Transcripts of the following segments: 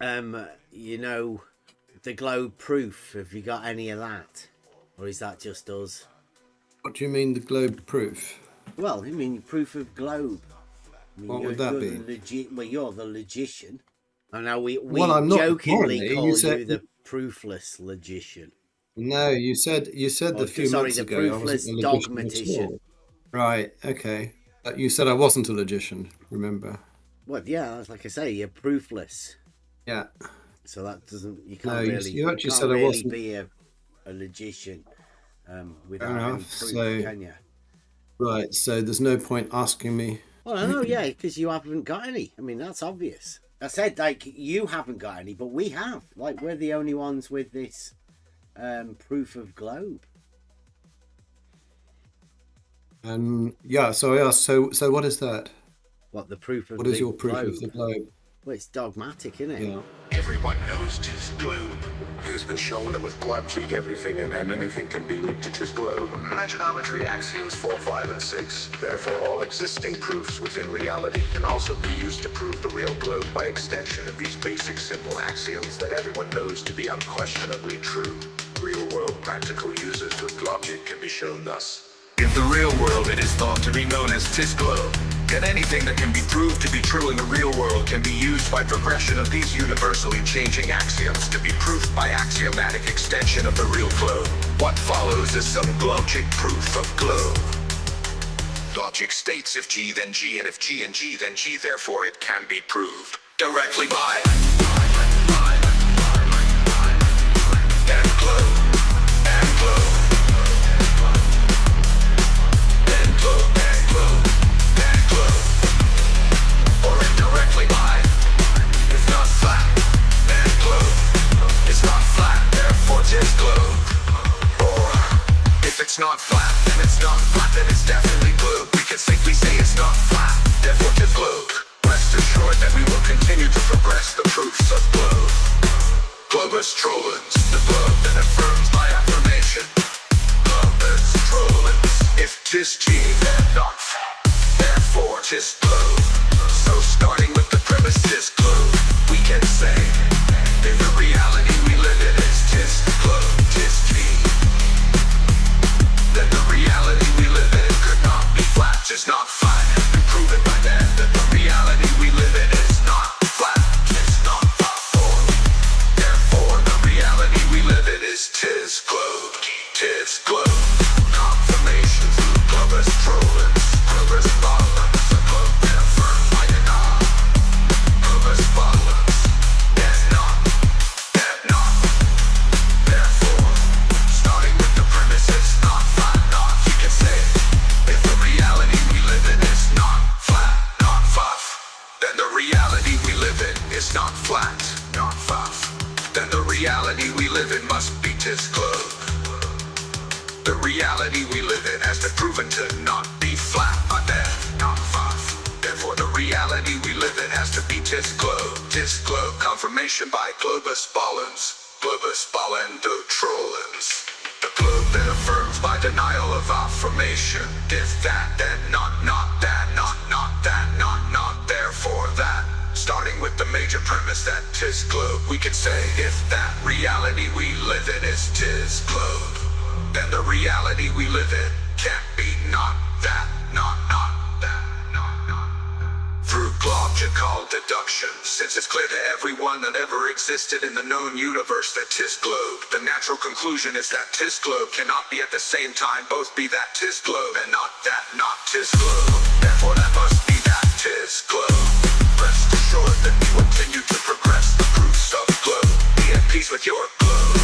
You know, the globe proof. Have you got any of that, or is that just us? What do you mean, the globe proof? Well, I mean proof of globe. I mean, What would that be? Well, you're the logician. I know we I'm not, jokingly apparently. call You said you the proofless logician. no. You said a few months The ago I wasn't proofless a logician at dogmatician. all. Right. Okay. You said I wasn't a logician. Remember? Well, yeah, like I say, you're proofless. Yeah. So that doesn't. You No, can't really. you actually can't said I really wasn't. be a logician without Fair any enough. proof, So can you? right. So there's no point asking me. Well, I know, yeah, because you haven't got any. I mean, that's obvious. I said, like, you haven't got any, but we have. Like, we're the only ones with this proof of globe. Yeah. So I asked. So what is that? What, the proof of What is the your proof globe? of the globe? Well, it's dogmatic, isn't it? Yeah. Everyone knows tis globe. It has been shown that with logic, everything and anything can be linked to tis globe. And geometry axioms 4, 5, and 6. Therefore, all existing proofs within reality can also be used to prove the real globe by extension of these basic simple axioms that everyone knows to be unquestionably true. Real-world practical uses with logic can be shown thus. In the real world, it is thought to be known as tis globe. Yet anything that can be proved to be true in the real world can be used by progression of these universally changing axioms to be proved by axiomatic extension of the real globe. What follows is some logic proof of globe. Logic states if G then G, and if G and G then G, therefore it can be proved directly by and globe, and globe, and globe, and globe. Or indirectly by, it's not flat, then globe. It's not flat, therefore tis globe. Or, if it's not flat, then it's not flat, then it's definitely globe. We can safely say it's not flat, therefore tis globe. Rest assured that we will continue to progress the proofs of globe. Globus tollens, the globe that affirms my affirmation. Globus tollens, if tis G, then not flat, therefore tis globe. So starting with the premise tis globe, we can say, if the reality we live in is tis globe, tis G, then the reality we live in could not be flat, tis not flat. It's been proven by then that the reality we live in is not flat, tis not flat. Therefore the reality we live in is tis globe, tis globe. Confirmation through globus tollens, globus tollens, the globe that affirms my denial. Globus tollens, there's not, therefore, starting with the premise it's not flat, not, you can say, if the reality we live in is not flat, not fluff, then the reality we live in is not flat, not fluff, then the reality we live in must be tis globe. The reality we live in has been proven to not be flat, but then not fluff. Therefore the reality we live in has to be tis globe. Tis globe, confirmation by globus tollens, globus tollens. The globe that affirms by denial of affirmation. If that, then not that, not that, not therefore that. Starting with the major premise that tis globe, we can say if that reality we live in is tis globe, then the reality we live in can't be not that, not that, not. Through logical deduction, since it's clear to everyone that ever existed in the known universe that tis globe, the natural conclusion is that tis globe cannot be at the same time both be that tis globe and not that, not tis globe. Therefore that must be that tis globe. Rest assured that we will continue to progress the proofs of globe. Be at peace with your globe.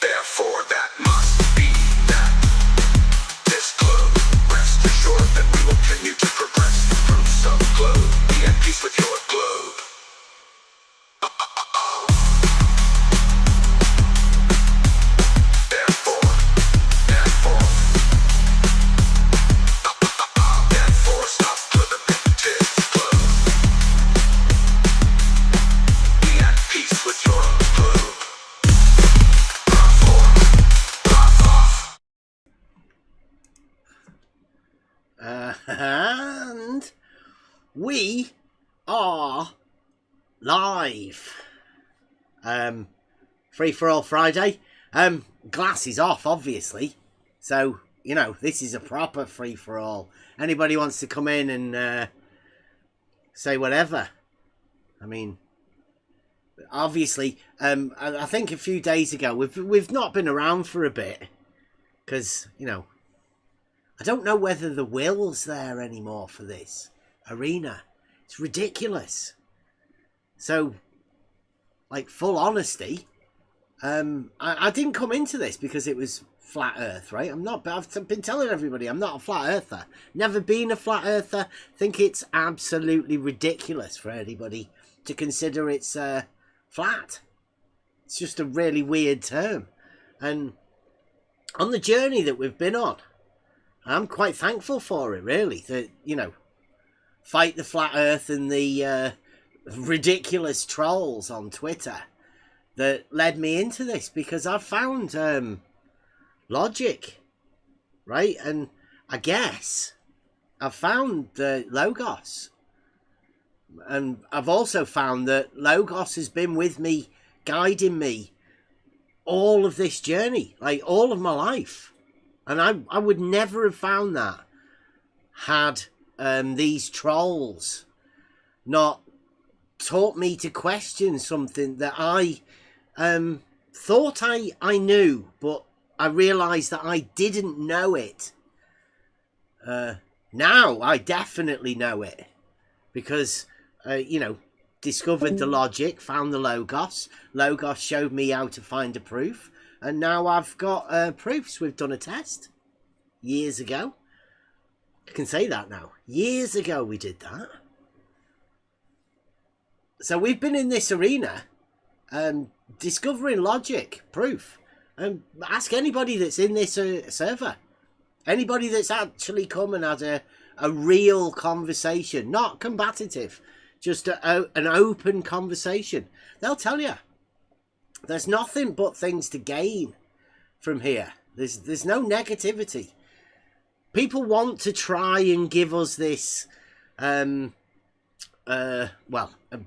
Therefore that must be that tis globe. Rest assured that we will continue to progress the proofs of globe. Be at peace with your globe. we are live. Free for all Friday. Glasses off, obviously. So, you know, this is a proper free for all. Anybody wants to come in and say whatever. I mean, obviously, I think a few days ago, we've not been around for a bit. Because, you know, I don't know whether the will's there anymore for this arena. It's ridiculous. So, like, full honesty, I didn't come into this because it was flat earth, right? I've been telling everybody I'm not a flat earther. Never been a flat earther. Think it's absolutely ridiculous for anybody to consider it's flat. It's just a really weird term. And on the journey that we've been on, I'm quite thankful for it, really. That, you know, fight the flat earth and the ridiculous trolls on Twitter that led me into this, because I've found logic, right? And I guess I've found the Logos. And I've also found that Logos has been with me, guiding me all of this journey, like all of my life. And I would never have found that had these trolls not taught me to question something that I thought I knew, but I realised that I didn't know it. Now I definitely know it, because, you know, discovered the logic, found the Logos. Logos showed me how to find a proof. And now I've got proofs. We've done a test years ago. I can say that now. Years ago we did that. So we've been in this arena discovering logic, proof. And ask anybody that's in this server. Anybody that's actually come and had a real conversation. Not combative. Just an open conversation. They'll tell you. There's nothing but things to gain from here. There's no negativity. People want to try and give us this, well,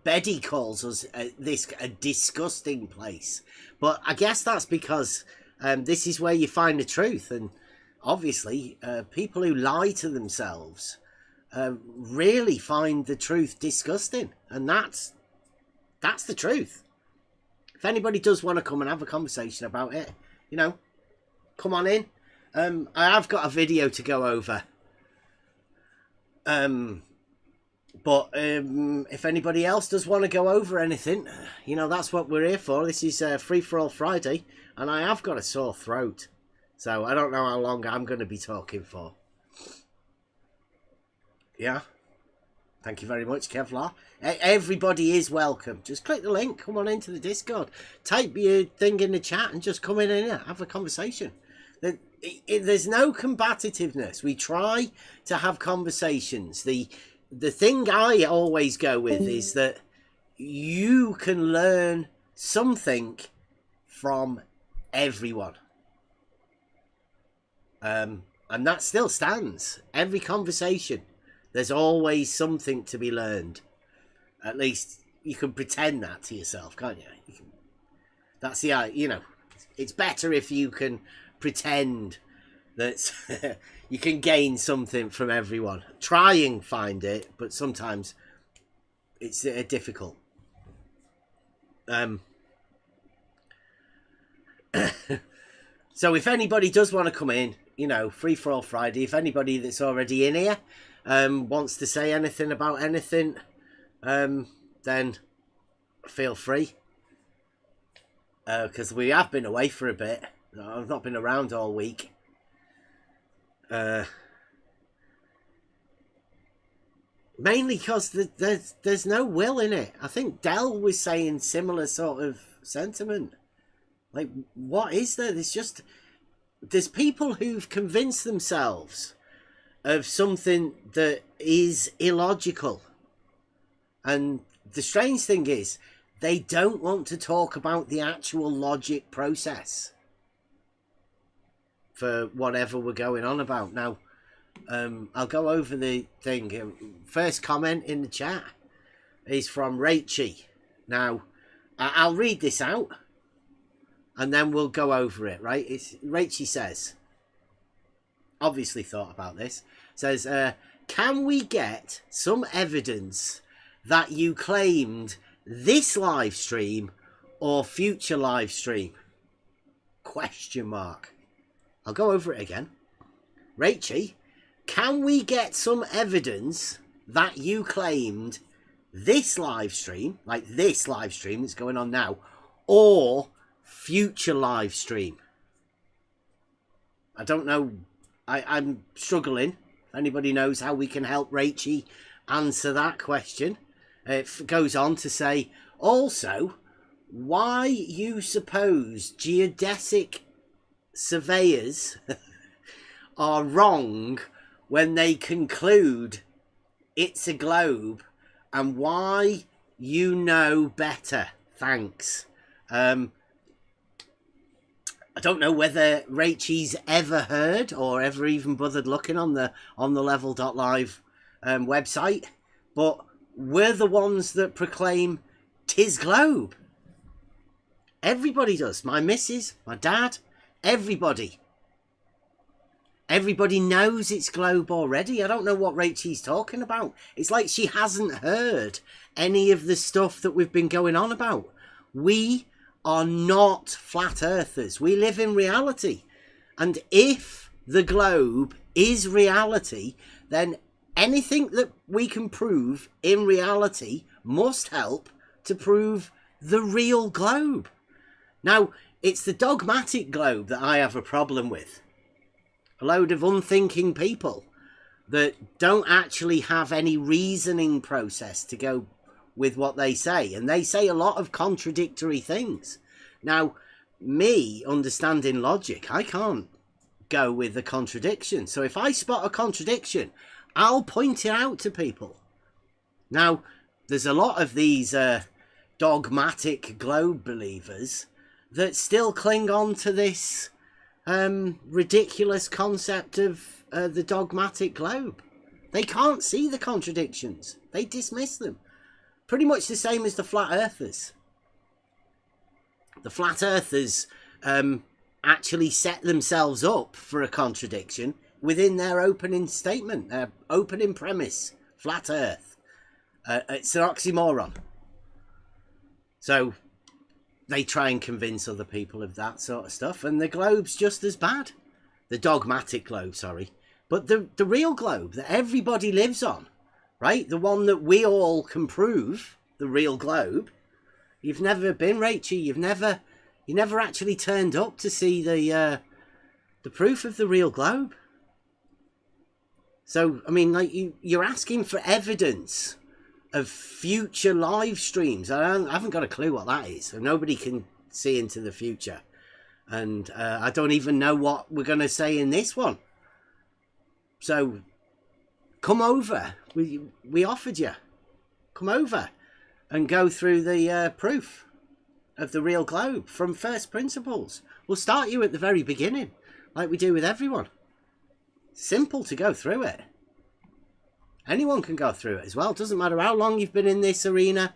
Betty calls us this a disgusting place. But I guess that's because this is where you find the truth. And obviously, people who lie to themselves really find the truth disgusting. And that's the truth. If anybody does want to come and have a conversation about it, you know, come on in. I have got a video to go over. But if anybody else does want to go over anything, you know, that's what we're here for. This is Free For All Friday, and I have got a sore throat. So I don't know how long I'm going to be talking for. Yeah. Thank you very much, Kevlar. Everybody is welcome. Just click the link. Come on into the Discord. Type your thing in the chat and just come in here. Have a conversation. There's no combativeness. We try to have conversations. The thing I always go with is that you can learn something from everyone. And that still stands. Every conversation. There's always something to be learned. At least you can pretend that to yourself, can't you? That's the, you know, it's better if you can pretend that you can gain something from everyone. Try and find it, but sometimes it's difficult. So if anybody does want to come in, you know, Free For All Friday, if anybody that's already in here wants to say anything about anything, then feel free. Because we have been away for a bit. I've not been around all week. Mainly because there's no will in it. I think Dell was saying similar sort of sentiment. Like, what is there? There's people who've convinced themselves of something that is illogical. And the strange thing is, they don't want to talk about the actual logic process for whatever we're going on about. Now, I'll go over the thing. First comment in the chat is from Rachie. Now, I'll read this out and then we'll go over it, right? Rachie says, obviously thought about this, says, can we get some evidence that you claimed this live stream or future live stream? Question mark. I'll go over it again. Rachie, can we get some evidence that you claimed this live stream, like this live stream that's going on now, or future live stream? I don't know. I'm struggling. If anybody knows how we can help Rachie answer that question. It goes on to say, also, why you suppose geodesic surveyors are wrong when they conclude it's a globe, and why you know better. Thanks. I don't know whether Rachie's ever heard or ever even bothered looking on the level.live website, but we're the ones that proclaim 'tis globe. Everybody does. My missus, my dad, everybody. Everybody knows it's globe already. I don't know what Rachie's talking about. It's like she hasn't heard any of the stuff that we've been going on about. We are not flat earthers. We live in reality. And if the globe is reality, then anything that we can prove in reality must help to prove the real globe. Now, it's the dogmatic globe that I have a problem with. A load of unthinking people that don't actually have any reasoning process to go with what they say. And they say a lot of contradictory things. Now, me understanding logic, I can't go with the contradiction. So if I spot a contradiction, I'll point it out to people. Now, there's a lot of these dogmatic globe believers that still cling on to this ridiculous concept of the dogmatic globe. They can't see the contradictions. They dismiss them. Pretty much the same as the flat earthers. The flat earthers actually set themselves up for a contradiction within their opening statement, their opening premise. Flat earth. It's an oxymoron. So they try and convince other people of that sort of stuff, and the globe's just as bad. The dogmatic globe, sorry. But the real globe that everybody lives on, right? The one that we all can prove, the real globe. You've never been, Rachie. You never actually turned up to see the proof of the real globe. So, I mean, like, you're asking for evidence of future live streams. I haven't got a clue what that is. So nobody can see into the future. And I don't even know what we're going to say in this one. So come over. We offered you. Come over and go through the proof of the real globe from first principles. We'll start you at the very beginning, like we do with everyone. Simple to go through it. Anyone can go through it as well. Doesn't matter how long you've been in this arena.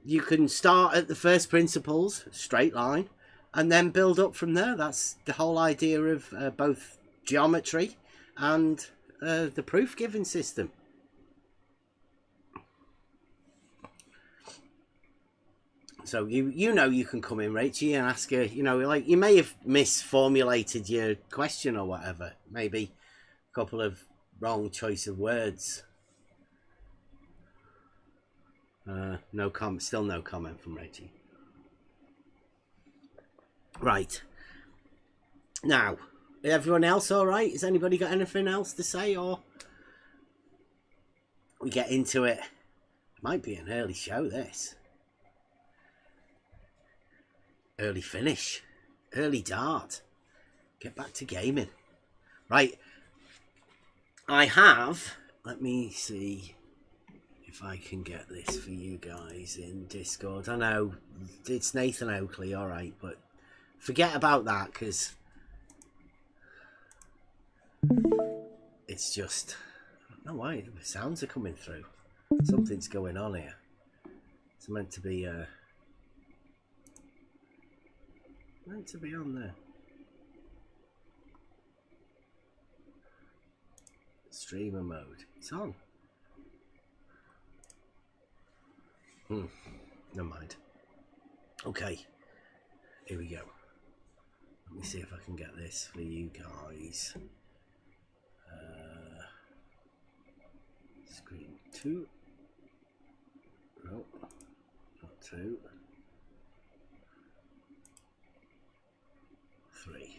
You can start at the first principles, straight line, and then build up from there. That's the whole idea of both geometry and the proof giving system. So you know you can come in, Rachie, and ask her, you know, like, you may have misformulated your question or whatever. Maybe a couple of wrong choice of words. Still no comment from Rachie. Right. Now, everyone else all right? Has anybody got anything else to say, or we get into it? Might be an early show, this. Early finish. Early dart. Get back to gaming. Right. I have... Let me see if I can get this for you guys in Discord. I know it's Nathan Oakley, all right, but forget about that, because It's just, I don't know why the sounds are coming through. Something's going on here. It's meant to be on there. Streamer mode. It's on. Never mind. Okay. Here we go. Let me see if I can get this for you guys. Screen 2. No, not 2. 3.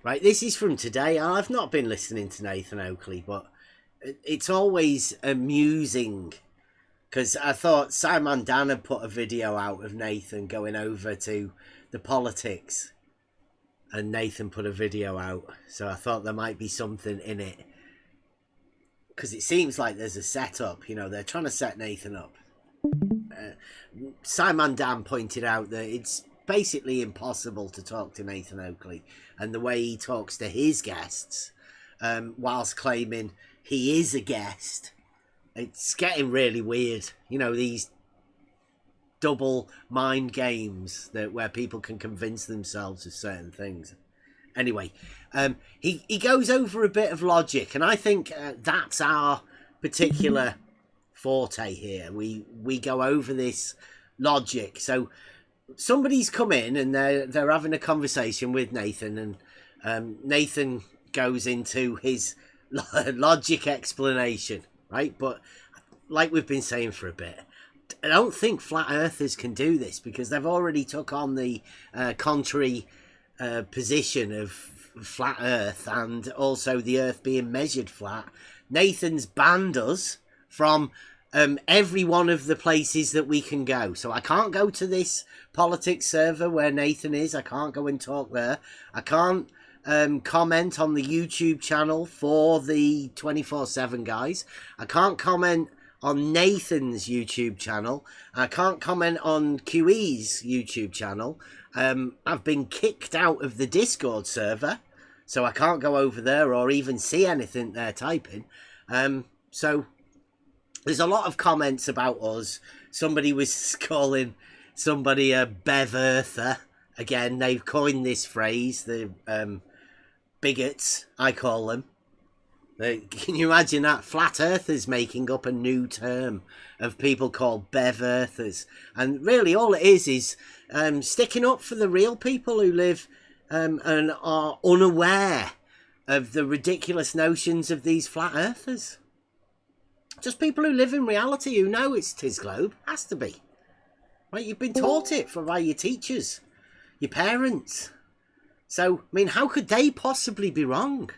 Right, this is from today. I've not been listening to Nathan Oakley, but it's always amusing because I thought Simon Dan had put a video out of Nathan going over to the politics, and Nathan put a video out, so I thought there might be something in it because it seems like there's a setup. You know, they're trying to set Nathan up. Simon Dan pointed out that it's basically impossible to talk to Nathan Oakley, and the way he talks to his guests, whilst claiming he is a guest, it's getting really weird. You know, these double mind games where people can convince themselves of certain things. Anyway, he goes over a bit of logic, and I think that's our particular forte here. We go over this logic. So somebody's come in and they're having a conversation with Nathan, and Nathan goes into his logic explanation, right? But like we've been saying for a bit, I don't think flat earthers can do this because they've already took on the contrary position of flat earth, and also the earth being measured flat. Nathan's banned us from every one of the places that we can go. So I can't go to this politics server where Nathan is. I can't go and talk there. I can't comment on the YouTube channel for the 24/7 guys. I can't comment on Nathan's YouTube channel. I can't comment on QE's YouTube channel. I've been kicked out of the Discord server, so I can't go over there or even see anything they're typing. So there's a lot of comments about us. Somebody was calling somebody a Bev Earther. Again, they've coined this phrase, the bigots, I call them. Can you imagine that? Flat Earthers making up a new term of people called Bev Earthers. And really all it is sticking up for the real people who live and are unaware of the ridiculous notions of these Flat Earthers. Just people who live in reality, who know it's Tis Globe. Has to be. Right? You've been taught it by your teachers, your parents. So, I mean, how could they possibly be wrong?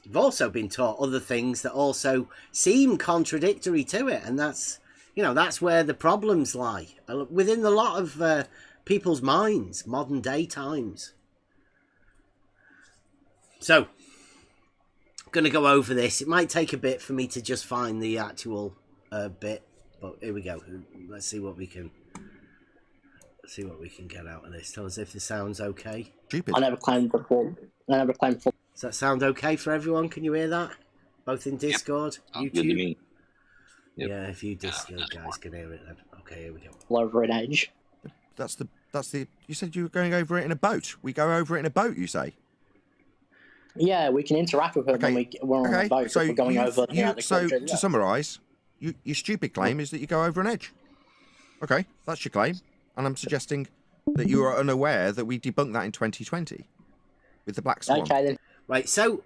You've also been taught other things that also seem contradictory to it, and that's, you know, that's where the problems lie within a lot of people's minds, modern day times. So, I'm going to go over this. It might take a bit for me to just find the actual bit, but here we go. Let's see what we can. See what we can get out of this. Tell us if this sounds okay. Stupid. I never claimed before. Does that sound okay for everyone? Can you hear that? Both in Discord, Yep. YouTube? Yep. Yeah, if you Discord guys can hear it then. Okay, here we go. Over an edge. That's the. You said you were going over it in a boat. We go over it in a boat, you say? Yeah, we can interact with it when we're on a boat. So if we're going over. To summarise, your stupid claim is that you go over an edge. Okay, that's your claim. And I'm suggesting that you are unaware that we debunked that in 2020 with the Black Swan. Okay, then. Right, so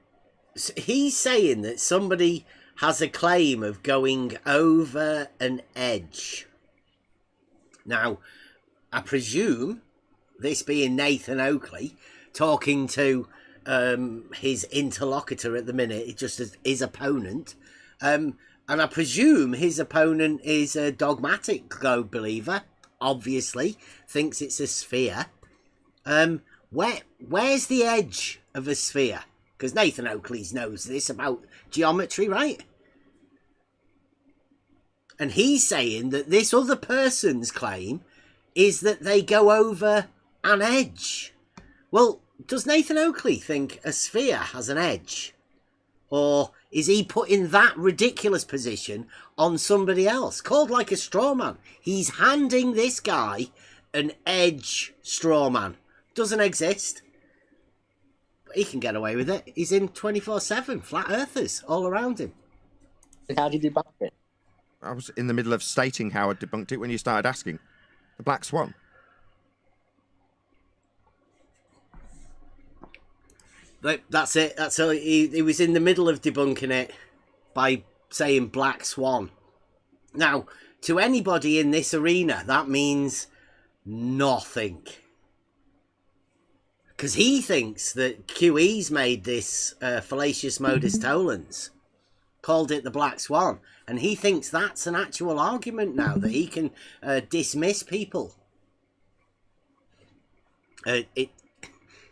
he's saying that somebody has a claim of going over an edge. Now, I presume, this being Nathan Oakley, talking to his interlocutor at the minute, just as his opponent, and I presume his opponent is a dogmatic globe believer. Obviously thinks it's a sphere. Where's the edge of a sphere? Because Nathan Oakley knows this about geometry, right? And he's saying that this other person's claim is that they go over an edge. Well, does Nathan Oakley think a sphere has an edge? Or is he putting that ridiculous position on somebody else? Called like a straw man. He's handing this guy an edge straw man. Doesn't exist. But he can get away with it. He's in 24/7. Flat earthers all around him. And how did you debunk it? I was in the middle of stating how I debunked it when you started asking. The Black Swan. That's it. That's all. He was in the middle of debunking it by saying Black Swan. Now, to anybody in this arena, that means nothing. Because he thinks that QE's made this fallacious modus tollens, called it the Black Swan, and he thinks that's an actual argument now, that he can dismiss people. It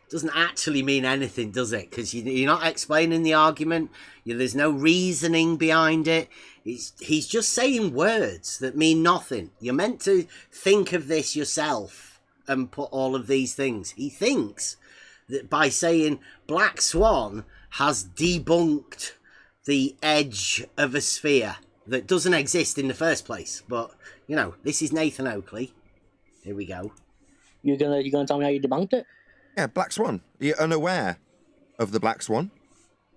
doesn't actually mean anything, does it? Because you're not explaining the argument. There's no reasoning behind it. He's just saying words that mean nothing. You're meant to think of this yourself and put all of these things. He thinks that by saying Black Swan has debunked the edge of a sphere that doesn't exist in the first place. But, this is Nathan Oakley. Here we go. You're gonna tell me how you debunked it? Yeah, Black Swan. Are you unaware of the Black Swan?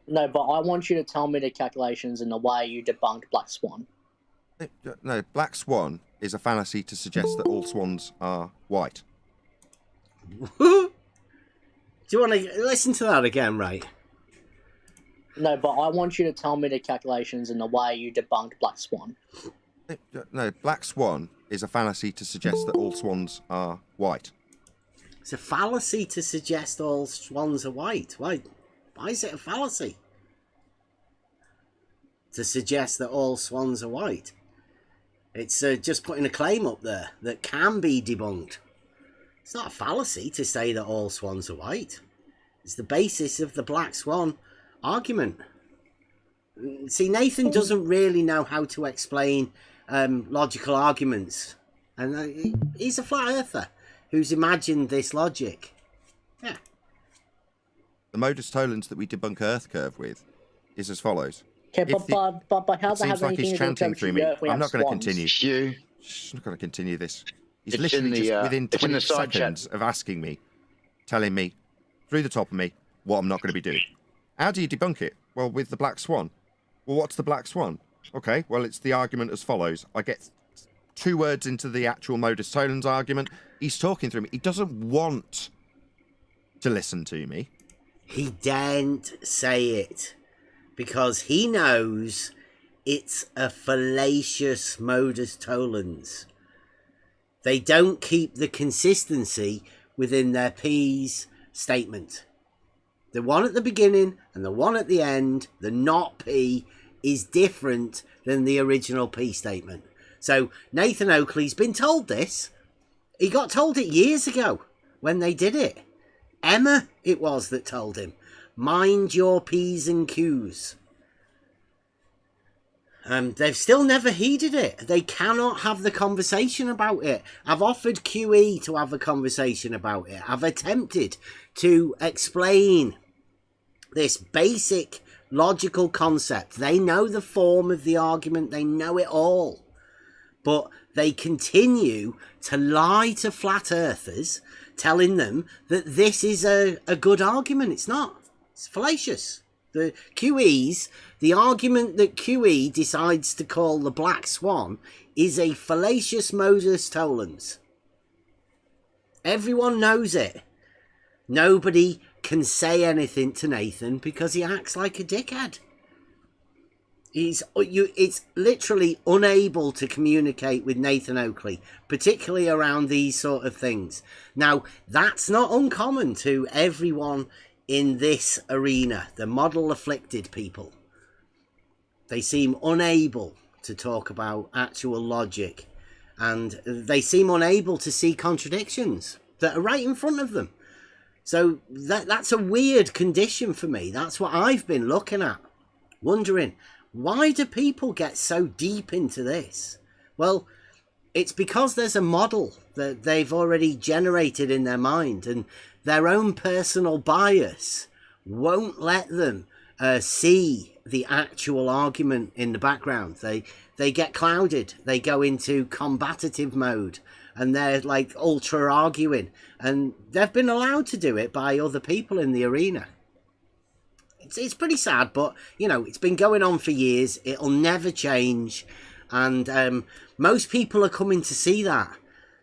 No, but I want you to tell me the calculations and the way you debunked Black Swan. No, Black Swan is a fallacy to suggest that all swans are white. Do you want to listen to that again, right? No, but I want you to tell me the calculations and the way you debunked Black Swan. No, Black Swan is a fallacy to suggest that all swans are white. It's a fallacy to suggest all swans are white. Why is it a fallacy to suggest that all swans are white? It's just putting a claim up there that can be debunked. It's not a fallacy to say that all swans are white. It's the basis of the Black Swan argument. See, Nathan doesn't really know how to explain logical arguments. And he's a flat earther who's imagined this logic. Yeah. The modus tollens that we debunk Earth curve with is as follows. Okay, but how It that seems have like he's anything to do chanting with through me. Earth? We I'm have not going to swans. continue. Stu, I'm not going to continue this. He's It's literally in the, just within it's in 20 the side seconds of asking me, telling me, through the top of me, what I'm not going to be doing. How do you debunk it? Well, with the Black Swan. Well, what's the Black Swan? Okay, well, it's the argument as follows. I get 2 words into the actual modus tollens argument. He's talking through me. He doesn't want to listen to me. He daren't say it because he knows it's a fallacious modus tollens. They don't keep the consistency within their P's statement. The one at the beginning and the one at the end, the not P, is different than the original P statement. So Nathan Oakley's been told this. He got told it years ago when they did it. Emma, it was that told him, mind your P's and Q's. They've still never heeded it. They cannot have the conversation about it. I've offered QE to have a conversation about it. I've attempted to explain this basic logical concept. They know the form of the argument. They know it all. But they continue to lie to flat earthers, telling them that this is a good argument. It's not. It's fallacious. The argument that QE decides to call the Black Swan is a fallacious modus tollens. Everyone knows it. Nobody can say anything to Nathan because he acts like a dickhead. It's literally unable to communicate with Nathan Oakley, particularly around these sort of things. Now, that's not uncommon to everyone in this arena, the model afflicted people. They seem unable to talk about actual logic, and they seem unable to see contradictions that are right in front of them. So that's a weird condition for me. That's what I've been looking at, wondering, why do people get so deep into this? Well, it's because there's a model that they've already generated in their mind, and their own personal bias won't let them see the actual argument in the background. They get clouded. They go into combative mode, and they're like ultra arguing, and they've been allowed to do it by other people in the arena. It's pretty sad, but you know, it's been going on for years. It'll never change, and most people are coming to see that.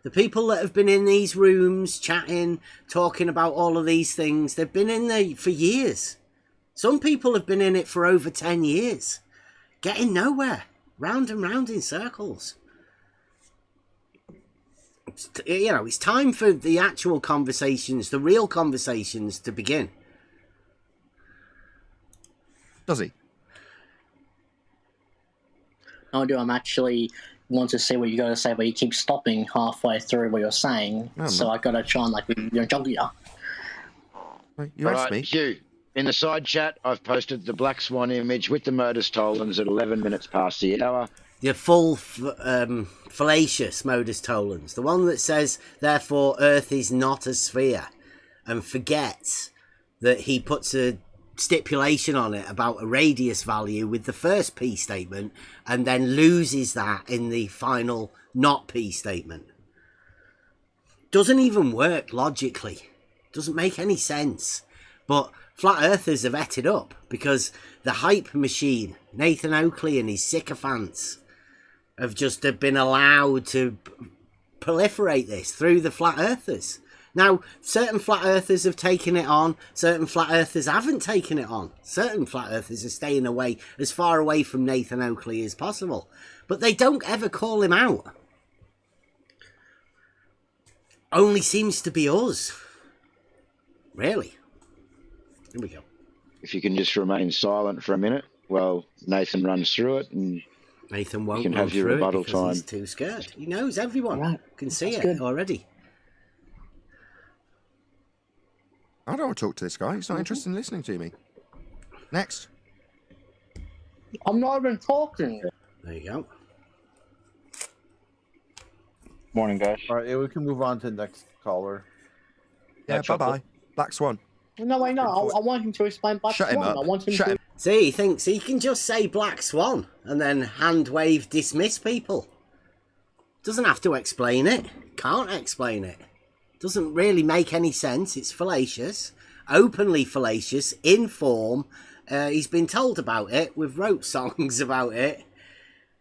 The people that have been in these rooms chatting, talking about all of these things, they've been in there for years. Some people have been in it for over 10 years, getting nowhere, round and round in circles. You know, it's time for the actual conversations, the real conversations, to begin. Does he? I do. I'm actually want to see what you got to say, but you keep stopping halfway through what you're saying. Oh, so I got to try and like jog you. You asked me. Hugh, in the side chat, I've posted the Black Swan image with the Modus tollens at 11 minutes past the hour. The full fallacious Modus tollens, the one that says, therefore, Earth is not a sphere, and forgets that he puts a stipulation on it about a radius value with the first P statement, and then loses that in the final not P statement. Doesn't even work logically. Doesn't make any sense. But flat earthers have ate it up because the hype machine, Nathan Oakley and his sycophants, have just been allowed to proliferate this through the flat earthers. Now, certain flat earthers have taken it on, certain flat earthers haven't taken it on. Certain flat earthers are staying away, as far away from Nathan Oakley as possible. But they don't ever call him out. Only seems to be us. Really. Here we go. If you can just remain silent for a minute while Nathan runs through it, and Nathan won't you can run have your through it rebuttal because time. he's too scared. He knows everyone. Right. Can see That's it good. already. I don't want to talk to this guy. He's not interested in listening to me. Next. I'm not even talking. There you go. Morning, guys. All right, yeah, we can move on to the next caller. Yeah, bye-bye. Black Swan. No, I know. I want him to explain Black Shut him Swan. up. I want him Shut to. him. See, he thinks he can just say Black Swan and then hand wave dismiss people. Doesn't have to explain it. Can't explain it. Doesn't really make any sense. It's fallacious. Openly fallacious. In form. He's been told about it. We've wrote songs about it.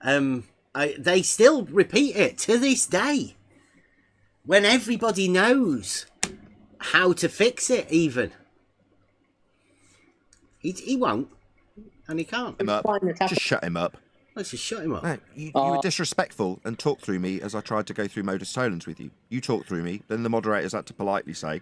They still repeat it to this day. When everybody knows how to fix it, even. He won't. And he can't. Him up. Just shut him up. Let's just shut him up. No, you were disrespectful and talked through me as I tried to go through Modus tollens with you. You talked through me, then the moderators had to politely say,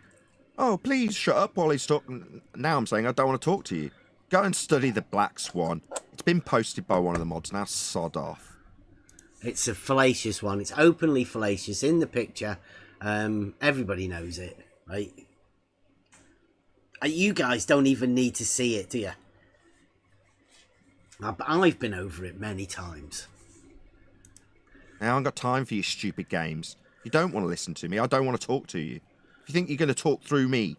"Oh, please shut up while he's talking." Now I'm saying I don't want to talk to you. Go and study the Black Swan. It's been posted by one of the mods. Now sod off. It's a fallacious one. It's openly fallacious in the picture. Everybody knows it, right? You guys don't even need to see it, do you? I've been over it many times. I haven't got time for your stupid games. If you don't want to listen to me, I don't want to talk to you. If you think you're going to talk through me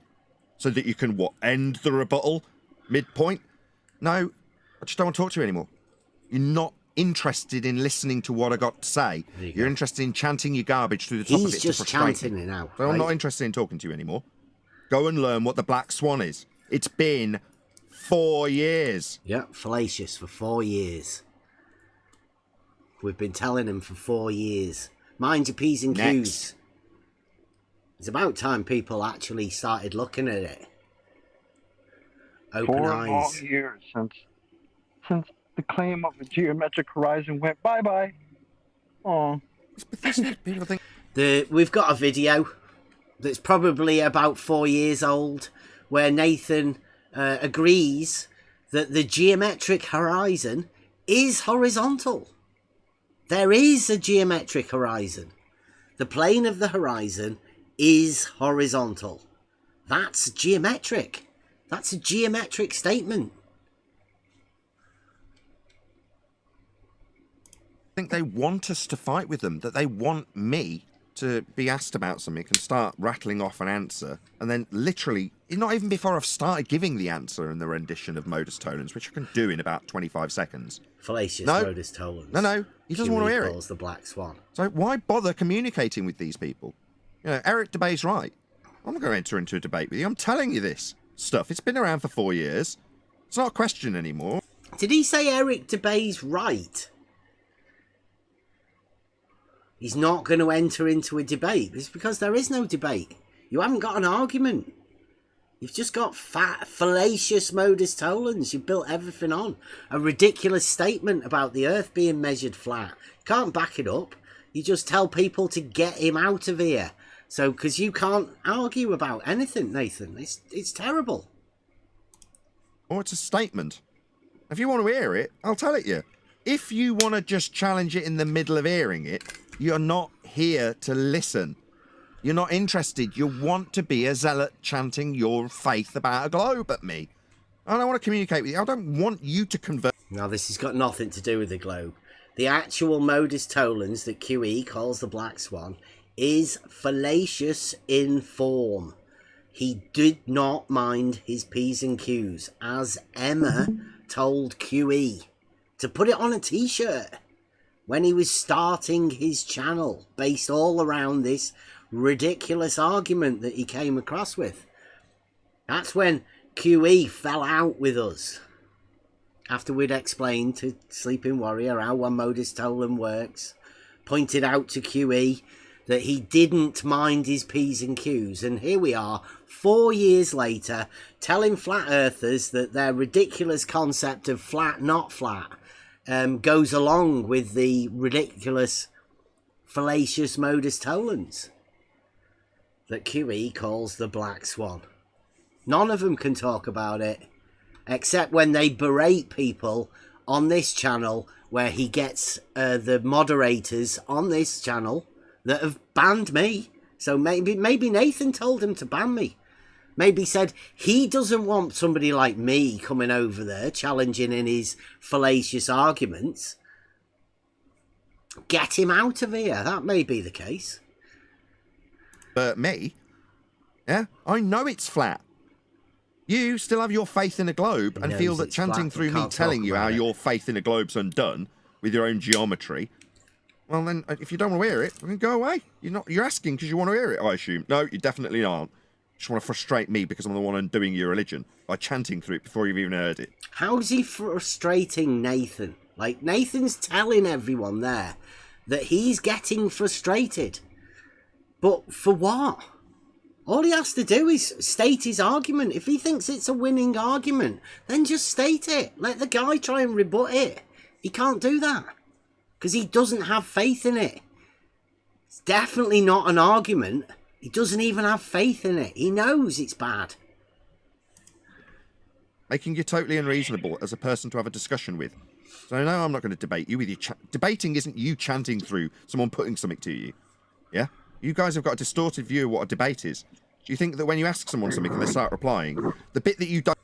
so that you can, what, end the rebuttal midpoint? No, I just don't want to talk to you anymore. You're not interested in listening to what I got to say. You're interested in chanting your garbage through the top of it. He's just chanting it now. So I'm not interested in talking to you anymore. Go and learn what the Black Swan is. It's been 4 years. Yeah, fallacious for 4 years. We've been telling him for 4 years. Mind your P's and Q's. Next. It's about time people actually started looking at it. Open 4 eyes. long years since the claim of the geometric horizon went bye-bye. Oh. It's pathetic. People think We've got a video that's probably about 4 years old where Nathan agrees that the geometric horizon is horizontal. There is a geometric horizon. The plane of the horizon is horizontal. That's geometric. That's a geometric statement. they want us to fight with them, that they want me to be asked about something and start rattling off an answer, and then literally, not even before I've started giving the answer in the rendition of Modus tollens, which I can do in about 25 seconds. Fallacious No. Modus tollens. No, he doesn't want to hear it. Calls the Black Swan. So why bother communicating with these people? You know, Eric DeBay's right. I'm not going to enter into a debate with you. I'm telling you this stuff. It's been around for 4 years. It's not a question anymore. Did he say Eric DeBay's right? He's not going to enter into a debate. It's because there is no debate. You haven't got an argument. You've just got fallacious Modus tollens. You've built everything on a ridiculous statement about the Earth being measured flat. You can't back it up. You just tell people to get him out of here. So, because you can't argue about anything, Nathan. It's terrible. Or it's a statement. If you want to hear it, I'll tell it you. If you want to just challenge it in the middle of hearing it, you're not here to listen. You're not interested. You want to be a zealot chanting your faith about a globe at me. I don't want to communicate with you. I don't want you to convert. Now, this has got nothing to do with the globe. The actual Modus tollens that QE calls the Black Swan is fallacious in form. He did not mind his P's and Q's, as Emma told QE to put it on a t-shirt when he was starting his channel, based all around this ridiculous argument that he came across with. That's when QE fell out with us, after we'd explained to Sleeping Warrior how one Modus tollen works, pointed out to QE that he didn't mind his P's and Q's, and here we are 4 years later telling flat earthers that their ridiculous concept of flat not flat goes along with the ridiculous fallacious Modus tollens that QE calls the Black Swan. None of them can talk about it except when they berate people on this channel, where he gets the moderators on this channel that have banned me. So maybe Nathan told him to ban me. Maybe said he doesn't want somebody like me coming over there challenging in his fallacious arguments. Get him out of here. That may be the case. But me? Yeah, I know it's flat. You still have your faith in a globe and feel that chanting through me telling you how your faith in a globe's undone with your own geometry. Well, then, if you don't want to hear it, then go away. You're asking because you want to hear it, I assume. No, you definitely aren't. You just want to frustrate me because I'm the one undoing your religion by chanting through it before you've even heard it. How's he frustrating Nathan? Like, Nathan's telling everyone there that he's getting frustrated. But for what? All he has to do is state his argument. If he thinks it's a winning argument, then just state it. Let the guy try and rebut it. He can't do that because he doesn't have faith in it. It's definitely not an argument. He doesn't even have faith in it. He knows it's bad. Making you totally unreasonable as a person to have a discussion with. So no, I'm not going to debate you with you. Debating isn't you chanting through someone putting something to you. Yeah? You guys have got a distorted view of what a debate is. Do you think that when you ask someone something and they start replying, the bit that you don't...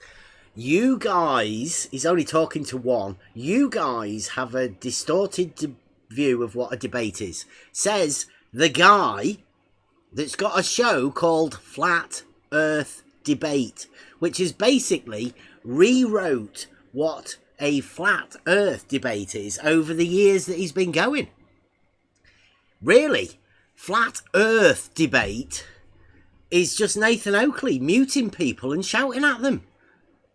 You guys, he's only talking to one, you guys have a distorted view of what a debate is. Says the guy that's got a show called Flat Earth Debate, which is basically rewrote what a flat Earth debate is over the years that he's been going. Really? Flat Earth Debate is just Nathan Oakley muting people and shouting at them,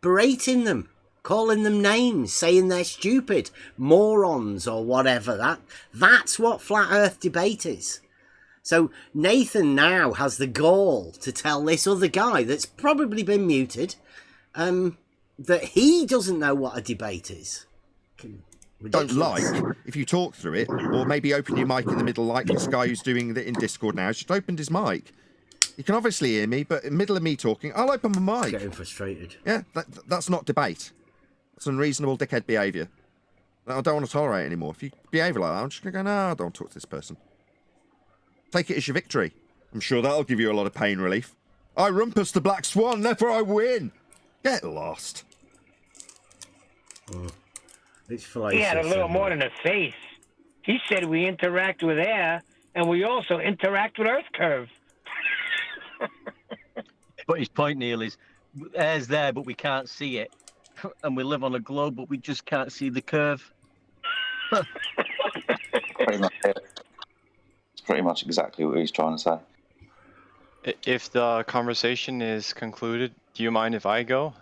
berating them, calling them names, saying they're stupid, morons or whatever. That's what Flat Earth Debate is. So Nathan now has the gall to tell this other guy that's probably been muted that he doesn't know what a debate is. Don't like if you talk through it, or maybe open your mic in the middle like this guy who's doing it in Discord now. Just opened his mic. You can obviously hear me, but in the middle of me talking, I'll open my mic. Getting frustrated. Yeah, that's not debate. That's unreasonable dickhead behaviour. I don't want to tolerate it anymore. If you behave like that, I'm just going to go, no, I don't talk to this person. Take it as your victory. I'm sure that'll give you a lot of pain relief. I rumpus the Black Swan, therefore I win. Get lost. It's he had a little more than a face. He said we interact with air and we also interact with Earth curve. But his point, Neil, is air's there, but we can't see it. And we live on a globe, but we just can't see the curve. Pretty much it. It's pretty much exactly what he's trying to say. If the conversation is concluded, do you mind if I go?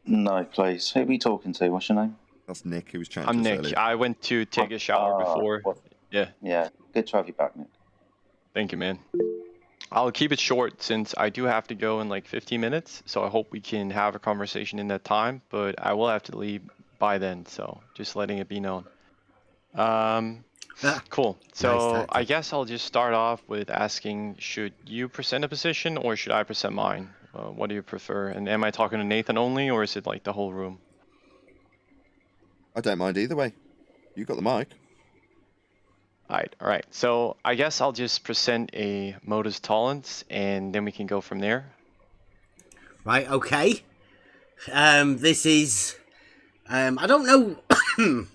No, please. Who are we talking to? What's your name? That's Nick, who was chatting I'm to us Nick. earlier. I went to take a shower before. What? Yeah. Yeah, good to have you back, Nick. Thank you, man. I'll keep it short since I do have to go in like 15 minutes. So I hope we can have a conversation in that time, but I will have to leave by then. So just letting it be known. Cool. So Nice I guess I'll just start off with asking, should you present a position or should I present mine? What do you prefer? And am I talking to Nathan only, or is it like the whole room? I don't mind either way. You got the mic. All right. So I guess I'll just present a Modus tollens, and then we can go from there. Right, okay. This is... I don't know...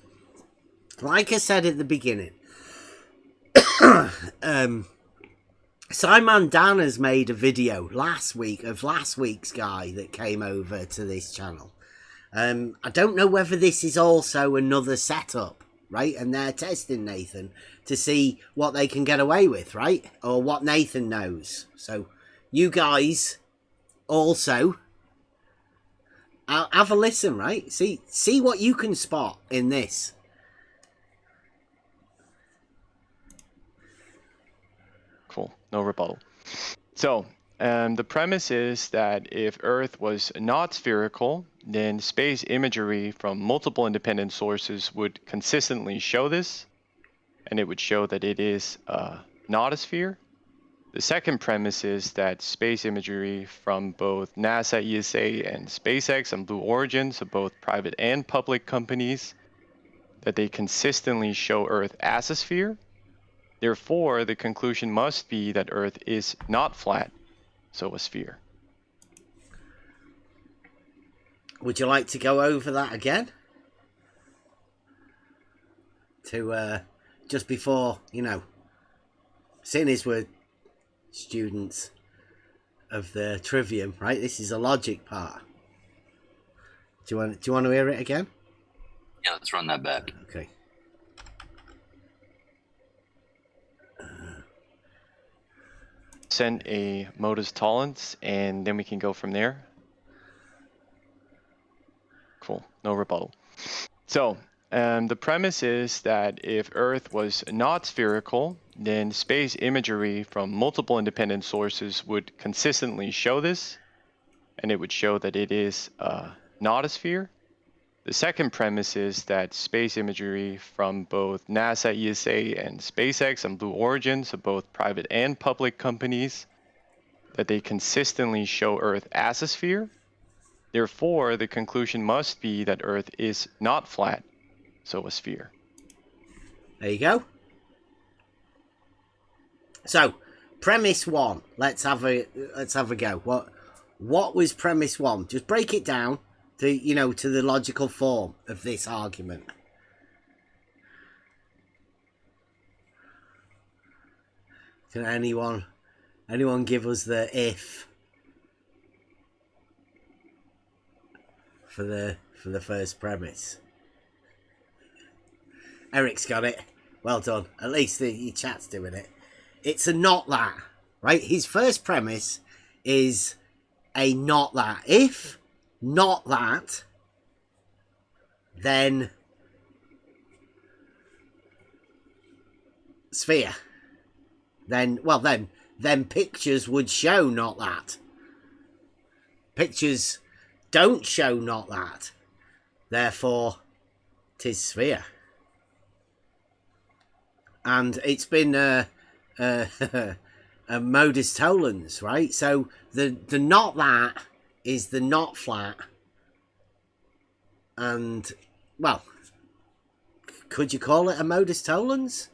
like I said at the beginning, Simon Dan has made a video last week's guy that came over to this channel. I don't know whether this is also another setup, right? And they're testing Nathan to see what they can get away with, right? Or what Nathan knows. So you guys also have a listen, right? See what you can spot in this. Cool. No rebuttal. So, the premise is that if Earth was not spherical, then space imagery from multiple independent sources would consistently show this, and it would show that it is not a sphere. The second premise is that space imagery from both NASA, ESA, and SpaceX and Blue Origin, so both private and public companies, that they consistently show Earth as a sphere. Therefore, the conclusion must be that Earth is not flat, so a sphere. Would you like to go over that again? To, just before, seeing as we're students of the trivium, right? This is a logic part. Do you want to hear it again? Yeah, let's run that back. Okay. Send a Modus tollens, and then we can go from there. Cool. No rebuttal. So, the premise is that if Earth was not spherical, then space imagery from multiple independent sources would consistently show this, and it would show that it is not a sphere. The second premise is that space imagery from both NASA, ESA, and SpaceX and Blue Origin, so both private and public companies, that they consistently show Earth as a sphere. Therefore, the conclusion must be that Earth is not flat, so a sphere. There you go. So, premise one. Let's have a go. What was premise one? Just break it down to to the logical form of this argument. Can anyone give us the if for the first premise? Eric's got it. Well done. At least your chat's doing it. It's a not that, right? His first premise is a not that. If not that, then sphere. Then pictures would show not that. Pictures don't show not that. Therefore, 'tis sphere. And it's been a Modus tollens, right? So the not that is the not flat. And, well, could you call it a Modus tollens?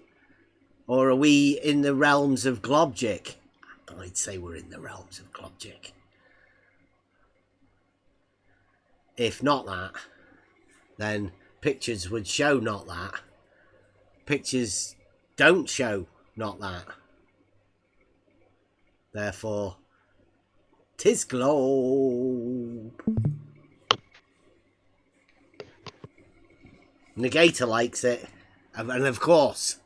Or are we in the realms of Globgic? I'd say we're in the realms of Globgic. If not that, then pictures would show not that. Pictures don't show not that. Therefore, 'tis globe. Negator likes it. And of course,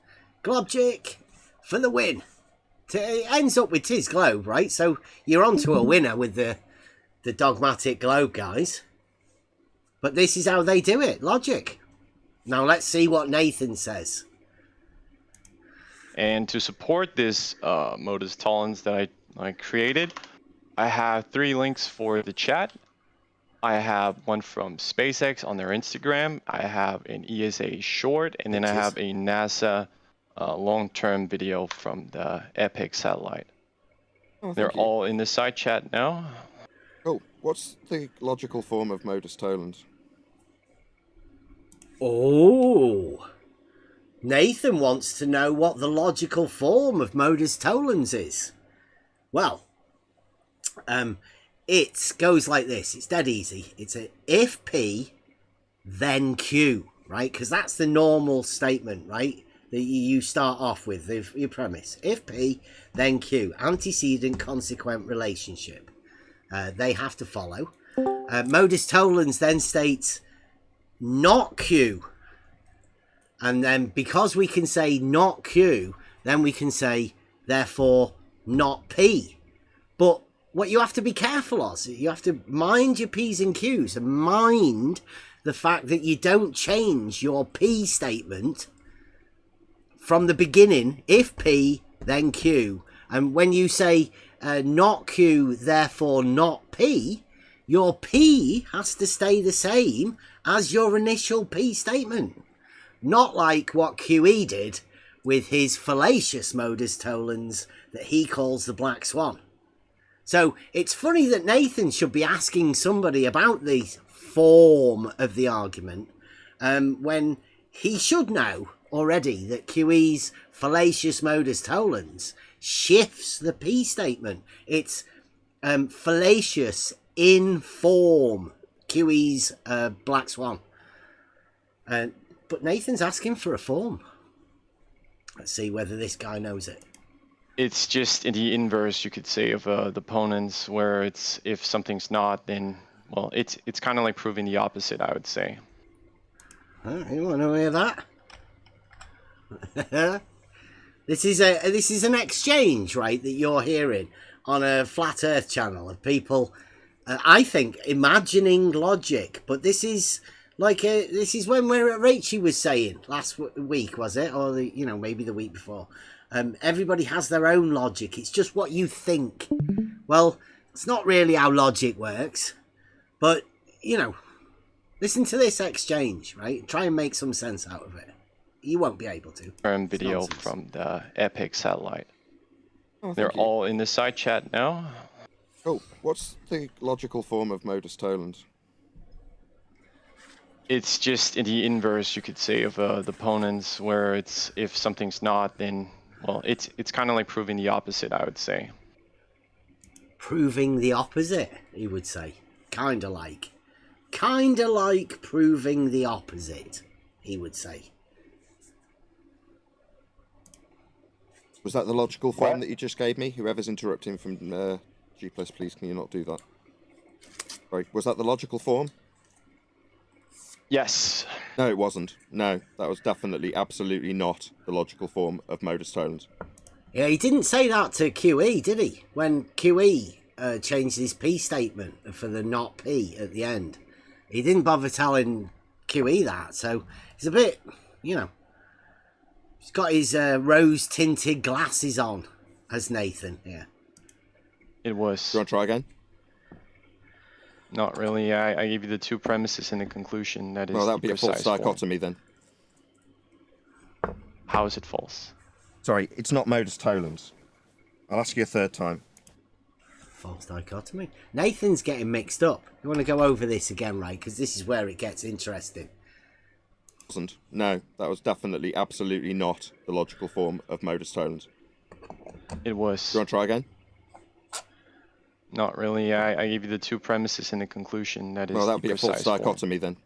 Globjic for the win. It ends up with 'tis globe, right? So you're on to a winner with the dogmatic globe guys. But this is how they do it. Logic. Now let's see what Nathan says. And to support this Modus tollens that I created, I have 3 links for the chat. I have one from SpaceX on their Instagram. I have an ESA short, and then I have a NASA long-term video from the Epic satellite. They're all in the side chat now. Oh, what's the logical form of Modus tollens? Oh, Nathan wants to know what the logical form of Modus tollens is. Well, it goes like this. It's dead easy. It's a if P, then Q, right? Because that's the normal statement, right? That you start off with, your premise. If P, then Q. Antecedent consequent relationship. They have to follow. Modus tollens then states not Q. And then because we can say not Q, then we can say, therefore, not P. But what you have to be careful of, you have to mind your P's and Q's and mind the fact that you don't change your P statement from the beginning. If P, then Q. And when you say not Q, therefore not P, your P has to stay the same as your initial P statement. Not like what QE did with his fallacious Modus tollens that he calls the Black Swan. So it's funny that Nathan should be asking somebody about the form of the argument when he should know already that QE's fallacious Modus tollens shifts the P statement. It's fallacious in form, QE's Black Swan. But Nathan's asking for a form. Let's see whether this guy knows it. It's just in the inverse, you could say, of the opponents, where it's if something's not, then, well, it's kind of like proving the opposite, I would say. You want to hear that? This is an exchange, right, that you're hearing on a Flat Earth channel of people, I think, imagining logic. But this is like this is when Rachie was saying last week, was it, or maybe the week before? Everybody has their own logic. It's just what you think. Well, it's not really how logic works. But, listen to this exchange, right? Try and make some sense out of it. You won't be able to. Video nonsense. from the Epic satellite. Oh, They're all in the side chat now. Oh, what's the logical form of Modus tollens? It's just in the inverse, you could say, of the opponents, where it's if something's not, then, well, it's kind of like proving the opposite, I would say. Proving the opposite, he would say. Kind of like proving the opposite, he would say. Was that the logical form that you just gave me? Whoever's interrupting from G+, please, can you not do that? Sorry, was that the logical form? Yes. No, it wasn't. No, that was definitely, absolutely not the logical form of Modus tollens. Yeah, he didn't say that to QE, did he? When QE changed his P statement for the not P at the end. He didn't bother telling QE that, so he's a bit, he's got his rose-tinted glasses on, as Nathan, yeah. It was. Do you want to try again? Not really. I gave you the 2 premises and the conclusion. That is well, that would be a false form. dichotomy then. How is it false? Sorry, it's not Modus tollens. I'll ask you a third time. False dichotomy. Nathan's getting mixed up. You want to go over this again, right? Because this is where it gets interesting. Wasn't. No, that was definitely, absolutely not the logical form of Modus tollens. It was. Do you want to try again? Not really. I gave you the 2 premises and the conclusion. That is well, that would be a false dichotomy then.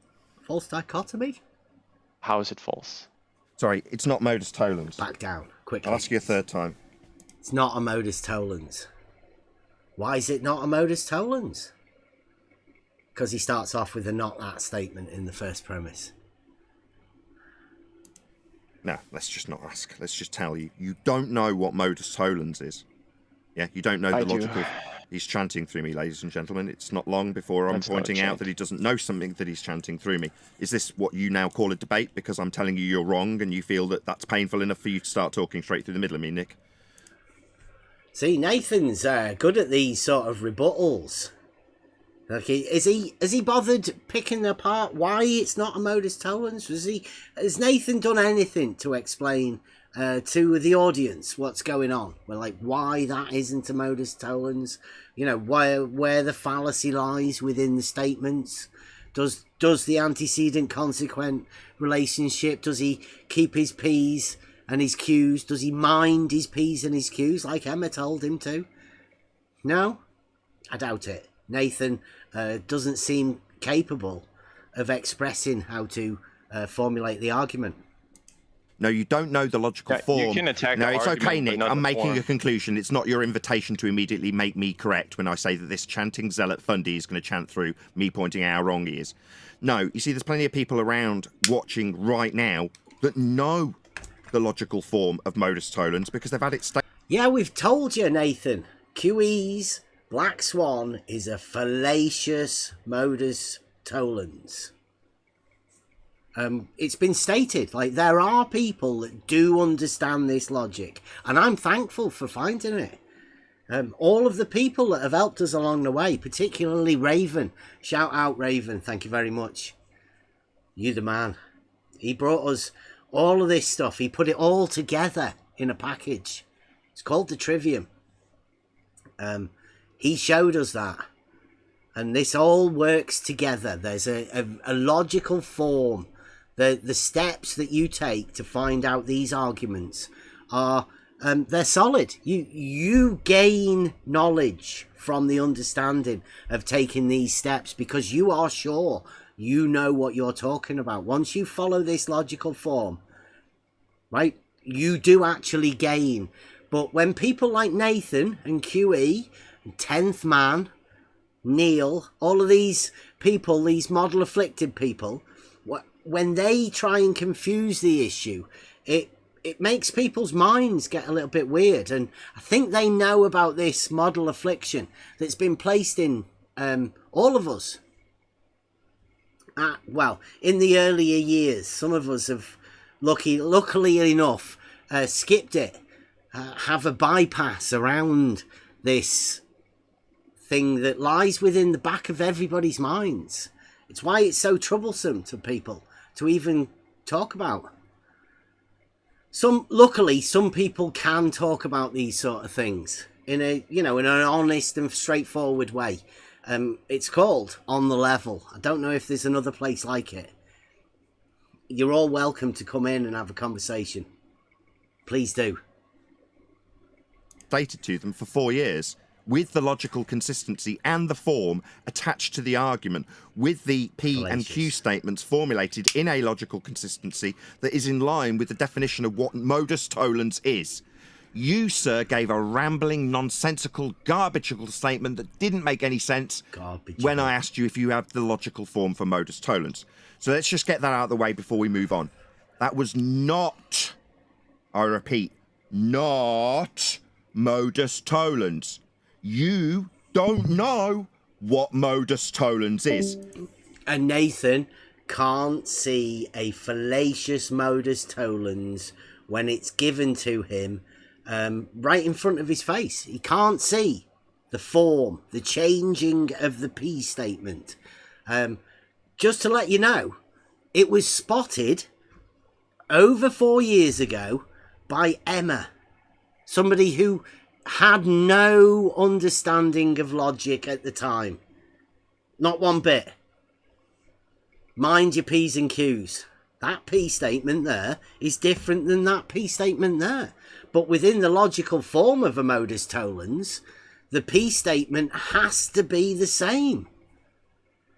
False dichotomy? How is it false? Sorry, it's not Modus tollens. Back down. quickly. I'll ask you a third time. It's not a modus tollens. Why is it not a modus tollens? Because he starts off with a not that statement in the first premise. No, let's just not ask. Let's just tell you. You don't know what modus tollens is. Yeah, you don't know the logical... He's chanting through me, ladies and gentlemen. It's not long before I'm pointing out that he doesn't know something that he's chanting through me. Is this what you now call a debate because I'm telling you you're wrong and you feel that that's painful enough for you to start talking straight through the middle of me, Nick? See, Nathan's good at these sort of rebuttals. Like, has he bothered picking apart why it's not a modus tollens? Has Nathan done anything to explain to the audience what's going on? Well, like, why that isn't a modus tollens? You know, where the fallacy lies within the statements? Does the antecedent consequent relationship? Does he keep his P's and his Q's? Does he mind his P's and his Q's like Emma told him to? No, I doubt it. Nathan doesn't seem capable of expressing how to formulate the argument. No, you don't know the logical form. You can attack no, the it's argument, okay, but Nick. not I'm the making form. a conclusion. It's not your invitation to immediately make me correct when I say that this chanting zealot Fundy is going to chant through me pointing out how wrong he is. No, you see, there's plenty of people around watching right now that know the logical form of modus tollens because they've had it stated. Yeah, we've told you, Nathan. QE's Black Swan is a fallacious modus tollens. It's been stated, like, there are people that do understand this logic, and I'm thankful for finding it. All of the people that have helped us along the way, particularly Raven. Shout out, Raven. Thank you very much. You the man. He brought us all of this stuff. He put it all together in a package. It's called the Trivium. He showed us that. And this all works together. There's a logical form. The steps that you take to find out these arguments are... they're solid. You gain knowledge from the understanding of taking these steps because you are sure you know what you're talking about. Once you follow this logical form, right, you do actually gain. But when people like Nathan and QE, and 10th Man, Neil, all of these people, these model afflicted people, when they try and confuse the issue, it makes people's minds get a little bit weird. And I think they know about this model affliction that's been placed in all of us. Well, in the earlier years, some of us have, luckily enough, skipped it, have a bypass around this thing that lies within the back of everybody's minds. It's why it's so troublesome to people to even talk about. Luckily, some people can talk about these sort of things in an honest and straightforward way. It's called On the Level. I don't know if there's another place like it. You're all welcome to come in and have a conversation. Please do. Stated to them for 4 years with the logical consistency and the form attached to the argument, with the P and Q statements formulated in a logical consistency that is in line with the definition of what modus tollens is. You, sir, gave a rambling, nonsensical, garbageable statement that didn't make any sense when I asked you if you have the logical form for modus tollens. So let's just get that out of the way before we move on. That was not, I repeat, not modus tollens. You don't know what modus tollens is. And Nathan can't see a fallacious modus tollens when it's given to him right in front of his face. He can't see the form, the changing of the P statement. Just to let you know, it was spotted over 4 years ago by Emma, somebody who had no understanding of logic at the time. Not one bit. Mind your P's and Q's. That P statement there is different than that P statement there. But within the logical form of a modus tollens, the P statement has to be the same.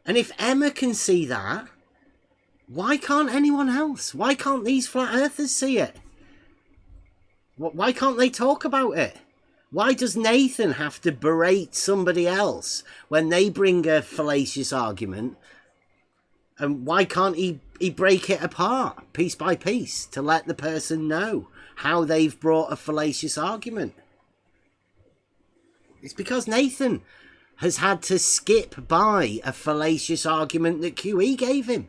And if Emma can see that, why can't anyone else? Why can't these flat earthers see it? Why can't they talk about it? Why does Nathan have to berate somebody else when they bring a fallacious argument? And why can't he break it apart piece by piece to let the person know how they've brought a fallacious argument? It's because Nathan has had to skip by a fallacious argument that QE gave him.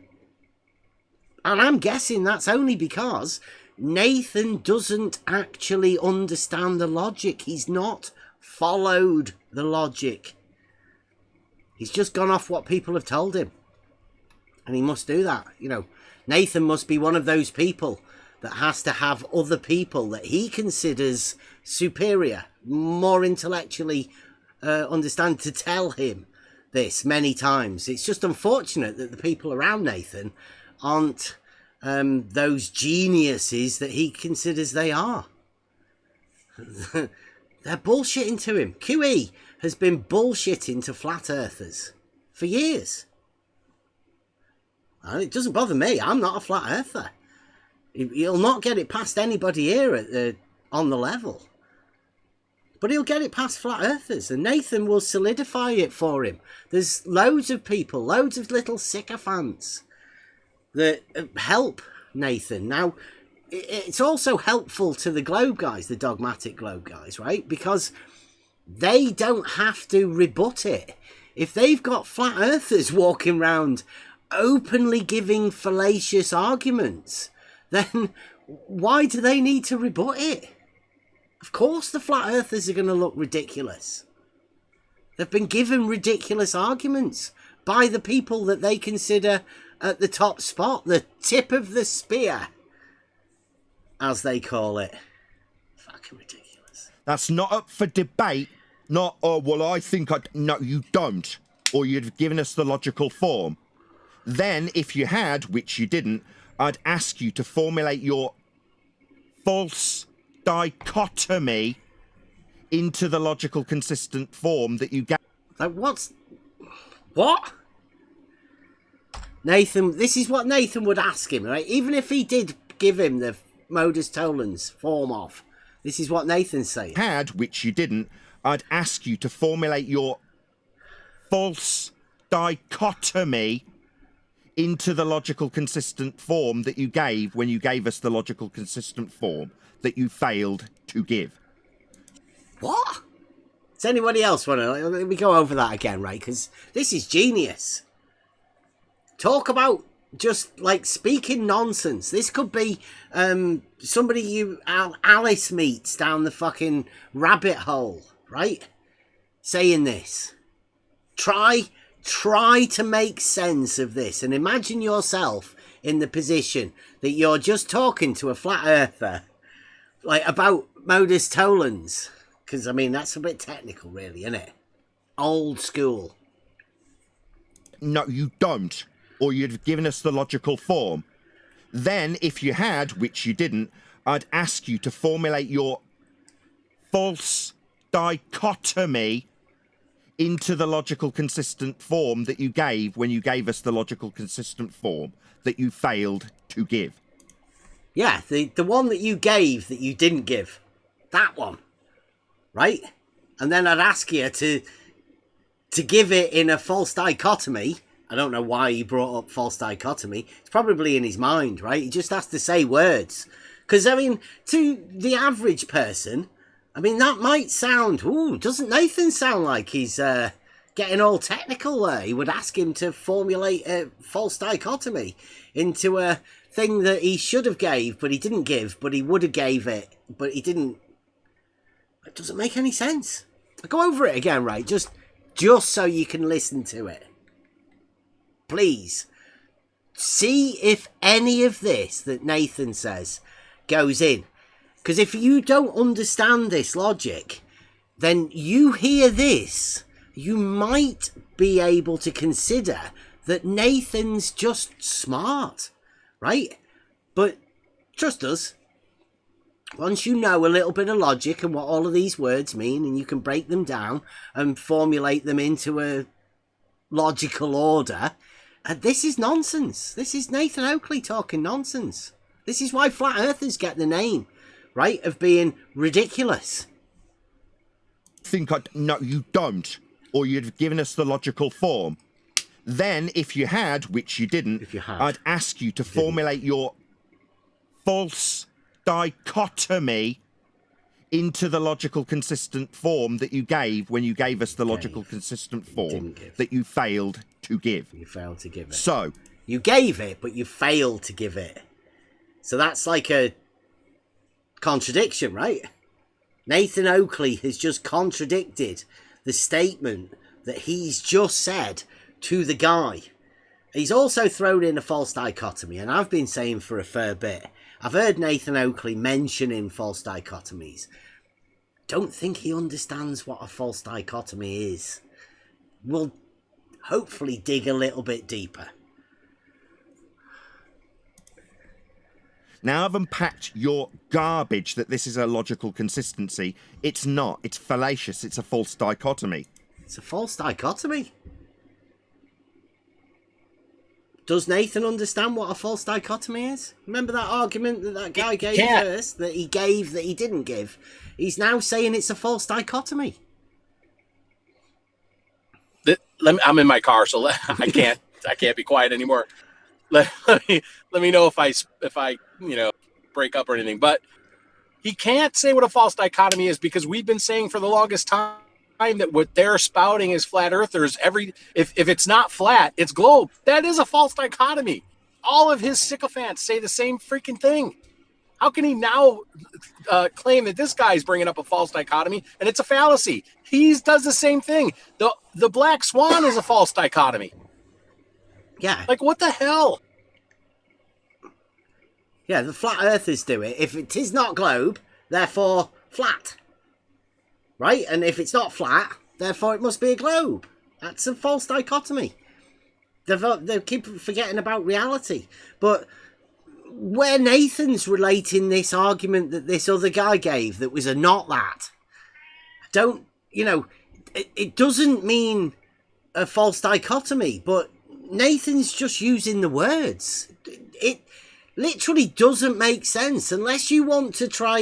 And I'm guessing that's only because Nathan doesn't actually understand the logic. He's not followed the logic. He's just gone off what people have told him. And he must do that. You know, Nathan must be one of those people that has to have other people that he considers superior, more intellectually understand to tell him this many times. It's just unfortunate that the people around Nathan aren't those geniuses that he considers they are. They're bullshitting to him. QE has been bullshitting to flat earthers for years. And it doesn't bother me. I'm not a flat earther. He'll not get it past anybody here on the level. But he'll get it past flat earthers, and Nathan will solidify it for him. There's loads of people, loads of little sycophants that help Nathan. Now, it's also helpful to the Globe guys, the dogmatic Globe guys, right? Because they don't have to rebut it. If they've got flat earthers walking around openly giving fallacious arguments, then why do they need to rebut it? Of course the flat earthers are going to look ridiculous. They've been given ridiculous arguments by the people that they consider at the top spot, the tip of the spear, as they call it. Fucking ridiculous. That's not up for debate. Not, oh, well, I think no, you don't. Or you'd have given us the logical form. Then, if you had, which you didn't, I'd ask you to formulate your false dichotomy into the logical consistent form that you get. Like, what? Nathan, this is what Nathan would ask him, right? Even if he did give him the Modus tollens form of, this is what Nathan's saying. Had, which you didn't, I'd ask you to formulate your false dichotomy into the logical consistent form that you gave when you gave us the logical consistent form that you failed to give. What? Does anybody else want to... Let me go over that again, right? Because this is genius. Talk about just, like, speaking nonsense. This could be somebody Alice meets down the fucking rabbit hole, right? Saying this. Try to make sense of this and imagine yourself in the position that you're just talking to a flat earther, like, about Modus tollens. Because, I mean, that's a bit technical, really, isn't it? Old school. No, you don't. Or you'd have given us the logical form. Then, if you had, which you didn't, I'd ask you to formulate your false dichotomy into the logical consistent form that you gave when you gave us the logical consistent form that you failed to give. Yeah, the one that you gave that you didn't give. That one. Right? And then I'd ask you to give it in a false dichotomy. I don't know why he brought up false dichotomy. It's probably in his mind, right? He just has to say words. Because, I mean, to the average person, I mean, that might sound... Ooh, doesn't Nathan sound like he's getting all technical there? He would ask him to formulate a false dichotomy into a thing that he should have gave, but he didn't give, but he would have gave it, but he didn't. It doesn't make any sense. I'll go over it again, right? Just so you can listen to it. Please. See if any of this that Nathan says goes in. Because if you don't understand this logic, then you hear this, you might be able to consider that Nathan's just smart, right? But trust us, once you know a little bit of logic and what all of these words mean, and you can break them down and formulate them into a logical order, this is nonsense. This is Nathan Oakley talking nonsense. This is why flat earthers get the name. right, of being ridiculous. No, you don't. Or you'd have given us the logical form. Then, if you had, which you didn't, I'd ask you to formulate your false dichotomy into the logical consistent form that you gave when you gave us the logical consistent form that you failed to give. You failed to give it. So, you gave it, but you failed to give it. So that's like a contradiction, right? Nathan Oakley has just contradicted the statement that he's just said to the guy. He's also thrown in a false dichotomy, and I've been saying for a fair bit, I've heard Nathan Oakley mentioning false dichotomies. Don't think he understands what a false dichotomy is. We'll hopefully dig a little bit deeper. now I've unpacked your garbage that this is a logical consistency. It's not. It's fallacious. It's a false dichotomy. It's a false dichotomy? Does Nathan understand what a false dichotomy is? Remember that argument that that guy gave first, that he gave, that he didn't give? He's now saying it's a false dichotomy. I'm in my car, so I can't be quiet anymore. Let me know if I break up or anything. But he can't say what a false dichotomy is, because we've been saying for the longest time that what they're spouting is flat earthers. If it's not flat, it's globe. That is a false dichotomy. All of his sycophants say the same freaking thing. How can he now claim that this guy's bringing up a false dichotomy and it's a fallacy? He does the same thing. The black swan is a false dichotomy. Yeah. Like, what the hell? Yeah, the flat earthers do it. If it is not globe, therefore flat. Right? And if it's not flat, therefore it must be a globe. That's a false dichotomy. They keep forgetting about reality. But where Nathan's relating this argument that this other guy gave that was a not that, it doesn't mean a false dichotomy, but Nathan's just using the words. It literally doesn't make sense unless you want to try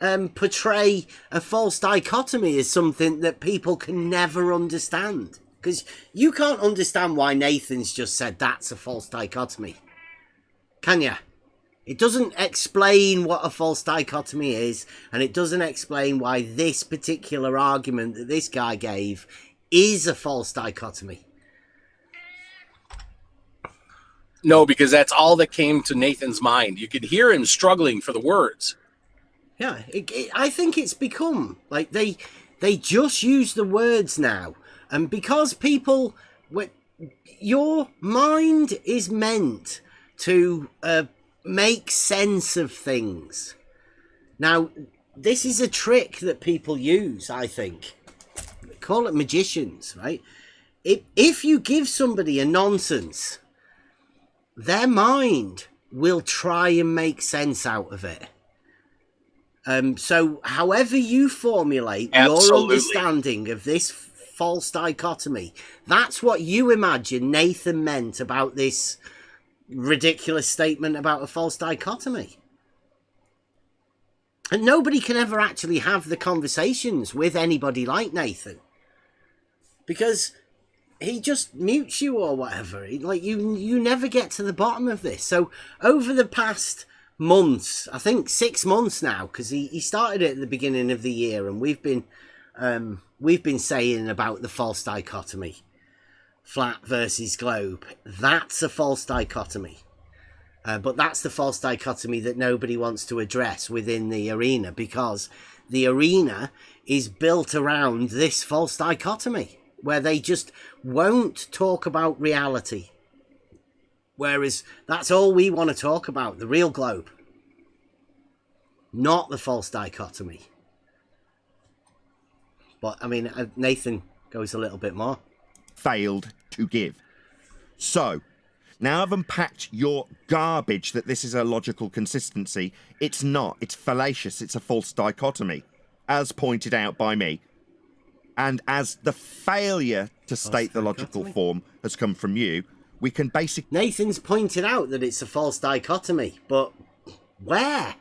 and portray a false dichotomy as something that people can never understand. Because you can't understand why Nathan's just said that's a false dichotomy. Can you? It doesn't explain what a false dichotomy is, and it doesn't explain why this particular argument that this guy gave is a false dichotomy. No, because that's all that came to Nathan's mind. You could hear him struggling for the words. Yeah, I think it's become like they just use the words now, and because people, your mind is meant to make sense of things. Now, this is a trick that people use, I think. Call it magicians, right? If you give somebody a nonsense, their mind will try and make sense out of it. So however you formulate your understanding of this false dichotomy, that's what you imagine Nathan meant about this ridiculous statement about a false dichotomy. And nobody can ever actually have the conversations with anybody like Nathan, because he just mutes you or whatever. You never get to the bottom of this. So over the past months, I think 6 months now, because he started it at the beginning of the year, and we've been saying about the false dichotomy, flat versus globe. That's a false dichotomy, but that's the false dichotomy that nobody wants to address within the arena, because the arena is built around this false dichotomy, where they just won't talk about reality. Whereas that's all we want to talk about, the real globe, not the false dichotomy. But, I mean, Nathan goes a little bit more. Failed to give. So, now I've unpacked your garbage that this is a logical consistency. It's not. It's fallacious. It's a false dichotomy, as pointed out by me. And as the failure to state the logical form has come from you, we can basically... Nathan's pointed out that it's a false dichotomy, but where?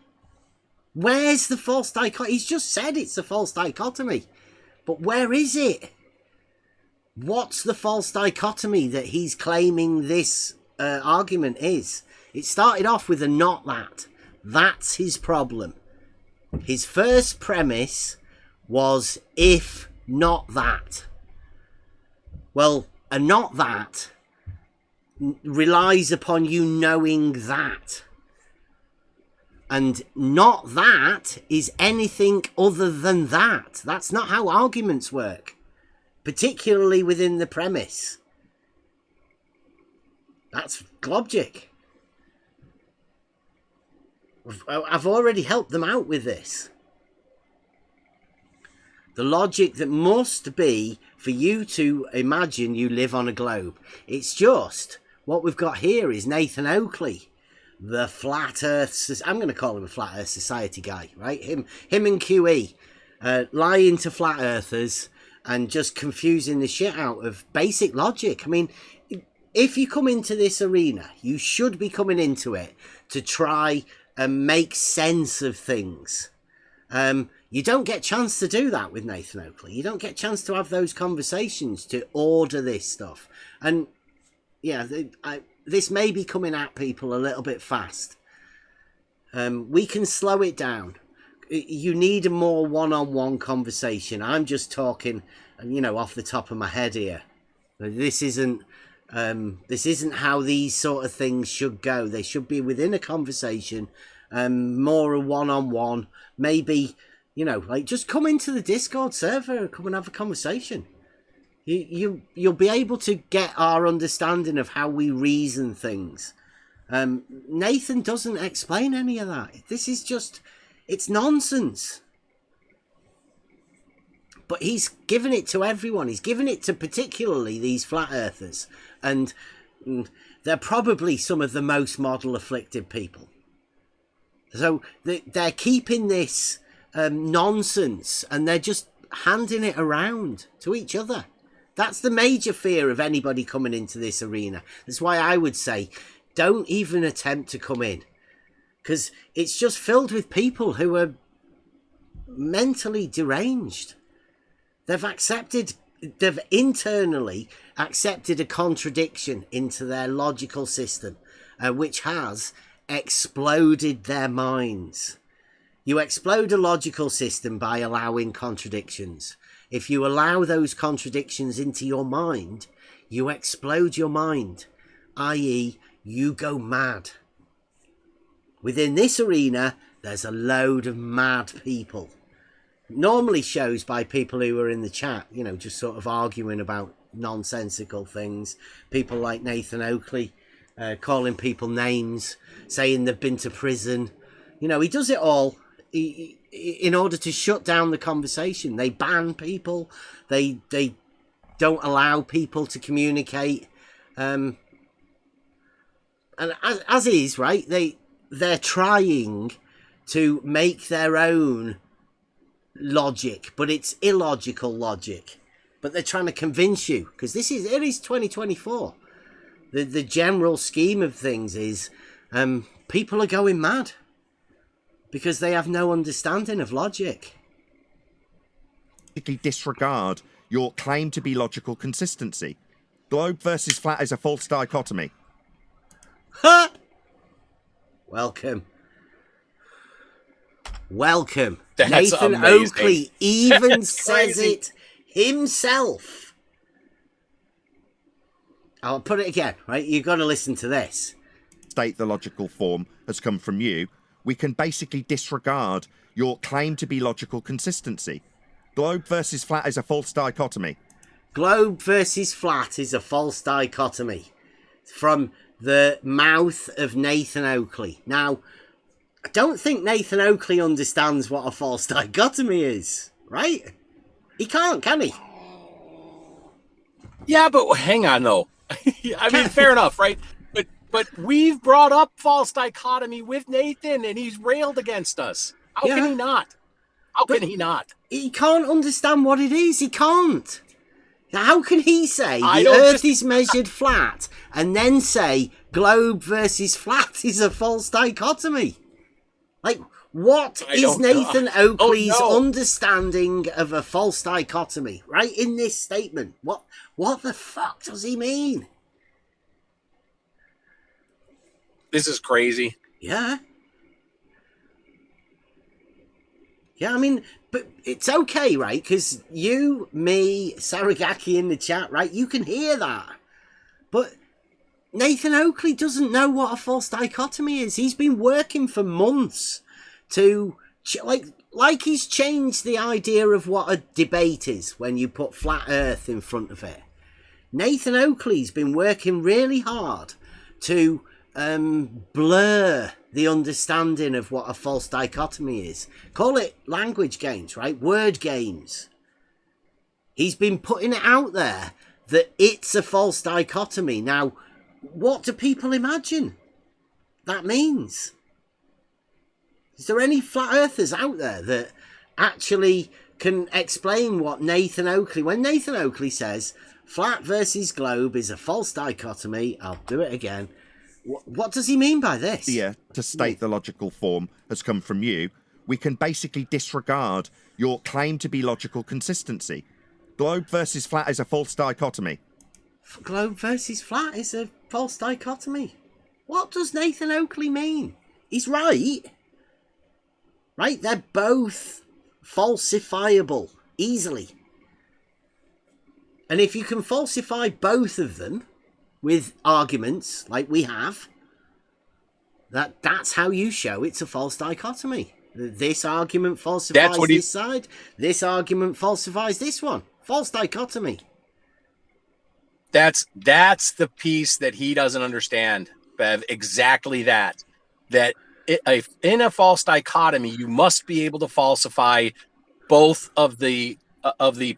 Where's the false dichotomy? He's just said it's a false dichotomy. But where is it? What's the false dichotomy that he's claiming this argument is? It started off with a not that. That's his problem. His first premise was if not that. Well, a not that relies upon you knowing that. And not that is anything other than that. That's not how arguments work, particularly within the premise. That's logic. I've already helped them out with this. The logic that must be for you to imagine you live on a globe. It's just what we've got here is Nathan Oakley, the flat earth, I'm going to call him a flat earth society guy, right? Him and QE lying to flat earthers and just confusing the shit out of basic logic. I mean, if you come into this arena, you should be coming into it to try and make sense of things. You don't get a chance to do that with Nathan Oakley. You don't get a chance to have those conversations to order this stuff. And yeah, this may be coming at people a little bit fast. We can slow it down. You need a more one-on-one conversation. I'm just talking, off the top of my head here. This isn't how these sort of things should go. They should be within a conversation, more a one-on-one. Maybe, just come into the Discord server and come and have a conversation. You'll be able to get our understanding of how we reason things. Nathan doesn't explain any of that. This is just, it's nonsense. But he's given it to everyone. He's given it to particularly these flat earthers. And they're probably some of the most model afflicted people. So they're keeping this nonsense and they're just handing it around to each other. That's the major fear of anybody coming into this arena. That's why I would say, don't even attempt to come in. Because it's just filled with people who are mentally deranged. They've internally accepted a contradiction into their logical system, which has exploded their minds. You explode a logical system by allowing contradictions. If you allow those contradictions into your mind, you explode your mind, i.e., you go mad. Within this arena, there's a load of mad people. Normally shows by people who are in the chat, just sort of arguing about nonsensical things. People like Nathan Oakley, calling people names, saying they've been to prison. He does it all in order to shut down the conversation. They ban people. They don't allow people to communicate. And as is, right, they're trying to make their own logic, but it's illogical logic. But they're trying to convince you, because it is 2024. The general scheme of things is people are going mad because they have no understanding of logic. Disregard your claim to be logical consistency. Globe versus flat is a false dichotomy. Ha! Welcome. That's Nathan amazing. Oakley even That's says crazy. it himself. I'll put it again, right? You've got to listen to this. State the logical form has come from you. We can basically disregard your claim to be logical consistency. Globe versus flat is a false dichotomy. Globe versus flat is a false dichotomy. From the mouth of Nathan Oakley. Now, I don't think Nathan Oakley understands what a false dichotomy is, right? He can't, can he? Yeah, but hang on though. I mean, fair enough, right? But we've brought up false dichotomy with Nathan, and he's railed against us. How can he not? How can he not? He can't understand what it is. He can't. How can he say the Earth is measured flat and then say globe versus flat is a false dichotomy? Like, What I is don't know. Nathan I don't Oakley's know. understanding of a false dichotomy, right, in this statement? What the fuck does he mean? This is crazy. Yeah. Yeah, I mean, but it's okay, right? Because you, me, Saragaki in the chat, right? You can hear that. But Nathan Oakley doesn't know what a false dichotomy is. He's been working for months to, like he's changed the idea of what a debate is when you put flat earth in front of it. Nathan Oakley's been working really hard to blur the understanding of what a false dichotomy is. Call it language games, right? Word games. He's been putting it out there that it's a false dichotomy. Now, what do people imagine that means? Is there any flat earthers out there that actually can explain what Nathan Oakley, when Nathan Oakley says flat versus globe is a false dichotomy, I'll do it again. What does he mean by this? Yeah, to state the logical form has come from you. We can basically disregard your claim to be logical consistency. Globe versus flat is a false dichotomy. Globe versus flat is a false dichotomy. What does Nathan Oakley mean? He's right. Right? They're both falsifiable easily. And if you can falsify both of them with arguments like we have, that's how you show it's a false dichotomy. This argument falsifies this side. This argument falsifies this one. False dichotomy. That's the piece that he doesn't understand, Bev. Exactly that. That in a false dichotomy, you must be able to falsify both of the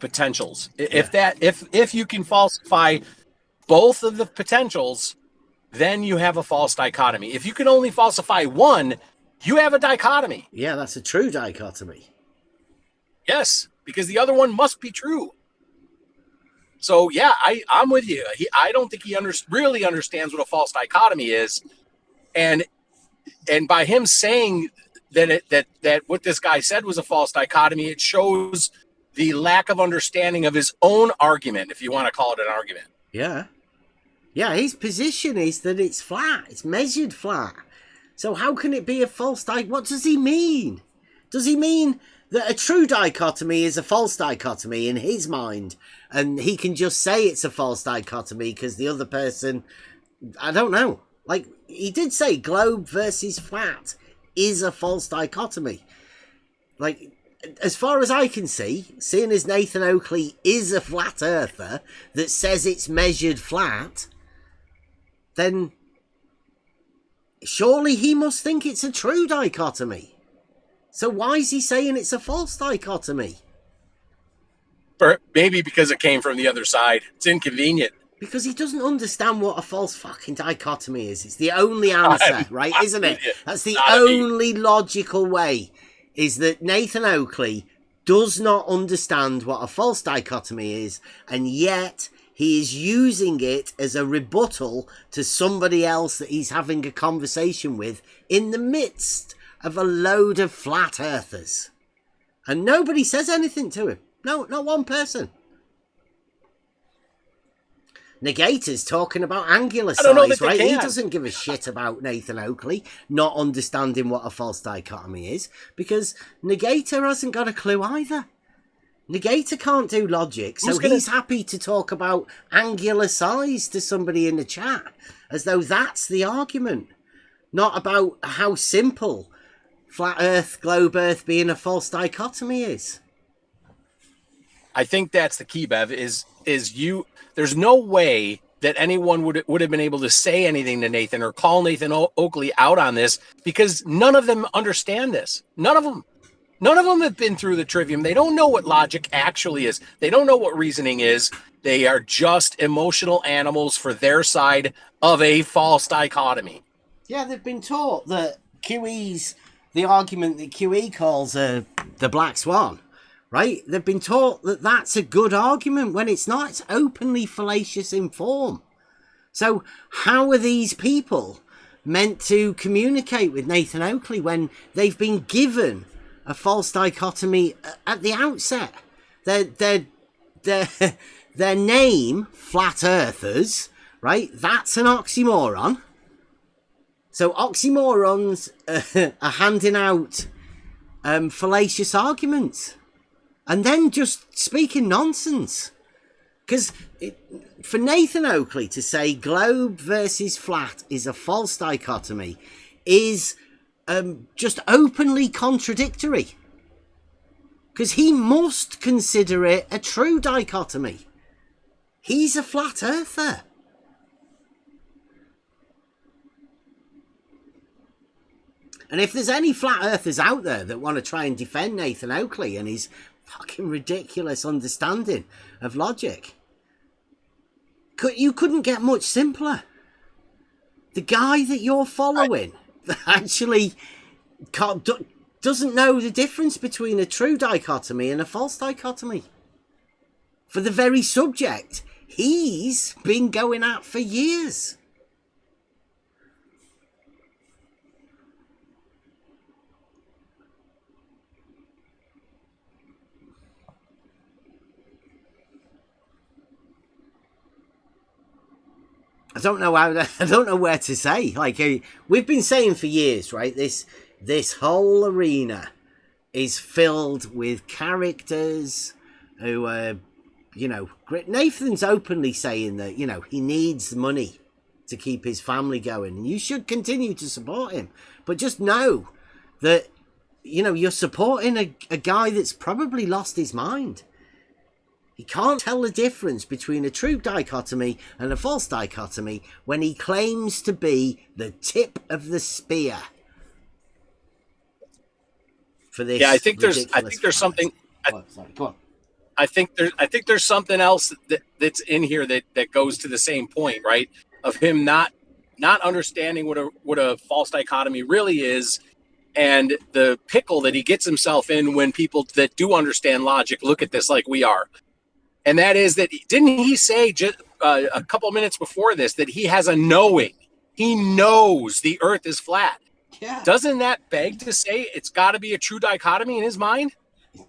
potentials. Yeah. If you can falsify both of the potentials, then you have a false dichotomy. If you can only falsify one, you have a dichotomy. Yeah, that's a true dichotomy. Yes, because the other one must be true. So yeah, I'm with you. I don't think he really understands what a false dichotomy is, and by him saying that what this guy said was a false dichotomy, it shows the lack of understanding of his own argument, if you want to call it an argument. Yeah. Yeah, his position is that it's flat. It's measured flat. So how can it be a false dichotomy? What does he mean? Does he mean that a true dichotomy is a false dichotomy in his mind, and he can just say it's a false dichotomy because the other person, I don't know. Like, he did say globe versus flat is a false dichotomy. Like, as far as I can see, seeing as Nathan Oakley is a flat earther that says it's measured flat, then surely he must think it's a true dichotomy. So why is he saying it's a false dichotomy? Maybe because it came from the other side. It's inconvenient. Because he doesn't understand what a false fucking dichotomy is. It's the only answer, right? Isn't it? That's the only logical way, is that Nathan Oakley does not understand what a false dichotomy is, and yet he is using it as a rebuttal to somebody else that he's having a conversation with in the midst of a load of flat earthers. And nobody says anything to him. No, not one person. Negator's talking about angular size, right? He doesn't give a shit about Nathan Oakley not understanding what a false dichotomy is, because Negator hasn't got a clue either. Negator can't do logic, so he's happy to talk about angular size to somebody in the chat, as though that's the argument, not about how simple flat Earth, globe Earth being a false dichotomy is. I think that's the key, Bev, is there's no way that anyone would have been able to say anything to Nathan or call Nathan Oakley out on this, because none of them understand this. None of them have been through the trivium. They don't know what logic actually is. They don't know what reasoning is. They are just emotional animals for their side of a false dichotomy. Yeah, they've been taught that QE's, the argument that QE calls the Black Swan, right? They've been taught that that's a good argument when it's not. It's openly fallacious in form. So how are these people meant to communicate with Nathan Oakley when they've been given a false dichotomy at the outset. Their name, Flat Earthers, right? That's an oxymoron. So oxymorons are handing out fallacious arguments and then just speaking nonsense. Because for Nathan Oakley to say globe versus flat is a false dichotomy is just openly contradictory. Because he must consider it a true dichotomy. He's a flat earther. And if there's any flat earthers out there that want to try and defend Nathan Oakley and his fucking ridiculous understanding of logic, you couldn't get much simpler. The guy that you're following actually doesn't know the difference between a true dichotomy and a false dichotomy. For the very subject he's been going at for years. I don't know where to say. Like, we've been saying for years, right? This whole arena is filled with characters who are, you know, Nathan's openly saying that, you know, he needs money to keep his family going, and you should continue to support him. But just know that, you know, you're supporting a guy that's probably lost his mind. He can't tell the difference between a true dichotomy and a false dichotomy when he claims to be the tip of the spear for this. Yeah, I think there's something. Go on. I think there's something else that's in here that goes to the same point, right? Of him not understanding what a false dichotomy really is, and the pickle that he gets himself in when people that do understand logic look at this like we are. And that is that, didn't he say just a couple minutes before this that he has a knowing? He knows the earth is flat. Yeah. Doesn't that beg to say it's got to be a true dichotomy in his mind?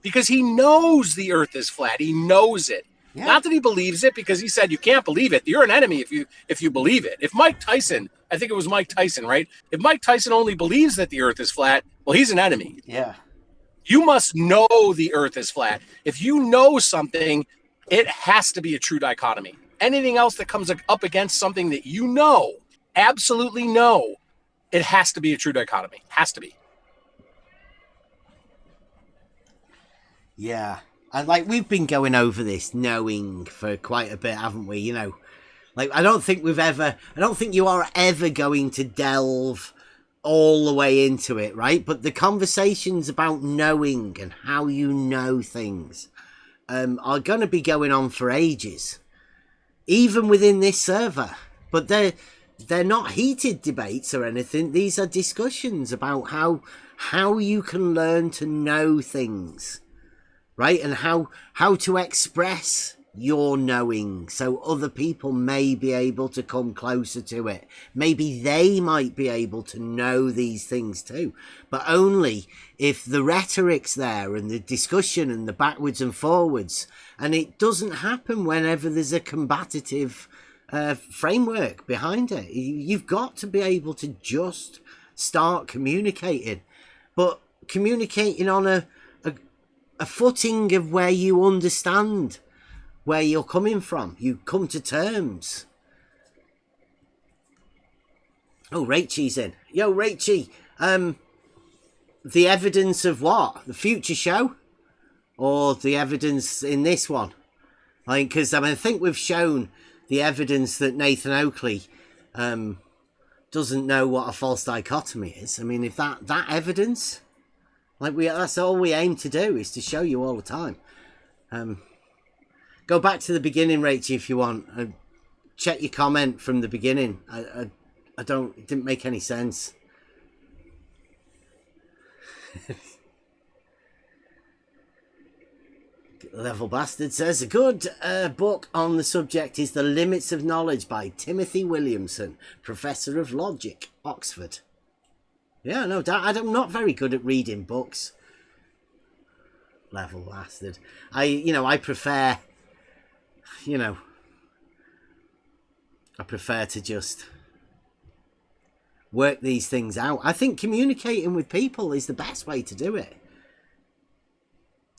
Because he knows the earth is flat. He knows it. Yeah. Not that he believes it, because he said you can't believe it. You're an enemy if you believe it. If Mike Tyson, I think it was Mike Tyson, right? If Mike Tyson only believes that the earth is flat, well, he's an enemy. Yeah. You must know the earth is flat. If you know something, it has to be a true dichotomy. Anything else that comes up against something that you know, absolutely know, it has to be a true dichotomy. Has to be. Yeah. And like, we've been going over this knowing for quite a bit, haven't we? You know, like, I don't think you are ever going to delve all the way into it, right? But the conversations about knowing and how you know things are going to be going on for ages, even within this server. But they're not heated debates or anything. These are discussions about how you can learn to know things, right? And how to express your knowing so other people may be able to come closer to it. Maybe they might be able to know these things too, but only if the rhetoric's there and the discussion and the backwards and forwards. And it doesn't happen whenever there's a combative framework behind it. You've got to be able to just start communicating, but communicating on a footing of where you understand where you're coming from. You come to terms. Oh, Rachel's in. Yo, Rachel. The evidence of what? The future show? Or the evidence in this one? Because I think we've shown the evidence that Nathan Oakley doesn't know what a false dichotomy is. I mean, if that evidence, that's all we aim to do, is to show you all the time. Go back to the beginning, Rachel, if you want. Check your comment from the beginning. It didn't make any sense. Level Bastard says, a good book on the subject is The Limits of Knowledge by Timothy Williamson, Professor of Logic, Oxford. Yeah, no doubt. I'm not very good at reading books. Level Bastard. I prefer, I prefer to just work these things out. I think communicating with people is the best way to do it.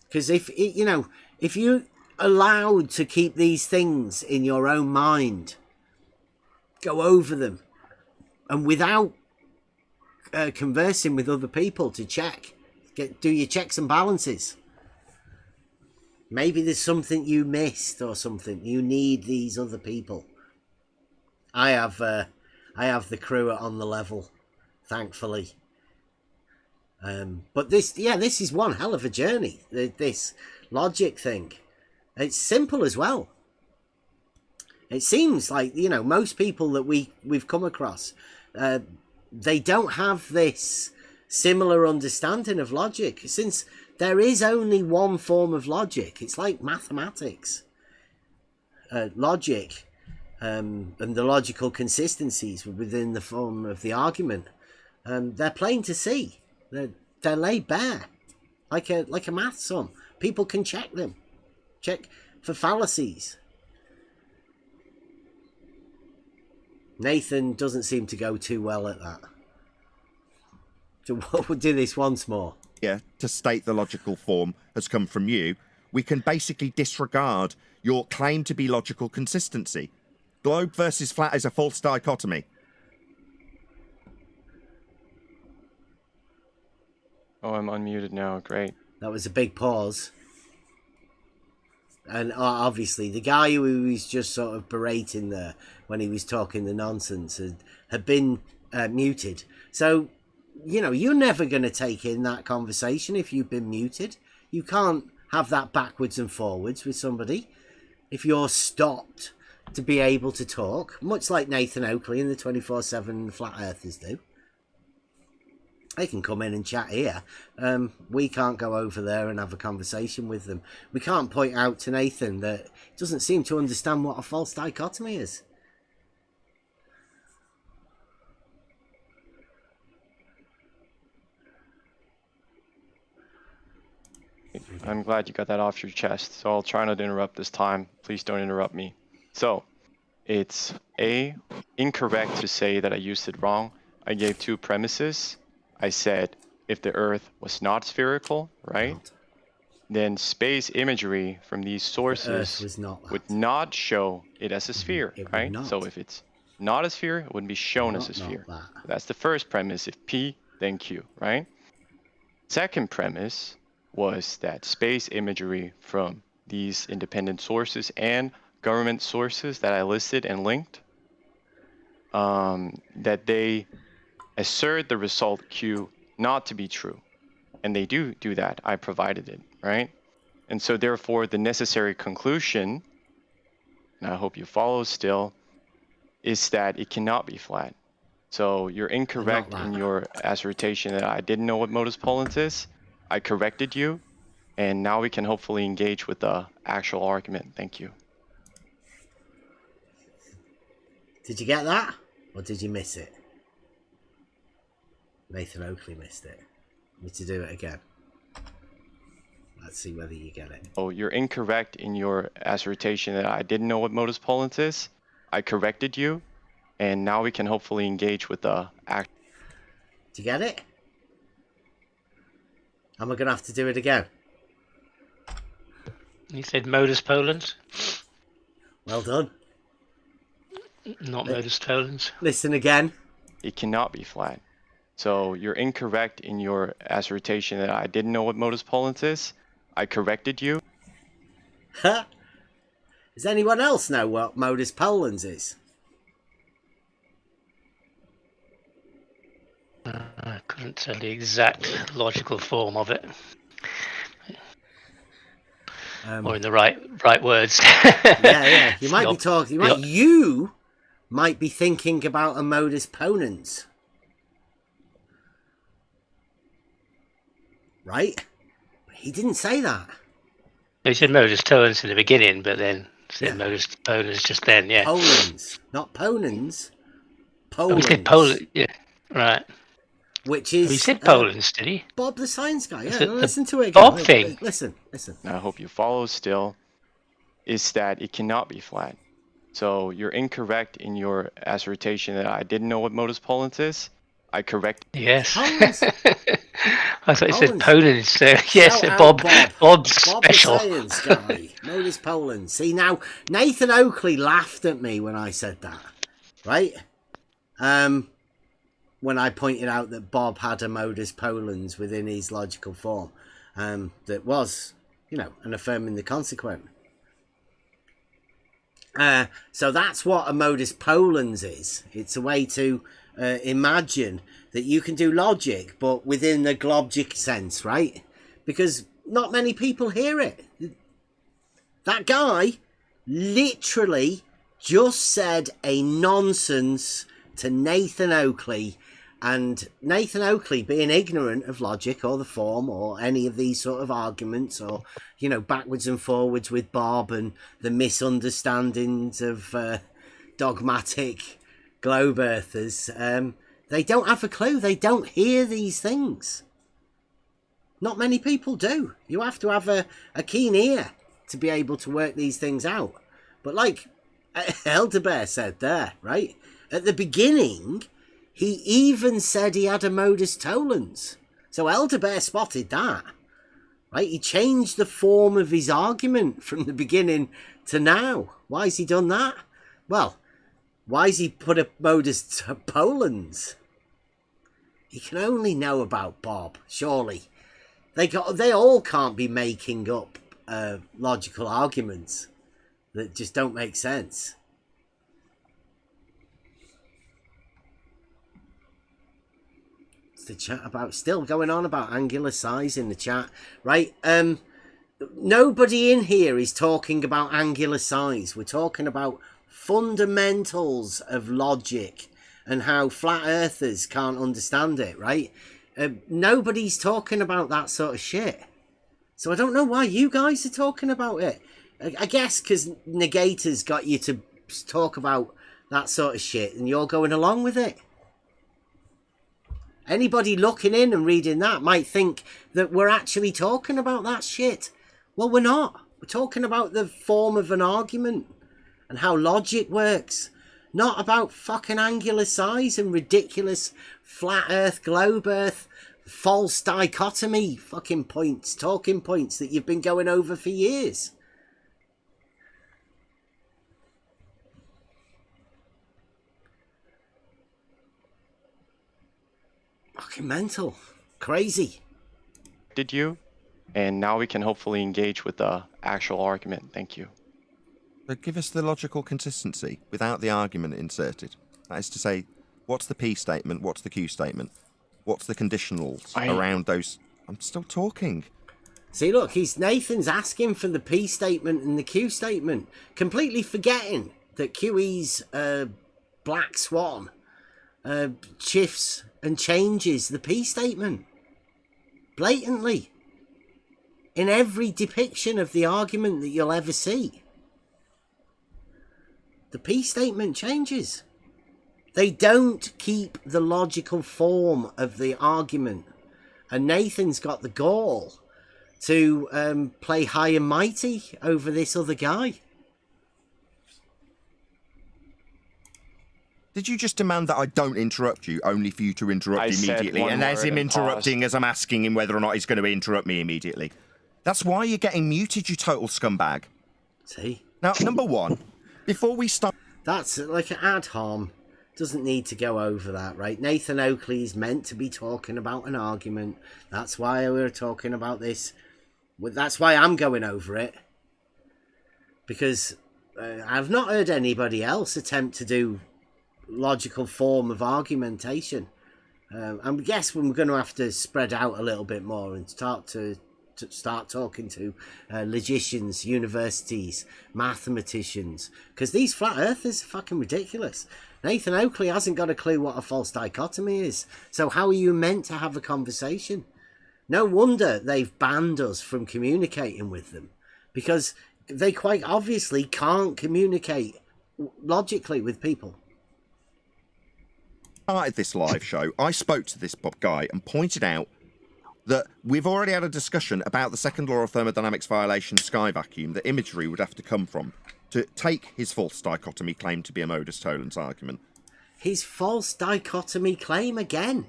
Because if you're allowed to keep these things in your own mind, go over them, and without conversing with other people to do your checks and balances. Maybe there's something you missed or something. You need these other people. I have the crew on the level, thankfully. But this is one hell of a journey. This logic thing, it's simple as well. It seems like most people that we've come across, they don't have this similar understanding of logic, since there is only one form of logic. It's like mathematics. Logic and the logical consistencies within the form of the argument, they're plain to see. They're laid bare, like a math sum. People can check them, check for fallacies. Nathan doesn't seem to go too well at that. So we'll do this once more. Yeah, to state the logical form has come from you. We can basically disregard your claim to be logical consistency. Globe versus flat is a false dichotomy. Oh, I'm unmuted now. Great. That was a big pause. And obviously, the guy who was just sort of berating there when he was talking the nonsense had been muted. So, you're never going to take in that conversation if you've been muted. You can't have that backwards and forwards with somebody if you're stopped to be able to talk, much like Nathan Oakley and the 24/7 Flat Earthers do. They can come in and chat here. We can't go over there and have a conversation with them. We can't point out to Nathan that he doesn't seem to understand what a false dichotomy is. I'm glad you got that off your chest, so I'll try not to interrupt this time. Please don't interrupt me. So, it's incorrect to say that I used it wrong. I gave two premises. I said if the Earth was not spherical, right, then space imagery from these sources would not show it as a sphere, right? So if it's not a sphere, it wouldn't be shown as a sphere. That's the first premise. If P, then Q, right? Second premise was that space imagery from these independent sources and government sources that I listed and linked, that they assert the result Q not to be true. And they do that. I provided it, right? And so therefore the necessary conclusion, and I hope you follow still, is that it cannot be flat. So you're incorrect in your assertion that I didn't know what modus tollens is. I corrected you, and now we can hopefully engage with the actual argument. Thank you. Did you get that? Or did you miss it? Nathan Oakley missed it. Want me to do it again? Let's see whether you get it. Oh, you're incorrect in your assertion that I didn't know what modus tollens is. I corrected you, and now we can hopefully engage with the act. Did you get it? Am I going to have to do it again? You said modus tollens. Well done. Not modus tollens. Listen again. It cannot be flat. So you're incorrect in your assertion that I didn't know what modus tollens is. I corrected you. Huh? Does anyone else know what modus tollens is? I couldn't tell the exact logical form of it. Or in the right words. yeah. You might be talking. You might be thinking about a modus ponens. Right? But he didn't say that. You said modus tollens in the beginning, but then said modus ponens just then, yeah. Tollens, not ponens. Oh, he said Polens. Poland, yeah, right. Which is... he said Polens, did he? Bob the Science Guy, Is yeah. it the Listen to it again. Bob thing? Listen. I hope you follow still, is that it cannot be flat. So you're incorrect in your assertion that I didn't know what modus ponens is. I correct. Yes. Polens. I thought you said Polens. Polens, so yes, Shout out Bob's Bob special. the Science Guy. Modus Polens. See, now, Nathan Oakley laughed at me when I said that, right? When I pointed out that Bob had a modus ponens within his logical form, that was, an affirming the consequent. So that's what a modus ponens is. It's a way to imagine that you can do logic, but within the glogic sense, right? Because not many people hear it. That guy literally just said a nonsense to Nathan Oakley, and Nathan Oakley, being ignorant of logic or the form or any of these sort of arguments, or backwards and forwards with Bob and the misunderstandings of dogmatic globe earthers, they don't have a clue. They don't hear these things. Not many people do. You have to have a keen ear to be able to work these things out. But like Elderbear said there, right? At the beginning, he even said he had a modus tollens. So Elderbear spotted that, right? He changed the form of his argument from the beginning to now. Why has he done that? Well, why has he put a modus tollens? He can only know about Bob, surely. They all can't be making up logical arguments that just don't make sense. The chat about still going on about angular size in the chat, right? Nobody in here is talking about angular size. We're talking about fundamentals of logic and how flat earthers can't understand it, right? Nobody's talking about that sort of shit. So I don't know why you guys are talking about it. I guess because Negator's got you to talk about that sort of shit and you're going along with it. Anybody looking in and reading that might think that we're actually talking about that shit. Well, we're not. We're talking about the form of an argument and how logic works. Not about fucking angular size and ridiculous flat earth, globe earth, false dichotomy fucking points, talking points that you've been going over for years. Fucking mental. Crazy. Did you? And now we can hopefully engage with the actual argument. Thank you. So give us the logical consistency without the argument inserted. That is to say, what's the P statement? What's the Q statement? What's the conditionals around those? I'm still talking. See, look, Nathan's asking for the P statement and the Q statement, completely forgetting that QE's Black Swan shifts and changes the P statement blatantly in every depiction of the argument that you'll ever see. The P statement changes. They don't keep the logical form of the argument, and Nathan's got the gall to play high and mighty over this other guy. Did you just demand that I don't interrupt you, only for you to interrupt immediately? And there's him interrupting as I'm asking him whether or not he's going to interrupt me immediately. That's why you're getting muted, you total scumbag. See? Now, number one, before we start... That's like an ad harm. Doesn't need to go over that, right? Nathan Oakley is meant to be talking about an argument. That's why we were talking about this. That's why I'm going over it. Because I've not heard anybody else attempt to do logical form of argumentation. I guess we're going to have to spread out a little bit more and start talking to logicians, universities, mathematicians, because these flat earthers are fucking ridiculous. Nathan Oakley hasn't got a clue what a false dichotomy is, so how are you meant to have a conversation? No wonder they've banned us from communicating with them. because they quite obviously can't communicate logically with people. Started this live show, I spoke to this guy and pointed out that we've already had a discussion about the second law of thermodynamics violation sky vacuum that imagery would have to come from to take his false dichotomy claim to be a modus tollens argument. His false dichotomy claim again.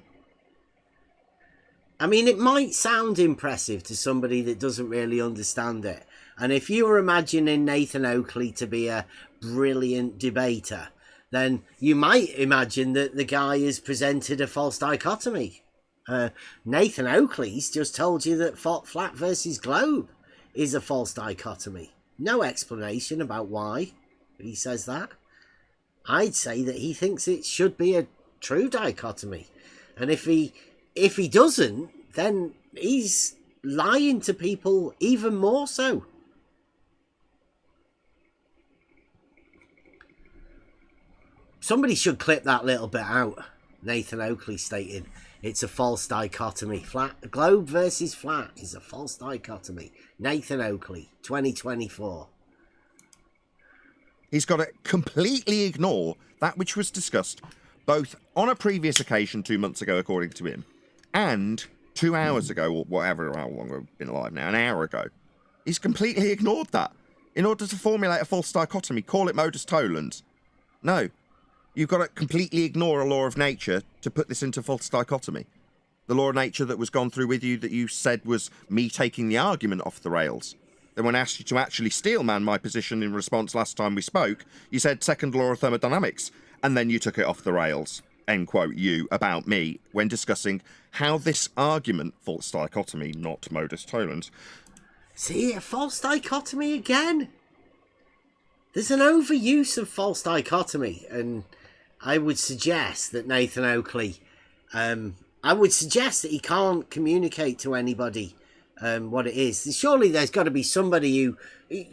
I mean, it might sound impressive to somebody that doesn't really understand it. And if you were imagining Nathan Oakley to be a brilliant debater, then you might imagine that the guy has presented a false dichotomy. Nathan Oakley's just told you that flat versus globe is a false dichotomy. No explanation about why he says that. I'd say that he thinks it should be a true dichotomy. And if he doesn't, then he's lying to people even more so. Somebody should clip that little bit out. Nathan Oakley stating it's a false dichotomy. Flat globe versus flat is a false dichotomy. Nathan Oakley, 2024. He's got to completely ignore that which was discussed both on a previous occasion 2 months ago, according to him, and 2 hours ago, or whatever, how long we've been alive now, an hour ago. He's completely ignored that. In order to formulate a false dichotomy, call it modus tollens. No. You've got to completely ignore a law of nature to put this into false dichotomy. The law of nature that was gone through with you that you said was me taking the argument off the rails. Then when I asked you to actually steelman my position in response last time we spoke, you said second law of thermodynamics, and then you took it off the rails, end quote, you, about me, when discussing how this argument, false dichotomy, not modus tollens. See, a false dichotomy again? There's an overuse of false dichotomy, and I would suggest that Nathan Oakley, I would suggest that he can't communicate to anybody what it is. Surely there's got to be somebody who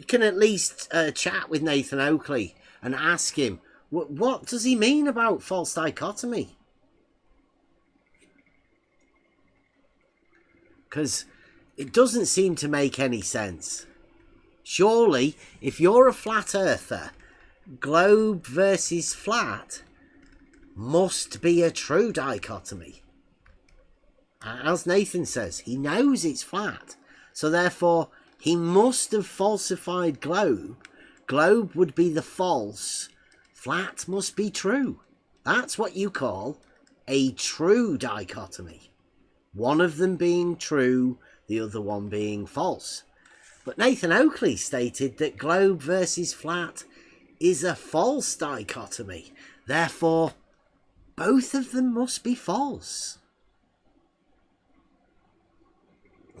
can at least chat with Nathan Oakley and ask him, what does he mean about false dichotomy? Because it doesn't seem to make any sense. Surely, if you're a flat earther, globe versus flat must be a true dichotomy. As Nathan says, he knows it's flat. So therefore, he must have falsified globe. Globe would be the false. Flat must be true. That's what you call a true dichotomy. One of them being true, the other one being false. But Nathan Oakley stated that globe versus flat is a false dichotomy. Therefore, both of them must be false.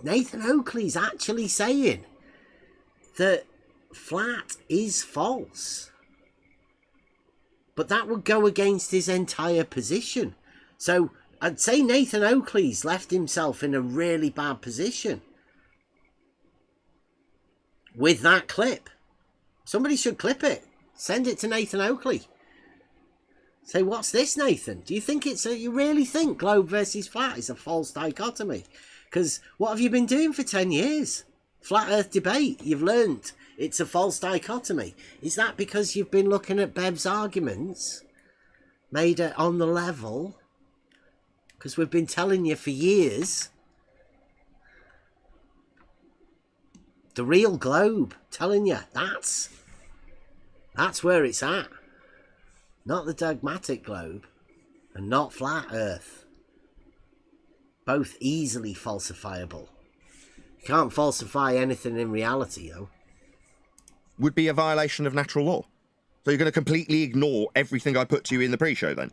Nathan Oakley's actually saying that flat is false. But that would go against his entire position. So I'd say Nathan Oakley's left himself in a really bad position with that clip. Somebody should clip it. Send it to Nathan Oakley. Say, what's this, Nathan? Do you think you really think globe versus flat is a false dichotomy? Because what have you been doing for 10 years? Flat Earth debate. You've learnt it's a false dichotomy. Is that because you've been looking at Bev's arguments made on the level? Because we've been telling you for years. The real globe, telling you, that's where it's at. Not the dogmatic globe, and not flat Earth. Both easily falsifiable. You can't falsify anything in reality, though. Would be a violation of natural law. So you're going to completely ignore everything I put to you in the pre-show then?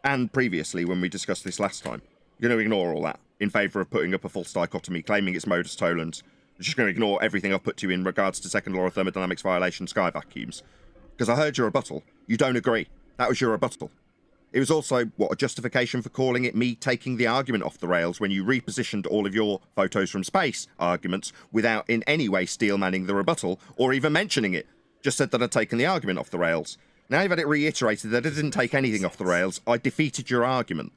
And previously, when we discussed this last time. You're going to ignore all that in favour of putting up a false dichotomy, claiming it's modus tollens. You're just going to ignore everything I've put to you in regards to second law of thermodynamics violation sky vacuums. Because I heard your rebuttal. You don't agree. That was your rebuttal. It was also, a justification for calling it me taking the argument off the rails when you repositioned all of your photos from space arguments without in any way steelmanning the rebuttal or even mentioning it. Just said that I'd taken the argument off the rails. Now you've had it reiterated that I didn't take anything off the rails. I defeated your argument.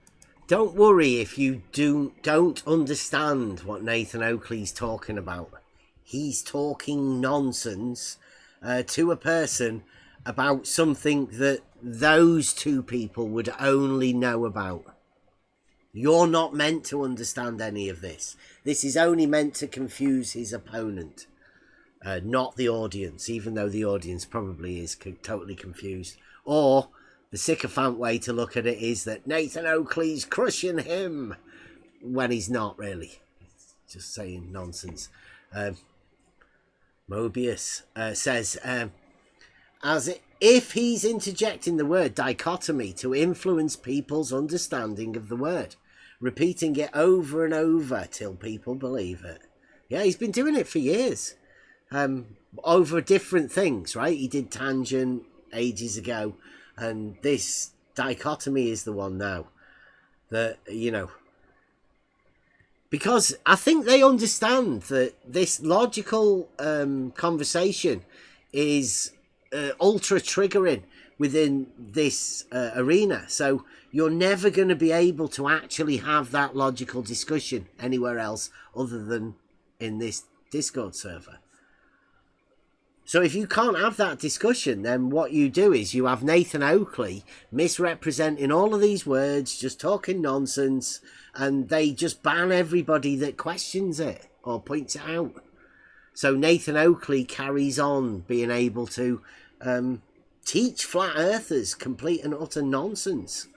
Don't worry if you don't understand what Nathan Oakley's talking about. he's talking nonsense to a person about something that those two people would only know about. You're not meant to understand any of this. This is only meant to confuse his opponent, not the audience, even though the audience probably is totally confused. Or the sycophant way to look at it is that Nathan Oakley's crushing him, when he's not really. He's just saying nonsense. Mobius says, as if he's interjecting the word dichotomy to influence people's understanding of the word, repeating it over and over till people believe it. Yeah, he's been doing it for years, over different things, right? He did tangent ages ago, and this dichotomy is the one now that, you know, because I think they understand that this logical conversation is ultra triggering within this arena. So you're never going to be able to actually have that logical discussion anywhere else other than in this Discord server. So if you can't have that discussion, then what you do is you have Nathan Oakley misrepresenting all of these words, just talking nonsense, and they just ban everybody that questions it or points it out. So Nathan Oakley carries on being able to teach flat earthers complete and utter nonsense.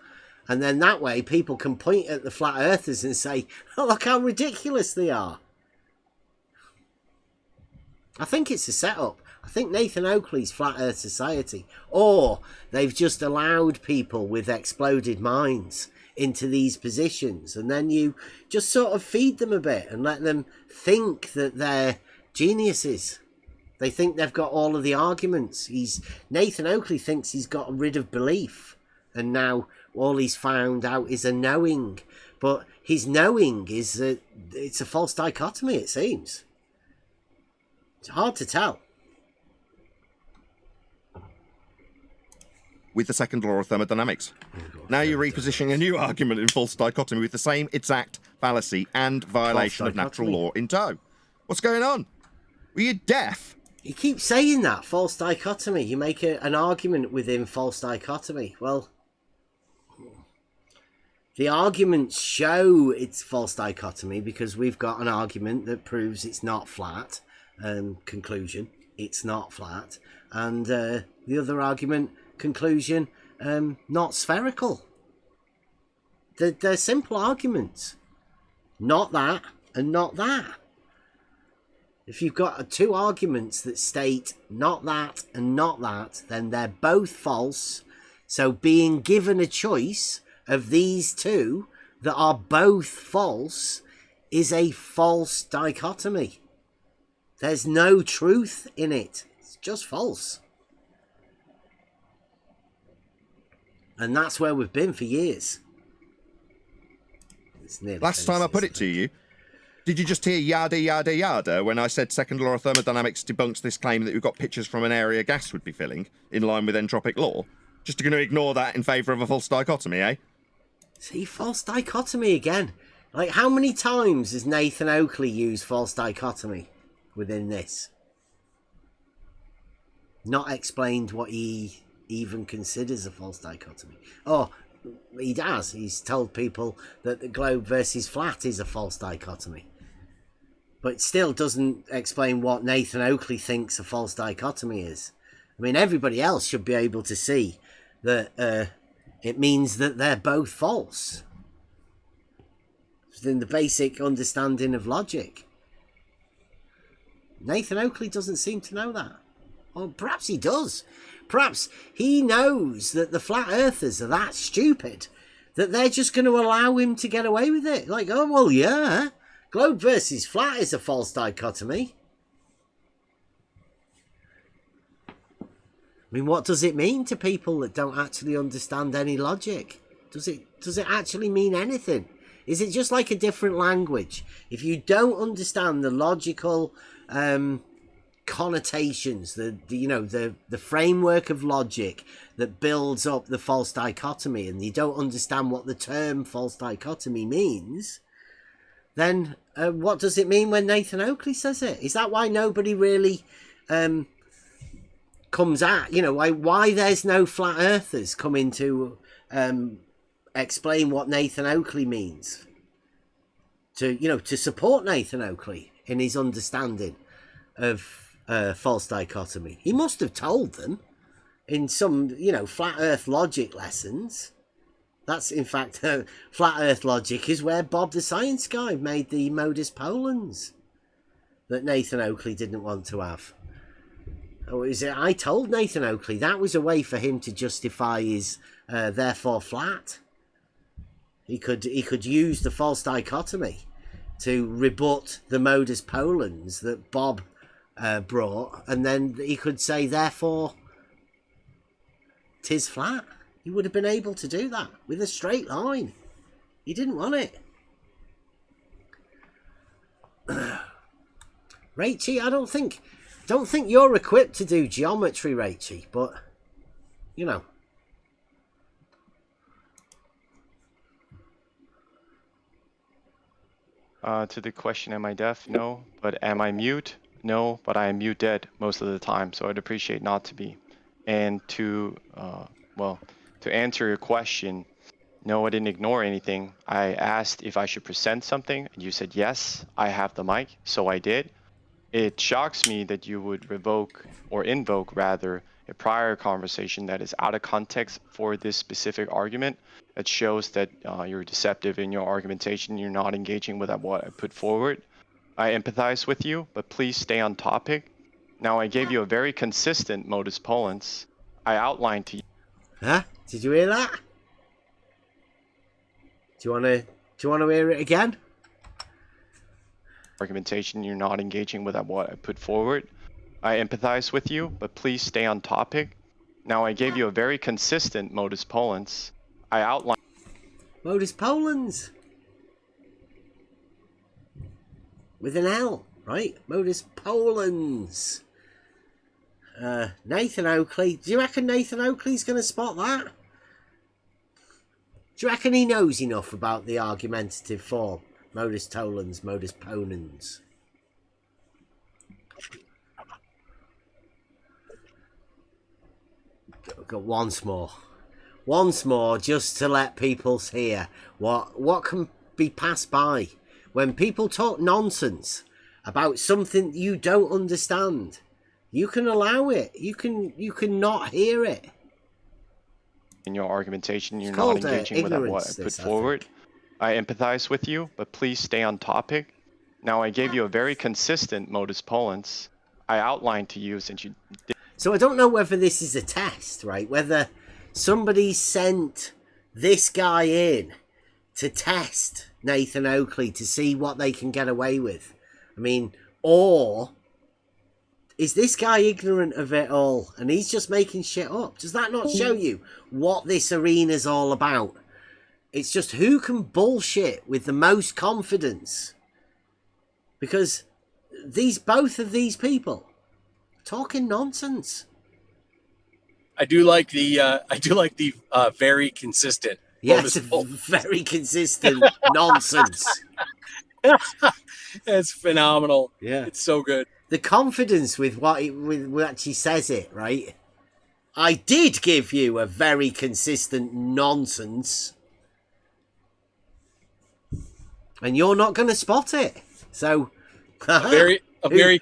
And then that way people can point at the flat earthers and say, oh, look how ridiculous they are. I think it's a setup. I think Nathan Oakley's Flat Earth Society. Or they've just allowed people with exploded minds into these positions. And then you just sort of feed them a bit and let them think that they're geniuses. They think they've got all of the arguments. Nathan Oakley thinks he's got rid of belief. And now all he's found out is a knowing. But his knowing is that it's a false dichotomy, it seems. It's hard to tell. With the second law of thermodynamics. Now you're repositioning a new argument in false dichotomy with the same exact fallacy and violation of natural law in tow. What's going on? Were you deaf? You keep saying that, false dichotomy. You make an argument within false dichotomy. Well, the arguments show it's false dichotomy because we've got an argument that proves it's not flat. Conclusion, it's not flat. And the other argument, conclusion, not spherical. They're simple arguments. Not that and not that. If you've got two arguments that state not that and not that, then they're both false. So being given a choice of these two that are both false is a false dichotomy. There's no truth in it. It's just false. And that's where we've been for years. Last time I put it to you, did you just hear yada yada yada when I said second law of thermodynamics debunks this claim that we've got pictures from an area gas would be filling, in line with entropic law? Just going to ignore that in favour of a false dichotomy, eh? See, false dichotomy again. Like, how many times has Nathan Oakley used false dichotomy within this? Not explained what he even considers a false dichotomy. Oh, he does. He's told people that the globe versus flat is a false dichotomy. But it still doesn't explain what Nathan Oakley thinks a false dichotomy is. I mean, everybody else should be able to see that it means that they're both false. Within the basic understanding of logic. Nathan Oakley doesn't seem to know that. Or perhaps he does. Perhaps he knows that the flat earthers are that stupid that they're just going to allow him to get away with it. Like, oh, well, yeah, globe versus flat is a false dichotomy. I mean, what does it mean to people that don't actually understand any logic? Does it actually mean anything? Is it just like a different language? If you don't understand the logical connotations, the framework of logic that builds up the false dichotomy, and you don't understand what the term false dichotomy means, then what does it mean when Nathan Oakley says it? Is that why nobody really comes at, why there's no flat earthers coming to explain what Nathan Oakley means? To support Nathan Oakley in his understanding of false dichotomy. He must have told them in some, flat earth logic lessons. That's, in fact, flat earth logic is where Bob the Science Guy made the modus tollens that Nathan Oakley didn't want to have. Or is it, I told Nathan Oakley that was a way for him to justify his therefore flat. He could use the false dichotomy to rebut the modus tollens that Bob brought, and then he could say, therefore, 'tis flat. He would have been able to do that with a straight line. He didn't want it. Rachie, I don't think you're equipped to do geometry, Rachie, but To the question, am I deaf? No. But am I mute? No, but I am muted most of the time, so I'd appreciate not to be. And to answer your question, no, I didn't ignore anything. I asked if I should present something, and you said yes, I have the mic, so I did. It shocks me that you would invoke rather, a prior conversation that is out of context for this specific argument. That shows that you're deceptive in your argumentation. You're not engaging with what I put forward. I empathize with you, but please stay on topic. Now, I gave you a very consistent modus tollens. I outlined to you. Huh? Did you hear that? Do you want to hear it again? Argumentation, you're not engaging with what I put forward. I empathize with you, but please stay on topic. Now, I gave you a very consistent modus tollens. I outlined modus tollens with an L, right? Modus tollens. Nathan Oakley. Do you reckon Nathan Oakley's going to spot that? Do you reckon he knows enough about the argumentative form? Modus tollens, modus ponens. Got once more, just to let people hear what can be passed by when people talk nonsense about something you don't understand. You can allow it. You can not hear it. In your argumentation, you're not engaging with what I put forward. I empathize with you, but please stay on topic. Now, I gave you a very consistent modus tollens. I outlined to you since you did. So I don't know whether this is a test, right? Whether somebody sent this guy in to test Nathan Oakley to see what they can get away with. I mean, or is this guy ignorant of it all and he's just making shit up? Does that not show you what this arena's all about? It's just who can bullshit with the most confidence. Because both of these people talking nonsense. I do like the very consistent. Yes, very consistent nonsense. It's phenomenal. Yeah, it's so good. The confidence with what she says it, right? I did give you a very consistent nonsense, and you're not going to spot it. So, a very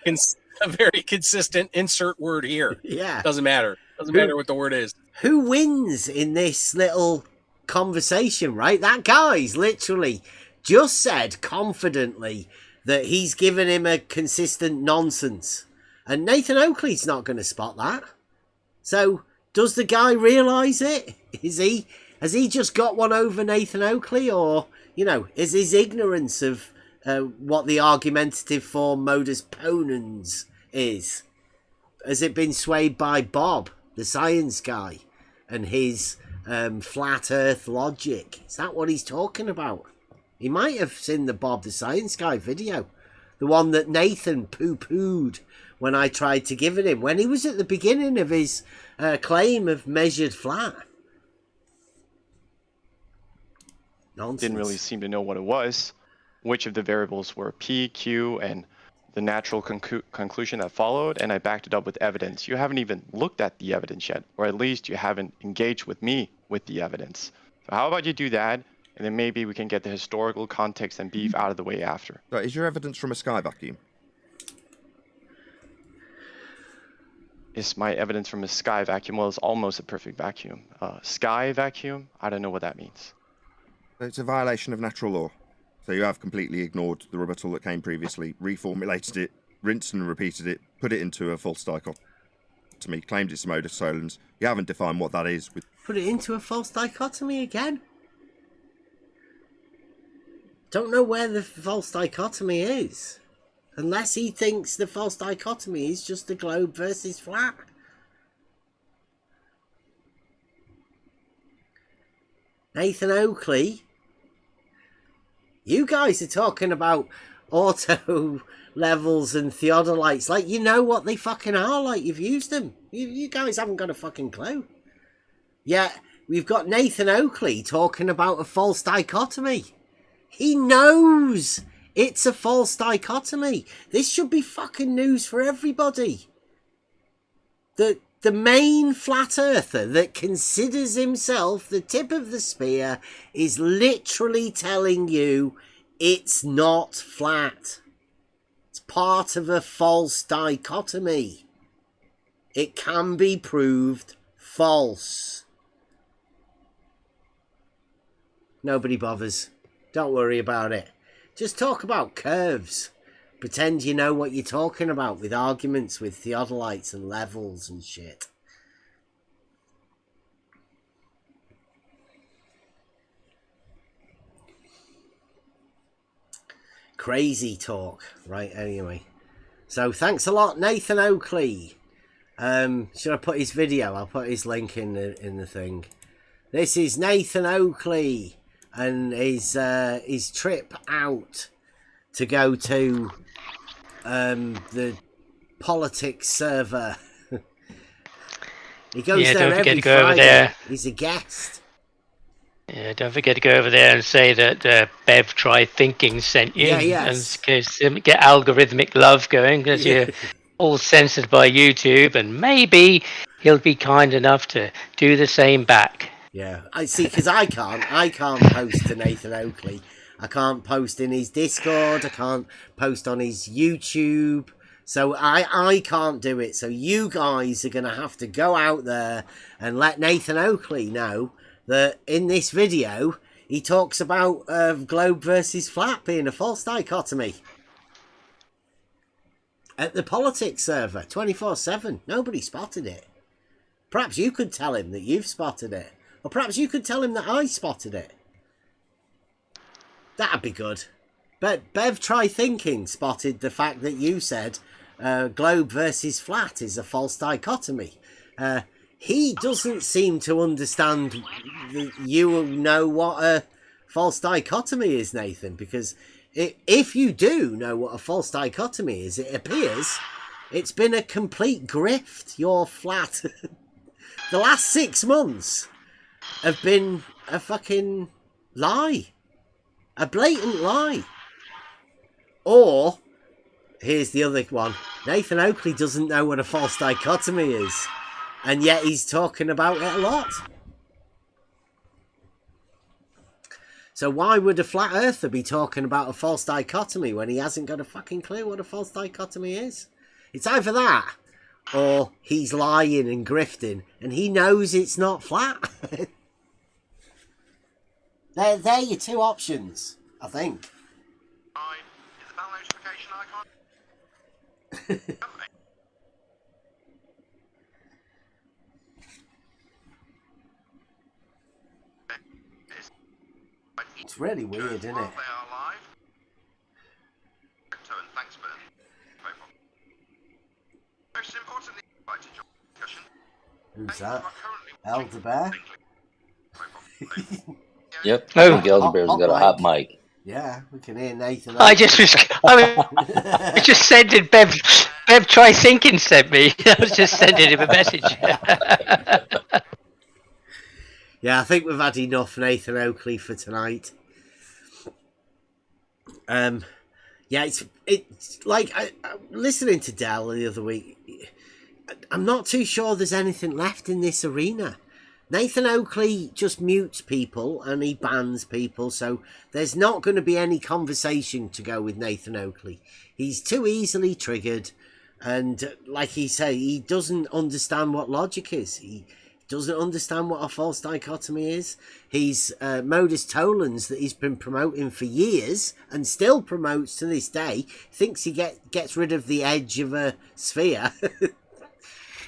consistent insert word here. Yeah, doesn't matter. Doesn't matter what the word is. Who wins in this little conversation, right? That guy's literally just said confidently that he's given him a consistent nonsense. And Nathan Oakley's not going to spot that. So, does the guy realise it? Has he just got one over Nathan Oakley? Or, is his ignorance of what the argumentative form modus ponens is? Has it been swayed by Bob, the science guy, and his flat earth logic? Is that what he's talking about? He might have seen the Bob the Science Guy video. The one that Nathan poo-pooed when I tried to give it him. When he was at the beginning of his claim of measured flat. Nonsense. Didn't really seem to know what it was. which of the variables were P, Q, and the natural conclusion that followed, and I backed it up with evidence. You haven't even looked at the evidence yet, or at least you haven't engaged with me with the evidence. So how about you do that, and then maybe we can get the historical context and beef out of the way after. So is your evidence from a sky vacuum? Is my evidence from a sky vacuum? Well, it's almost a perfect vacuum. Sky vacuum? I don't know what that means. It's a violation of natural law. So you have completely ignored the rebuttal that came previously, reformulated it, rinsed and repeated it, put it into a false dichotomy, claimed it's modus tollens. You haven't defined what that is. Put it into a false dichotomy again? Don't know where the false dichotomy is. Unless he thinks the false dichotomy is just the globe versus flat. Nathan Oakley, you guys are talking about auto levels and theodolites like you know what they fucking are, like you've used them. You guys haven't got a fucking clue. Yeah, we've got Nathan Oakley talking about a false dichotomy. He knows it's a false dichotomy. This should be fucking news for everybody. The main flat earther that considers himself the tip of the spear is literally telling you it's not flat. It's part of a false dichotomy. It can be proved false. Nobody bothers. Don't worry about it. Just talk about curves. Pretend you know what you're talking about with arguments with theodolites and levels and shit. Crazy talk. Right, anyway. So thanks a lot, Nathan Oakley. Should I put his video? I'll put his link in the thing. This is Nathan Oakley and his trip out to go to the politics server. He goes there every Friday. He's a guest. Yeah, don't forget to go over there and say that Bev Try Thinking sent you. Yeah, yes. And get algorithmic love going because you're all censored by YouTube, and maybe he'll be kind enough to do the same back. Yeah, I see, because I can't post to Nathan Oakley. I can't post in his Discord. I can't post on his YouTube. So I can't do it. So you guys are going to have to go out there and let Nathan Oakley know that in this video, he talks about globe versus flat being a false dichotomy. At the politics server, 24/7. Nobody spotted it. Perhaps you could tell him that you've spotted it. Or perhaps you could tell him that I spotted it. That'd be good. But Bev Try Thinking spotted the fact that you said globe versus flat is a false dichotomy. He doesn't seem to understand that you know what a false dichotomy is, Nathan, because if you do know what a false dichotomy is, it appears it's been a complete grift. Your flat. The last 6 months have been a fucking lie. A blatant lie. Or, here's the other one. Nathan Oakley doesn't know what a false dichotomy is. And yet he's talking about it a lot. So why would a flat earther be talking about a false dichotomy when he hasn't got a fucking clue what a false dichotomy is? It's either that, or he's lying and grifting, and he knows it's not flat. They're your two options, I think. Is the bell notification icon? It's really weird, isn't it? Thanks for most importantly, discussion. Who's that? Elder Bear? Yep. I think Elder Bear's got a hot mic. Yeah, we can hear Nathan. I just sending Bev Try Thinking sent me. I was just sending him a message. Yeah, I think we've had enough Nathan Oakley for tonight. Yeah, it's like I listening to Dell the other week. I'm not too sure there's anything left in this arena. Nathan Oakley just mutes people and he bans people, so there's not going to be any conversation to go with Nathan Oakley. He's too easily triggered, and like he said, he doesn't understand what logic is. He doesn't understand what a false dichotomy is. He's Modus tollens that he's been promoting for years and still promotes to this day. Thinks he gets rid of the edge of a sphere.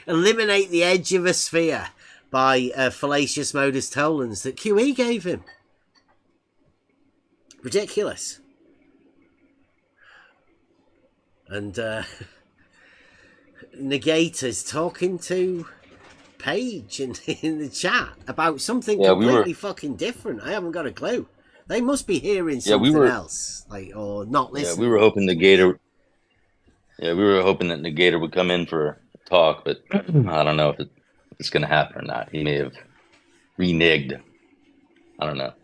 Eliminate the edge of a sphere by fallacious Modus tollens that QE gave him. Ridiculous. And Negator's talking to Paige in the chat about something completely fucking different. I haven't got a clue. They must be hearing something else, like, or not listening. Yeah, we were hoping Negator. Yeah, we were hoping that Negator would come in for a talk, but I don't know if it's going to happen or not. He may have reneged. I don't know.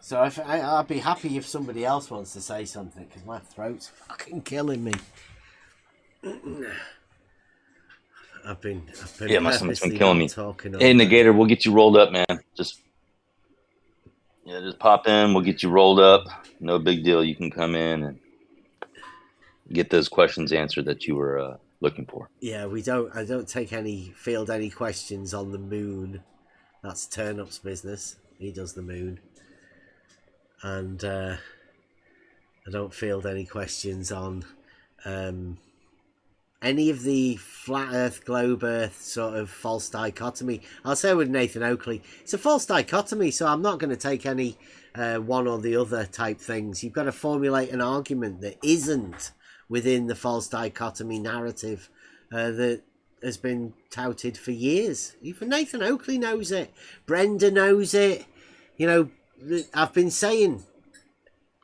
So I'd be happy if somebody else wants to say something, because my throat's fucking killing me. I've been yeah, my stomach's been killing me. Talking hey, Negator, we'll get you rolled up, man. Just pop in. We'll get you rolled up. No big deal. You can come in and get those questions answered that you were looking for. Yeah, I don't field any questions on the moon. That's Turnup's business. He does the moon. And I don't field any questions on any of the flat Earth, globe Earth sort of false dichotomy. I'll say with Nathan Oakley, it's a false dichotomy, so I'm not going to take any one or the other type things. You've got to formulate an argument that isn't within the false dichotomy narrative that has been touted for years. Even Nathan Oakley knows it. Brenda knows it. You know, I've been saying,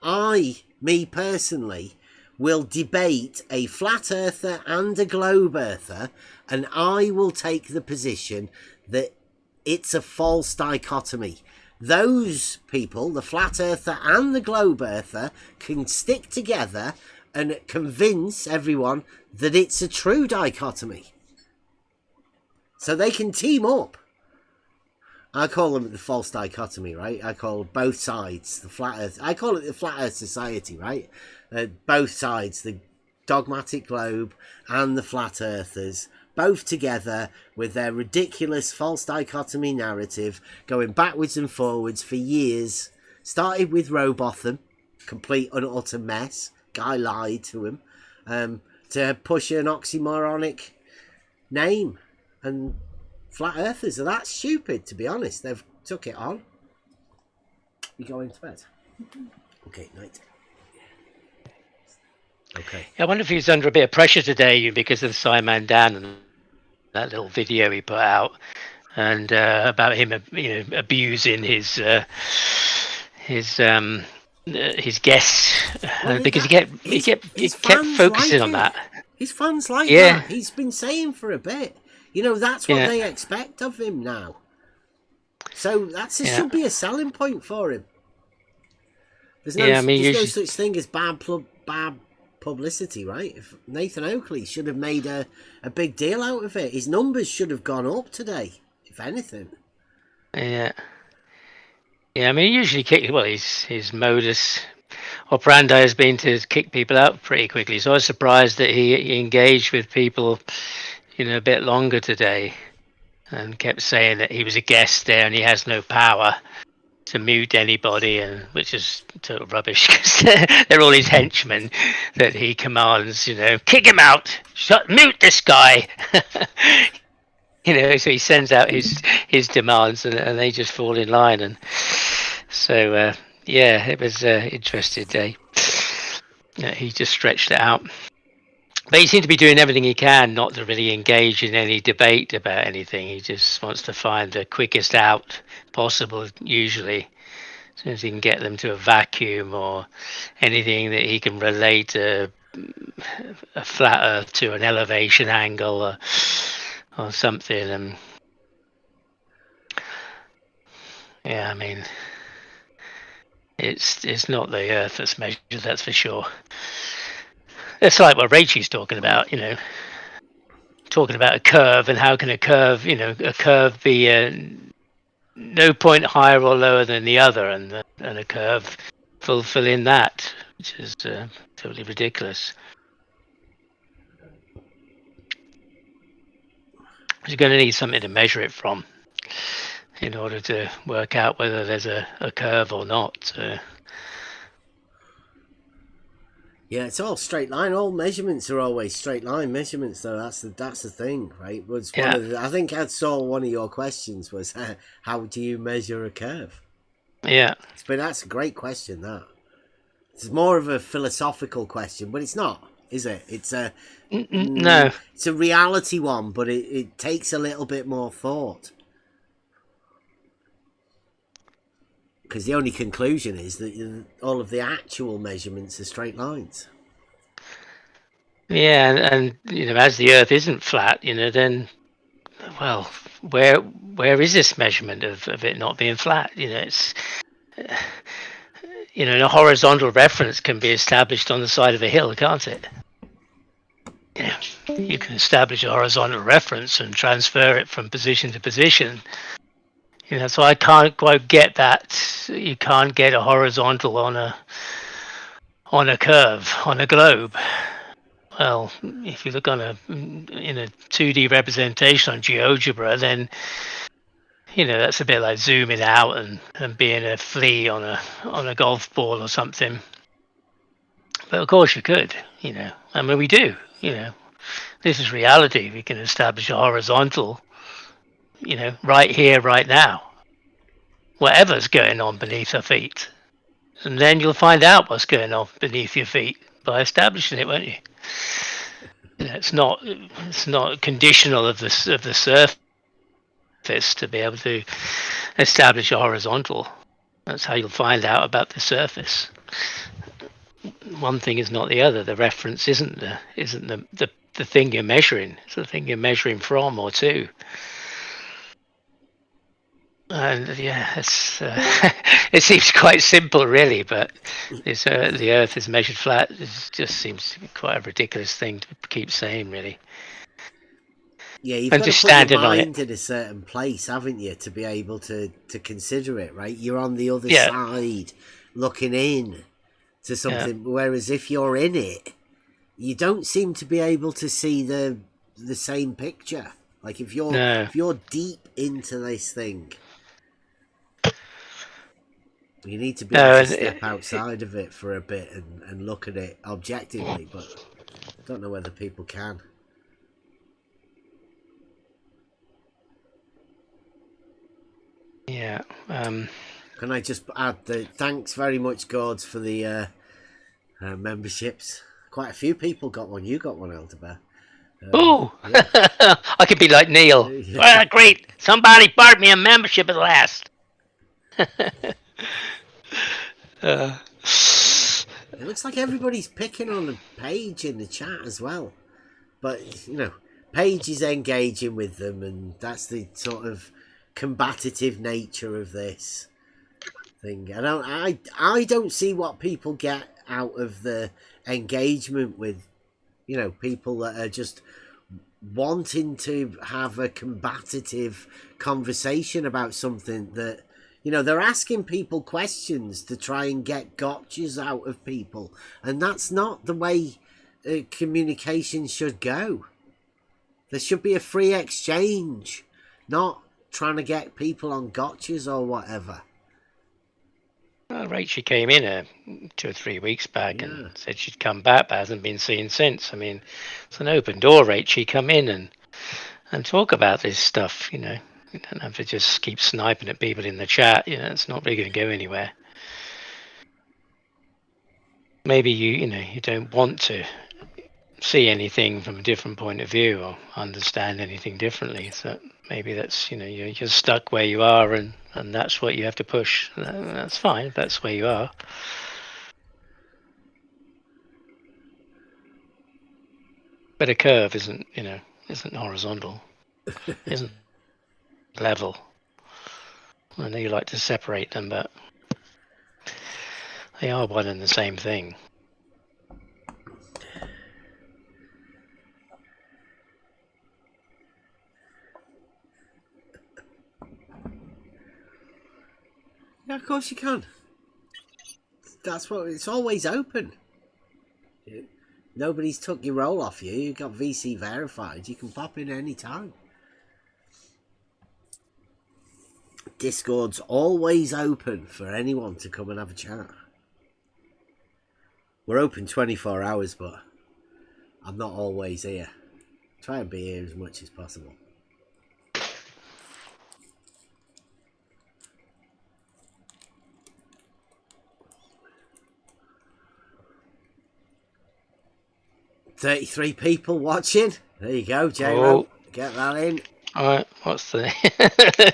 me personally, will debate a flat earther and a globe earther, and I will take the position that it's a false dichotomy. Those people, the flat earther and the globe earther, can stick together and convince everyone that it's a true dichotomy. So they can team up. I call them the false dichotomy, right? I call both sides the flat earth. I call it the flat earth society, right? Both sides, the dogmatic globe and the flat earthers, both together with their ridiculous false dichotomy narrative, going backwards and forwards for years. Started with Robotham, complete and utter mess. Guy lied to him to push an oxymoronic name, and flat earthers are that stupid, to be honest. They've took it on. You going to bed? Okay, night. Okay. I wonder if he's under a bit of pressure today because of Simon Dan and that little video he put out, and about him, abusing his guests, because he kept focusing on that. His fans like that. He's been saying for a bit. You know, that's what they expect of him now. So should be a selling point for him. There's no such thing as bad publicity, right? If Nathan Oakley should have made a big deal out of it. His numbers should have gone up today, if anything. Yeah. Yeah, I mean, he usually his modus operandi has been to kick people out pretty quickly. So I was surprised that he engaged with people, a bit longer today, and kept saying that he was a guest there and he has no power to mute anybody, and which is total rubbish, because they're all his henchmen that he commands, kick him out, mute this guy. So he sends out his demands, and they just fall in line. And so it was an interesting day. He just stretched it out. But he seemed to be doing everything he can not to really engage in any debate about anything. He just wants to find the quickest out possible, usually, as soon as he can get them to a vacuum or anything that he can relate a flat Earth to an elevation angle, something, and yeah, I mean, it's not the Earth that's measured, that's for sure. It's like what Rachel's talking about, talking about a curve, and how can a curve, a curve be no point higher or lower than the other, and a curve fulfill in that, which is totally ridiculous. You're going to need something to measure it from in order to work out whether there's a curve or not. Yeah, it's all straight line. All measurements are always straight line measurements, though. That's the thing, right? Was one of I think I saw one of your questions was how do you measure a curve? Yeah, but that's a great question. That it's more of a philosophical question, but it's not, is it? It's a no. It's a reality one, but it takes a little bit more thought. Because the only conclusion is that all of the actual measurements are straight lines. Yeah, and as the Earth isn't flat, then, well, where is this measurement of it not being flat? It's a horizontal reference can be established on the side of a hill, can't it? You can establish a horizontal reference and transfer it from position to position. So I can't quite get that. You can't get a horizontal on a curve on a globe. Well, if you look in a 2D representation on GeoGebra, then that's a bit like zooming out and being a flea on a golf ball or something. But of course you could. I mean, we do. This is reality. We can establish a horizontal. Right here, right now, whatever's going on beneath our feet, and then you'll find out what's going on beneath your feet by establishing it, won't you? It's not conditional of the surface to be able to establish a horizontal. That's how you'll find out about the surface. One thing is not the other. The reference isn't the thing you're measuring. It's the thing you're measuring from or to. And yeah, it's it seems quite simple, really, but the Earth is measured flat. It just seems quite a ridiculous thing to keep saying, really. Yeah, you've and got to put your mind in a certain place, haven't you, to be able to consider it, right? You're on the other side, looking in to something, whereas if you're in it, you don't seem to be able to see the same picture. Like if you're deep into this thing. You need to be able to step outside of it for a bit and look at it objectively, but I don't know whether people can. Yeah. Can I just add the thanks very much, Gords, for the memberships. Quite a few people got one. You got one, Elderbear. Ooh! Yeah. I could be like Neil. Well, great. Somebody bought me a membership at last. It looks like everybody's picking on a Paige in the chat as well, but Paige is engaging with them, and that's the sort of combative nature of this thing. I don't see what people get out of the engagement with people that are just wanting to have a combative conversation about something that they're asking people questions to try and get gotchas out of people, and that's not the way communication should go. There should be a free exchange, not trying to get people on gotchas or whatever. Well, Rachel came in 2 or 3 weeks back and said she'd come back, but hasn't been seen since. I mean, it's an open door, Rachel. Come in and talk about this stuff, You don't have to just keep sniping at people in the chat. It's not really going to go anywhere. Maybe you don't want to see anything from a different point of view or understand anything differently. So maybe that's you're stuck where you are, and that's what you have to push. That's fine if that's where you are. But a curve isn't horizontal. isn't level. I know you like to separate them, but they are one and the same thing. Yeah, of course you can. That's what it's always open. Nobody's took your role off you. You've got VC verified. You can pop in any time. Discord's always open for anyone to come and have a chat. We're open 24 hours, but I'm not always here. Try and be here as much as possible. $33 people watching. There you go, J-Ro. Get that in. Alright, what's the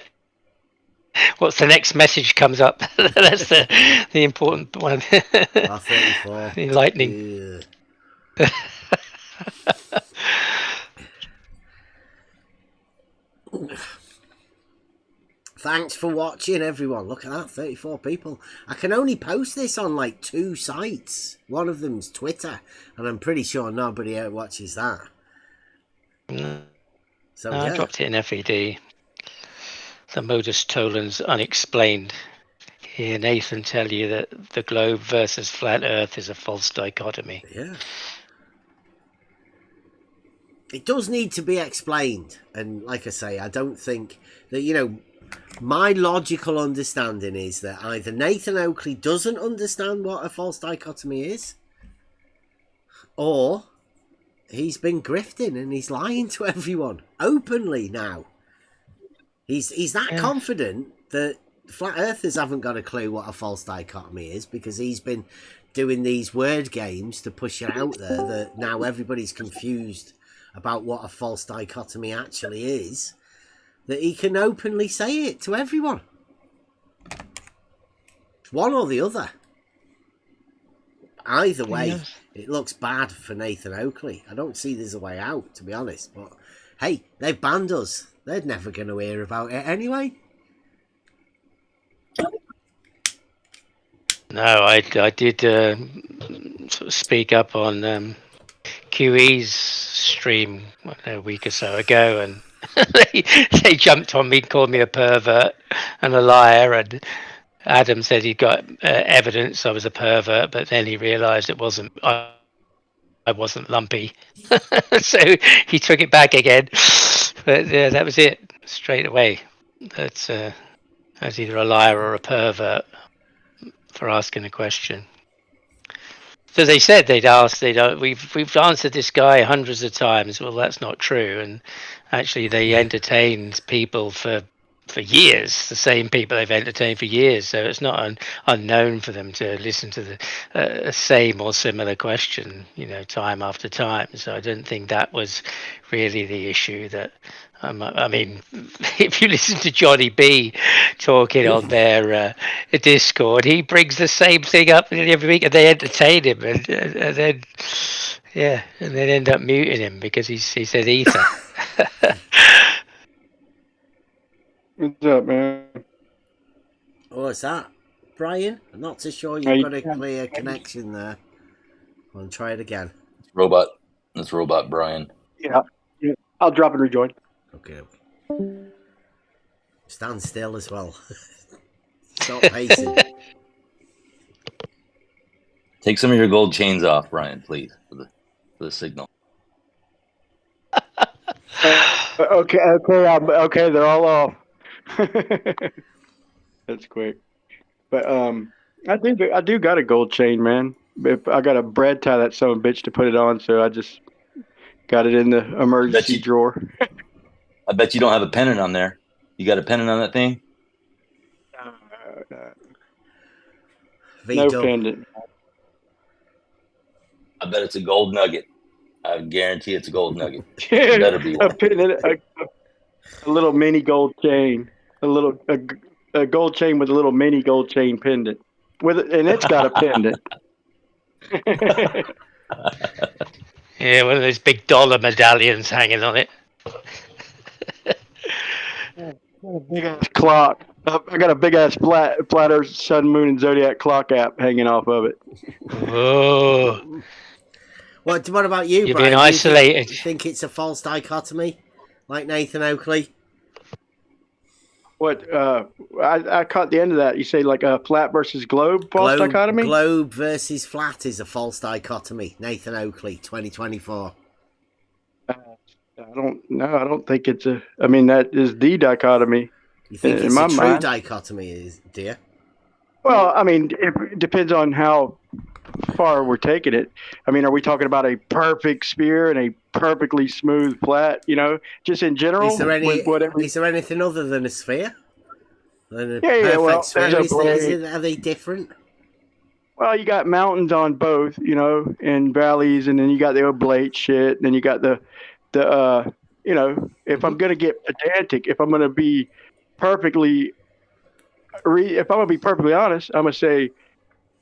what's the next message comes up? That's the important one. 34. Enlightening. Thanks for watching, everyone. Look at that, 34 people. I can only post this on like 2 sites. One of them's Twitter, and I'm pretty sure nobody out watches that. So I dropped it in FED. The Modus tollens unexplained. Hear Nathan tell you that the globe versus flat Earth is a false dichotomy. Yeah. It does need to be explained, and like I say, I don't think that, you know, my logical understanding is that either Nathan Oakley doesn't understand what a false dichotomy is, or he's been grifting and he's lying to everyone openly now. He's that confident that flat earthers haven't got a clue what a false dichotomy is, because he's been doing these word games to push it out there that now everybody's confused about what a false dichotomy actually is, that he can openly say it to everyone. It's one or the other. Either way, it looks bad for Nathan Oakley. I don't see there's a way out, to be honest. But hey, they've banned us. They're never going to hear about it anyway. No, I did sort of speak up on QE's stream a week or so ago, and they jumped on me, called me a pervert and a liar, and Adam said he got evidence I was a pervert, but then he realised it wasn't. I wasn't lumpy, so he took it back again. But yeah, that was it straight away. That's either a liar or a pervert for asking a question. So they said they'd asked. We've answered this guy hundreds of times. Well, that's not true. And actually, they entertained people for years. The same people they've entertained for years. So it's not unknown for them to listen to the same or similar question, time after time. So I don't think that was really the issue. That I mean, if you listen to Johnny B talking on their Discord, he brings the same thing up every week, and they entertain him, and then end up muting him because he said ether. What's up, man? What's that, Brian? I'm not too sure you've got a clear connection there. I'll try it again. Robot. That's Robot Brian. Yeah. I'll drop and rejoin. Okay. Stand still as well. Stop pacing. Take some of your gold chains off, Brian, please, for the signal. Okay, they're all off. That's quick. But I do got a gold chain, man. I got a bread tie that son of a bitch to put it on, so I just got it in the emergency drawer. I bet you don't have a pennant on there. You got a pennant on that thing? No pendant. I bet it's a gold nugget. I guarantee it's a gold nugget. It better be one. A little mini gold chain. A gold chain with a little mini gold chain pendant. And it's got a pendant. Yeah, one of those big dollar medallions hanging on it. Big ass clock. I got a big ass flat Earth, sun, moon, and zodiac clock app hanging off of it. Whoa. What about you, You're Brian? being Do isolated. you think it's a false dichotomy, like Nathan Oakley? What? I caught the end of that. You say like a flat versus globe false dichotomy? Globe versus flat is a false dichotomy. Nathan Oakley, 2024. I don't know. I don't think it's a. I mean, that is the dichotomy. You think in it's my a true mind. dichotomy, dear? Well, I mean, it depends on how far we're taking it. I mean, are we talking about a perfect sphere and a perfectly smooth flat? You know, just in general. Is there whatever. Is there anything other than a sphere? Than a Yeah, perfect well, sphere? there's Are they different? Well, you got mountains on both, you know, and valleys, and then you got the oblate shit, and then you got the you know, if I'm gonna get pedantic, if I'm gonna be perfectly, if I'm gonna be perfectly honest, I'm gonna say,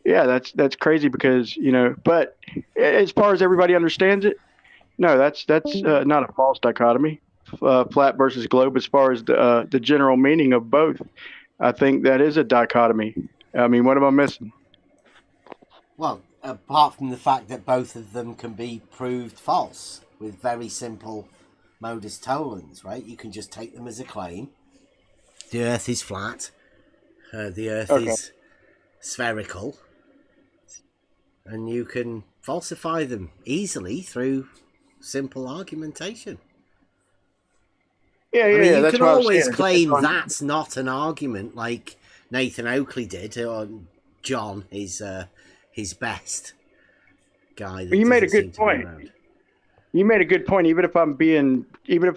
yeah, that's crazy because you know, but as far as everybody understands it, no, that's not a false dichotomy, flat versus globe. As far as the general meaning of both, I think that is a dichotomy. I mean, what am I missing? Well, apart from the fact that both of them can be proved false with very simple Modus tollens, right? You can just take them as a claim. The Earth is flat. The Earth is spherical. And you can falsify them easily through simple argumentation. Yeah, I mean, you that's can what I was always saying. claim that's not an argument, like Nathan Oakley did, or John, his best guy. That You made a doesn't seem good to be point. around. You made a good point. Even if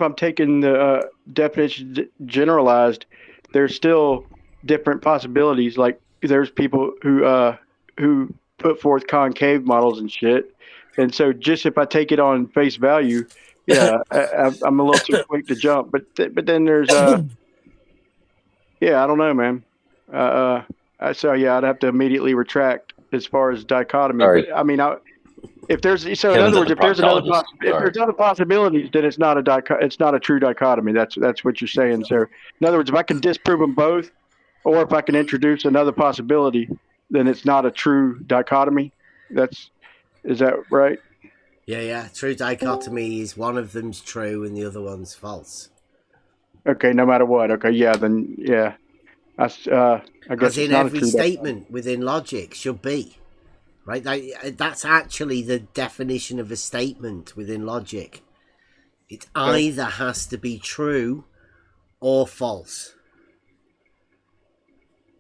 I'm taking the definition generalized, there's still different possibilities. Like there's people who put forth concave models and shit. And so just if I take it on face value, yeah, I'm a little too quick to jump. But then there's yeah, I don't know, man. So yeah, I'd have to immediately retract as far as dichotomy. Sorry. But I mean, if there's so in Kevin's other words, a if there's another proctologist. if Sorry. there's other possibilities, then it's not a true dichotomy. That's what you're saying. So in other words, if I can disprove them both, or if I can introduce another possibility, then it's not a true dichotomy. Is that right? Yeah. True dichotomy is one of them's true and the other one's false. Okay, no matter what. Okay, yeah, then yeah. I guess As in it's not every a true statement within logic should be. Right? That's actually the definition of a statement within logic. It either has to be true or false.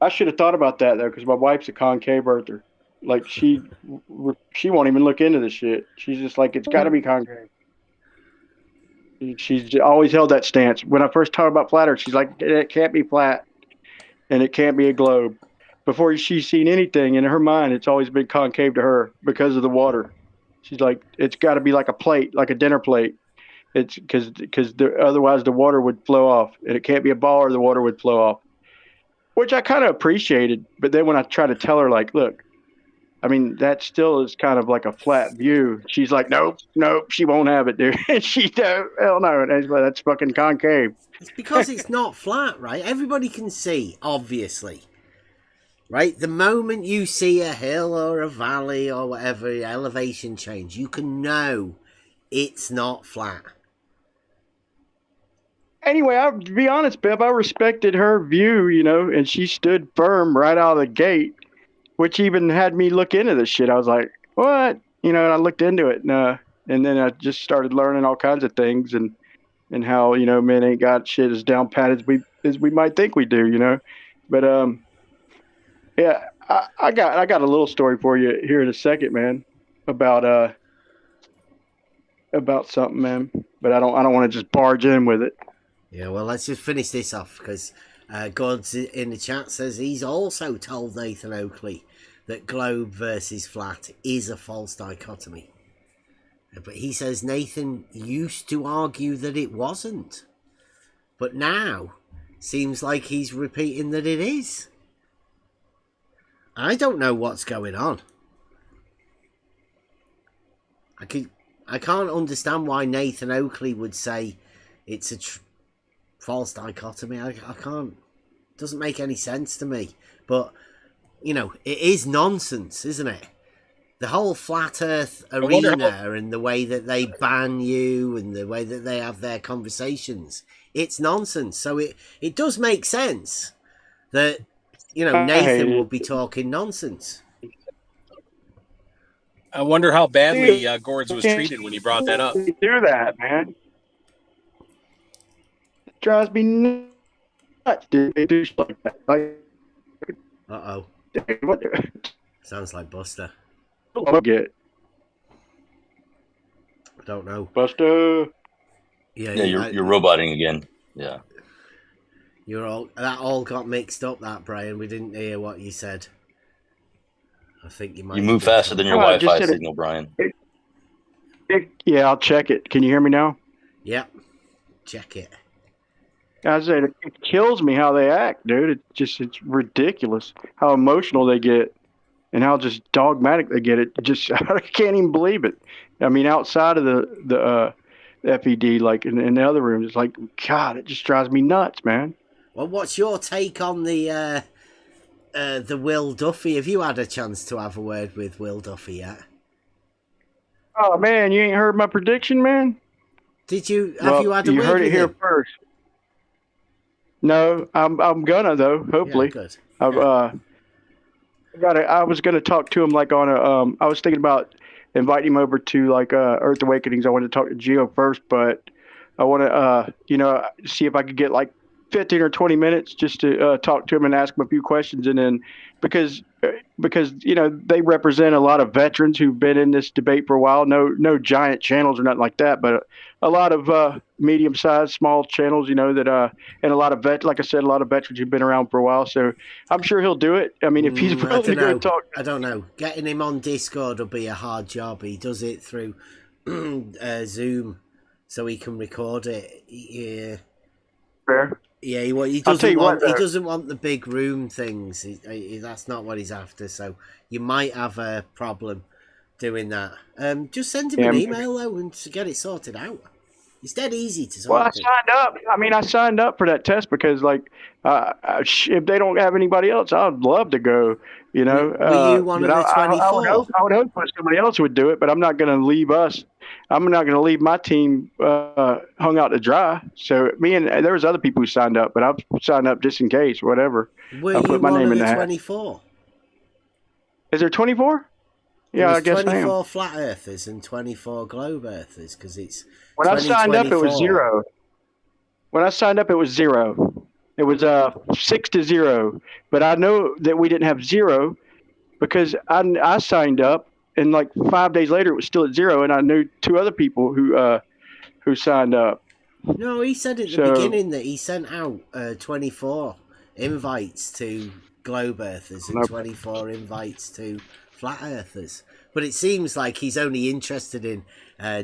I should have thought about that though, because my wife's a concave earther. Like she won't even look into this shit. She's just like, it's got to be concave. She's always held that stance. When I first talked about flat Earth, she's like, it can't be flat, and it can't be a globe. Before she's seen anything in her mind, it's always been concave to her because of the water. She's like, it's got to be like a plate, like a dinner plate. It's because otherwise the water would flow off, and it can't be a ball or the water would flow off, which I kind of appreciated. But then when I try to tell her, like, look, I mean, that still is kind of like a flat view. She's like, nope, she won't have it, dude. And she don't, hell no, that's fucking concave. It's because it's not flat, right? Everybody can see, obviously. Right? The moment you see a hill or a valley or whatever, elevation change, you can know it's not flat. Anyway, I'll be honest, Bev, I respected her view, you know, and she stood firm right out of the gate, which even had me look into this shit. I was like, what? You know, and I looked into it, and then I just started learning all kinds of things and how, you know, men ain't got shit as down pat as we might think we do, you know. But yeah, I got a little story for you here in a second, man, about something, man. But I don't want to just barge in with it. Yeah, well, let's just finish this off because God's in the chat says he's also told Nathan Oakley that globe versus flat is a false dichotomy. But he says Nathan used to argue that it wasn't. But now seems like he's repeating that it is. I don't know what's going on. I can't understand why Nathan Oakley would say it's a false dichotomy. I can't. Doesn't make any sense to me. But you know, it is nonsense, isn't it? The whole flat Earth arena and the way that they ban you and the way that they have their conversations, it's nonsense. So it does make sense that, you know, Nathan will be talking nonsense. I wonder how badly Gords was treated when he brought that up. Do that, man. It drives me nuts, dude. They do shit like that. Like, Uh-oh. What? Sounds like Buster. I get. I don't know. Buster. Yeah, you're roboting again. Yeah. That all got mixed up, that, Brian. We didn't hear what you said. I think you might. You move faster than your Wi-Fi signal, Brian. Yeah, I'll check it. Can you hear me now? Yep. Check it. I said it kills me how they act, dude. It's ridiculous how emotional they get and how just dogmatic they get. It just I can't even believe it. I mean, outside of the FED, like in the other rooms, it's like, God, it just drives me nuts, man. Well, what's your take on the Will Duffy? Have you had a chance to have a word with Will Duffy yet? Oh man, you ain't heard my prediction, man. Did you? Have you had a word? You heard it here him? first. No, I'm gonna though. Hopefully, yeah, good. I was gonna talk to him like on a. I was thinking about inviting him over to like Earth Awakenings. I wanted to talk to Geo first, but I want to see if I could get like 15 or 20 minutes just to talk to him and ask him a few questions, and then because you know they represent a lot of veterans who've been in this debate for a while. No giant channels or nothing like that, but a lot of medium-sized, small channels, you know, that and a lot of like I said, a lot of veterans who've been around for a while. So I'm sure he'll do it. I mean, if he's willing to go talk, I don't know. Getting him on Discord will be a hard job. He does it through Zoom, so he can record it. Yeah. Fair. Yeah, he doesn't want the big room things. That's not what he's after. So you might have a problem doing that. Just send him an email though and to get it sorted out. It's dead easy to sort. Well, I signed up. I mean, I signed up for that test because, like, if they don't have anybody else, I'd love to go. You know, were you one of the 24? I would hope somebody else would do it, but I'm not going to leave us. I'm not going to leave my team hung out to dry. So there was other people who signed up, but I've signed up just in case, whatever. Were you one of the 24? Is there 24? Yeah, I guess 24 flat earthers and 24 globe earthers because it's. When I signed up, it was 0. When I signed up, it was 0. It was 6 to 0. But I know that we didn't have 0 because I signed up, and like 5 days later, it was still at 0. And I knew 2 other people who signed up. No, he said at the beginning that he sent out 24 invites to globe earthers and 24 invites to flat earthers. But it seems like he's only interested in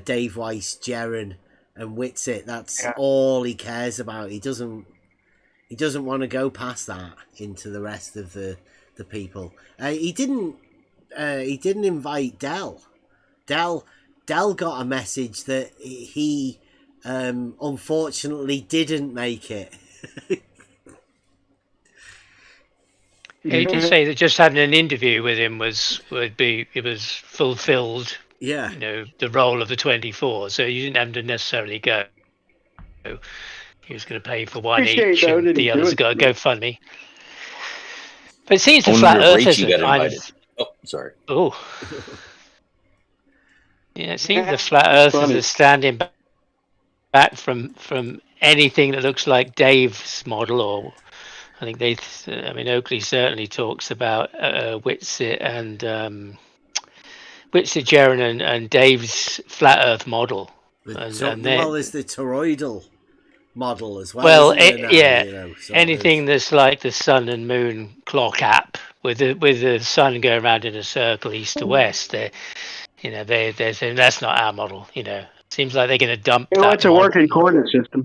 Dave Weiss, Jaren, and Whitsitt. That's all he cares about. He doesn't want to go past that into the rest of the people. He didn't invite Dell. Dell got a message that he unfortunately didn't make it. He did say that just having an interview with him was fulfilled. Yeah, you know, the role of the 24. So you didn't have to necessarily go. He was going to pay for one each, and the others got to go funny. But it seems the flat earthers are kind of. Oh, sorry. Oh. Yeah, it seems the flat earthers are standing back from anything that looks like Dave's model, or I think Oakley certainly talks about Whitsitt and Whitsitt, Jaren and Dave's flat Earth model. There's the toroidal model as well. Well, anything that's like the sun and moon clock app with the sun going around in a circle east to west. They're saying that's not our model. You know, seems like they're going to dump. It's a working coordinate system.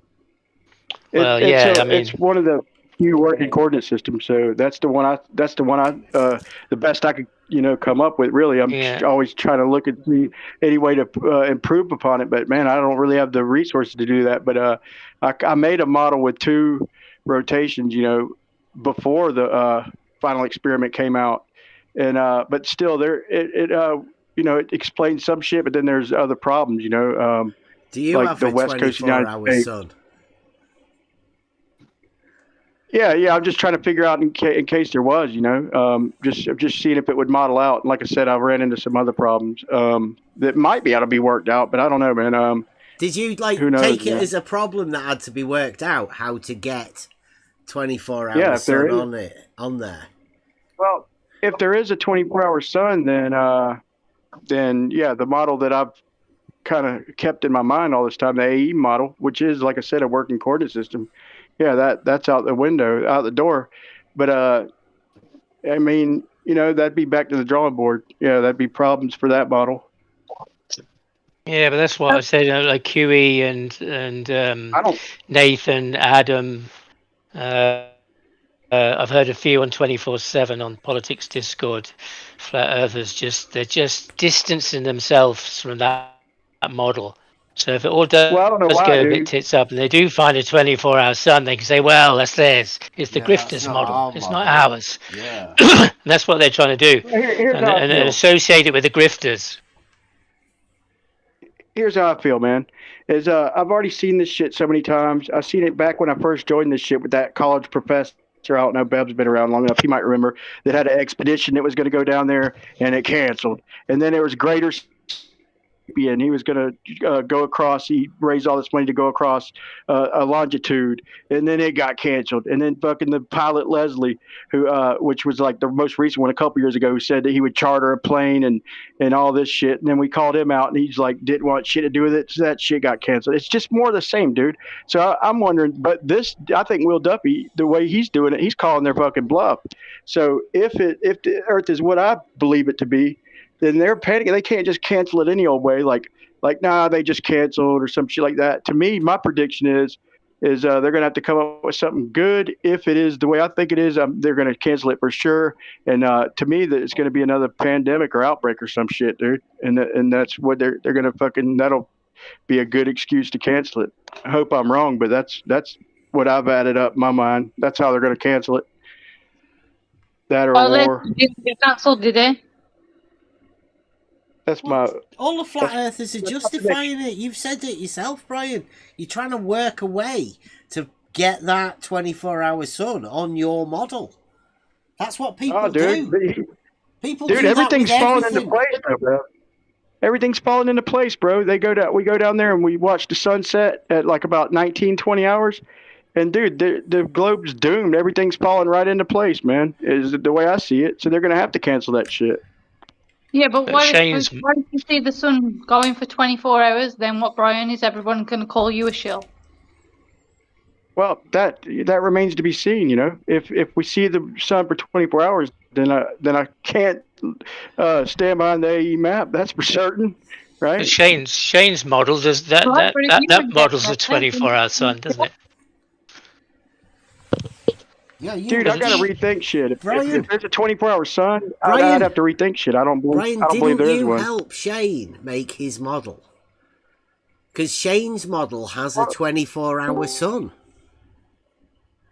It's one of the few working coordinate systems. So that's the one the best I could come up with. Really, I'm Yeah. always trying to look at any way to improve upon it. But man, I don't really have the resources to do that. But I made a model with 2 rotations, before the final experiment came out, and but still, it explains some shit, but then there's other problems, Do you like have the a West Coast United 24-hour States. sun? Yeah. I'm just trying to figure out in case there was, just seeing if it would model out. And like I said, I've ran into some other problems that might be able to be worked out, but I don't know, man. Did you who knows, take it man? as a problem that had to be worked out? How to get 24 Yeah, hours if there sun is. on there? Well, if there is a 24-hour sun, then yeah, the model that I've kind of kept in my mind all this time, the AE model, which is, like I said, a working coordinate system. Yeah, that's out the window, out the door. But I mean, that'd be back to the drawing board. Yeah, that'd be problems for that model. Yeah, but that's what I said. Like QE and Nathan, Adam. I've heard a few on 24/7 on Politics Discord. Flat Earthers they're just distancing themselves from that model. So if it all does, Well, I don't know why, go a bit dude. tits up, and they do find a 24-hour sun, they can say, "Well, that's theirs. It's the Yeah, that's grifters not model. our It's model." not ours." Yeah. And that's what they're trying to do, Here's and, how I and, feel. and associate it with the grifters. Here's how I feel, man. I've already seen this shit so many times. I seen it back when I first joined this shit with that college professor. I don't know, Beb's been around long enough. He might remember that had an expedition that was going to go down there and it canceled. And then there was greater and he was going to go across. He raised all this money to go across a longitude, and then it got canceled. And then fucking the pilot Leslie, who which was like the most recent one a couple years ago, who said that he would charter a plane and all this shit. And then we called him out, and he's like didn't want shit to do with it. So that shit got canceled. It's just more of the same, dude. So I'm wondering, but I think Will Duffy, the way he's doing it, he's calling their fucking bluff. So if the Earth is what I believe it to be, then they're panicking. They can't just cancel it any old way. Like nah, they just canceled or some shit like that. To me, my prediction is they're going to have to come up with something good. If it is the way I think it is, they're going to cancel it for sure. And to me, that it's going to be another pandemic or outbreak or some shit, dude. And that's what they're going to fucking. That'll be a good excuse to cancel it. I hope I'm wrong, but that's what I've added up in my mind. That's how they're going to cancel it. That or war. They cancelled, did they? That's my. All the flat earthers are justifying it. You've said it yourself, Brian. You're trying to work a way to get that 24-hour sun on your model. That's what people do. People do everything's that with falling everything. into place, though, bro. Everything's falling into place, bro. We go down there and we watch the sunset at like about 19, 20 hours. And dude, the globe's doomed. Everything's falling right into place, man. Is the way I see it. So they're gonna have to cancel that shit. Yeah, but why if you see the sun going for 24 hours, then what, Brian? Is everyone going to call you a shill? Well, that remains to be seen. If we see the sun for 24 hours, then I can't stand behind the AE map. That's for certain, right? But Shane's model does that. That model's a 24-hour sun, doesn't it? Yeah, dude, I gotta rethink shit. If there's a 24-hour sun, Brian, I'd have to rethink shit. I don't believe there is one. Didn't you help Shane make his model? Because Shane's model has a 24-hour sun.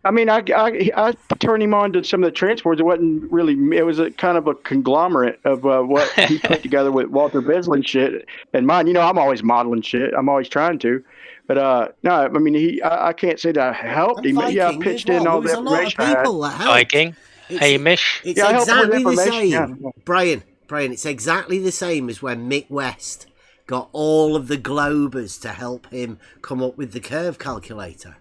I mean, I turned him on to some of the transports. It wasn't really. It was a kind of a conglomerate of what he put together with Walter Besley shit and mine. I'm always modeling shit. I'm always trying to. But no, I mean, I can't say that I helped him. But yeah, I pitched in all the information. There was a lot of people that helped. Viking, Hamish. It's exactly the same. Yeah. Brian, it's exactly the same as when Mick West got all of the Globers to help him come up with the curve calculator.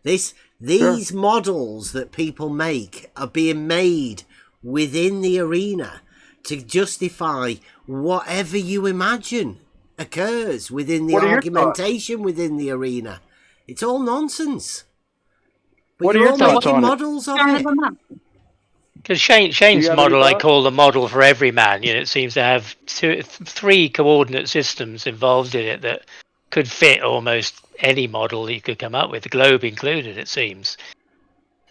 These models that people make are being made within the arena to justify whatever you imagine occurs within the argumentation within the arena. It's all nonsense. But what are your thoughts on models of it? Because Shane's model, I call the model for every man. It seems to have 3 coordinate systems involved in it that could fit almost any model you could come up with, the globe included, it seems.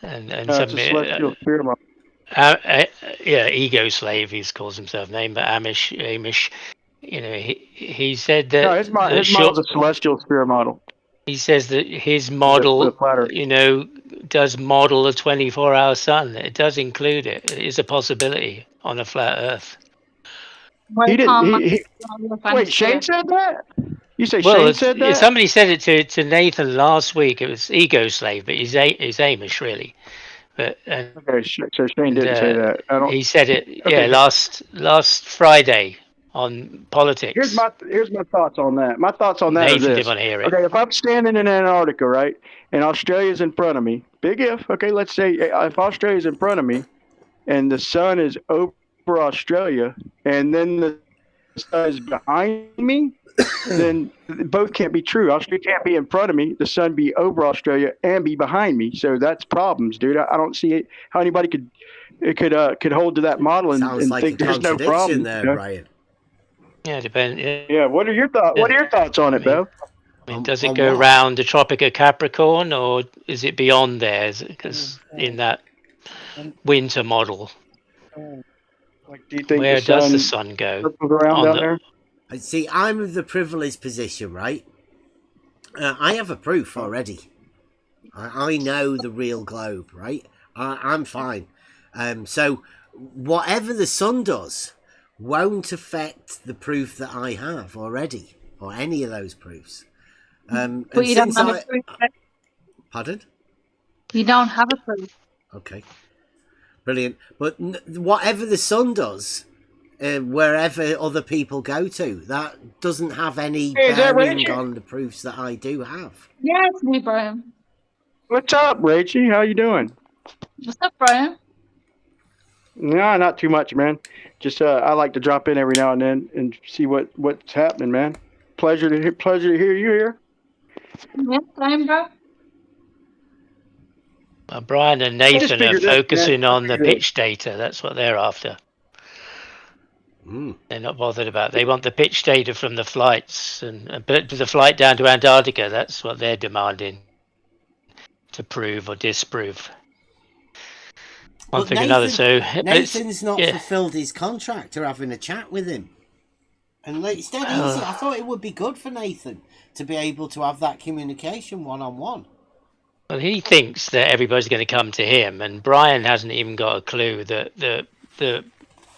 And some, celestial sphere model. Ego Slave, he calls himself name, but Amish, he said that No, his model's a celestial sphere model. He says that his With model, a flat Earth. does model a 24-hour sun. It does include it. It is a possibility on a flat Earth. He didn't. Wait, Shane said that? You say Shane said that? Somebody said it to Nathan last week. It was Ego Slave, but he's Amish, really. But okay, so Shane didn't say that. He said it. Okay. Last Friday on politics. Here's my thoughts on that. My thoughts on that Nathan are this. didn't want to hear it. Okay, if I'm standing in Antarctica, right, and Australia's in front of me, big if. Okay, let's say if Australia's in front of me, and the sun is over Australia, and then the sun is behind me, then both can't be true. Australia can't be in front of me, the sun be over Australia, and be behind me. So that's problems, dude. I don't see how anybody could hold to that model and like think there's no problem there, Brian. Yeah, depends. Yeah. What are your thoughts? What are your thoughts on it, Bev? Does it go around the Tropic of Capricorn, or is it beyond there? Because in that winter model, like, do you think where does the sun go? Around down there? See, I'm of the privileged position, right? I have a proof already. I know the real globe, right? I'm fine. So whatever the sun does won't affect the proof that I have already, or any of those proofs. But you don't have a proof. Pardon? You don't have a proof. Okay. Brilliant. But whatever the sun does, wherever other people go to, that doesn't have any bearing on the proofs that I do have. Yeah, it's me, Brian. What's up, Rachie? How you doing? What's up, Brian? No, not too much, man. Just I like to drop in every now and then and see what's happening, man. Pleasure to hear you here. Yeah, same, bro. Brian and Nathan are focusing on the pitch data. That's what they're after. They're not bothered about. They want the pitch data from the flights, and but the flight down to Antarctica. That's what they're demanding to prove or disprove. One thing or another. So Nathan's not fulfilled his contract or having a chat with him. And it's dead easy. I thought it would be good for Nathan to be able to have that communication one-on-one. Well, he thinks that everybody's going to come to him, and Brian hasn't even got a clue that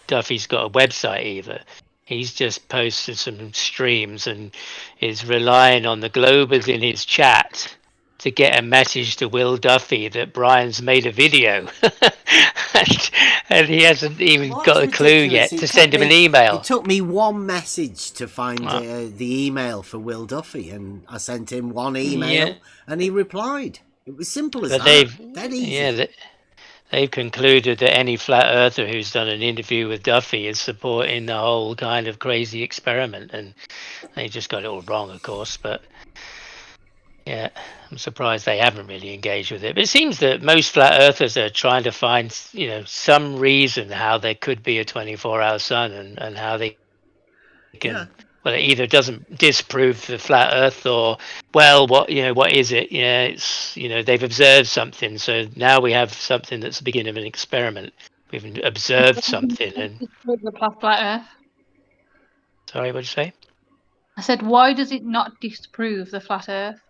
Duffy's got a website either. He's just posted some streams and is relying on the Globers in his chat to get a message to Will Duffy that Brian's made a video. and he hasn't even got a clue yet to send him an email. It took me one message to find the email for Will Duffy, and I sent him one email and he replied. It was simple as that. Dead easy. Yeah, they've concluded that any flat earther who's done an interview with Duffy is supporting the whole kind of crazy experiment, and they just got it all wrong, of course, but yeah, I'm surprised they haven't really engaged with it. But it seems that most flat earthers are trying to find, some reason how there could be a 24-hour sun and how they can, well, it either doesn't disprove the flat earth or, well, what is it? Yeah, it's, they've observed something. So now we have something that's the beginning of an experiment. We've observed something. And the flat earth. Sorry, what'd you say? I said, why does it not disprove the flat earth?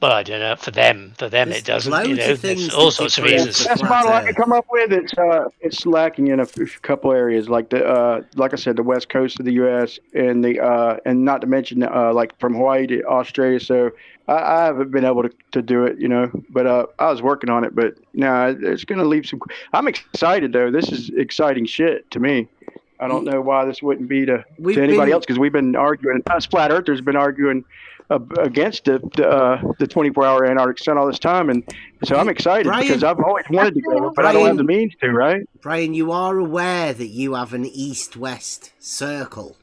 Well, I don't know. For them, it doesn't. There's all sorts of reasons. The best model I can come up with, it's lacking in a couple areas, like like I said, the west coast of the U.S. and and not to mention like from Hawaii to Australia. So I haven't been able to do it, But I was working on it, but no, it's going to leave some. I'm excited though. This is exciting shit to me. I don't know why this wouldn't be to anybody else, because we've been arguing. Us flat earthers have been arguing against the 24-hour Antarctic sun all this time, and so I'm excited because I've always wanted to go, but I don't have the means to, right? Brian, you are aware that you have an east-west circle,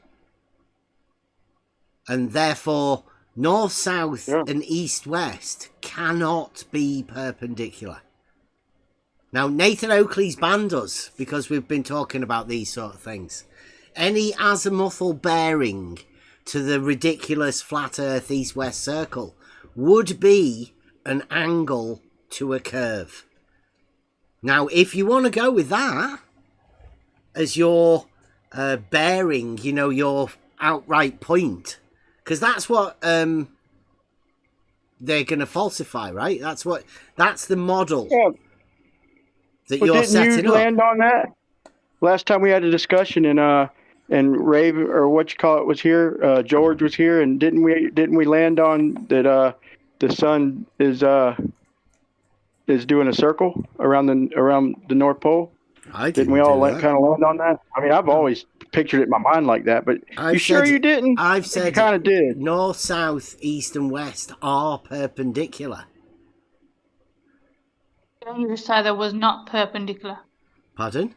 and therefore north-south and east-west cannot be perpendicular. Now, Nathan Oakley's banned us because we've been talking about these sort of things. Any azimuthal bearing to the ridiculous flat earth east-west circle would be an angle to a curve. Now, if you want to go with that as your bearing, you know, your outright point, because that's what they're going to falsify, right? That's the model that you're setting didn't you land on that last time we had a discussion and Rave, or what you call it, was here. George was here, and didn't we land on that? The sun is doing a circle around the North Pole. Didn't we all kind of land on that? I mean, I've always pictured it in my mind like that, but you sure you didn't? I've said you kind of did. North, south, east, and west are perpendicular. Didn't you just say there was not perpendicular? Pardon?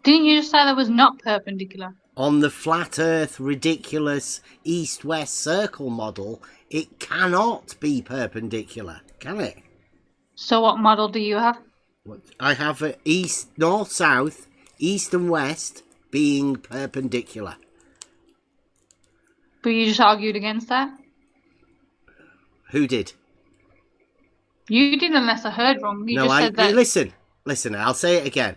Didn't you just say there was not perpendicular? On the flat Earth, ridiculous east-west circle model, it cannot be perpendicular, can it? So what model do you have? I have a north, south, east and west being perpendicular. But you just argued against that? Who did? You did, unless I heard wrong. You just said that. Listen, I'll say it again.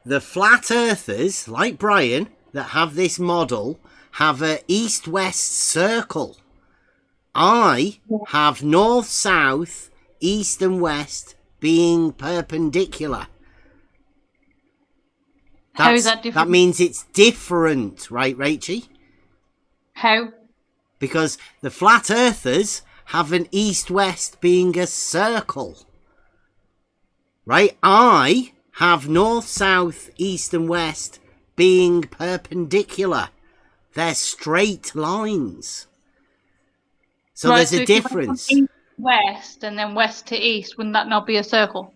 The flat earthers, like Brian, that have this model, have a east-west circle. I have north, south, east and west being perpendicular. How is that different? That means it's different, right, Rachie? How? Because the flat earthers have an east-west being a circle. Right? I have north, south, east and west being perpendicular. They're straight lines. So right, there's a difference. East, west and then west to east, wouldn't that not be a circle?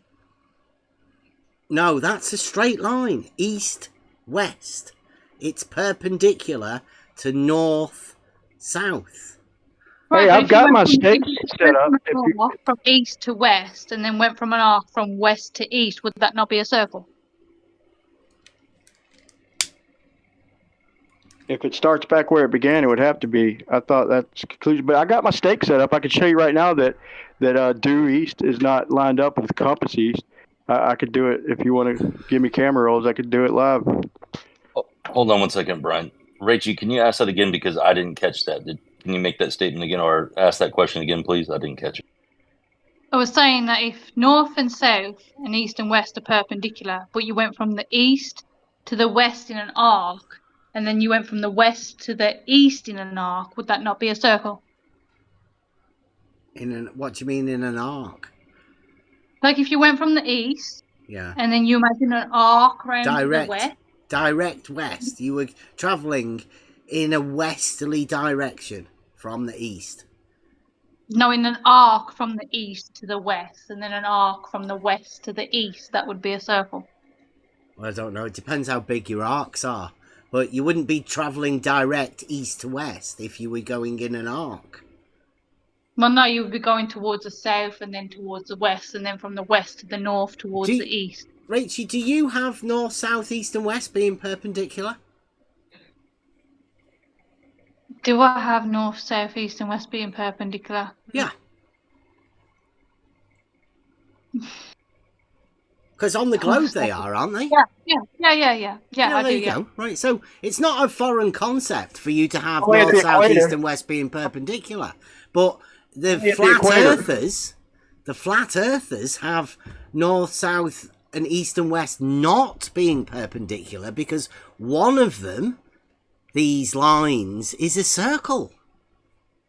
No, that's a straight line. East, west. It's perpendicular to north, south. Right, hey, I've got my stakes set up. From east to west and then went from an arc from west to east, would that not be a circle? If it starts back where it began, it would have to be. I thought that's the conclusion. But I got my stake set up. I can show you right now that due east is not lined up with compass east. I could do it if you want to give me camera rolls. I could do it live. Oh, hold on one second, Brian. Rachie, can you ask that again, because I didn't catch that? Can you make that statement again, or ask that question again, please? I didn't catch it. I was saying that if north and south and east and west are perpendicular, but you went from the east to the west in an arc, and then you went from the west to the east in an arc, would that not be a circle? What do you mean in an arc? Like if you went from the east, yeah, and then you imagine an arc around the west. Direct west. You were travelling in a westerly direction from the east. No, in an arc from the east to the west, and then an arc from the west to the east. That would be a circle. Well, I don't know. It depends how big your arcs are. But you wouldn't be travelling direct east to west if you were going in an arc. Well, no, you would be going towards the south and then towards the west, and then from the west to the north towards the east. Rachie, do you have north, south, east and west being perpendicular? Do I have north, south, east and west being perpendicular? Yeah. Because on the globe they are, aren't they? Yeah, I do, yeah. Right, so it's not a foreign concept for you to have north, south, east and west being perpendicular. But the flat earthers have north, south and east and west not being perpendicular because one of them, these lines, is a circle.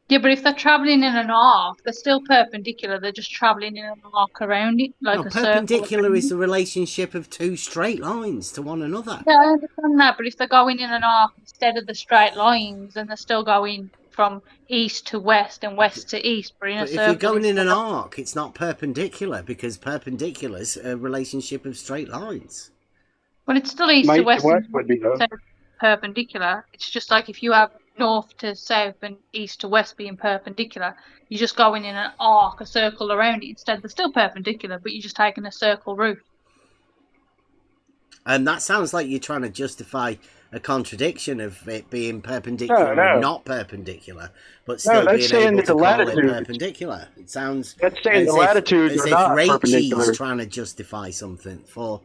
Yeah, but if they're travelling in an arc, they're still perpendicular. They're just travelling in an arc around it, like a circle. Perpendicular is the relationship of two straight lines to one another. Yeah, I understand that, but if they're going in an arc instead of the straight lines, then they're still going from east to west and west to east. But if you're going in an arc, it's not perpendicular because perpendicular is a relationship of straight lines. Well, it's still east to west would be perpendicular. It's just like if you have north to south and east to west being perpendicular, you're just going in an arc, a circle around it. Instead, they're still perpendicular, but you're just taking a circle route. And that sounds like you're trying to justify a contradiction of it being perpendicular No. and not perpendicular, but still that's being saying able that to the call it latitudes- perpendicular. It sounds That's saying the as latitudes if are not Rachel's perpendicular. trying to justify something for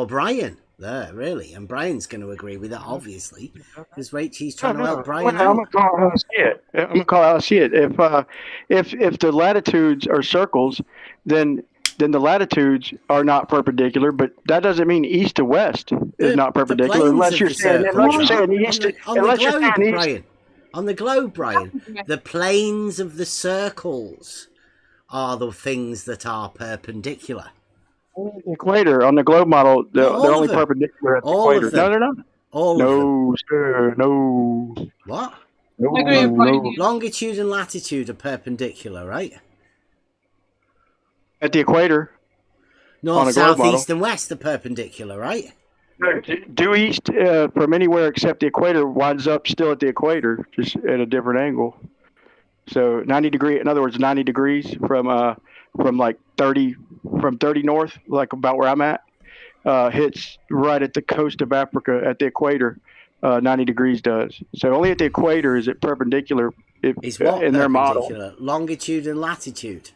Brian there, really, and Brian's going to agree with that, obviously, because Rachel's trying to help Brian I'm out. gonna call it how I see it. I'm gonna call it how I see it. If the latitudes are circles, then the latitudes are not perpendicular. But that doesn't mean east to west is not perpendicular, unless you're saying east. Unless you're saying east. Brian, on the globe, Brian, the planes of the circles are the things that are perpendicular. The equator on the globe model, they're only perpendicular at the equator. No, they're not. All of them. Sir, no. What? No. Longitude and latitude are perpendicular, right? At the equator. North, south, east, and west are perpendicular, right? Due east from anywhere except the equator winds up still at the equator, just at a different angle. So 90 degree, in other words, 90 degrees from like 30 north, like about where I'm at, hits right at the coast of Africa at the equator. 90 degrees does. So only at the equator is it perpendicular. In their model. Longitude and latitude.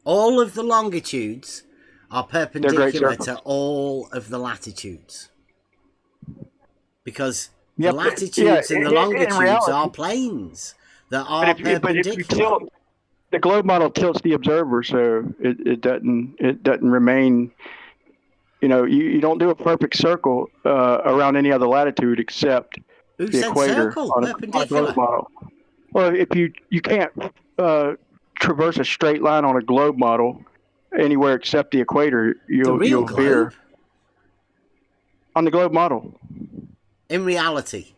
All of the longitudes are perpendicular to all of the latitudes. Because the latitudes and the longitudes are planes that are perpendicular. The globe model tilts the observer, so it doesn't remain. You don't do a perfect circle around any other latitude except the equator on a globe model. Well, if you can't traverse a straight line on a globe model anywhere except the equator, you'll veer. On the globe model. In reality.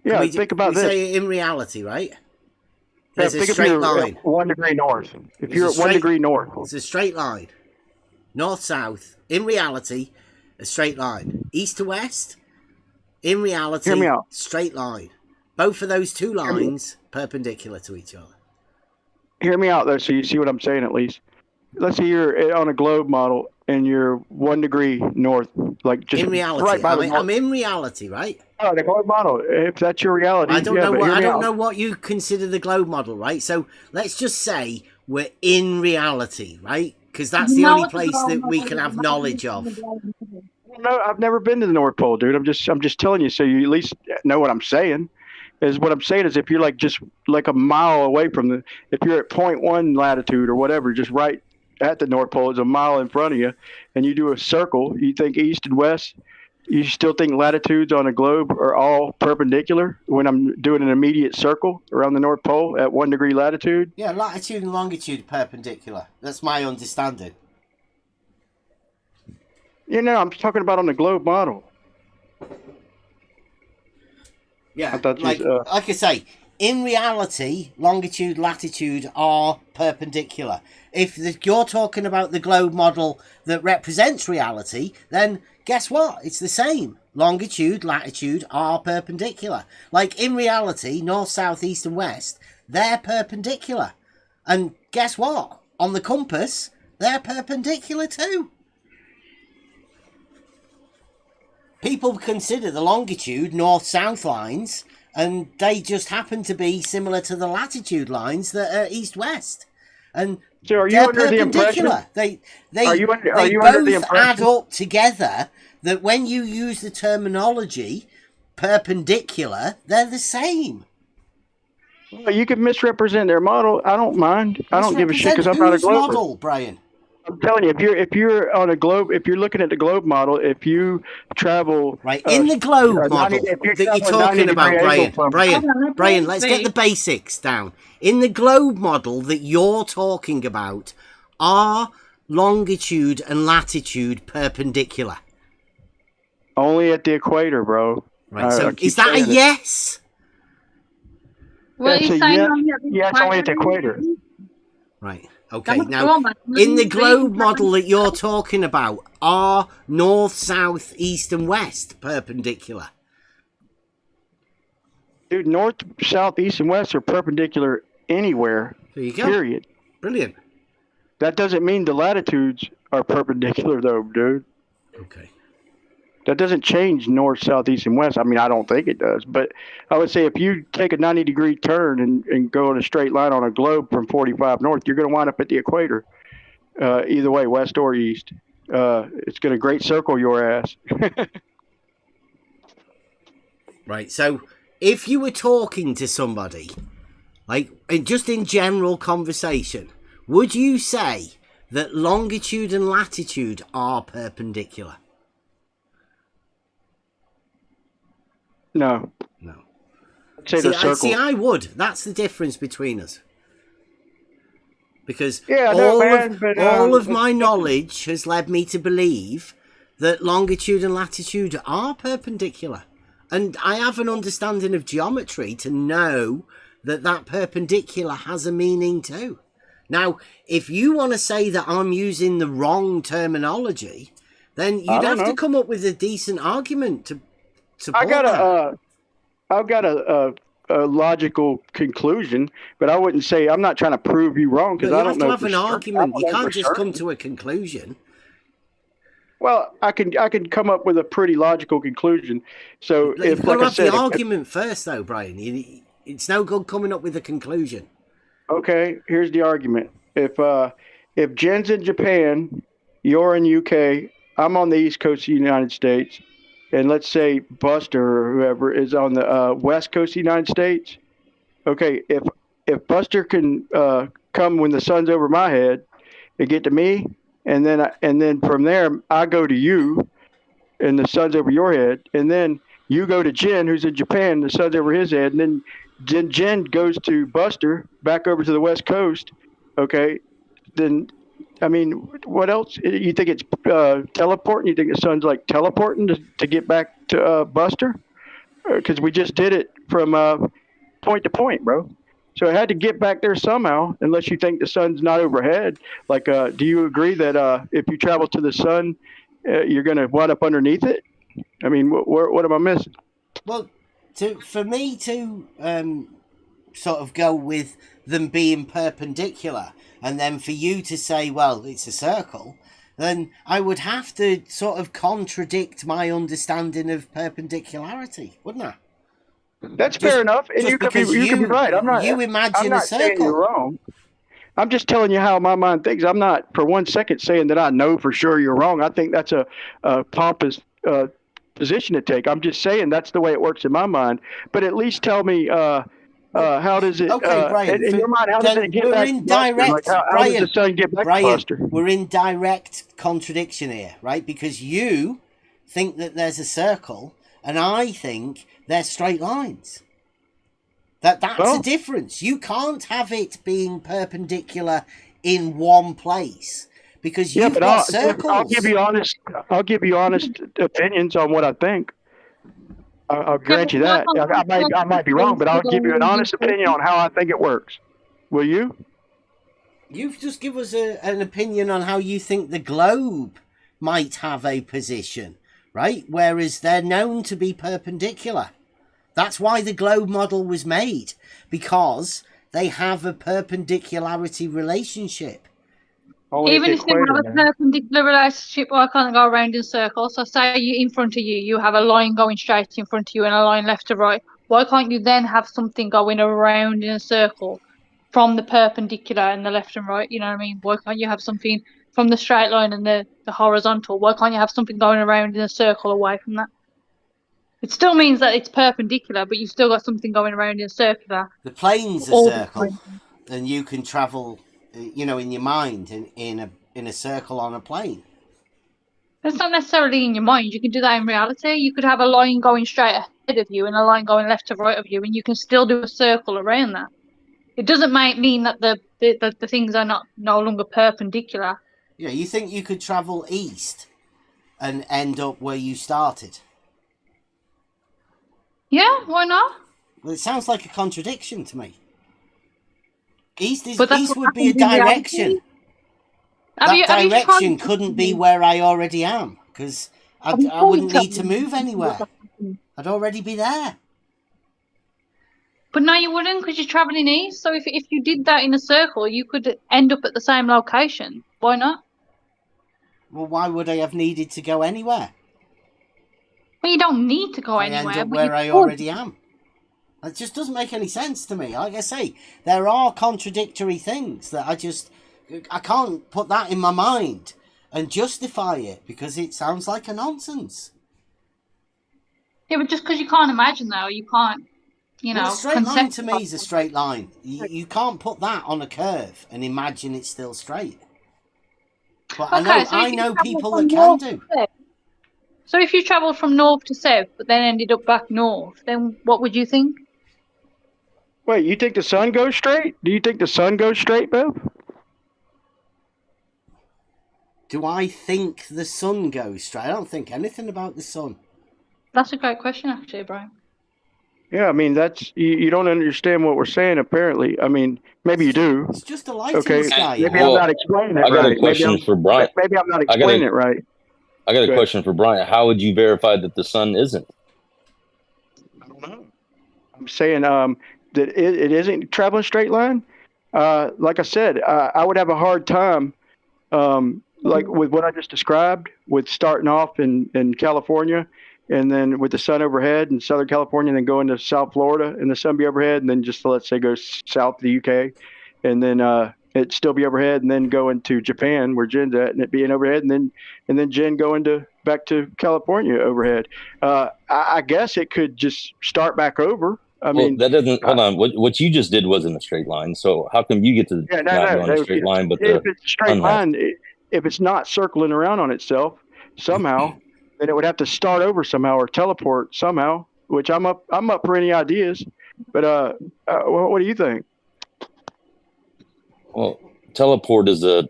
Yeah, think about this. Say in reality, right? There's a think straight if you're line. 1 degree north. If you're at 1 degree north. It's a straight line. North-south. In reality, a straight line. East to west. In reality, Hear me out. straight line. Both of those two lines perpendicular to each other. Hear me out, though, so you see what I'm saying at least. Let's say you're on a globe model and you're 1 degree north, like just in reality. right by I'm in reality, right? Oh, the globe model. If that's your reality, I don't know what you consider the globe model, right? So let's just say we're in reality, right? Because that's the only place that we can have knowledge of. No, I've never been to the North Pole, dude. I'm just telling you, so you at least know what I'm saying. What I'm saying is, if you're just a mile away from if you're at 0.1 latitude or whatever, just right at the North Pole, is a mile in front of you, and you do a circle, you think east and west, you still think latitudes on a globe are all perpendicular when I'm doing an immediate circle around the North Pole at 1 degree latitude? Yeah, latitude and longitude perpendicular. That's my understanding. I'm talking about on the globe model. Yeah, like I say, in reality, longitude, latitude are perpendicular. If you're talking about the globe model that represents reality, then guess what? It's the same. Longitude, latitude are perpendicular. Like in reality, north, south, east, and west, they're perpendicular. And guess what? On the compass, they're perpendicular too. People consider the longitude north-south lines, and they just happen to be similar to the latitude lines that are east-west. And so are you they're under perpendicular. The impression? They both add up together that when you use the terminology perpendicular, they're the same. Well, you can misrepresent their model. I don't mind. I don't give a shit because I'm not a globe model, Brian. I'm telling you, if you're on a globe, if you're looking at the globe model, if you travel in the globe model that you're talking about, Brian, let's get the basics down. In the globe model that you're talking about, are longitude and latitude perpendicular? Only at the equator, bro. Right. So is that a yes? Well, you're saying yes, only at the equator. Right. Okay, now, in the globe model that you're talking about, are north, south, east, and west perpendicular? Dude, north, south, east, and west are perpendicular anywhere. There you go. Period. Brilliant. That doesn't mean the latitudes are perpendicular, though, dude. Okay. That doesn't change north, south, east, and west. I mean, I don't think it does. But I would say if you take a 90-degree turn and go in a straight line on a globe from 45 north, you're going to wind up at the equator. Either way, west or east. It's going to great circle your ass. Right. So if you were talking to somebody, like just in general conversation, would you say that longitude and latitude are perpendicular? No. No. Say the circle. I would. That's the difference between us. Because all of my knowledge has led me to believe that longitude and latitude are perpendicular. And I have an understanding of geometry to know that that perpendicular has a meaning too. Now, if you want to say that I'm using the wrong terminology, then you'd have to come up with a decent argument to support I've got a logical conclusion, but I wouldn't say I'm not trying to prove you wrong because I don't know. You have to have an argument. You can't just come to a conclusion. Well, I can come up with a pretty logical conclusion. So You've got to have the argument first, though, Brian. It's no good coming up with a conclusion. Okay, here's the argument. If Jen's in Japan, you're in UK, I'm on the East Coast of the United States, and let's say Buster or whoever is on the West Coast of the United States. Okay, if Buster can come when the sun's over my head and get to me, and then from there I go to you, and the sun's over your head, and then you go to Jen, who's in Japan, the sun's over his head, and then Jen goes to Buster back over to the West Coast. Okay, then I mean, what else? You think it's teleporting? You think the sun's like teleporting to get back to Buster? Because we just did it from point to point, bro. So it had to get back there somehow, unless you think the sun's not overhead. Like, do you agree that if you travel to the sun, you're going to wind up underneath it? I mean, what am I missing? Well, for me to sort of go with them being perpendicular, and then for you to say, well, it's a circle, then I would have to sort of contradict my understanding of perpendicularity, wouldn't I? That's fair enough, and you could be right. I'm not saying you're wrong. I'm just telling you how my mind thinks. I'm not for 1 second saying that I know for sure you're wrong. I think that's a pompous position to take. I'm just saying that's the way it works in my mind. But at least tell me how does it? Okay, Brian. In your mind, how does it get back to Buster? Like, how does the sun get back to Buster? We're in direct contradiction here, right? Because you think that there's a circle, and I think they're straight lines. That's a difference. You can't have it being perpendicular in one place because you've got circles. I'll give you honest opinions on what I think. I'll grant you that. I might be wrong, but I'll give you an honest opinion on how I think it works. Will you? You just give us an opinion on how you think the globe might have a position, right? Whereas they're known to be perpendicular. That's why the globe model was made, because they have a perpendicularity relationship. Even if they have a perpendicular relationship, why can't they go around in circles? So say in front of you, you have a line going straight in front of you and a line left to right. Why can't you then have something going around in a circle from the perpendicular and the left and right? You know what I mean? Why can't you have something from the straight line and the horizontal? Why can't you have something going around in a circle away from that? It still means that it's perpendicular, but you've still got something going around in a circular. The plane's a circle, and you can travel, in your mind in a circle on a plane. That's not necessarily in your mind. You can do that in reality. You could have a line going straight ahead of you and a line going left to right of you, and you can still do a circle around that. It doesn't mean that the things are no longer perpendicular. Yeah, you think you could travel east and end up where you started? Yeah, why not? Well, it sounds like a contradiction to me. East would be a direction. That direction couldn't be where I already am, because I wouldn't need to move anywhere. I'd already be there. But no, you wouldn't, because you're travelling east. So if you did that in a circle, you could end up at the same location. Why not? Well, why would I have needed to go anywhere? Well, you don't need to go I anywhere. end up but where you I could. already am. It just doesn't make any sense to me. Like I say, there are contradictory things that I can't put that in my mind and justify it because it sounds like a nonsense. Yeah, but just because you can't imagine, though, you can't, Well, a straight line to me is a straight line. You can't put that on a curve and imagine it's still straight. But Okay, I know people that can north do. to south- So if you travelled from north to south, but then ended up back north, then what would you think? Wait, you think the sun goes straight? Do you think the sun goes straight, Bev? Do I think the sun goes straight? I don't think anything about the sun. That's a great question, actually, Brian. Yeah, I mean, that's you don't understand what we're saying. Apparently, I mean, maybe you do. It's just a light in the sky. Maybe I'm not explaining it I got right. a question for Brian. Maybe I'm not explaining it right. I got a Go ahead. question for Brian. How would you verify that the sun isn't? I'm saying that it isn't traveling straight line. Like I said, I would have a hard time, like with what I just described, with starting off in California, and then with the sun overhead in Southern California, and then going to South Florida, and the sun be overhead, and then just let's say go south to the UK, and then it still be overhead, and then going to Japan where Jen's at, and it being overhead, and then Jen going back to California overhead. I guess it could just start back over. I mean, that doesn't. Hold on. What you just did wasn't a straight line. So how come you get to not go in a straight line, but if it's a straight sun has? line, if it's not circling around on itself somehow, then it would have to start over somehow or teleport somehow. Which I'm up for any ideas. But what do you think? Well, teleport is a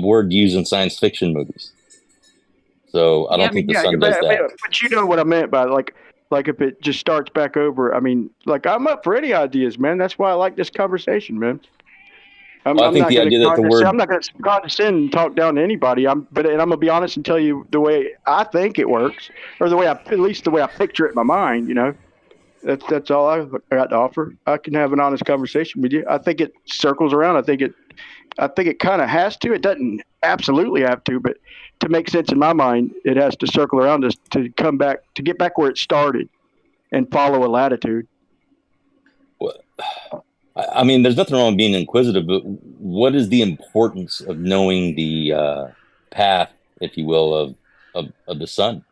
word used in science fiction movies. So I don't think the sun does that. But you know what I meant by like if it just starts back over. I mean, like I'm up for any ideas, man. That's why I like this conversation, man. I'm not going to condescend and talk down to anybody. I'm going to be honest and tell you the way I think it works, or at least the way I picture it in my mind. You know, that's all I've got to offer. I can have an honest conversation with you. I think it circles around. I think it kind of has to. It doesn't absolutely have to, but to make sense in my mind, it has to circle around us to come back, to get back where it started and follow a latitude. Well, I mean, there's nothing wrong with being inquisitive, but what is the importance of knowing the path, if you will, of the sun?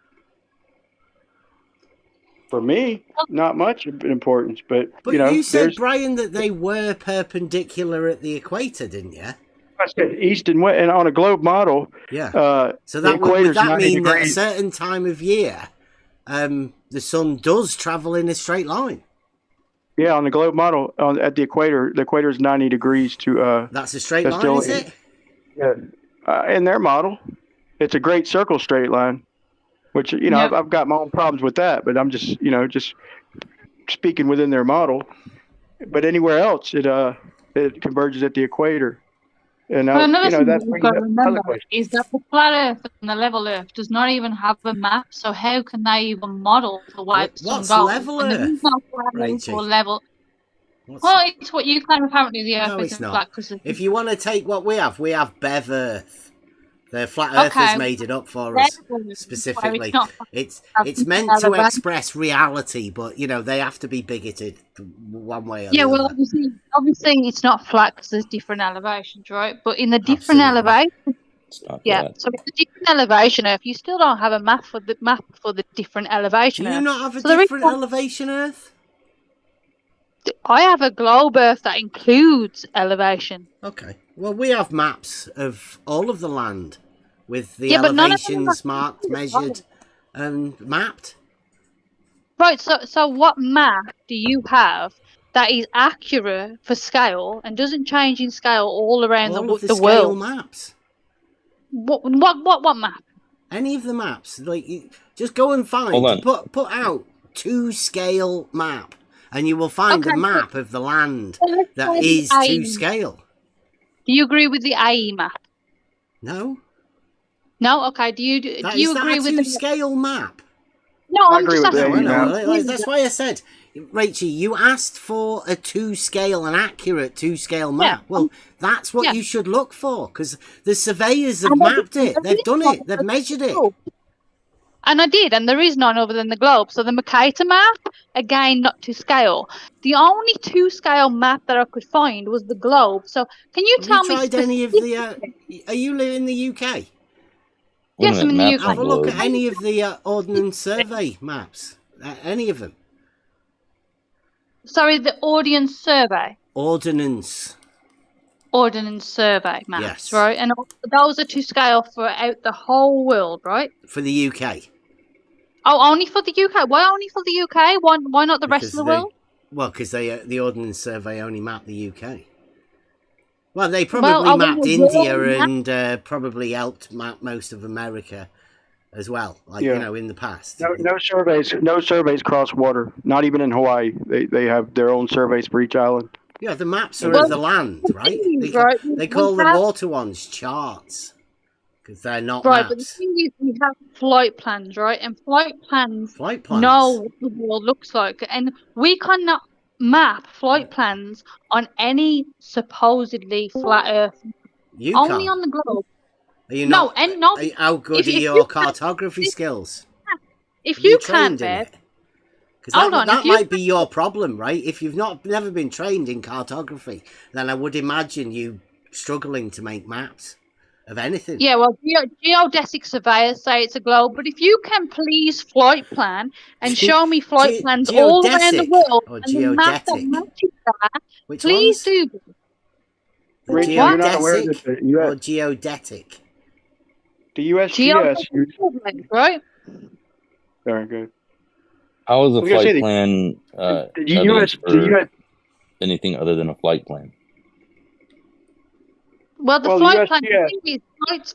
For me, not much importance, but you know, you said, Brian, that they were perpendicular at the equator, didn't you? I said east and west, and on a globe model. Yeah. So that would that mean that at a certain time of year, the sun does travel in a straight line? Yeah, on the globe model, at the equator is 90 degrees to. That's a straight line, is it? Yeah. In their model, it's a great circle straight line, which you know I've got my own problems with that, but I'm just just speaking within their model. But anywhere else, it converges at the equator. And another thing that's that you've got to remember is that the flat Earth and the level Earth does not even have a map. So how can they even model the way the sun goes? Level and Earth? No flat Earth or level. Well, it's what you claim. Apparently, the Earth isn't flat. If you want to take what we have Bev Earth. The flat Earth has made it up for us specifically. It's meant to express reality, but they have to be bigoted one way or the other. Well, obviously it's not flat because there's different elevations, right? But in the different elevation, so in the different elevation Earth, you still don't have a map for the different elevation. Do you not have a different elevation Earth? I have a globe Earth that includes elevation. Okay. Well, we have maps of all of the land with the elevations marked, measured, and mapped. Right. So what map do you have that is accurate for scale and doesn't change in scale all around the world? Scale maps. What map? Any of the maps. Like, just go and find. Put out 2 scale map. And you will find a map of the land that is to scale. Do you agree with the AE map? No. No? Okay. Do you agree with the scale map? No, I'm just asking. That's why I said, Rachel, you asked for a 2 scale, an accurate 2 scale map. Well, that's what you should look for, because the surveyors have mapped it. They've done it. They've measured it. And I did, and there is none other than the globe. So the Mercator map, again, not to scale. The only to scale map that I could find was the globe. So can you tell me tried any of the? Are you live in the UK? Yes, I'm in the UK. Have a look at any of the Ordnance Survey maps. Any of them. Sorry, the Audience Survey. Ordnance Survey maps, yes. right? And those are to scale throughout the whole world, right? For the UK. Oh, only for the UK? Why only for the UK? Why not the rest of the world? Well, because the Ordnance Survey only mapped the UK. Well, they probably mapped India and probably helped map most of America as well, in the past. No surveys cross water. Not even in Hawaii. They have their own surveys for each island. Yeah, the maps are of the land, right? They call the water ones charts because they're not maps. But the thing is, we have flight plans, right? And flight plans know what the world looks like, and we cannot map flight plans on any supposedly flat Earth. Only on the globe. Are you not? How good are your cartography skills? If you can't, Bev. Because that might be your problem, right? If you've never been trained in cartography, then I would imagine you struggling to make maps of anything. Yeah, well, geodesic surveyors say it's a globe, but if you can please flight plan and show me flight plans all around the world and the map that matches that, please do. Rachel, you're not aware of this. Or geodetic? The USGS. Right? Very good. How is a flight plan anything other than a flight plan? Well, the flight plan is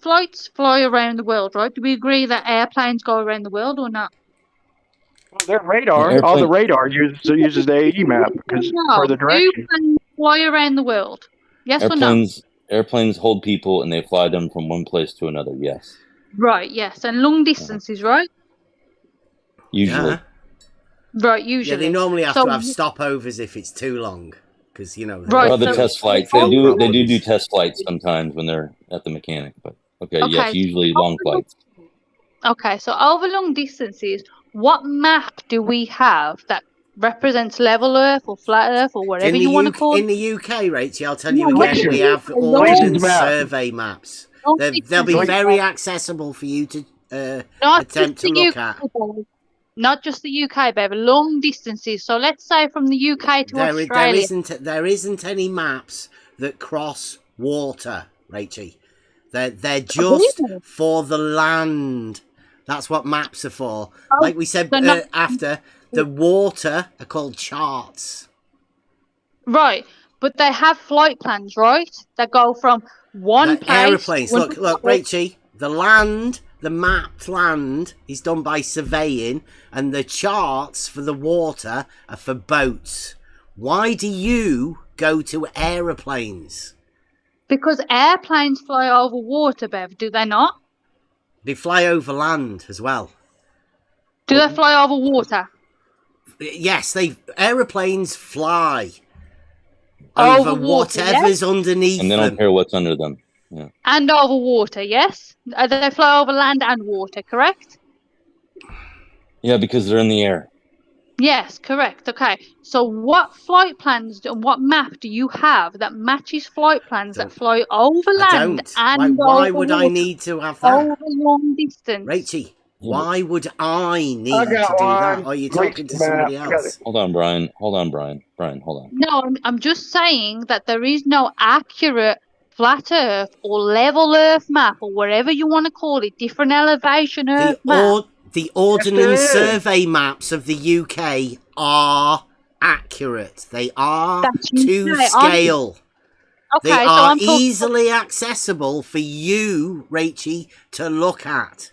flights fly around the world, right? Do we agree that airplanes go around the world or not? Well, their radar, all the radar uses the AE map because for the direction. Airplanes fly around the world. Yes or no? Airplanes hold people and they fly them from one place to another. Yes. Right. Yes, and long distances, right? Usually. Yeah. Right. Usually. Yeah, they normally have to have stopovers if it's too long. Because the test flights they do test flights sometimes when they're at the mechanic, but yes, usually long flights. Okay, so over long distances, what map do we have that represents level Earth or flat Earth or whatever you want to call it? In the UK, Rachel, I'll tell you again, we have Ordnance Survey maps. They'll be very accessible for you to attempt to look at. Not just the UK, Bev, long distances. So let's say from the UK to Australia. There isn't any maps that cross water, Rachel. They're just for the land. That's what maps are for. Like we said after, the water are called charts. Right, but they have flight plans, right? That go from one place. Aeroplanes. Look, Rachel. The mapped land is done by surveying, and the charts for the water are for boats. Why do you go to aeroplanes? Because airplanes fly over water, Bev, do they not? They fly over land as well. Do they fly over water? Yes, aeroplanes fly over whatever's underneath them. And they don't care what's under them. Yeah. And over water, yes? They fly over land and water, correct? Yeah, because they're in the air. Yes, correct. Okay. So what flight plans and what map do you have that matches flight plans that fly over land and why over would water, I need to have that? over long distance? Rachel, why would I need to do that? Or are you talking to somebody else? Hold on, Brian. Brian, hold on. No, I'm just saying that there is no accurate flat Earth or level Earth map or whatever you want to call it, different elevation Earth map. The Ordnance Survey maps of the UK are accurate. They are to scale. Okay, they are easily accessible for you, Rachel, to look at.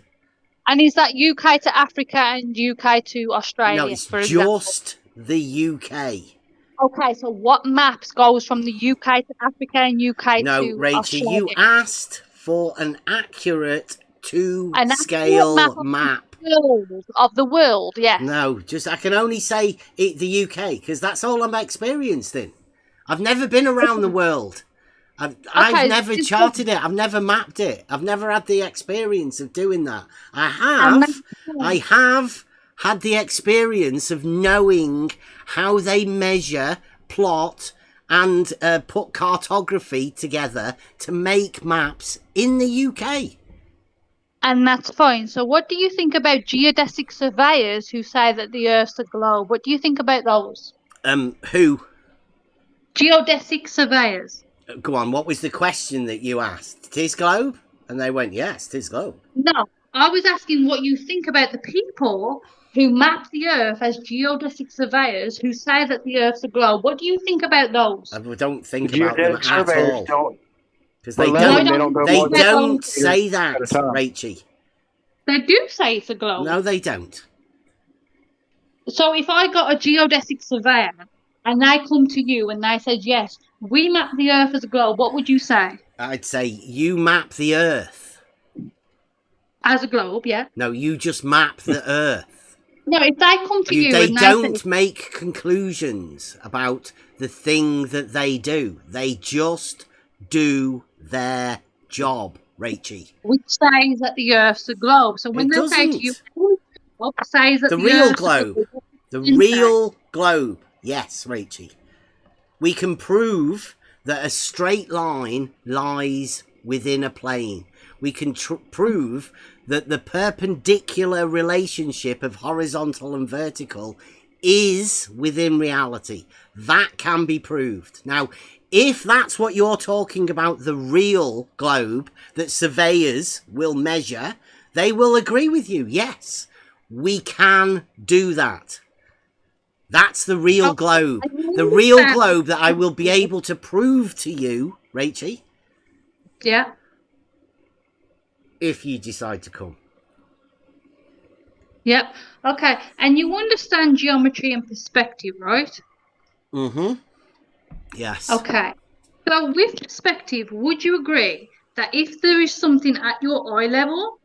And is that UK to Africa and UK to Australia? No, it's just the UK. Okay, so what maps goes from the UK to Africa and UK to Rachel, Australia? you asked for an accurate scale map. Of the world, yes. No, I can only say the UK because that's all I'm experienced in. I've never been around the world. I've never charted it. I've never mapped it. I've never had the experience of doing that. I have had the experience of knowing how they measure, plot, and put cartography together to make maps in the UK. And that's fine. So what do you think about geodesic surveyors who say that the Earth's a globe? What do you think about those? Who? Geodesic surveyors. Go on, what was the question that you asked? Tis globe? And they went, yes, tis globe. No, I was asking what you think about the people who map the Earth as geodesic surveyors who say that the Earth's a globe. What do you think about those? I don't think about them at all. Because they they don't say that, Rachie. They do say it's a globe. No, they don't. So if I got a geodesic surveyor and they come to you and they said, yes, we map the Earth as a globe, what would you say? I'd say, you map the Earth. As a globe, yeah. No, you just map the Earth. No, if they come to you they and don't say, make conclusions about the thing that they do. They just do their job, Rachie. Which says that the Earth's a globe. So when they say to you, what says that the the real Earth's globe. a globe? The real globe. Yes, Rachie. We can prove that a straight line lies within a plane. We can prove that the perpendicular relationship of horizontal and vertical is within reality. That can be proved. Now, if that's what you're talking about, the real globe that surveyors will measure, they will agree with you. Yes, we can do that. That's the real globe. The real globe that I will be able to prove to you, Rachie. Yeah. If you decide to come. Yep. Okay. And you understand geometry and perspective, right? Mm-hmm. Yes. Okay. So with perspective, would you agree that if there is something at your eye level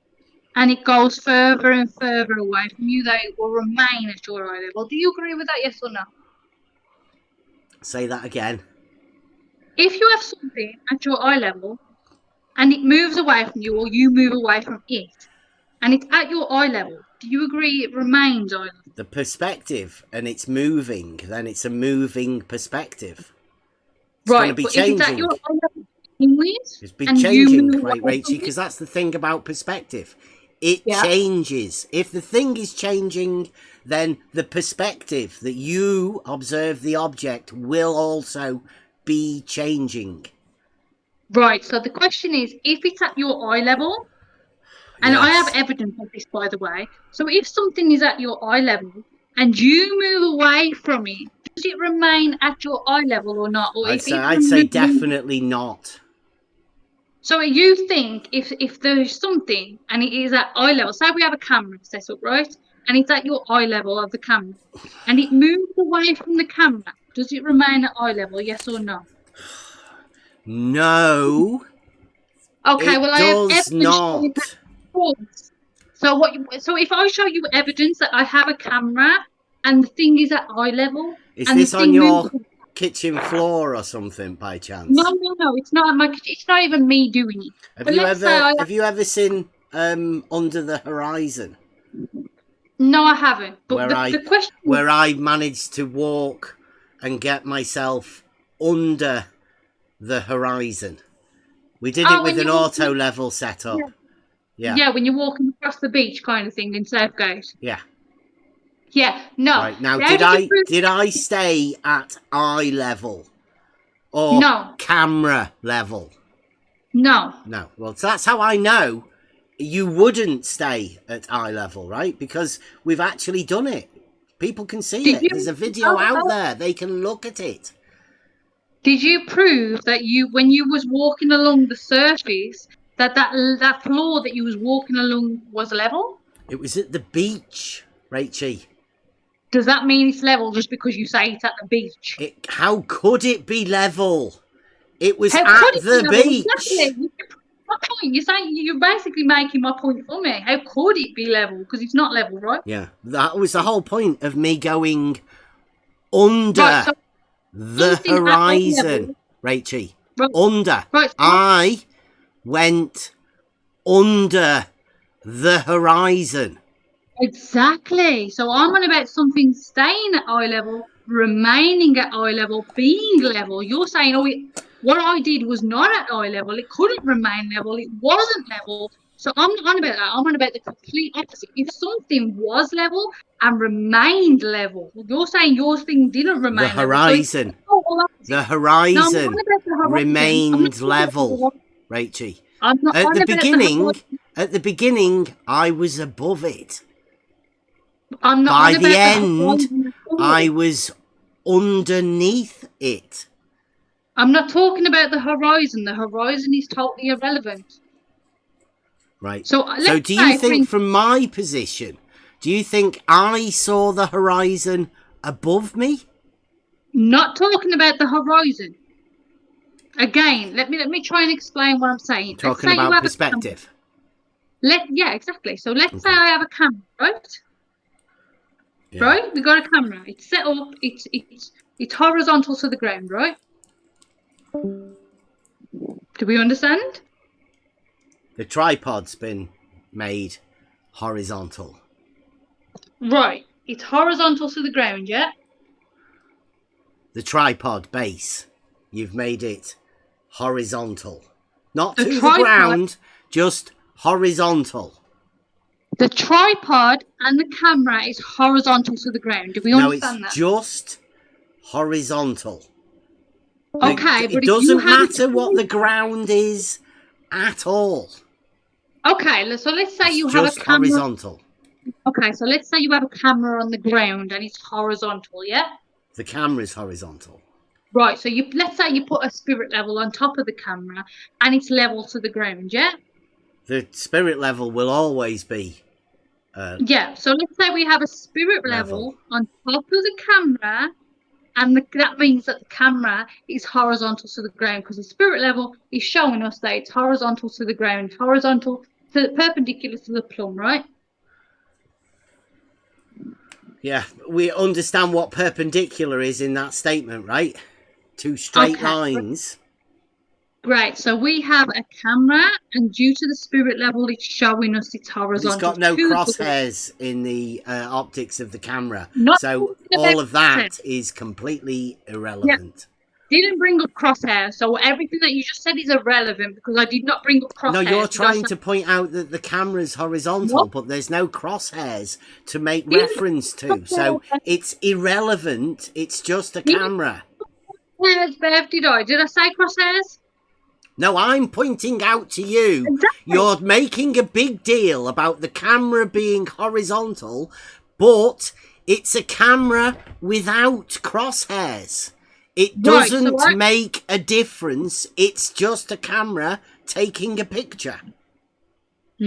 and it goes further and further away from you, that it will remain at your eye level? Do you agree with that, yes or no? Say that again. If you have something at your eye level and it moves away from you or you move away from it and it's at your eye level, do you agree it remains eye level? The perspective and it's moving, then it's a moving perspective. It's right, going to be but changing. If it's at your eye level, it's be changing, right, Rachie? Because that's the thing about perspective. It changes. If the thing is changing, then the perspective that you observe the object will also be changing. Right, so the question is, if it's at your eye level, and I have evidence of this, by the way, so if something is at your eye level and you move away from it, does it remain at your eye level or not? Or I'd say definitely not. So you think if there is something and it is at eye level, say we have a camera set up, right? And it's at your eye level of the camera, and it moves away from the camera, does it remain at eye level, yes or no? No. Okay, well I have evidence not. So if I show you evidence that I have a camera and the thing is at eye level, is and this on your kitchen floor or something by chance? No, it's not on my kitchen. It's not even me doing it. Have you ever seen Under the Horizon? No, I haven't. But the question where I managed to walk and get myself under the horizon. We did it with an auto level setup. Yeah, when you're walking across the beach kind of thing in Southgate. Yeah. Yeah, no. Right, now did I stay at eye level or camera level? No. No. Well, so that's how I know you wouldn't stay at eye level, right? Because we've actually done it. People can see it. There's a video out there. They can look at it. Did you prove that when you was walking along the surface, that floor that you was walking along was level? It was at the beach, Rachie. Does that mean it's level just because you say it's at the beach? How could it be level? It was at the beach. Exactly. My point. You're basically making my point for me. How could it be level? Because it's not level, right? Yeah, that was the whole point of me going under the horizon, Rachie. Under. Right. I went under the horizon. Exactly. So I'm on about something staying at eye level, remaining at eye level, being level. You're saying, oh, what I did was not at eye level. It couldn't remain level. It wasn't level. So I'm not on about that. I'm on about the complete opposite. If something was level and remained level, you're saying your thing didn't remain The horizon. level. So the horizon no, I'm not about the horizon. remained level, Rachie. I'm not At on the about beginning, I was above it. I'm not By on the about end, horizon at all. I was underneath it. I'm not talking about the horizon. The horizon is totally irrelevant. Right. So do you think, from my position, do you think I saw the horizon above me? Not talking about the horizon. Again, let me try and explain what I'm saying. Talking about perspective. Yeah, exactly. So let's say I have a camera, right? Yeah. Right? We got a camera. It's set up. It's horizontal to the ground, right? Do we understand? The tripod's been made horizontal. Right. It's horizontal to the ground, yeah? The tripod base, you've made it horizontal. Not to the ground, just horizontal. The tripod and the camera is horizontal to the ground. Do we understand that? No, it's just horizontal. Okay, but it doesn't matter what the ground is at all. Okay, so let's say you have a camera. Just horizontal. Okay, so let's say you have a camera on the ground and it's horizontal, yeah? The camera's horizontal. Right, so let's say you put a spirit level on top of the camera and it's level to the ground, yeah? The spirit level will always be yeah, so let's say we have a spirit level on top of the camera, and that means that the camera is horizontal to the ground because the spirit level is showing us that it's horizontal to the ground, perpendicular to the plumb, right? Yeah, we understand what perpendicular is in that statement, right? Two straight lines. Great, so we have a camera, and due to the spirit level, it's showing us it's horizontal. It's got no crosshairs in the optics of the camera. Not so all of that is completely irrelevant. Yeah. Didn't bring up crosshairs, so everything that you just said is irrelevant because I did not bring up crosshairs. No, you're trying to point out that the camera's horizontal, but there's no crosshairs to make reference to. So it's irrelevant. It's just a camera. Bev, did I say crosshairs? No, I'm pointing out to you. Exactly. You're making a big deal about the camera being horizontal, but it's a camera without crosshairs. It doesn't make a difference. It's just a camera taking a picture.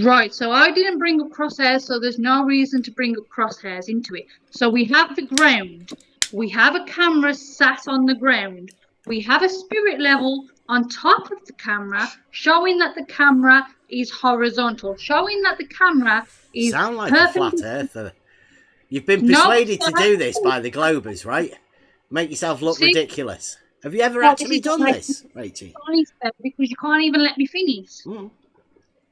Right, so I didn't bring up crosshairs, so there's no reason to bring up crosshairs into it. So we have the ground. We have a camera sat on the ground. We have a spirit level on top of the camera, showing that the camera is horizontal, showing that the camera is sound like a flat earther. You've been persuaded to do this by the Globers, right? Make yourself look ridiculous. Have you ever actually done this, Rachie? Because you can't even let me finish. No,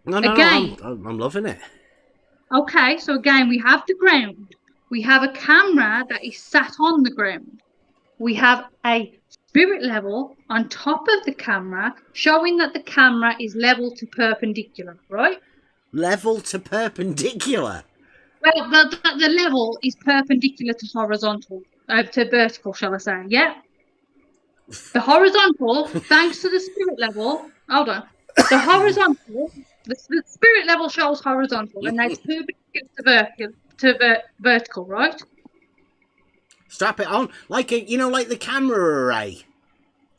I'm loving it. Okay, so again, we have the ground. We have a camera that is sat on the ground. We have a spirit level on top of the camera, showing that the camera is level to perpendicular, right? Level to perpendicular? Well, the level is perpendicular to horizontal, to vertical, shall I say, yeah? The horizontal, thanks to the spirit level, hold on, the horizontal, the spirit level shows horizontal, and that's perpendicular to vertical, right? Strap it on like like the camera array.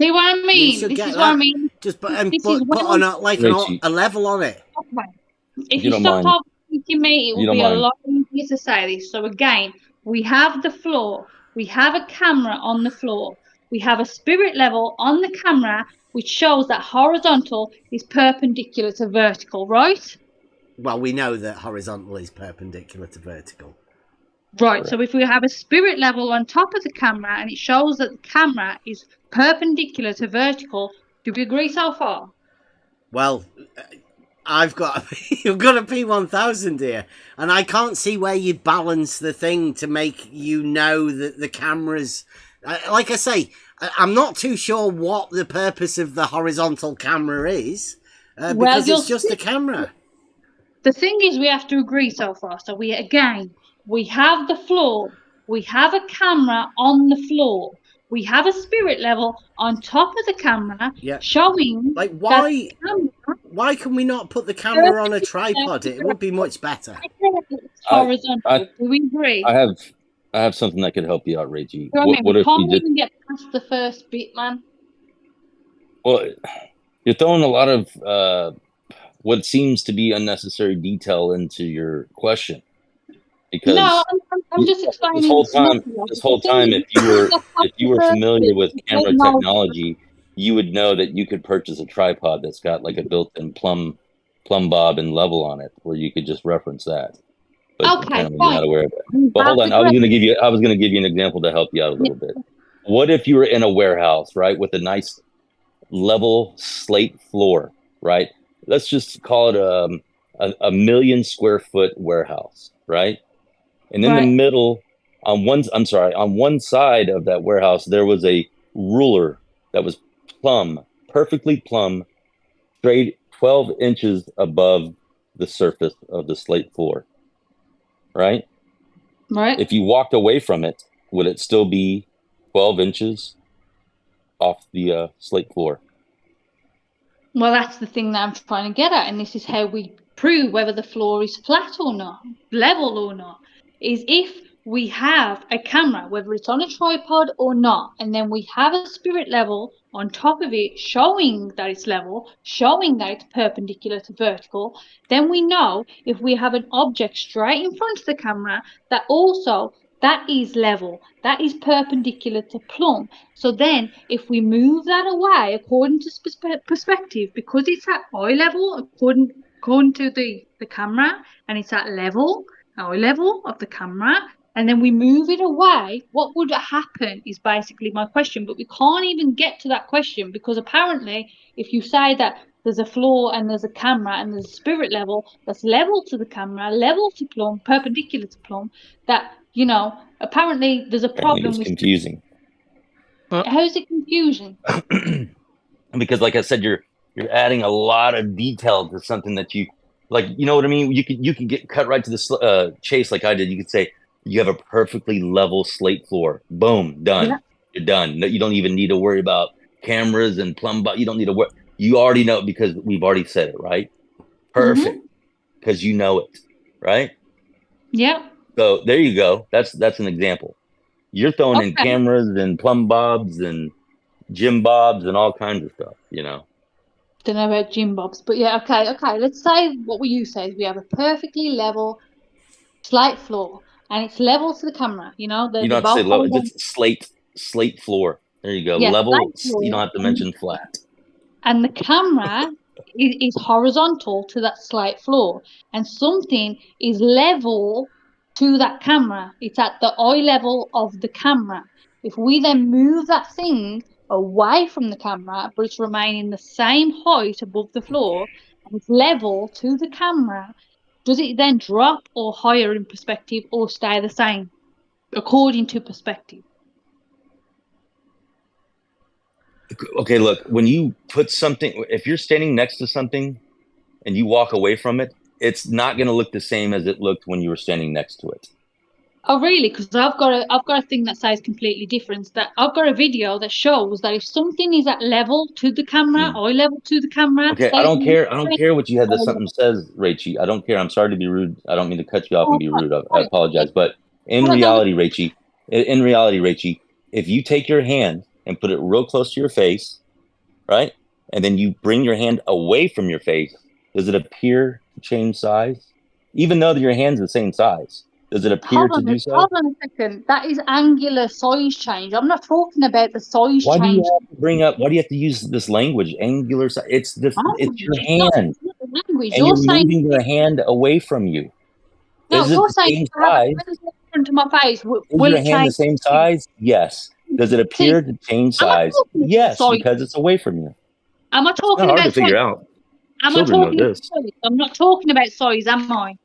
See what I mean? This is what I mean. Just put on a level on it. Okay. If you stop talking me, it will be a lot easier to say this. So again, we have the floor. We have a camera on the floor. We have a spirit level on the camera, which shows that horizontal is perpendicular to vertical, right? Well, we know that horizontal is perpendicular to vertical. Right, so if we have a spirit level on top of the camera and it shows that the camera is perpendicular to vertical, Do we agree so far? Well, I've got you've got a P1000 here, and I can't see where you balance the thing to make you know that the camera's. Like I say, I'm not too sure what the purpose of the horizontal camera is, because it's just a camera. The thing is, we have to agree so far. So we have the floor, we have a camera on the floor, we have a spirit level on top of the camera, showing like why can we not put the camera on a tripod? It would be much better. Horizontal. Do we agree? I have something that could help you out, Reggie. So, What we if can't we did? even get past the first bit, man. Well, you're throwing a lot of what seems to be unnecessary detail into your question. Because no, I'm just explaining. This whole time, if you were familiar with camera technology, you would know that you could purchase a tripod that's got like a built-in plumb bob and level on it, where you could just reference that. But apparently you're not aware of it. But hold on, I was going to give you an example to help you out a little bit. What if you were in a warehouse, right, with a nice level slate floor, right? Let's just call it a 1 million square foot warehouse, right? And in the middle, on one side of that warehouse, there was a ruler that was perfectly plumb, straight 12 inches above the surface of the slate floor, right? Right. If you walked away from it, would it still be 12 inches off the slate floor? Well, that's the thing that I'm trying to get at, and this is how we prove whether the floor is flat or not, level or not, is if we have a camera, whether it's on a tripod or not, and then we have a spirit level on top of it showing that it's level, showing that it's perpendicular to vertical, then we know if we have an object straight in front of the camera that also that is level, that is perpendicular to plumb. So then if we move that away according to perspective, because it's at eye level according to the camera, and it's at level, eye level of the camera, and then we move it away, what would happen is basically my question. But we can't even get to that question, because apparently if you say that there's a floor and there's a camera and there's a spirit level that's level to the camera, level to plumb, perpendicular to plumb, that, you know, apparently there's a problem. It's confusing. How is it confusing? Because, like I said, you're adding a lot of detail to something that you like. You know what I mean? You could get cut right to the chase, like I did. You could say you have a perfectly level slate floor. Boom, done. Yeah. You're done. No, you don't even need to worry about cameras and plumb. You don't need to worry. You already know, because we've already said it, right? Perfect, because you know it, right? Yeah. So there you go. That's an example. You're throwing in cameras and plumb bobs and Jim bobs and all kinds of stuff, you know. Don't know about Jim bobs, but yeah, okay. Let's say what you say is we have a perfectly level slate floor, and it's level to the camera. You know, you don't have to say level. It's slate floor. There you go. Yeah, level. You don't have to mention flat. And the camera is horizontal to that slate floor, and something is level to that camera. It's at the eye level of the camera. If we then move that thing away from the camera, but it's remaining the same height above the floor, and it's level to the camera, does it then drop or higher in perspective, or stay the same according to perspective? Okay, look, when you put something, if you're standing next to something and you walk away from it, it's not going to look the same as it looked when you were standing next to it. Oh, really? Because I've got a thing that says completely different. That I've got a video that shows that if something is at level to the camera, eye level to the camera. Okay, I don't care what you had that something says, Rachie. I don't care. I'm sorry to be rude. I don't mean to cut you off and be rude. I apologize. But in reality, Rachie, if you take your hand and put it real close to your face, right? And then you bring your hand away from your face, does it appear to change size? Even though your hand's the same size, does it appear to do so? Hold on a second. That is angular size change. I'm not talking about the size change. Why do you have to use this language, angular size? It's your hand. And you're moving your hand away from you. No, is it the same size? To my face, is your hand the same size? Yes. Does it appear to change size? Yes, because it's away from you. Am I talking Not hard about to figure size? out. Am I Children know talking about this. size? I'm not talking about size, am I?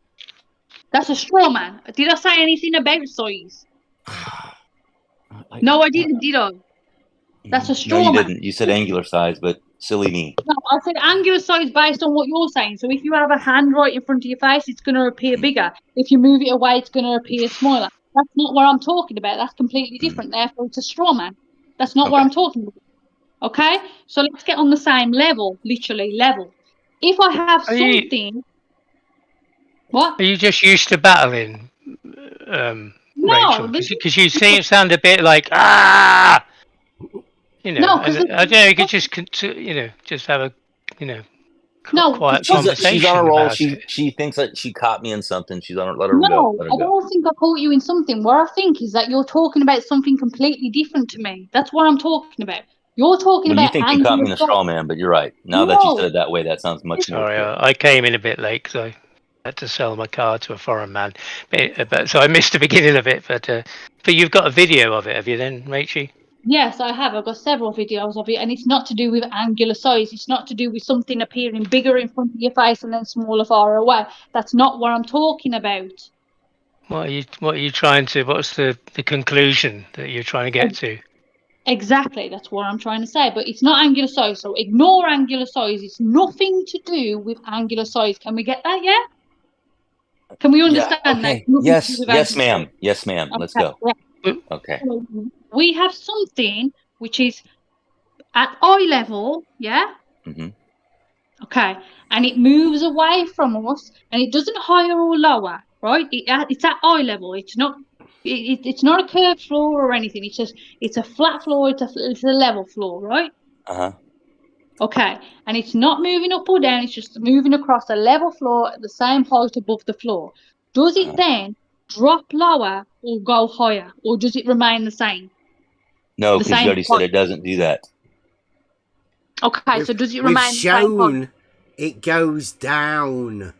That's a straw man. Did I say anything about size? No, I didn't, did I? That's a No, straw you man. didn't. You said angular size, but silly me. No, I said angular size based on what you're saying. So if you have a hand right in front of your face, it's going to appear bigger. If you move it away, it's going to appear smaller. That's not what I'm talking about. That's completely different. Therefore, it's a straw man. That's not what I'm talking about. Okay? So let's get on the same level, literally level. If I have something... What? Are you just used to battling, Rachel? No. Because you sound a bit like, ah! You know, No, and because... I don't know, you could just, just have a, No, quiet She's conversation on a roll. about it. She thinks that she caught me in something. She's on. Let her go. No, Let her I go. don't think I caught you in something. What I think is that you're talking about something completely different to me. That's what I'm talking about. You're talking Well, you about think you caught angular me in a size. straw man, but you're right. Now that you No. said it that way, that sounds much more Sorry, clear. I came in a bit late because I had to sell my car to a foreign man. But so I missed the beginning of it. But you've got a video of it, have you then, Rachel? Yes, I have. I've got several videos of it, and it's not to do with angular size. It's not to do with something appearing bigger in front of your face and then smaller far away. That's not what I'm talking about. What are you trying to? What's the conclusion that you're trying to get to? Exactly, that's what I'm trying to say. But it's not angular size, so ignore angular size. It's nothing to do with angular size. Can we get that? Yeah. Can we understand that? Okay. Yes, ma'am. Yes, ma'am. Let's go. Yeah. Okay. So we have something which is at eye level, yeah? Mm-hmm. Okay. And it moves away from us, and it doesn't higher or lower, right? It's at eye level. It's not a curved floor or anything. It's a flat floor. It's a level floor, right? Uh-huh. Okay. And it's not moving up or down. It's just moving across a level floor at the same height above the floor. Does it then drop lower or go higher, or does it remain the same? No, The because you same already said height? it doesn't do that. Okay, so does it We've remain the same height? shown it goes down.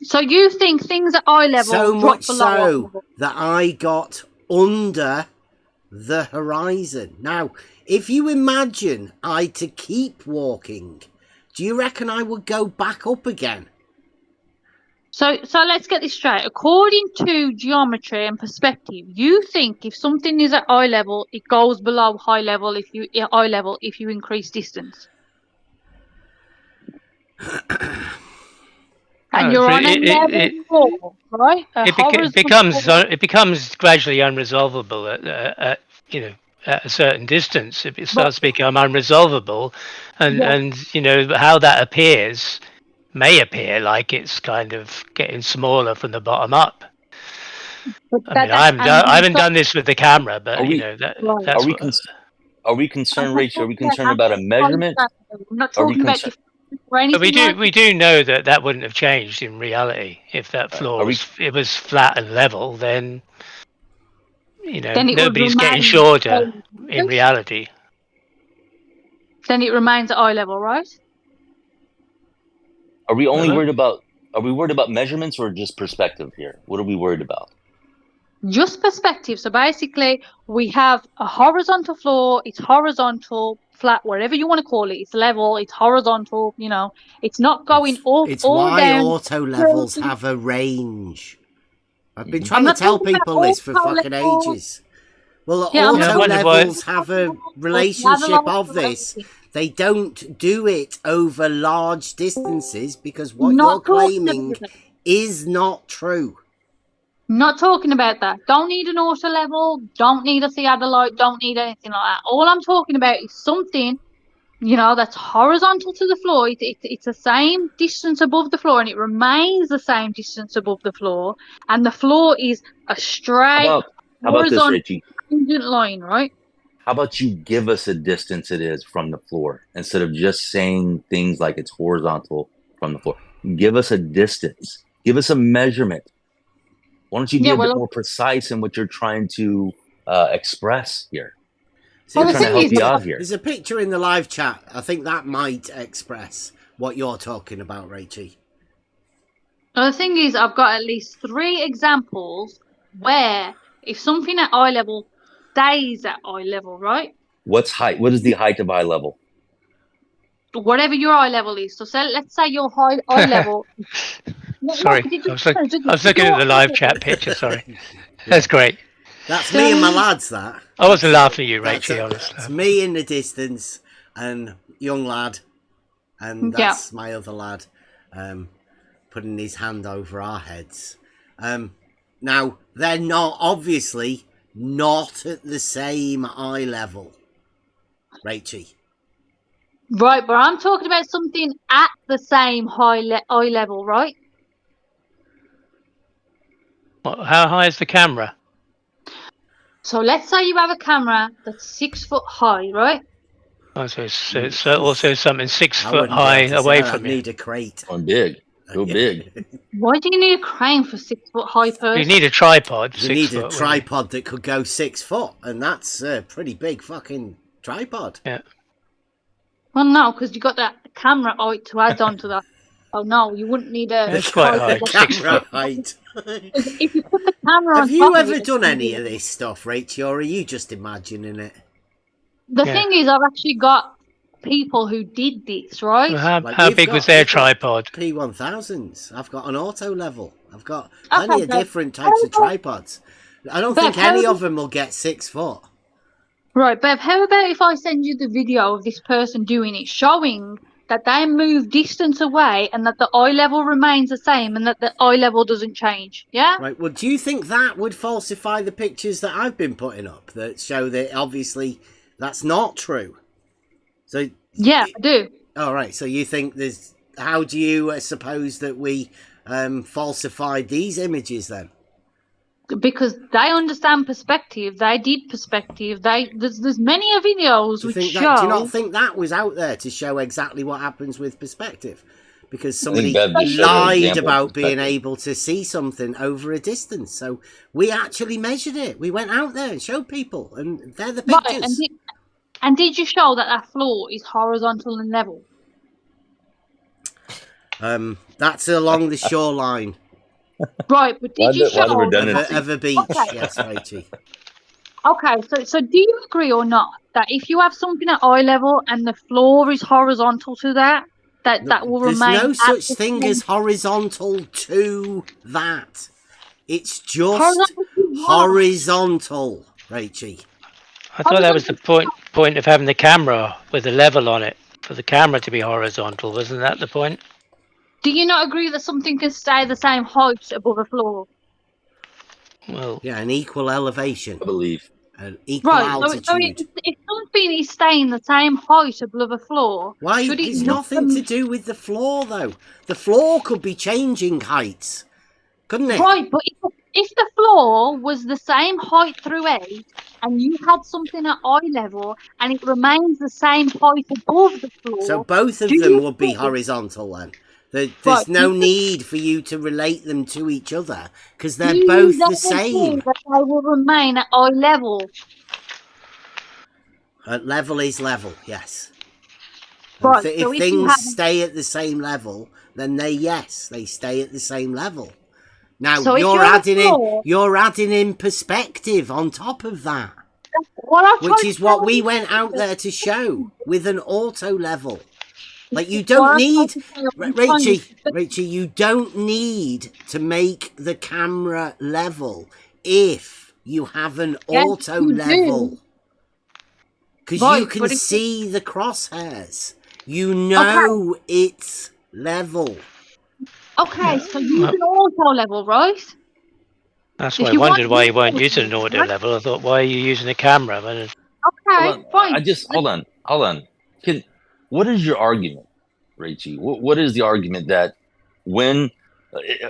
So you think things at eye level So drop much below eye so level? that I got under the horizon. Now, if you imagine I to keep walking, do you reckon I would go back up again? So let's get this straight. According to geometry and perspective, you think if something is at eye level, it goes below eye level if you increase distance. And you're on a level floor, right? It becomes gradually unresolvable at a certain distance. It starts to become unresolvable, and how that appears may appear like it's kind of getting smaller from the bottom up. I haven't done this with the camera, but that's are we concerned, Rachel? Are we concerned about a measurement? I'm not talking about or anything. But we do know that wouldn't have changed in reality if that floor was flat and level. Then nobody's getting shorter in reality. Then it remains at eye level, right? Are we only worried about? Are we worried about measurements or just perspective here? What are we worried about? Just perspective. So basically, we have a horizontal floor. It's horizontal, flat, whatever you want to call it. It's level. It's horizontal. It's not going up It's or why down. auto levels have a range. I've been trying to tell people this for fucking ages. Well, auto levels have a relationship of this. They don't do it over large distances because what you're claiming is not true. Not talking about that. Don't need an auto level. Don't need a theodolite. Don't need anything like that. All I'm talking about is something, that's horizontal to the floor. It's the same distance above the floor, and it remains the same distance above the floor. And the floor is a straight horizontal tangent line, right? How about you give us a distance it is from the floor instead of just saying things like it's horizontal from the floor? Give us a distance. Give us a measurement. Why don't you be a bit more precise in what you're trying to express here? So I'm trying to help you out here. There's a picture in the live chat. I think that might express what you're talking about, Rachel. Well, the thing is, I've got at least 3 examples where if something at eye level stays at eye level, right? What's height? What is the height of eye level? whatever your eye level is. So let's say your eye level. Sorry, I was looking at the live chat picture. Sorry, that's great. That's me and my lads. That I wasn't laughing at you, Rachel. Honestly, it's me in the distance and young lad, and that's my other lad, putting his hand over our heads. Now they're obviously not at the same eye level, Rachie. Right, but I'm talking about something at the same eye level, right? How high is the camera? So let's say you have a camera that's 6 foot high, right? Oh, so it's also something 6 I foot wouldn't be high able to away say, from I'd you. need a crate. I'm big. Go big. Why do you need a crane for 6 foot high person? You need a tripod. You need a tripod that could go 6 foot, and that's a pretty big fucking tripod. Yeah. Well, no, because you got that camera height to add on to that. Oh no, you wouldn't need a. It's quite high. 6 Camera foot. height. If you put the camera on Have you top of ever it, done any of this stuff, Rachel, or are you just imagining it? The thing is, I've actually got people who did this, right? Well, how big was their tripod? P1000s. I've got an auto level. I've got plenty of different types of tripods. I don't think any of them will get 6 foot. Right, Bev, how about if I send you the video of this person doing it, showing that they move distance away and that the eye level remains the same and that the eye level doesn't change, yeah? Right, well, do you think that would falsify the pictures that I've been putting up that show that obviously that's not true? So yeah, I do. All right, so you think there's... How do you suppose that we falsified these images then? Because they understand perspective, they did perspective. There's many videos which show. Do you not think that was out there to show exactly what happens with perspective? Because somebody lied about being able to see something over a distance. So we actually measured it. We went out there and showed people, and they're the pictures. Right, and did you show that floor is horizontal and level? That's along the shoreline. Right, but did you show of a beach? Okay. Yes, Rachie. Okay, so do you agree or not that if you have something at eye level and the floor is horizontal to that will remain? There's no such thing as horizontal to that. It's just horizontal, Rachie. I thought that was the point of having the camera with a level on it, for the camera to be horizontal. Wasn't that the point? Do you not agree that something can stay the same height above a floor? Well, yeah, an equal elevation. I believe. An equal altitude. So if something is staying the same height above a floor, why? It's nothing to do with the floor, though. The floor could be changing heights, couldn't it? Right, but if the floor was the same height throughout, and you had something at eye level, and it remains the same height above the floor, so both of them would be horizontal then. There's no need for you to relate them to each other because they're both the same. That they will remain at eye level. Level is level, yes. Right, if things stay at the same level, then they stay at the same level. Now so you're adding in perspective on top of that, which is what we went out there to show with an auto level. Like you don't need, Rachie, you don't need to make the camera level if you have an auto level. Because you can see the crosshairs. You know it's level. Okay, so use an auto level, right? That's why I wondered why you weren't using an auto level. I thought, why are you using a camera? Okay, fine. Hold on. What is your argument, Rachie? What is the argument that when...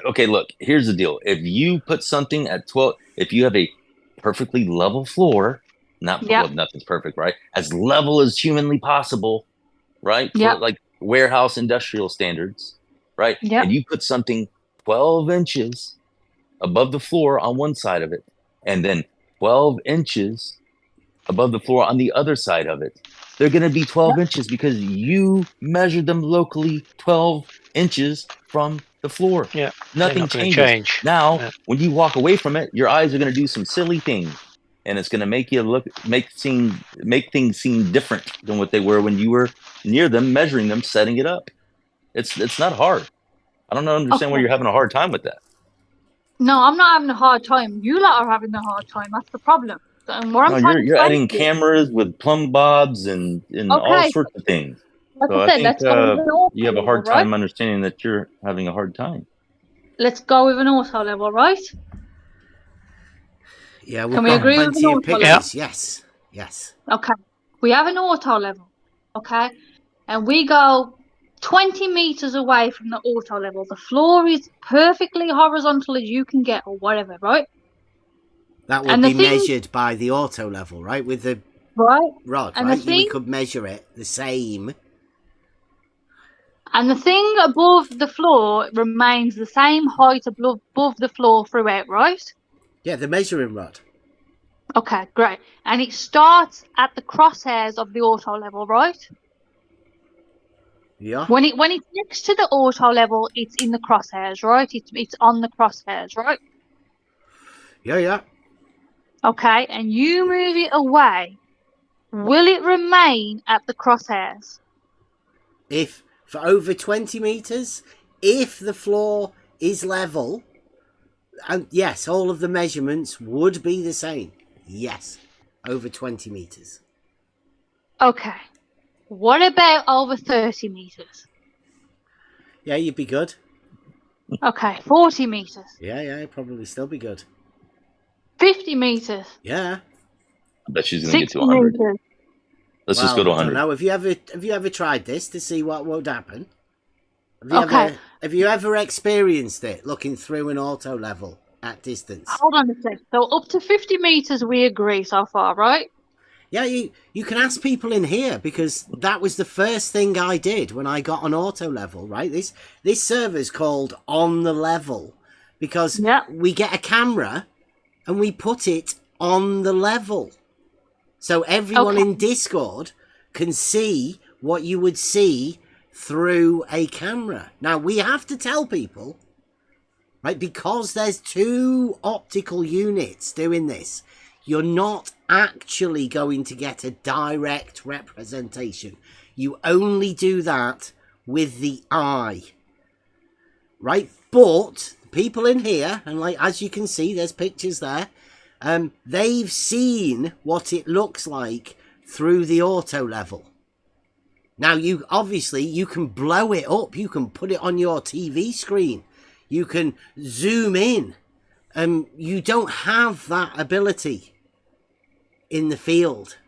Okay, look, here's the deal. If you put something at 12... If you have a perfectly level floor, nothing's perfect, right? As level as humanly possible, right? For like warehouse industrial standards, right? Yep. And you put something 12 inches above the floor on one side of it, and then 12 inches above the floor on the other side of it. They're going to be 12 inches because you measured them locally 12 inches from the floor. Yeah. Nothing changes. Now, when you walk away from it, your eyes are going to do some silly things. and it's going to make you make things seem different than what they were when you were near them, measuring them, setting it up. It's not hard. I don't understand why you're having a hard time with that. No, I'm not having a hard time. You lot are having a hard time. That's the problem. And what I'm trying to You're say adding is, cameras with plumb bobs and all okay, sorts of things. like So I I said, think let's go with an auto you have a level, hard right? time understanding that you're having a hard time. Let's go with an auto level, right? Yeah, we've Can we got agree with an plenty of auto pictures. level? Yes. Okay. We have an auto level, okay? And we go 20 meters away from the auto level. The floor is perfectly horizontal as you can get, or whatever, right? That would And the be thing, measured by the auto level, right? With the right? rod, And right? the thing, We could measure it the same. and the thing above the floor remains the same height above the floor throughout, right? Yeah, the measuring rod. Okay, great. And it starts at the crosshairs of the auto level, right? Yeah. When it's next to the auto level, it's in the crosshairs, right? It's on the crosshairs, right? Yeah. Okay, and you move it away. Will it remain at the crosshairs? If for over 20 meters, if the floor is level, and yes, all of the measurements would be the same. Yes, over 20 meters. Okay. What about over 30 meters? Yeah, you'd be good. Okay, 40 meters. Yeah, it'd probably still be good. 50 meters. Yeah. I bet she's going to get to 60 100. meters. Let's just go to I don't 100. know. Have you ever tried this to see what would happen? Have you ever experienced it looking through an auto level at distance? Hold on a sec. So up to 50 meters we agree so far, right? Yeah, you can ask people in here, because that was the first thing I did when I got on auto level, right? This server's called On the Level because we get a camera and we put it on the level. So everyone in Discord can see what you would see through a camera. Now, we have to tell people, right, because there's two optical units doing this, you're not actually going to get a direct representation. You only do that with the eye, right? But people in here, and like as you can see, there's pictures there, they've seen what it looks like through the auto level. Now, you can blow it up. You can put it on your TV screen. You can zoom in. You don't have that ability in the field.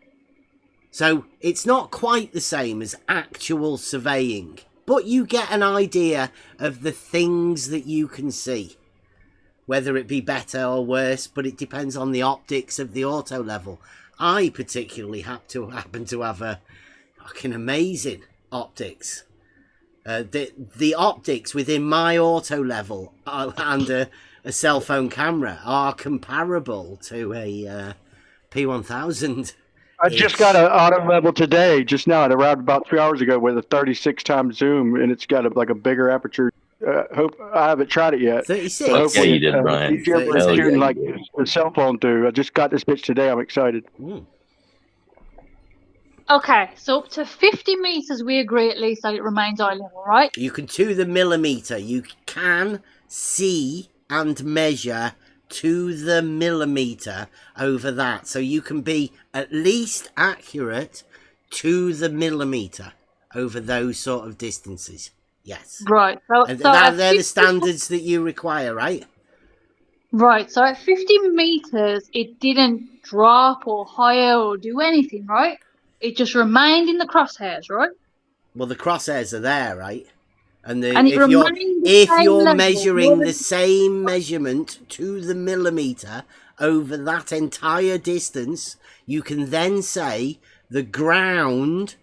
So it's not quite the same as actual surveying, but you get an idea of the things that you can see. Whether it be better or worse, but it depends on the optics of the auto level. I particularly happen to have a fucking amazing optics. The optics within my auto level and a cell phone camera are comparable to a P1000. I just got an auto level today, just now, at around about 3 hours ago, with a 36 times zoom, and it's got a bigger aperture. Hope I haven't tried it yet. 36. Yeah, you did, Brian. Easier for shooting like a cell phone do. I just got this bitch today. I'm excited. Okay, so up to 50 meters we agree at least that it remains eye level, right? You can to the millimeter. You can see and measure to the millimeter over that. So you can be at least accurate to the millimeter over those sort of distances. Yes. Right. So they're the standards that you require, right? Right. So at 50 meters, it didn't drop or higher or do anything, right? It just remained in the crosshairs, right? Well, the crosshairs are there, right? And if you're measuring the same measurement to the millimeter over that entire distance, you can then say the ground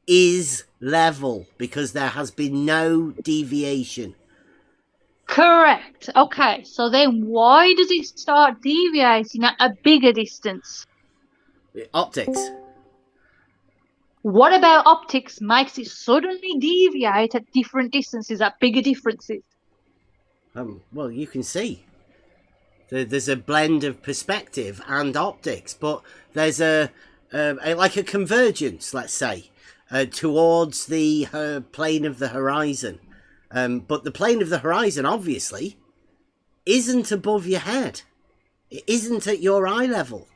is level because there has been no deviation. Correct. Okay, so then why does it start deviating at a bigger distance? Optics. What about optics makes it suddenly deviate at different distances, at bigger differences? Well, you can see. There's a blend of perspective and optics, but there's like a convergence, let's say, towards the plane of the horizon. But the plane of the horizon, obviously, isn't above your head. It isn't at your eye level.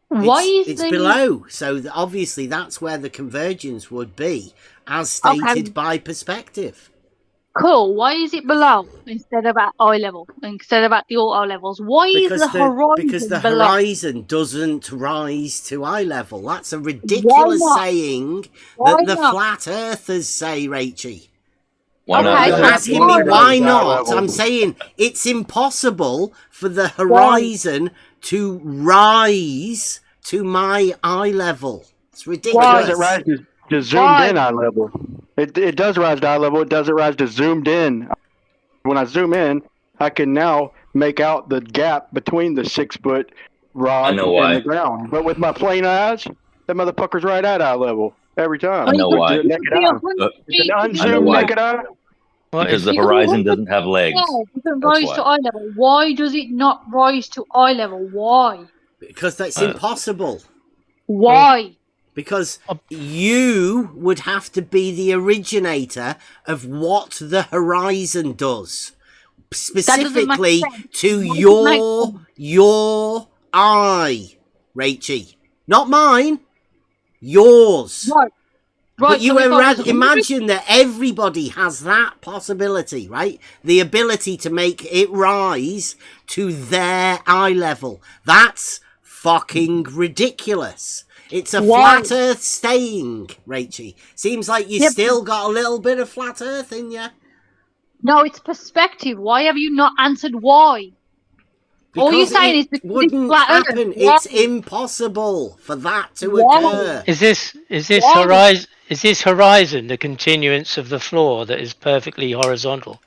It's below, so obviously that's where the convergence would be, as stated by perspective. Cool. Why is it below instead of at eye level, instead of at the auto levels? Why is the horizon Because the below? horizon doesn't rise to eye level. That's a ridiculous saying that the flat earthers say, Rachie. Why not? You're asking me why not? I'm saying it's impossible for the horizon to rise to my eye level. It's ridiculous. Why does it rise to zoomed in eye level? It does rise to eye level. It doesn't rise to zoomed in. When I zoom in, I can now make out the gap between the 6-foot rod and the ground. But with my plain eyes, that motherfucker's right at eye level every time. I know why. Naked eye. It's an unzoomed naked eye. Because the horizon doesn't have legs. Yeah, it doesn't rise to eye level. Why does it not rise to eye level? Why? Because that's impossible. Why? Because you would have to be the originator of what the horizon does. Specifically to your eye, Rachie. Not mine. Yours. Right. But you imagine that everybody has that possibility, right? The ability to make it rise to their eye level. That's fucking ridiculous. It's a flat earth staying, Rachie. Seems like you still got a little bit of flat earth in you. No, it's perspective. Why have you not answered why? All you're saying is because it's flat happen. Earth. It's impossible for that to occur. Is this horizon the continuance of the floor that is perfectly horizontal?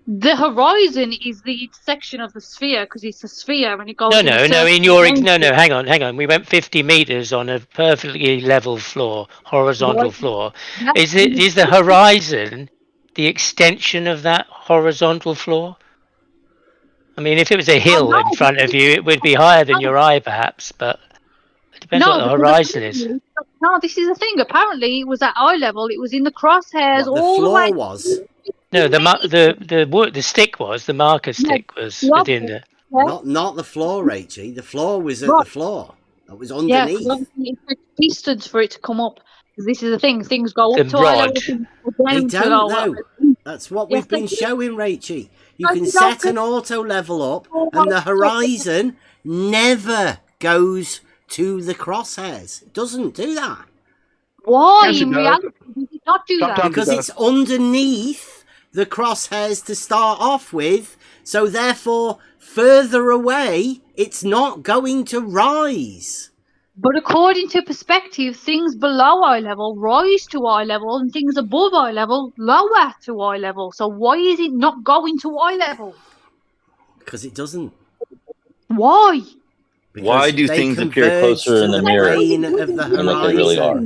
The horizon is the section of the sphere because it's a sphere and it goes. No. Hang on. We went 50 meters on a perfectly level floor, horizontal floor. Is the horizon the extension of that horizontal floor? I mean, if it was a hill in front of you, it would be higher than your eye, perhaps. But it depends what the horizon is. No, this is the thing. Apparently, it was at eye level. It was in the crosshairs all the way. The floor was. No, the stick was, the marker stick was within the... Not the floor, Rachie. The floor was at the floor. That was underneath. Yeah, it took distance for it to come up. This is the thing. Things go up The to eye level. rod. They don't know. That's what we've been showing, Rachie. You can set an auto level up and the horizon never goes to the crosshairs. It doesn't do that. Why? In reality, does it not do that? Because it's underneath the crosshairs to start off with, so therefore further away it's not going to rise. But according to perspective, things below eye level rise to eye level and things above eye level lower to eye level. So why is it not going to eye level? Because it doesn't. Why? Because why do things appear closer in the mirror of the than like they really are?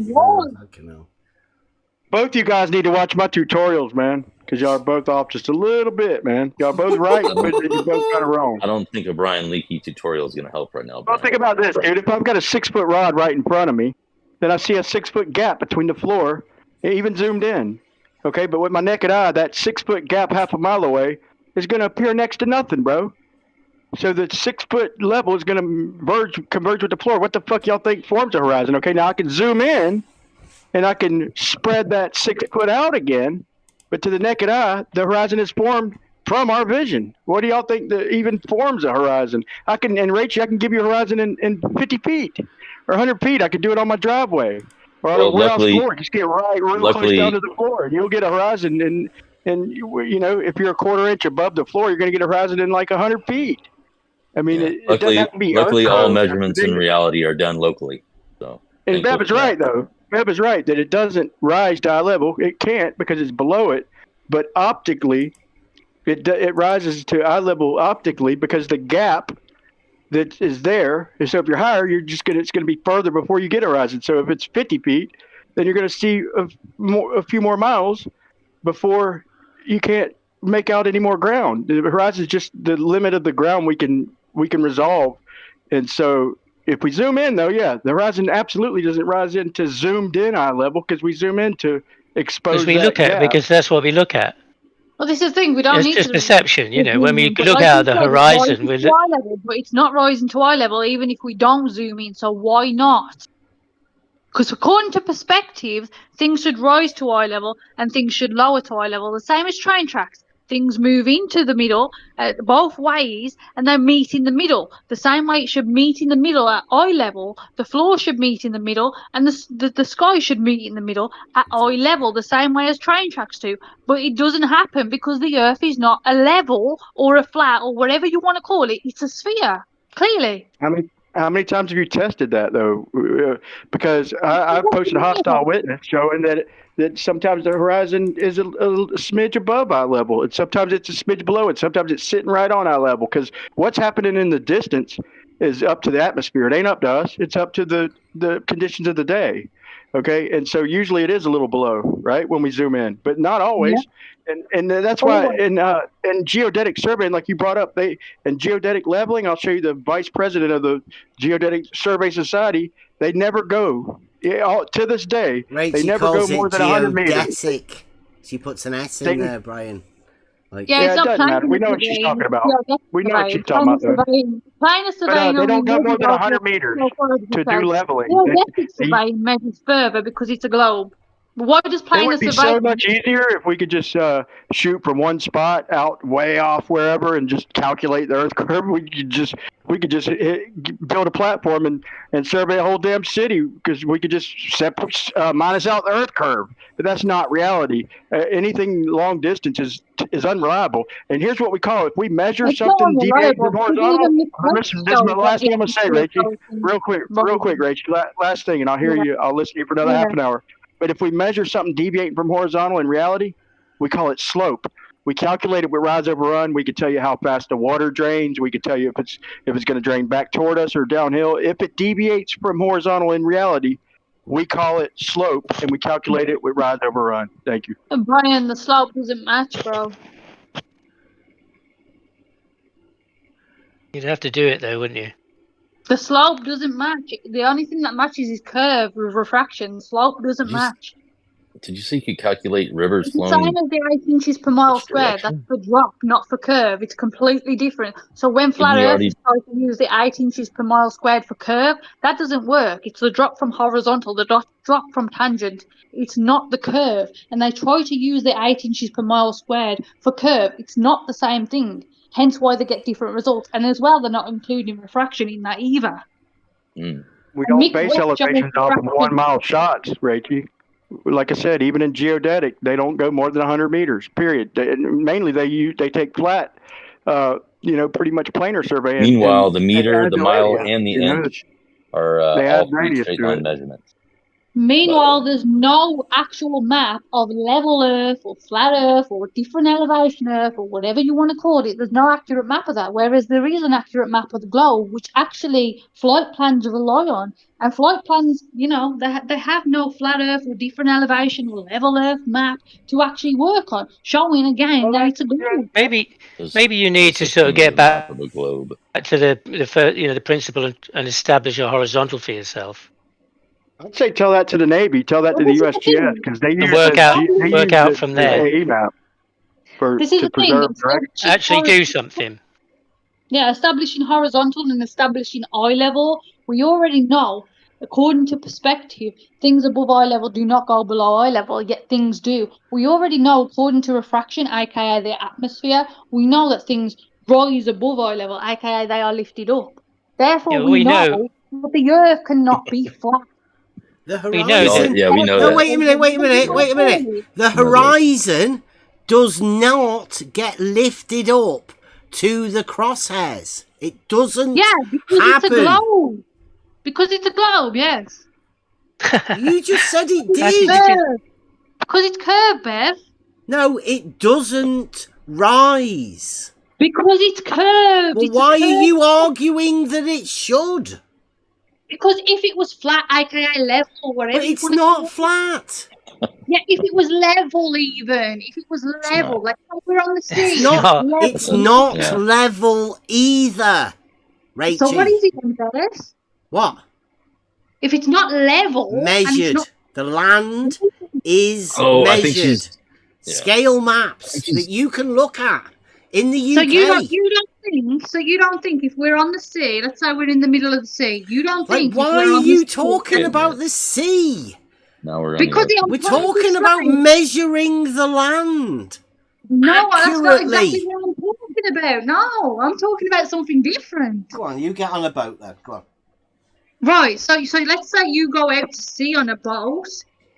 Both you guys need to watch my tutorials, man, because y'all are both off just a little bit, man. Y'all both right, but you're both kind of wrong. I don't think a Brian Leakey tutorial is going to help right now. Well, think about this, dude. If I've got a 6-foot rod right in front of me, then I see a 6-foot gap between the floor, even zoomed in. Okay, but with my naked eye, that 6-foot gap half a mile away is going to appear next to nothing, bro. So the 6-foot level is going to converge with the floor. What the fuck y'all think forms a horizon? Okay, now I can zoom in, and I can spread that 6 foot out again. But to the naked eye, the horizon is formed from our vision. What do y'all think that even forms a horizon? And Rachie, I can give you a horizon in 50 feet or 100 feet. I could do it on my driveway or on a warehouse floor. Just get real close down to the floor, and you'll get a horizon. And you know, if you're a quarter inch above the floor, you're going to get a horizon in like 100 feet. I mean, it doesn't have to be. Luckily, all measurements in reality are done locally. So, and Bev is right, though. Bev is right that it doesn't rise to eye level. It can't because it's below it. But optically, it rises to eye level optically because the gap that is there. And so if you're higher, it's going to be further before you get a horizon. So if it's 50 feet, then you're going to see a few more miles before you can't make out any more ground. The horizon is just the limit of the ground we can resolve. And so if we zoom in, though, yeah, the horizon absolutely doesn't rise into zoomed in eye level because we zoom in to expose Because we that look at gap. because that's what we look at. Well, this is the thing. We don't It's need just to perception, you know. When we But look like out you at the said, it's horizon, rising we to look. eye level, but it's not rising to eye level even if we don't zoom in. So why not? Because according to perspective, things should rise to eye level and things should lower to eye level. The same as train tracks. Things move into the middle both ways and they meet in the middle. The same way it should meet in the middle at eye level. The floor should meet in the middle and the sky should meet in the middle at eye level, the same way as train tracks do. But it doesn't happen because the Earth is not a level or a flat or whatever you want to call it. It's a sphere, clearly. How many times have you tested that though? Because I've posted a hostile witness showing that sometimes the horizon is a smidge above eye level, and sometimes it's a smidge below it. Sometimes it's sitting right on eye level. Because what's happening in the distance is up to the atmosphere. It ain't up to us. It's up to the conditions of the day. Okay, and so usually it is a little below, right, when we zoom in, but not always. Yeah. And that's why in geodetic surveying, like you brought up, in geodetic leveling, I'll show you the vice president of the Geodetic Survey Society. They never go to this day. Right, they she never calls go more it than 100 meters. geodetic. She puts an S in there, Brian. Like, Yeah, it's it not doesn't matter. We know what she's talking about. We know what she's talking about, though. Planar surveying But they don't go more than 100 over meters 12 to do leveling. Geodetic surveying measures further because it's a globe. But why does It planar would be surveying? so much easier if we could just shoot from one spot out way off wherever and just calculate the Earth curve. We could just build a platform and survey a whole damn city because we could just minus out the Earth curve. But that's not reality. Anything long distance is unreliable. And here's what we call it: if we measure something deviating from horizontal. This is my last thing I'm gonna say, Rachel. Real quick, Rachel. Last thing, and I'll hear you. I'll listen to you for another half an hour. But if we measure something deviating from horizontal in reality, we call it slope. We calculate it with rise over run. We could tell you how fast the water drains. We could tell you if it's going to drain back toward us or downhill. If it deviates from horizontal in reality, we call it slope, and we calculate it with rise over run. Thank you. Brian, the slope doesn't match, bro. You'd have to do it though, wouldn't you? The slope doesn't match. The only thing that matches is curve with refraction. The slope doesn't match. Did you say you could calculate rivers It's the flowing? same as the 8 inches per mile squared. That's for drop, not for curve. It's completely different. So when flat earthers try to use the 8 inches per mile squared for curve, that doesn't work. It's the drop from horizontal, the drop from tangent. It's not the curve. And they try to use the 8 inches per mile squared for curve. It's not the same thing. Hence why they get different results. And as well, they're not including refraction in that either. Mm. We don't base elevations off of 1 mile shots, Rachel. Like I said, even in geodetic, they don't go more than 100 meters. Period. Mainly, they take flat, pretty much planar surveying. Meanwhile, the meter, the mile, and the inch are all three straight line measurements. Meanwhile, there's no actual map of level Earth or flat Earth or different elevation Earth or whatever you want to call it. There's no accurate map of that, whereas there is an accurate map of the globe, which actually flight plans rely on. And flight plans, they have no flat Earth or different elevation or level Earth map to actually work on, showing again that it's a globe. Maybe you need to sort of get back to the principle and establish a horizontal for yourself. I'd say tell that to the Navy, tell that to the USGS, because they use work out from there. AE map to preserve direction. Actually do something. Yeah, establishing horizontal and establishing eye level. We already know, according to perspective, things above eye level do not go below eye level, yet things do. We already know, according to refraction, aka the atmosphere, we know that things rise above eye level, aka they are lifted up. Therefore, we know that the Earth cannot be flat. The horizon. We know no, that. wait a minute. The horizon does not get lifted up to the crosshairs. It doesn't because happen. It's a globe. Because it's a globe, yes. You just said it did. Because it's curved, Bev. No, it doesn't rise. Because it's curved. Well, why are you arguing that it should? Because if it was flat, aka level or whatever. But it's not flat. Yeah, if it was level, even if it was level, like we're on the sea. It's not. level. It's not Yeah. level either, Rachie. So what is it then, Dennis? What? If it's not level, and it's Measured. not The land is Oh, I think measured. she's. Yeah. Scale maps that you can look at in the UK. So you don't think if we're on the sea, let's say we're in the middle of the sea, you don't Like, think why if we're are on you the talking sea, about the sea? Now we're on because the We're talking about measuring the land. No, that's not exactly accurately. what I'm talking about. No, I'm talking about something different. Go on, you get on a boat then. Go on. Right, so let's say you go out to sea on a boat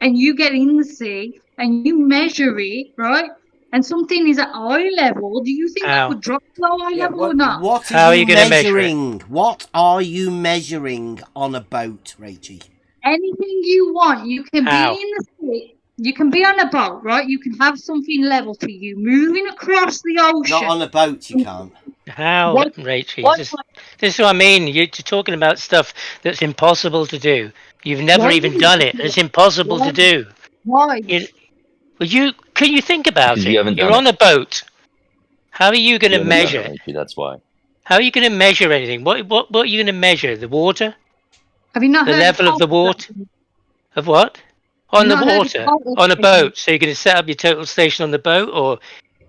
and you get in the sea and you measure it, right? And something is at eye level. Do you think that would drop below eye level or not? What How are are you you gonna measure it? measuring? What are you measuring on a boat, Rachie? Anything you want. You can How? be in the sea. You can be on a boat, right? You can have something level to you moving across the ocean. Not on a boat, you can't. How, What- Rachie? what- This is what I mean. You're talking about stuff that's impossible to do. You've never Why even would done you it. do It's it? impossible Why? to do. Why? Can you think about Because it? you haven't You're done on a boat. How are you going You to haven't done measure? it, Rachie, that's why. How are you going to measure anything? What are you going to measure? The water? Have you not The heard level of the water? Of what? On the Not heard of water? total On a station. boat. So you're going to set up your total station on the boat, or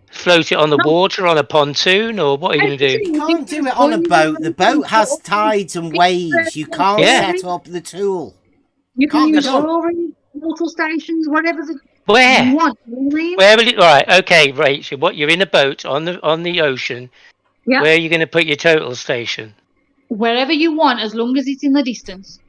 float it on the water on a pontoon, or what are you going to do? You can't do it on a boat. The boat has tides and waves. You can't Yeah. set up the tool. You can Can't be use done. oil rigs, total stations, whatever Where? you want. You know what I mean? Where will it? All right, okay, Rachel. What you're in a boat on the ocean. Yeah. Where are you going to put your total station? Wherever you want, as long as it's in the distance.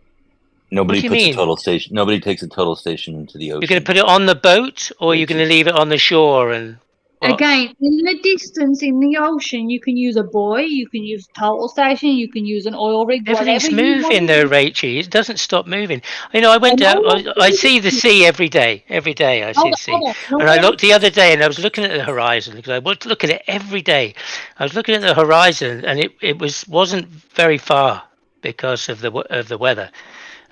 Nobody What do you puts mean? a total station. Nobody takes a total station into the ocean. You're going to put it on the boat, or you're going to leave it on the shore and what? Again, in the distance, in the ocean, you can use a buoy, you can use a total station, you can use an oil rig, Everything's whatever you moving want. though, Rachie. It doesn't stop moving. You know, I went out. I see the sea every day. Every day I see the sea. And I looked the other day, and I was looking at the horizon because I was looking at it every day. I was looking at the horizon, and it wasn't very far because of the weather,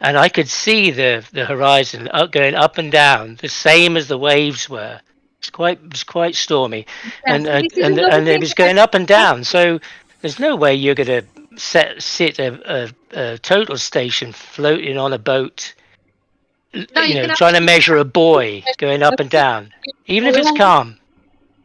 and I could see the horizon going up and down, the same as the waves were. It was quite stormy, and it was going up and down. So there's no way you're going to sit a total station floating on a boat, trying to measure a buoy going up and down, even if it's calm.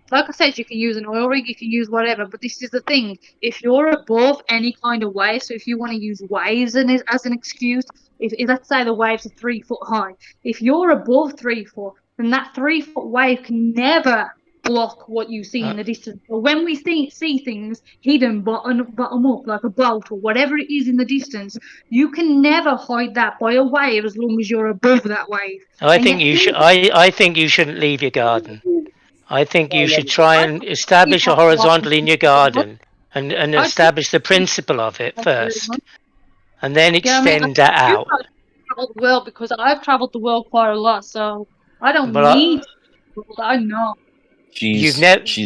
Like I said, you can use an oil rig, you can use whatever, but this is the thing. If you're above any kind of wave, so if you want to use waves as an excuse, if let's say the waves are 3 foot high, if you're above 3 foot, then that 3 foot wave can never block what you see in the distance. But when we see things hidden bottom up, like a boat or whatever it is in the distance, you can never hide that by a wave as long as you're above that wave. I think you should. I think you shouldn't leave your garden. I think you should try and establish a horizontal in your garden and establish the principle of it first, and then extend that out. Traveled the world because I've traveled the world quite a lot, so I don't need. I know. She's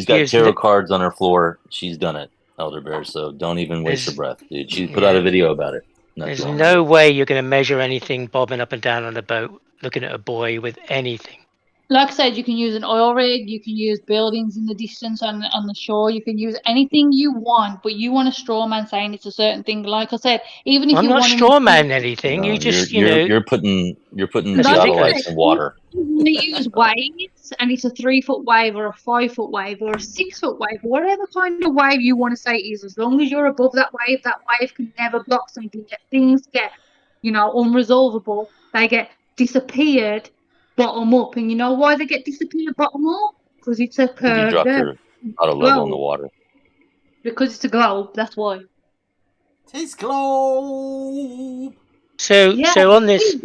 got tarot cards on her floor. She's done it, Elder Bear. So don't even waste your breath, dude. She put out a video about it. There's no way you're going to measure anything bobbing up and down on a boat, looking at a buoy with anything. Like I said, you can use an oil rig, you can use buildings in the distance on the shore, you can use anything you want, but you want a straw man saying it's a certain thing. Like I said, even if I'm you not want straw man anything. No, you just you're putting the satellites in water. You want to use waves, and it's a 3 foot wave or a 5 foot wave or a 6 foot wave, whatever kind of wave you want to say it is. As long as you're above that wave can never block something. Things get, unresolvable. They get disappeared bottom up, and you know why they get disappeared bottom up? Because it's a curve. You dropped her out of level in the water. Because it's a globe. That's why. It's globe. So on this.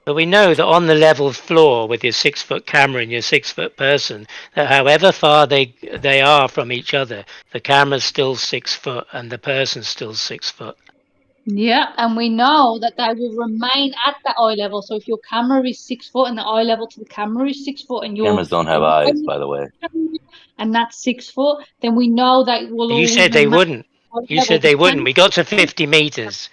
But we know that on the level floor with your 6 foot camera and your 6 foot person, that however far they are from each other, the camera's still 6 foot and the person's still 6 foot. Yeah, and we know that they will remain at that eye level. So if your camera is 6 foot and the eye level to the camera is 6 foot, and your Cameras don't have eyes, by the way. And that's 6 foot, then we know that will. You said they wouldn't. You said they wouldn't. We got to 50 meters,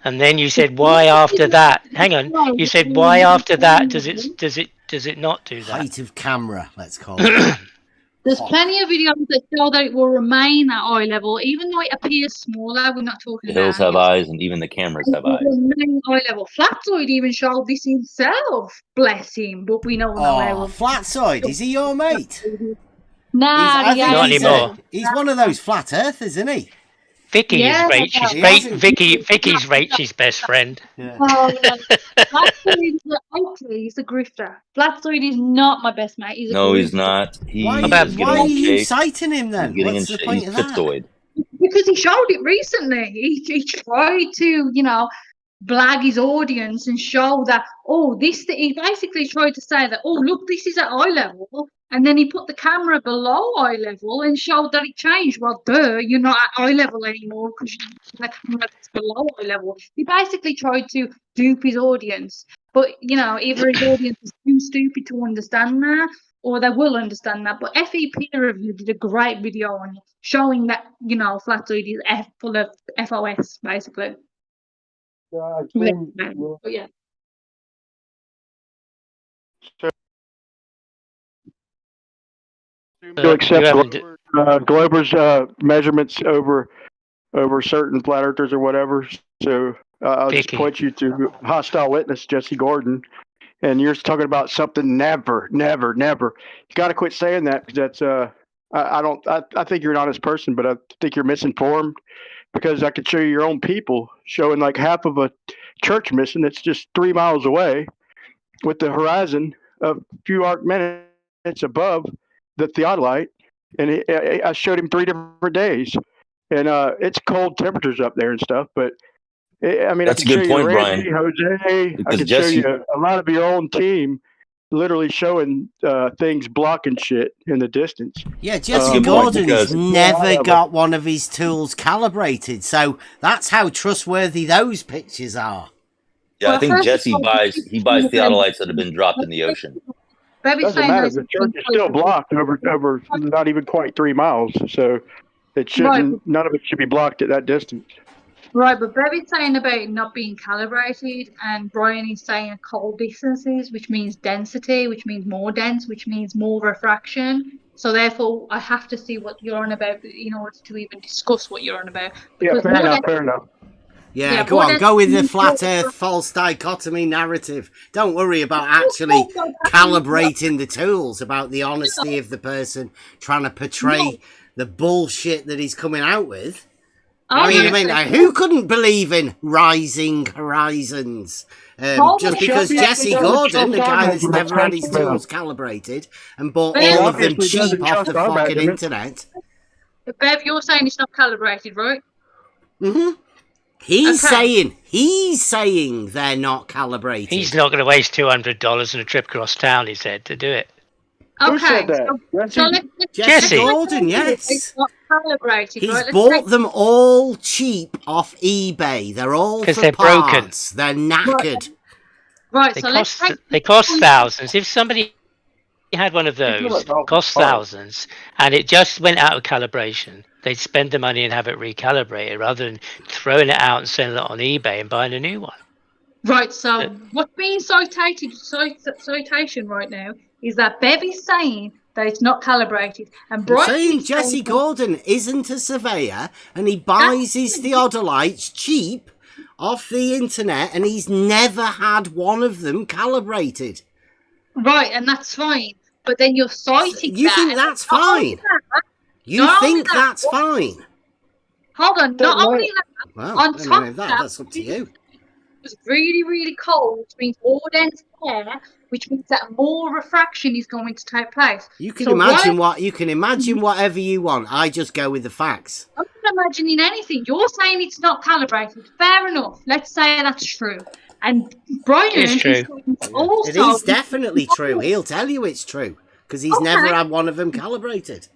And then you said, why after that? Hang on. You said, why after that does it not do that? Height of camera, let's call it. There's plenty of videos that show that it will remain at eye level, even though it appears smaller. We're not talking The hills about have eyes, and even the cameras have eyes. remain eye level. Flatzoid even showed this himself, bless him. But we know now. Oh, Flatzoid, is he your mate? Nah, not anymore. He's one of those flat earthers, isn't he? Vicky Yeah, is Vicky's Rachel's best friend. Yeah. Oh, yeah. Flatzoid he's a grifter. Flatzoid is not my best mate. He's a No, grifter. he's not. Why are you citing him then? What's the point of that? Phytoid. Because he showed it recently. He tried to, blag his audience and show that, he basically tried to say that, look, this is at eye level. And then he put the camera below eye level and showed that it changed. Well, you're not at eye level anymore because the camera that's below eye level. He basically tried to dupe his audience. But, either his audience is too stupid to understand that, or they will understand that. But FE Peer Review did a great video on it, showing that, Flatzoid is full of FOS, basically. But yeah. To accept Glober's measurements over certain flat earthers or whatever. So I'll just point you to hostile witness Jesse Gordon, and you're talking about something never. You got to quit saying that, because that's I think you're an honest person, but I think you're misinformed, because I could show you your own people showing like half of a church missing that's just 3 miles away, with the horizon a few arc minutes above the theodolite, and I showed him 3 different days, and it's cold temperatures up there and stuff. But That's a good point, Brian. Jose, I could show you a lot of your own team literally showing things blocking shit in the distance. Yeah, Jesse Gordon's never got one of his tools calibrated, so that's how trustworthy those pictures are. Yeah, I think Jesse buys theodolites that have been dropped in the ocean. Doesn't matter. The church is still blocked over not even quite 3 miles, so it shouldn't. Right. None of it should be blocked at that distance. Right, but Bev's saying about it not being calibrated, and Brian is saying cold distances, which means density, which means more dense, which means more refraction. So therefore, I have to see what you're on about in order to even discuss what you're on about. Yeah, fair enough. Yeah, go on. Go with the flat earth false dichotomy narrative. Don't worry about actually calibrating the tools, about the honesty of the person trying to portray the bullshit that he's coming out with. I mean, who couldn't believe in rising horizons? Just because Jesse Gordon, the guy that's never had his tools calibrated and bought all of them cheap off the fucking internet. But Bev, you're saying it's not calibrated, right? Mm-hmm. He's saying they're not calibrated. He's not going to waste $200 on a trip across town, he said, to do it. Okay. Who said that? So Jesse Gordon, yes. It's not calibrated, He's right? bought them all cheap off eBay. They're all for they're parts. broken. They're knackered. Right, they cost thousands. If somebody had one of those, cost thousands, and it just went out of calibration, they'd spend the money and have it recalibrated rather than throwing it out and selling it on eBay and buying a new one. Right, so what's being citation right now is that Bev is saying that it's not calibrated, and Brian saying Jesse Gordon isn't a surveyor and he buys his theodolites cheap off the internet and he's never had one of them calibrated. Right, and that's fine. But then you're citing You think that's fine? You think that's fine? Hold on, not only that, well, on top of that's up to you. It's really, really cold, which means more dense air, which means that more refraction is going to take place. You can imagine whatever you want. I just go with the facts. I'm not imagining anything. You're saying it's not calibrated. Fair enough. Let's say that's true. And Brian is true. Also, it is definitely true. He'll tell you it's true because he's never had one of them calibrated.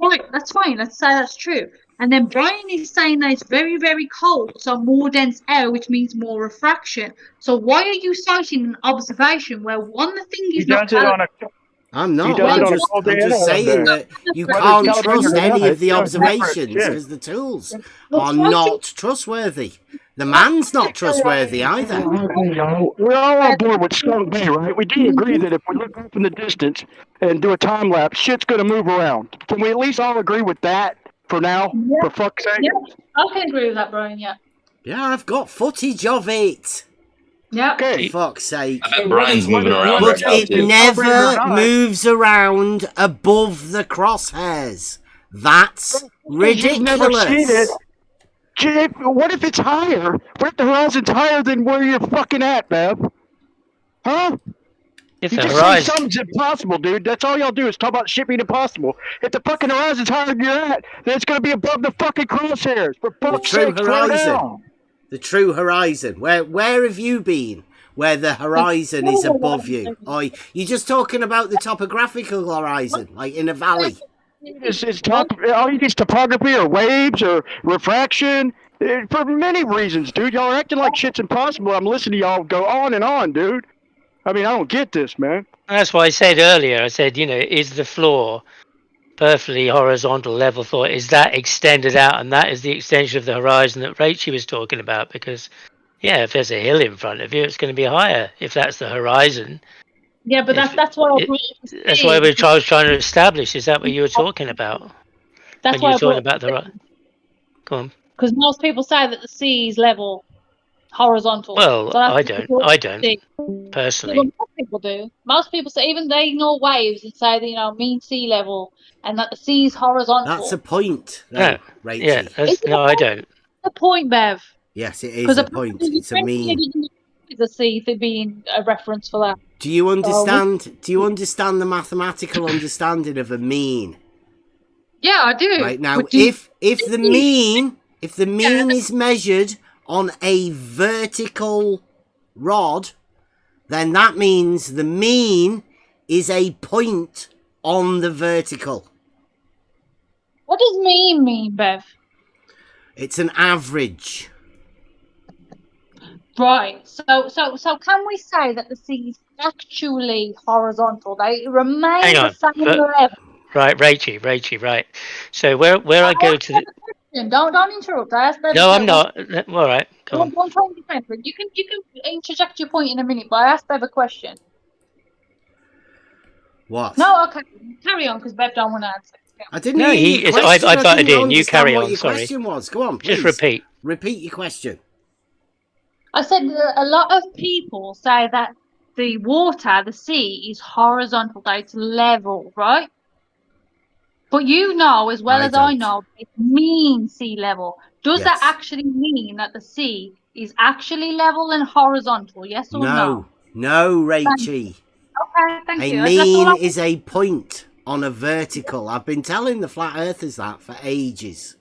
Right, that's fine. Let's say that's true. And then Brian is saying that it's very, very cold, so more dense air, which means more refraction. So why are you citing an observation where one thing is not calibrated? I'm not. I'm just saying that you can't trust any of the observations because the tools are not trustworthy. The man's not trustworthy either. We're all on board with Skunk Bay, right? We do agree that if we look up in the distance and do a time lapse, shit's gonna move around. Can we at least all agree with that for now? Yeah. For fuck's sake. Yeah, I can agree with that, Brian. Yeah. Yeah, I've got footage of it. Yeah. Okay. For fuck's sake. I bet Brian's moving around But right now, it too. never moves around above the crosshairs. That's You've never seen it. ridiculous. What if it's higher? What if the horizon's higher than where you're fucking at, Bev? Huh? If You the just say horizon, something's impossible, dude. That's all y'all do is talk about shit being impossible. If the fucking horizon's higher than you're at, then it's gonna be above the fucking crosshairs. For The fuck's true sake, slow horizon. down. The true horizon. Where have you been? Where the horizon is above you? Or you're just talking about the topographical horizon, like in a valley. All you need is topography or waves or refraction. For many reasons, dude. Y'all are acting like shit's impossible. I'm listening to y'all go on and on, dude. I mean, I don't get this, man. that's why I said earlier. I said, is the floor perfectly horizontal, level floor? Is that extended out, and that is the extension of the horizon that Rachel was talking about? Because, yeah, if there's a hill in front of you, it's going to be higher if that's the horizon. Yeah, but that's why I brought it to That's sea. why I was trying to establish. Is that what you were talking about? That's when why you were I talking about the Go on. Because most people say that the sea is level, horizontal. Well, So that's I what don't. brought I it to don't sea. personally. Well, most people do. Most people say even they ignore waves and say that mean sea level and that the sea is horizontal. That's a point, though, No. Rachie. Yeah. No, I don't. The point, Bev. Yes, it is a point. It's a mean. Is a sea for being a reference for that. Do you understand? Do you understand the mathematical understanding of a mean? Yeah, I do. Right now, if the mean is measured on a vertical rod, then that means the mean is a point on the vertical. What does mean mean, Bev? It's an average. Right. So can we say that the sea is actually horizontal? They remain Hang the on. same level. Right, Rachie, right. So where I go to the... Don't interrupt. I asked No, I'm not. All right, go on. Don't try and defend it. You can interject your point in a minute, but I asked Bev a question. What? No, okay. Carry on, because Bev don't want to answer. I didn't No, hear your question. I butted didn't in. You understand carry what on. your Sorry. question was. Go on, please. Just repeat. Repeat your question. I said that a lot of people say that the water, the sea, is horizontal, that it's level, right? But you know as well as I know, it means sea level. Does that actually mean that the sea is actually level and horizontal? Yes or no? No, Rachie. Okay, thank you. A mean is a point on a vertical. I've been telling the flat earthers that for ages.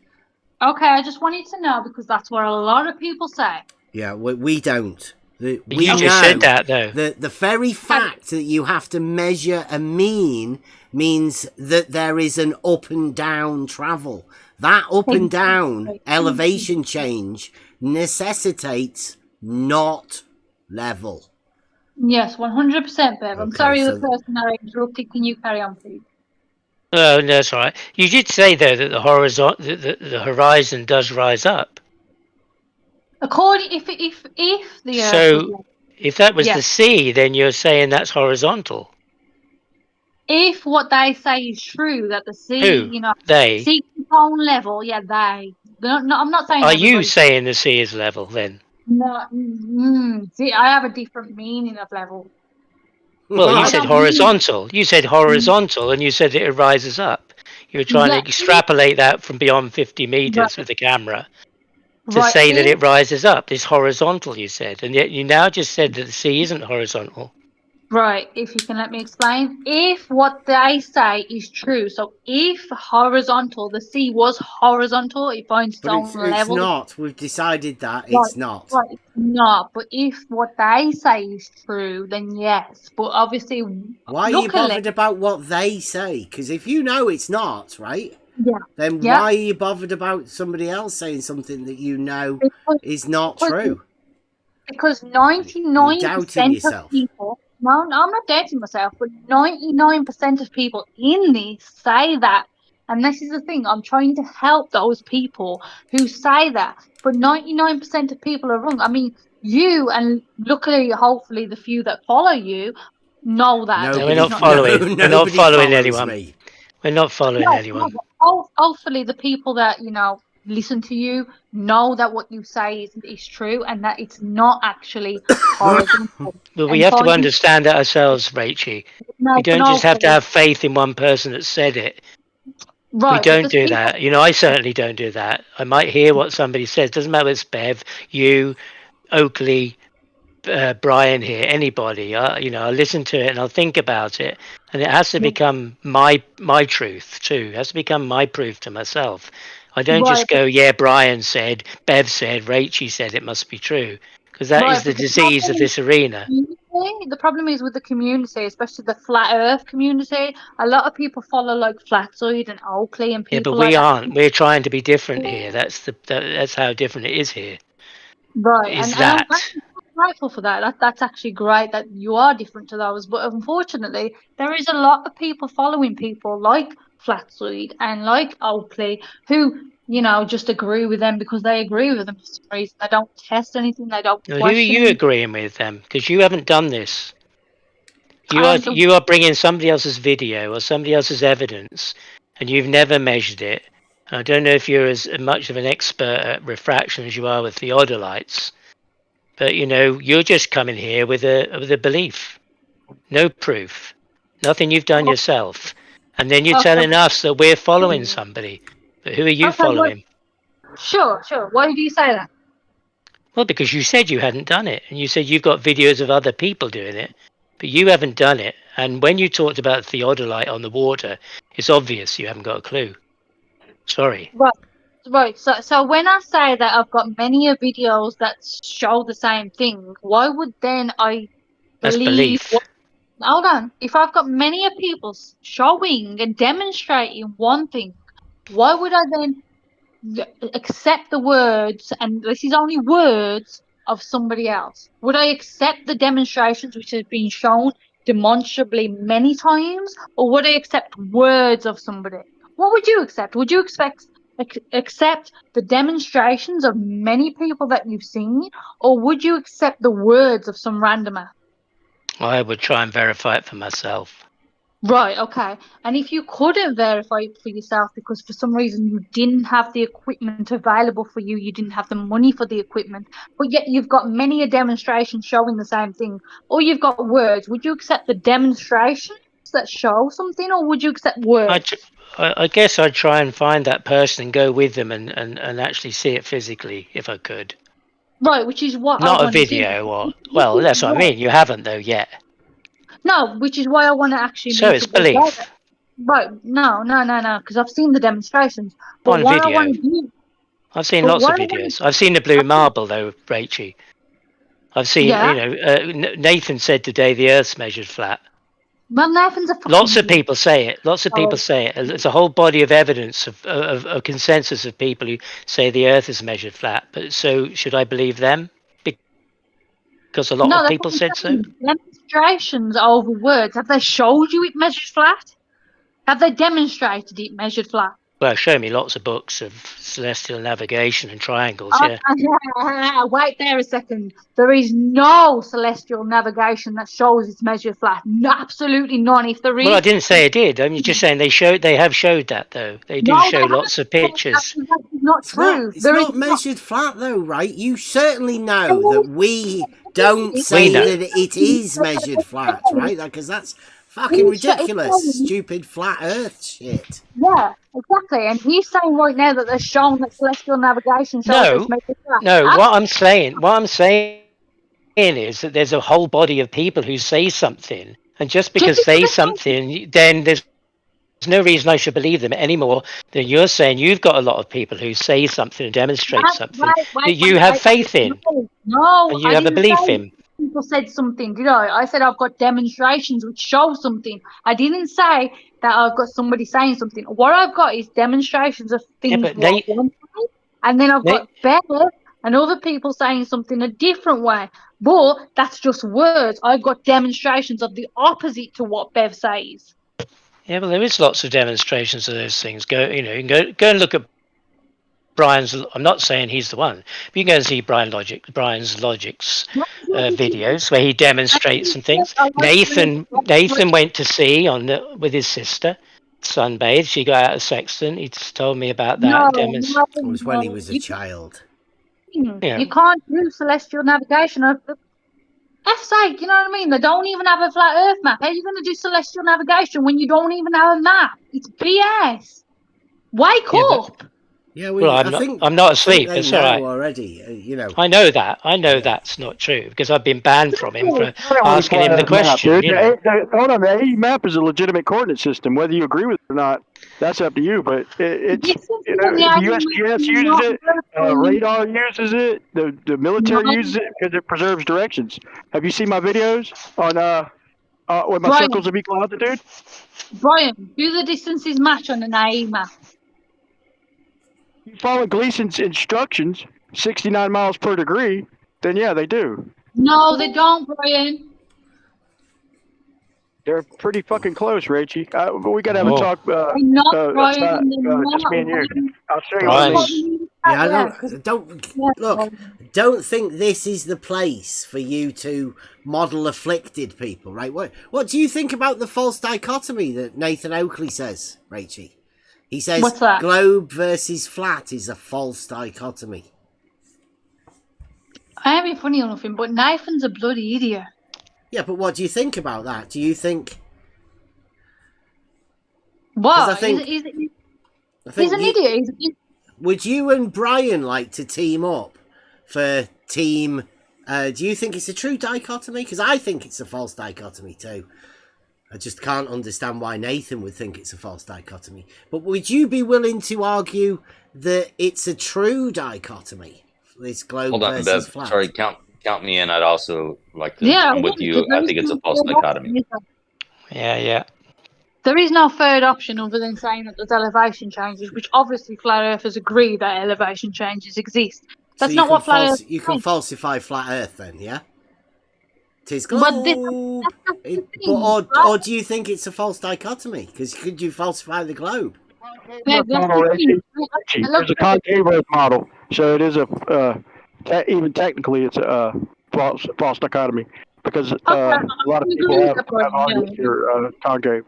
Okay, I just wanted to know because that's what a lot of people say. Yeah, we don't. We You just said that, though. The very fact that you have to measure a mean means that there is an up and down travel. That up and down elevation change necessitates not level. Yes, 100%, Bev. I'm Okay, sorry so- the person I interrupted. Can you carry on, please? Oh, no, that's all right. You did say though that the horizon does rise up. According, if the Earth So, was if that was Yeah. the sea, then you're saying that's horizontal. if what they say is true, that the sea, Who? They? sea on level, yeah, they. No, I'm not saying. Are you everybody. saying the sea is level then? No, see, I have a different meaning of level. Well, I you said don't mean- horizontal. You said horizontal, and you said that it rises up. You were trying Yeah. to extrapolate that from beyond 50 meters Right. with the camera to Right, say that if- it rises up. It's horizontal, you said, and yet you now just said that the sea isn't horizontal. Right, if you can let me explain. If what they say is true, so if horizontal, the sea was horizontal, it finds its But own it's level. not. We've decided that Right, it's not. Right, it's not. But if what they say is true, then yes. But obviously, Why are you luckily- bothered about what they say? Because if you know it's not, right? Yeah. Then Yeah. why are you bothered about somebody else saying something that you know Because- is not because- true? Because You're 99% doubting of people, no, I'm not doubting myself, but 99% of people in this say that And this is the thing, I'm trying to help those people who say that, but 99% of people are wrong. I mean, you, and luckily, hopefully, the few that follow you know that. No, we're Nobody, not following. We're not nobody following follows anyone. me. We're not following anyone. Hopefully, the people that, listen to you know that what you say is true and that it's not actually horizontal. But we And have to finding- understand that ourselves, Rachie. No, We don't but just have to also- have faith in one person that said it. Right, We don't but do the that. I certainly don't do that. I might hear what somebody says. Doesn't matter if it's Bev, you, Oakley, Brian here, anybody. I listen to it and I'll think about it, and it has to become my truth too. It has to become my proof to myself. I don't just go, yeah, Brian said, Bev said, Rachie said, it must be true, because that is the disease of this arena. The problem is with the community, especially the flat Earth community. A lot of people follow like Flatside and Oakley and Yeah, people but we like that. aren't. We're trying to be different here. That's how different it is here. Right, Is and I'm that? grateful for that. That's actually great that you are different to those. But unfortunately, there is a lot of people following people like Flatside and like Oakley who, just agree with them because they agree with them for some reason. They don't test anything. They don't Who are question you anything. agreeing with them? Because you haven't done this. You So- are bringing somebody else's video or somebody else's evidence, and you've never measured it. I don't know if you're as much of an expert at refraction as you are with theodolites, but you're just coming here with a belief, no proof, nothing you've done yourself, and then you're Okay. telling us that we're following somebody. But who are you following? Sure. Why do you say that? Well, because you said you hadn't done it, and you said you've got videos of other people doing it, but you haven't done it. And when you talked about theodolite on the water, it's obvious you haven't got a clue. Sorry. Right. So when I say that I've got many videos that show the same thing, why would then I That's believe? belief. Hold on. If I've got many people showing and demonstrating one thing, why would I then accept the words, and this is only words, of somebody else? Would I accept the demonstrations which have been shown demonstrably many times, or would I accept words of somebody? What would you accept? Would you accept the demonstrations of many people that you've seen, or would you accept the words of some randomer? I would try and verify it for myself. Right, okay. And if you couldn't verify it for yourself because for some reason you didn't have the equipment available for you, you didn't have the money for the equipment, but yet you've got many a demonstration showing the same thing, or you've got words, would you accept the demonstrations that show something, or would you accept words? I guess I'd try and find that person and go with them and actually see it physically if I could. Right, which is what Not I a want to do. video, well, that's what I mean. You haven't though yet. No, which is why I want to actually. So it's belief. Right? No, because I've seen the demonstrations. But On what I video. want to do. I've seen But lots of what I videos. I've seen the blue marble though, Rachie. I've seen, Yeah. Nathan said today the Earth's measured flat. Well, Nathan's a fucking Lots of idiot. people say it. Lots of people say it. There's a whole body of evidence of a consensus of people who say the Earth is measured flat. But so should I believe them? Because a lot of that's people what I'm said so. saying. Demonstrations over words. Have they showed you it measured flat? Have they demonstrated it measured flat? Well, show me lots of books of celestial navigation and triangles. Yeah. Wait there a second. There is no celestial navigation that shows it's measured flat. No, absolutely none. If there is, Well, I didn't say it did. I'm just saying they have showed that though. They do show lots of pictures. That's not true. It's not measured flat though, right? You certainly know that we don't We say know. that it is measured flat, right? Because that's fucking ridiculous, stupid flat Earth shit. Yeah, exactly. And he's saying right now that they're showing that celestial navigation shows it's measured flat. No. What I'm saying is that there's a whole body of people who say something, and just because they say something, then there's no reason I should believe them any more than you're saying you've got a lot of people who say something and demonstrate something that you have faith in. No, and you I have a didn't belief say in. People said something, did I? I said I've got demonstrations which show something. I didn't say that I've got somebody saying something. What I've got is demonstrations of things but what one way, and then I've got Bev and other people saying something a different way. But that's just words. I've got demonstrations of the opposite to what Bev says. Yeah, well, there is lots of demonstrations of those things. You can go and look at Brian's. I'm not saying he's the one, but you can go and see Brian's Logic's videos where he demonstrates some things. Nathan went to sea with his sister, sunbathed. She got out of sextant. He just told me about that. It was when he was a child. Yeah. You can't do celestial navigation. F's sake, you know what I mean? They don't even have a flat Earth map. How are you going to do celestial navigation when you don't even have a map? It's BS. Wake up. Yeah, I'm not asleep. It's It's all right. already. I know that. I know that's not true because I've been banned from him for asking him the question. Hold on, the AE map is a legitimate coordinate system. Whether you agree with it or not, that's up to you. But it's the USGS uses it, radar uses it, the military uses it because it preserves directions. Have you seen my videos on with my circles of equal altitude? Brian, do the distances match on an AE map? You follow Gleason's instructions, 69 miles per degree, then yeah, they do. No, they don't, Brian. They're pretty fucking close, Rachie. But we gotta have a talk. Not Brian. Just me and you. I'll show you Brian. what I mean. Don't think this is the place for you to model afflicted people, right? What do you think about the false dichotomy that Nathan Oakley says, Rachie? He says What's that? Globe versus flat is a false dichotomy. I ain't being funny or nothing, but Nathan's a bloody idiot. Yeah, but what do you think about that? Do you think... What? I think He's an idiot. Would you and Brian like to team up for team... do you think it's a true dichotomy? Because I think it's a false dichotomy too. I just can't understand why Nathan would think it's a false dichotomy. But would you be willing to argue that it's a true dichotomy? This globe Hold on, versus Bev. flat. Sorry, count me in. I'd also like to. Yeah, I'm with you. I think it's a false dichotomy. Yeah. There is no third option other than saying that there's elevation changes, which obviously flat earthers agree that elevation changes exist. That's not what flat earth. You can falsify flat Earth then, yeah? Tis globe. Or do you think it's a false dichotomy? Because could you falsify the globe? There's a concave Earth model, so it is even technically it's a false dichotomy because a lot of people have argued for concave.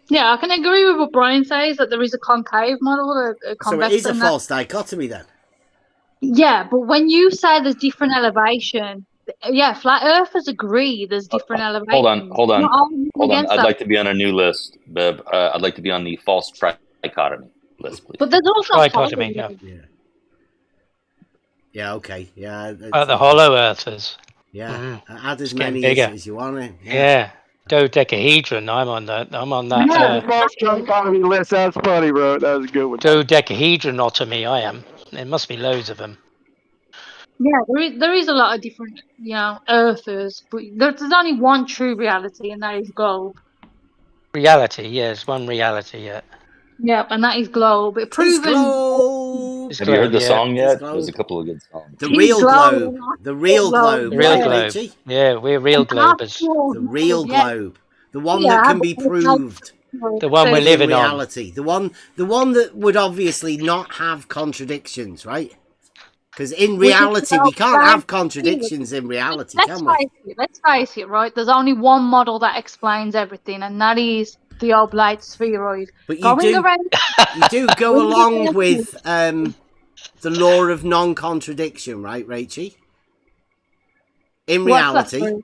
Yeah, I can agree with what Brian says that there is a concave model. So it is a false dichotomy then? Yeah, but when you say there's different elevation, yeah, flat earthers agree there's different elevation. Hold on. I'd like to be on a new list, Bev. I'd like to be on the false trichotomy list, please. But there's also trichotomy. Yeah, okay. Yeah. The hollow earthers. Yeah. Add as many as you want to. Yeah. Dodecahedron. I'm on that. False trichotomy list. That's funny, bro. That was a good one. Dodecahedronotomy. I am. There must be loads of them. Yeah, there is a lot of different, earthers, but there's only one true reality, and that is globe. Reality, yes, one reality, yeah. Yeah, and that is globe. It's proven. Have you heard the song yet? There's a couple of good songs. The real globe. The real globe. The real globe. Yeah, we're real globers. The real globe. The one that can be proved. The one we're living on. Reality. The one that would obviously not have contradictions, right? Because in reality, we can't have contradictions in reality, can we? Let's face it, right? There's only one model that explains everything, and that is the oblate spheroid. But you do go along with the law of non-contradiction, right, Rachie? In reality.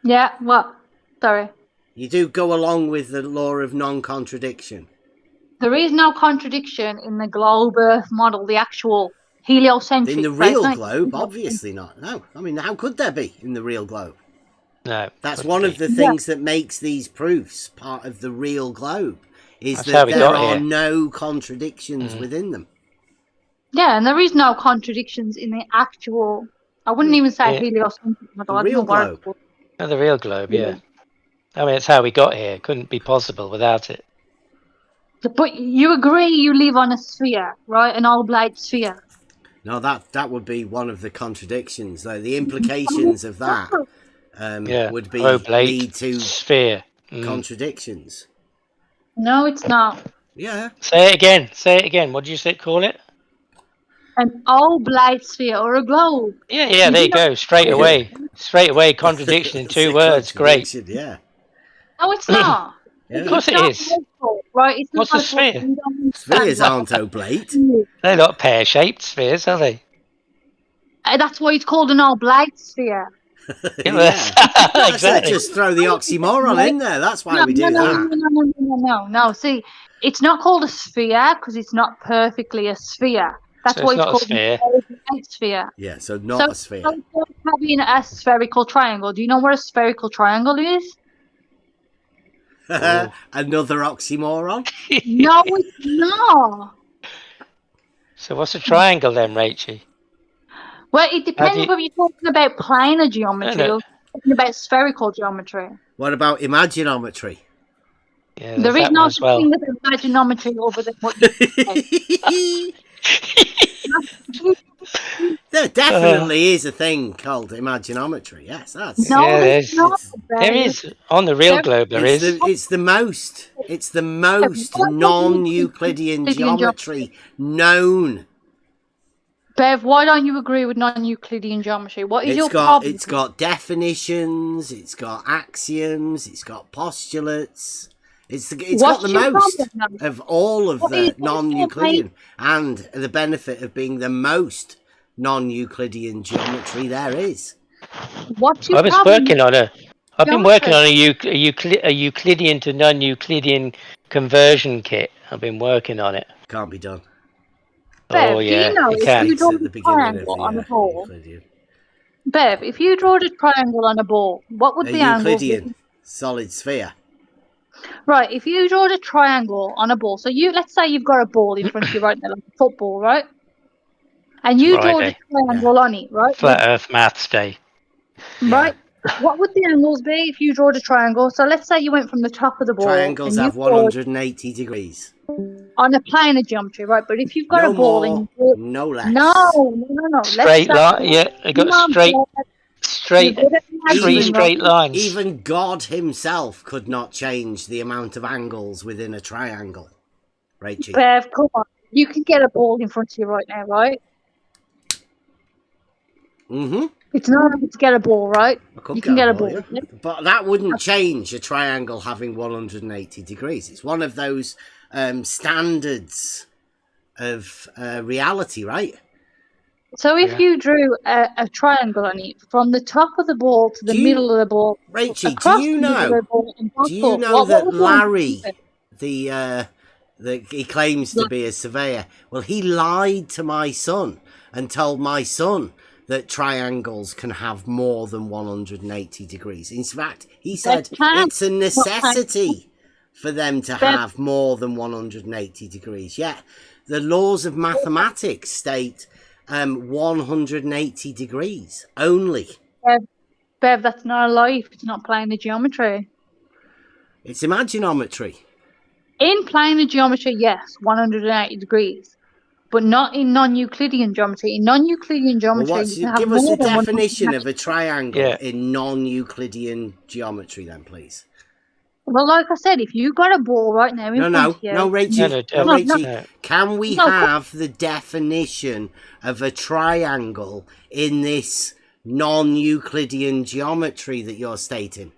Yeah, what? Sorry. You do go along with the law of non-contradiction. There is no contradiction in the globe Earth model, the actual heliocentric. In the real globe, obviously not. No, I mean, how could there be in the real globe? No. That's one of the things that makes these proofs part of the real globe, is that there are no contradictions within them. Yeah, and there is no contradictions in the actual, I wouldn't even say heliocentric model. The real globe. No, the real globe, yeah. I mean, it's how we got here. It couldn't be possible without it. But you agree you live on a sphere, right? An oblate sphere. No, that would be one of the contradictions, though. The implications of that would be lead to sphere contradictions. No, it's not. Yeah. Say it again. Say it again. What did you say? Call it? An oblate sphere or a globe. Yeah. There you go. Straight away. Straight away. Contradiction in It's 2 a words. Great. contradiction, yeah. No, it's not. Of course it not is. helpful, right? It's not What's a helpful. sphere? You don't understand Spheres what- aren't oblate. They're not pear-shaped spheres, are they? That's why it's called an oblate sphere. Yeah. Exactly. Just throw the oxymoron in there. That's why we do no, that. No. See, it's not called a sphere because it's not perfectly a sphere. That's So why it's it's not a called sphere. a sphere. Yeah, so not a sphere. So having a spherical triangle. Do you know what a spherical triangle is? Another oxymoron? No, it's not. So what's a triangle then, Rachel? Well, it depends you- whether you're talking about planar geometry No. or talking about spherical geometry. What about imaginometry? Yeah, There is that no one as well. thing as imaginometry other than what you say. There definitely is a thing called imaginometry. Yes, that's No, Yeah, it's there's- not. There is on the real globe. There is. It's the most non-Euclidean geometry known. Bev, why don't you agree with non-Euclidean geometry? What is your It's got problem? it's got definitions, it's got axioms, it's got postulates. It's got What's the your most problem, then? of all of What the is- non-Euclidean, and the benefit of being the most non-Euclidean geometry there is. What's your I was problem? working on a. I've been Geometry. working on a Euclidean to non-Euclidean conversion kit. I've been working on it. Can't be done. Bev, Oh do yeah, you know it if can. you draw It's at the a beginning of triangle on a the ball? Euclidean. Bev, if you draw a triangle on a ball, what would A the angle Euclidean be? solid sphere. Right, if you draw a triangle on a ball, so let's say you've got a ball in front of you right now, like a football, right? And you draw a Righty. triangle on it, right? Flat Earth Maths Day. Right. What would the angles be if you draw a triangle? So let's say you went from the top of the ball. Triangles and you have drawed 180 degrees. on a planar geometry, right? But if you've got No a ball more, and you draw, no less. no. Straight line. Yeah, I got Come on, straight, Bev. straight, You're good at three imagining, straight right? lines. Even God himself could not change the amount of angles within a triangle. Rachel. Bev, come on. You can get a ball in front of you right now, right? Mm-hmm. It's not hard to get a ball, right? I could You can get a ball. yeah. But that wouldn't change a triangle having 180 degrees. It's one of those standards of reality, right? So if Yeah. you drew a triangle on it from the top of the ball to the Do you- middle of the ball, Rachel, across do you the middle of know? the ball and back Do you up, know what that would the Larry, answer be? he claims to be a surveyor? Well, he lied to my son and told my son that triangles can have more than 180 degrees. In fact, he said can. it's a necessity for them to They- have more than 180 degrees. Yet the laws of mathematics state 180 degrees only. Bev, that's not a life. It's not planar geometry. It's imaginometry. In planar geometry, yes, 180 degrees. But not in non-Euclidean geometry. In non-Euclidean Well, geometry, you can have give us more a than definition 180. of a triangle Yeah. in non-Euclidean geometry, then, please. Well, like I said, if you got a ball right now in No, front of you... Rachel. No, Rachel. no. Can we No, have the definition of a triangle in this non-Euclidean geometry that you're stating?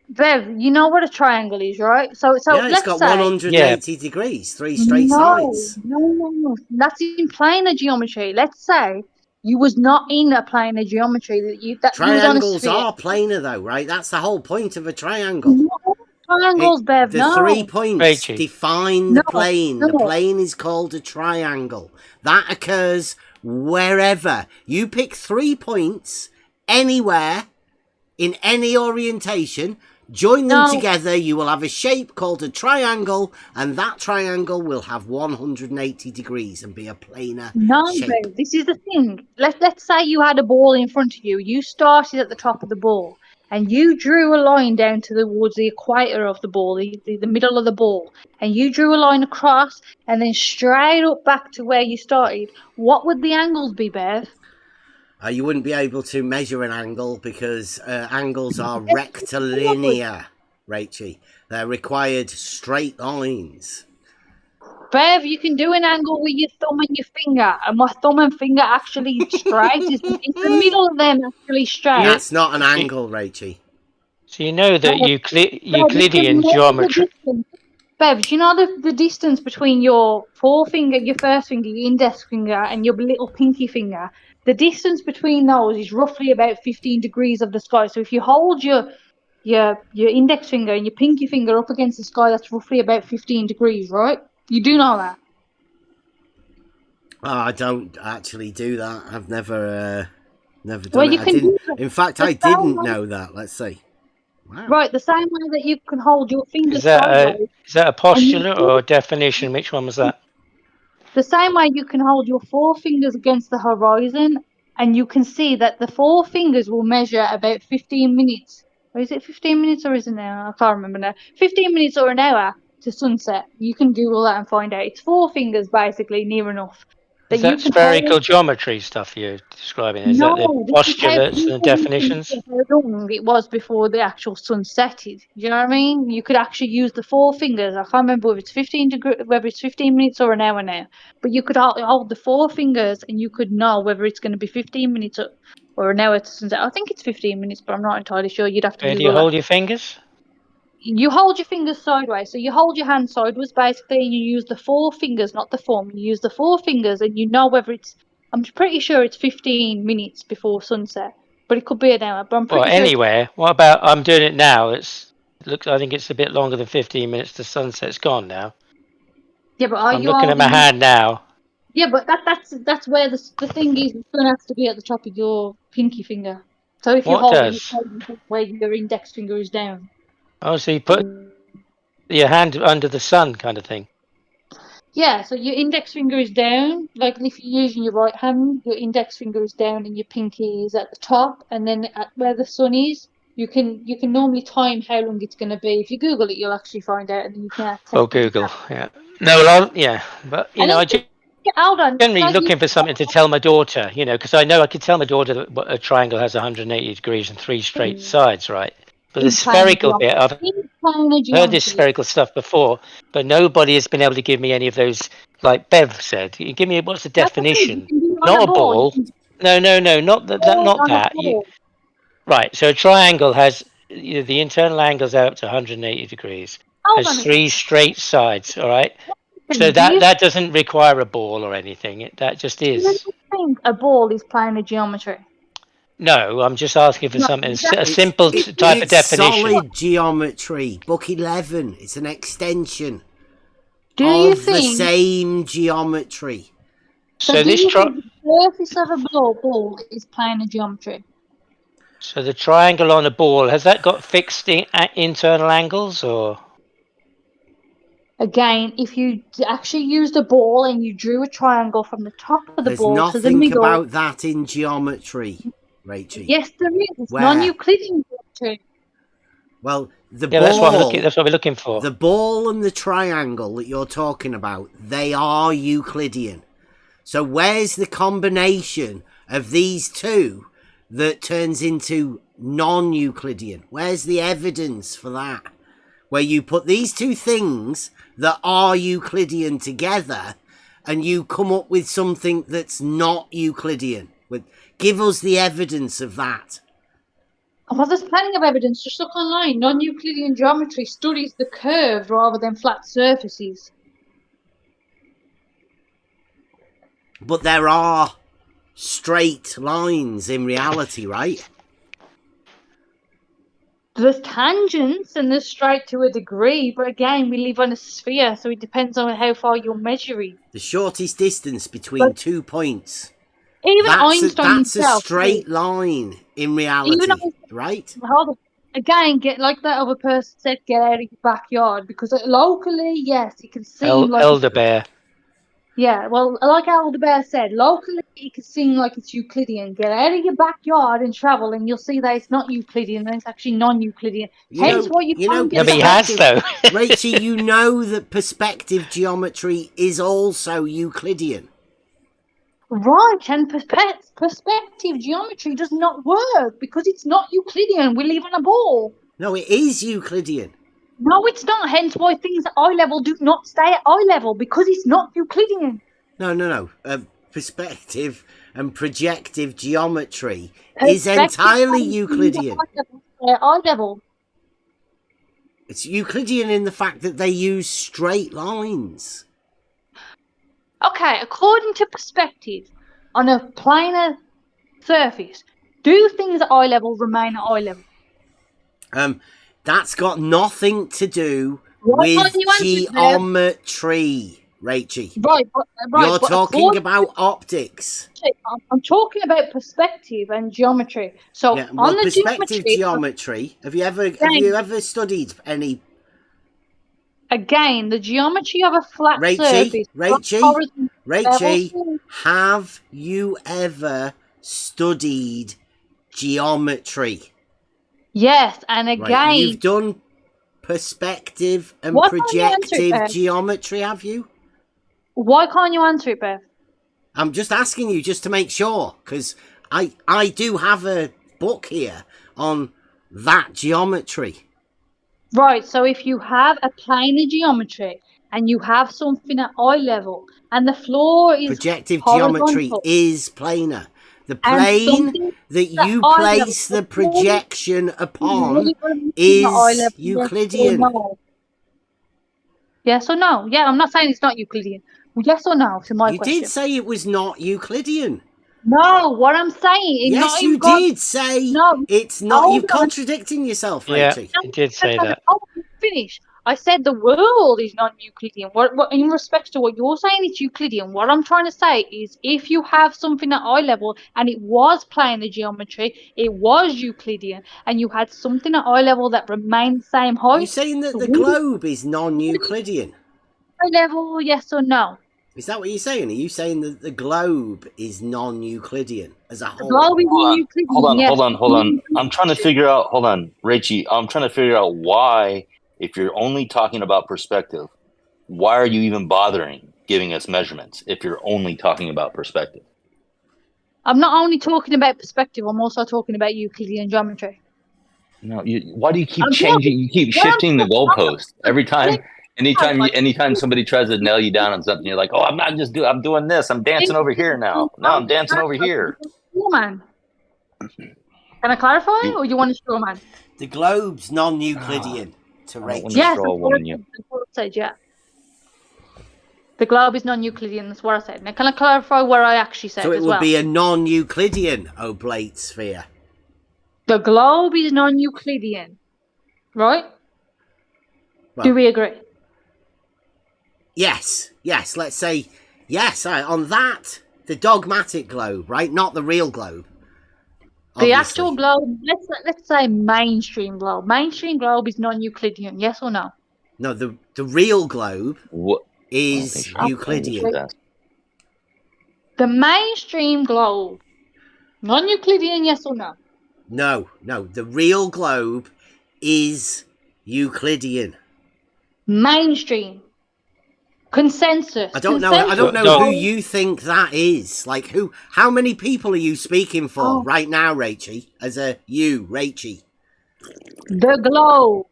Bev, you know what a triangle is, right? So Yeah, it's let's got say... 180 degrees, 3 straight sides. No. That's in planar geometry. Let's say you was not in a planar geometry. That you was on a Triangles sphere. are planar, though, right? That's the whole point of a triangle. No, triangles, Bev, The no. 3 points Rachel. define the No, plane. The no. plane is called a triangle. That occurs wherever. You pick 3 points anywhere in any orientation. Join them No. together, you will have a shape called a triangle, and that triangle will have 180 degrees and be a planar No, shape. Bev, this is the thing. Let's say you had a ball in front of you. You started at the top of the ball, and you drew a line down towards the equator of the ball, the middle of the ball, and you drew a line across, and then straight up back to where you started. What would the angles be, Bev? You wouldn't be able to measure an angle because angles are rectilinear. Rachie. They're required straight lines. Bev, you can do an angle with your thumb and your finger, and my thumb and finger actually straight. Is the middle of them actually straight? That's not an angle, Rachie. So you know that Euclidean Bev, geometry. Bev, do you know the distance between your forefinger, your first finger, your index finger, and your little pinky finger? The distance between those is roughly about 15 degrees of the sky. So if you hold your index finger and your pinky finger up against the sky, that's roughly about 15 degrees, right? You do know that. Oh, I don't actually do that. I've never done Well, it. you can do In fact, I didn't know that. Let's see. Wow. Right, the same way that you can hold your fingers Is that sideways. a postulate or a definition? Which one was that? The same way you can hold your four fingers against the horizon, and you can see that the four fingers will measure about 15 minutes. Or is it 15 minutes or is it an hour? I can't remember now. 15 minutes or an hour to sunset. You can Google that and find out. It's four fingers, basically, near enough. Is that spherical geometry stuff you're describing? Is that the postulates and the definitions? How long it was before the actual sun setted. You know what I mean? You could actually use the four fingers. I can't remember whether it's 15 minutes or an hour now. But you could hold the four fingers and you could know whether it's going to be 15 minutes or an hour to sunset. I think it's 15 minutes, but I'm not entirely sure. You'd have to Where do Google you hold that. your fingers? You hold your fingers sideways. So you hold your hand sideways, basically, and you use the four fingers, not the thumb. You use the four fingers, and you know whether it's. I'm pretty sure it's 15 minutes before sunset, but it could be an hour. But I'm pretty Well, sure. anywhere. What about? I'm doing it now. I think it's a bit longer than 15 minutes to sunset. It's gone now. Yeah, but I'm looking at my hand now. Yeah, but that's where the thing is. It's going to have to be at the top of your pinky finger. So if you What hold does? it where your index finger is down. Oh, so you put your hand under the sun, kind of thing. Yeah, so your index finger is down. Like if you're using your right hand, your index finger is down and your pinky is at the top, and then at where the sun is, you can normally time how long it's going to be. If you Google it, you'll actually find out, and then you can test Oh, Google. Yeah. No, well, yeah, but you know, hold on. Generally looking for something to tell my daughter, you know, because I know I could tell my daughter that a triangle has 180 degrees and 3 straight sides, right? But the spherical bit, I've heard this spherical stuff before, but nobody has been able to give me any of those, like Bev said. You give me, what's the definition? Not a ball. No, not that. Right, so a triangle has, the internal angles out to 180 degrees, has 3 straight sides, all right? So that doesn't require a ball or anything. That just is. Do you think a ball is planar geometry? No, I'm just asking for something, a simple type of definition. Solid geometry. Book 11. It's an extension of the same geometry. So this the surface of a ball is planar geometry. So the triangle on a ball, has that got fixed internal angles or? Again, if you actually used a ball and you drew a triangle from the top of the ball to the middle. There's nothing about that in geometry, Rachel. Yes, there is. It's non-Euclidean geometry. Well, ball. That's what we're looking for. The ball and the triangle that you're talking about, they are Euclidean. So where's the combination of these two that turns into non-Euclidean? Where's the evidence for that? Where you put these two things that are Euclidean together and you come up with something that's not Euclidean. Give us the evidence of that. Well, there's plenty of evidence. Just look online. Non-Euclidean geometry studies the curved rather than flat surfaces. But there are straight lines in reality, right? There's tangents and there's straight to a degree, but again, we live on a sphere, so it depends on how far you're measuring. The shortest distance between 2 points. Even Einstein that's a straight line in reality, right? Hold on. Again, like that other person said, get out of your backyard, because locally, yes, it can seem like Elder Bear. Yeah, well, like Elder Bear said, locally it can seem like it's Euclidean. Get out of your backyard and travel, and you'll see that it's not Euclidean, and it's actually non-Euclidean. Hence what you find. No, but he has though. Rachel, you know that perspective geometry is also Euclidean. Right, and perspective geometry does not work because it's not Euclidean. We live on a ball. No, it is Euclidean. No, it's not. Hence why things at eye level do not stay at eye level, because it's not Euclidean. No. Perspective and projective geometry is entirely Euclidean. Eye level. It's Euclidean in the fact that they use straight lines. Okay, according to perspective, on a planar surface, do things at eye level remain at eye level? That's got nothing to do Why with can't you answer it, geometry, Rachie. Right. You're talking about optics. I'm talking about perspective and geometry. So Yeah, well, on the perspective geometry. Have you ever studied any? Again, the geometry of a flat surface. Rachie, have you ever studied geometry? Yes, and again, Right, you've done perspective and projective geometry, have you? Why can't you answer it, Beth? I'm just asking you just to make sure, because I do have a book here on that geometry. Right, so if you have a planar geometry and you have something at eye level and the floor is projective horizontal, geometry is planar. The plane that you place the projection upon is Euclidean. Yes or no? Yeah, I'm not saying it's not Euclidean. Yes or no to my question. You did say it was not Euclidean. No, what I'm saying is yes, you did say it's not. You're contradicting yourself, Rachie. Yeah, you did say that. Oh, finish. I said the world is non-Euclidean. What in respect to what you're saying, it's Euclidean. What I'm trying to say is, if you have something at eye level and it was planar geometry, it was Euclidean, and you had something at eye level that remained the same height. You're saying that the globe is non-Euclidean? Eye level, yes or no? Is that what you're saying? Are you saying that the globe is non-Euclidean as a whole? The globe is non-Euclidean. Hold on. I'm trying to figure out. Hold on, Rachie. I'm trying to figure out why. If you're only talking about perspective, why are you even bothering giving us measurements if you're only talking about perspective? I'm not only talking about perspective, I'm also talking about Euclidean geometry. No, why do you keep changing? You keep shifting the goalpost every time. Anytime somebody tries to nail you down on something, you're like, "Oh, I'm doing this. I'm dancing over here now. No, I'm dancing over here." Man. Can I clarify, or you want to straw man? The globe's non-Euclidean. Yes, that's what I said, yeah. The globe is non-Euclidean, that's what I said. Now, can I clarify what I actually said as well? So it would be a non-Euclidean oblate sphere. The globe is non-Euclidean, right? Well, do we agree? Yes, let's say, yes, on that, the dogmatic globe, right? Not the real globe. The actual globe, let's say mainstream globe. Mainstream globe is non-Euclidean, yes or no? No, the real globe is Euclidean. The mainstream globe, non-Euclidean, yes or no? No, the real globe is Euclidean. Mainstream. Consensus. I don't know who you think that is. Like, how many people are you speaking for right now, Rachie? As a you, Rachie. The globe.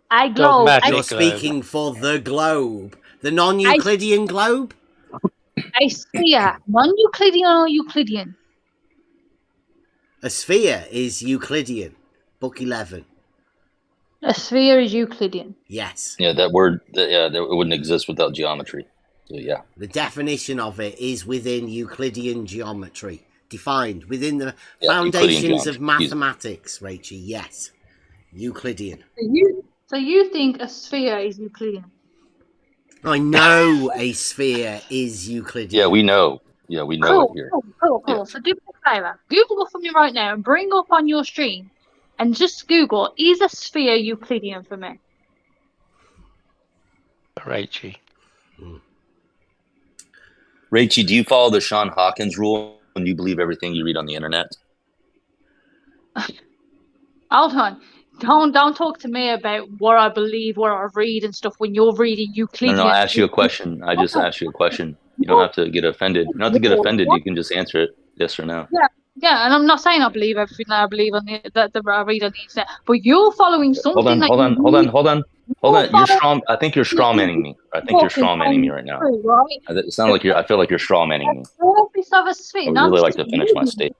You're speaking for the globe. The non-Euclidean globe? A sphere. Non-Euclidean or Euclidean? A sphere is Euclidean. Book 11. A sphere is Euclidean. Yes. Yeah, that word, it wouldn't exist without geometry. So, yeah. The definition of it is within Euclidean geometry. Defined within the foundations of mathematics, Rachie. Yes. Euclidean. So you think a sphere is Euclidean? I know a sphere is Euclidean. Yeah, we know. Yeah, we know it here. Cool. Yeah. So do me a favour. Google for me right now and bring up on your stream and just Google, is a sphere Euclidean for me? Rachie. Rachie, do you follow the Sean Hawkins rule when you believe everything you read on the internet? Hold on. Don't talk to me about what I believe, what I read and stuff when you're reading Euclidean. No, I asked you a question. I just asked you a question. You don't have to get offended. You don't have to get offended. You can just answer it yes or no. Yeah, and I'm not saying I believe everything that I believe on that I read on the internet, but you're following something. Hold on. Hold on, you're strong. I think you're strawmanning me. I think you're strawmanning me right now. True, right? It sounds like I feel like you're strawmanning me. The surface of a I sphere. would really like to finish my statement.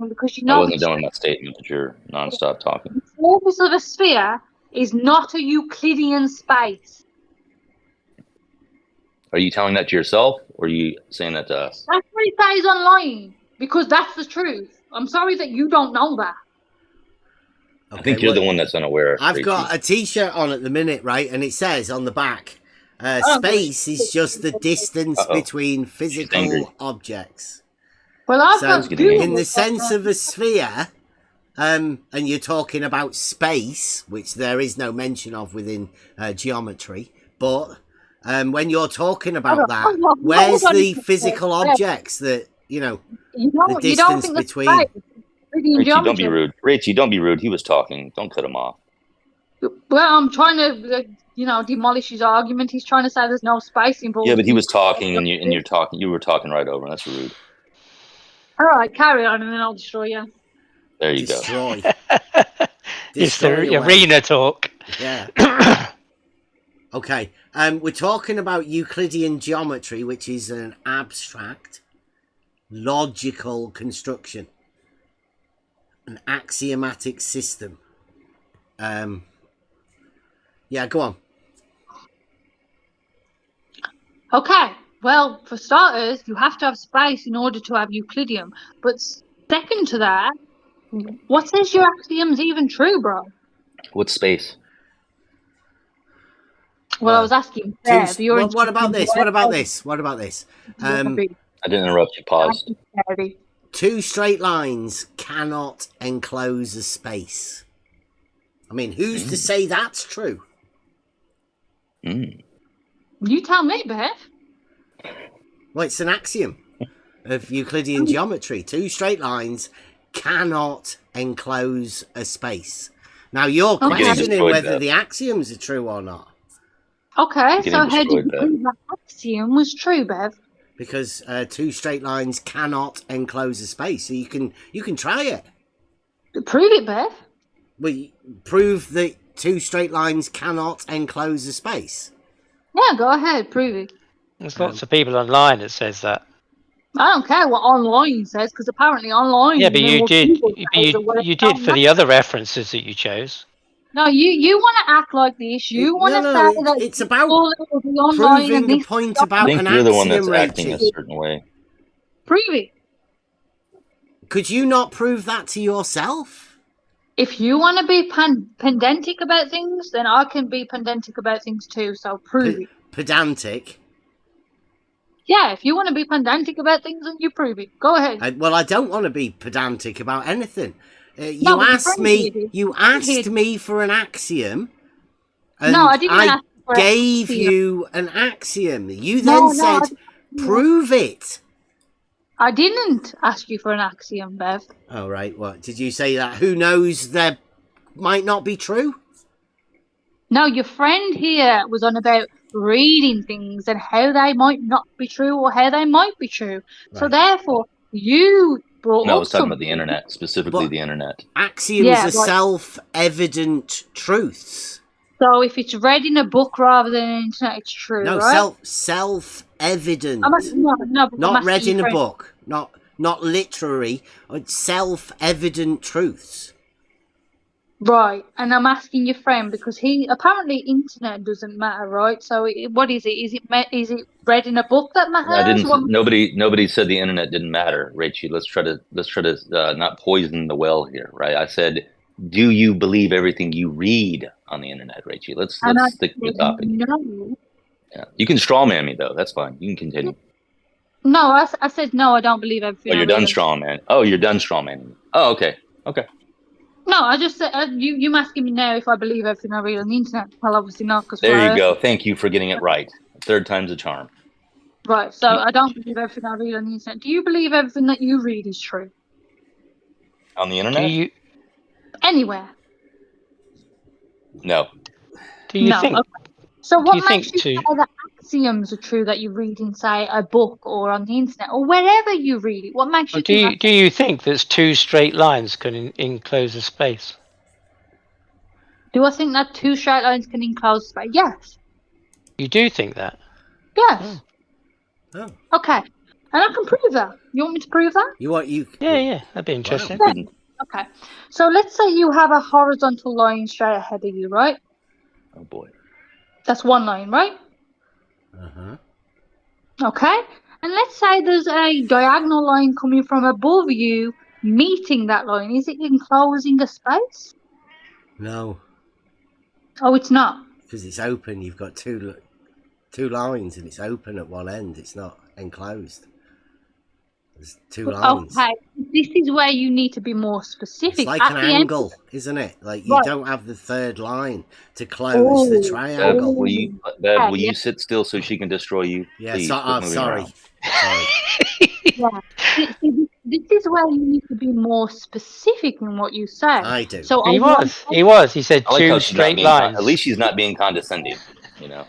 Because you I know wasn't done with my statement, but you're nonstop talking. the surface of a sphere is not a Euclidean space. Are you telling that to yourself, or are you saying that to us? That's what it says online, because that's the truth. I'm sorry that you don't know that. I think you're the one that's unaware. I've got a T-shirt on at the minute, right, and it says on the back, space is just the distance between physical objects. Well, I've So, got Google in the sense of a sphere, and you're talking about space, which there is no mention of within geometry, but when you're talking about that, where's the physical objects that, the distance between? Rachie, don't be rude. Rachie, don't be rude. He was talking. Don't cut him off. Well, I'm trying to, demolish his argument. He's trying to say there's no space involved. Yeah, but he was talking, and you're talking. You were talking right over, and that's rude. All right, carry on, and then I'll destroy you. There you Destroy. go. It's the arena talk. Yeah. Okay. We're talking about Euclidean geometry, which is an abstract, logical construction. An axiomatic system. Yeah, go on. Okay. Well, for starters, you have to have space in order to have Euclidean. But second to that, what says your axiom's even true, bro? What's space? Well, I was asking. What about this? What about this? What about this? I didn't interrupt you. Pause. Two straight lines cannot enclose a space. I mean, who's to say that's true? You tell me, Beth. Well, it's an axiom of Euclidean geometry. Two straight lines cannot enclose a space. Now, you're questioning whether the axioms are true or not. Okay, so how did you prove that axiom was true, Bev? Because two straight lines cannot enclose a space. So you can try it. Prove it, Bev. Well, prove that two straight lines cannot enclose a space. Yeah, go ahead, prove it. There's lots of people online that says that. I don't care what online says, because apparently online. Yeah, but you did for the other references that you chose. No, you want to act like this. You want to say that it's about proving the point about an axiom. I think you're the one that's acting a certain way. Prove it. Could you not prove that to yourself? If you want to be pedantic about things, then I can be pedantic about things too. So prove it. Pedantic? Yeah, if you want to be pedantic about things, then you prove it. Go ahead. I don't want to be pedantic about anything. You asked me for an axiom. And no, I didn't ask for I gave you an axiom. You then said, prove it. I didn't ask you for an axiom, Bev. Oh, right. What? Did you say that? Who knows that might not be true? No, your friend here was on about reading things and how they might not be true or how they might be true. Right. So therefore, you brought No, I up was talking about the internet, specifically the internet. Axioms are self-evident truths. So if it's read in a book rather than an internet, it's true, right? Self-evident. Not read in a book. Not literary. It's self-evident truths. Right, and I'm asking your friend because apparently internet doesn't matter, right? So what is it? Is it read in a book that matters? Nobody said the internet didn't matter, Rachie. Let's try to not poison the well here, right? I said, do you believe everything you read on the internet, Rachie? Let's stick to the topic. No. Yeah, you can strawman me though. That's fine. You can continue. No, I said no. I don't believe everything. Oh, you're done strawman. Oh, you're done strawman. Oh, okay. No, I just said you asking me now if I believe everything I read on the internet. Well, obviously not. There you go. Thank you for getting it right. Third time's a charm. Right. So I don't believe everything I read on the internet. Do you believe everything that you read is true? On the internet? Anywhere? No. Do you think? Okay. So what makes you say that axioms are true that you read in, say, a book or on the internet or wherever you read it? What makes you do you think that two straight lines can enclose a space? Do I think that two straight lines can enclose space? Yes. You do think that? Yes. Oh. Okay. And I can prove that. You want me to prove that? Yeah, that'd be interesting. Okay. So let's say you have a horizontal line straight ahead of you, right? Oh boy. That's one line, right? Uh-huh. Okay. And let's say there's a diagonal line coming from above you, meeting that line. Is it enclosing a space? No, Oh, it's not. because it's open. You've got two lines, and it's open at one end. It's not enclosed. There's two lines. Okay. This is where you need to be more specific. It's like At an the end- angle, isn't it? Like you Right. don't have the third line to close the Bev, triangle. will you sit still so she can destroy you? Yeah, Please, so, quit moving sorry. around. Yeah. This is where you need to be more specific in what you say. I do. So He was. He said I like how two she's not straight being lines. at least she's not being condescending. You know.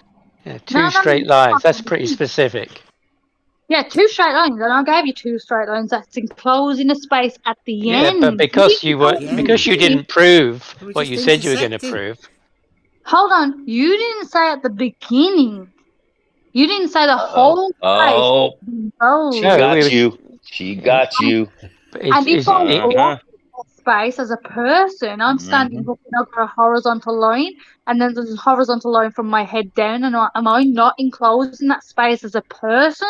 Yeah, two straight lines. That's pretty specific. Yeah, two straight lines, and I gave you two straight lines. That's enclosing a space at the end. Yeah, but because you didn't prove what you said you were going to prove. Hold on, you didn't say at the beginning. You didn't say the whole Oh, space. she got you. She got you. And if I'm blocking that space as a person, I'm standing looking over a horizontal line, and then there's a horizontal line from my head down, and am I not enclosing that space as a person?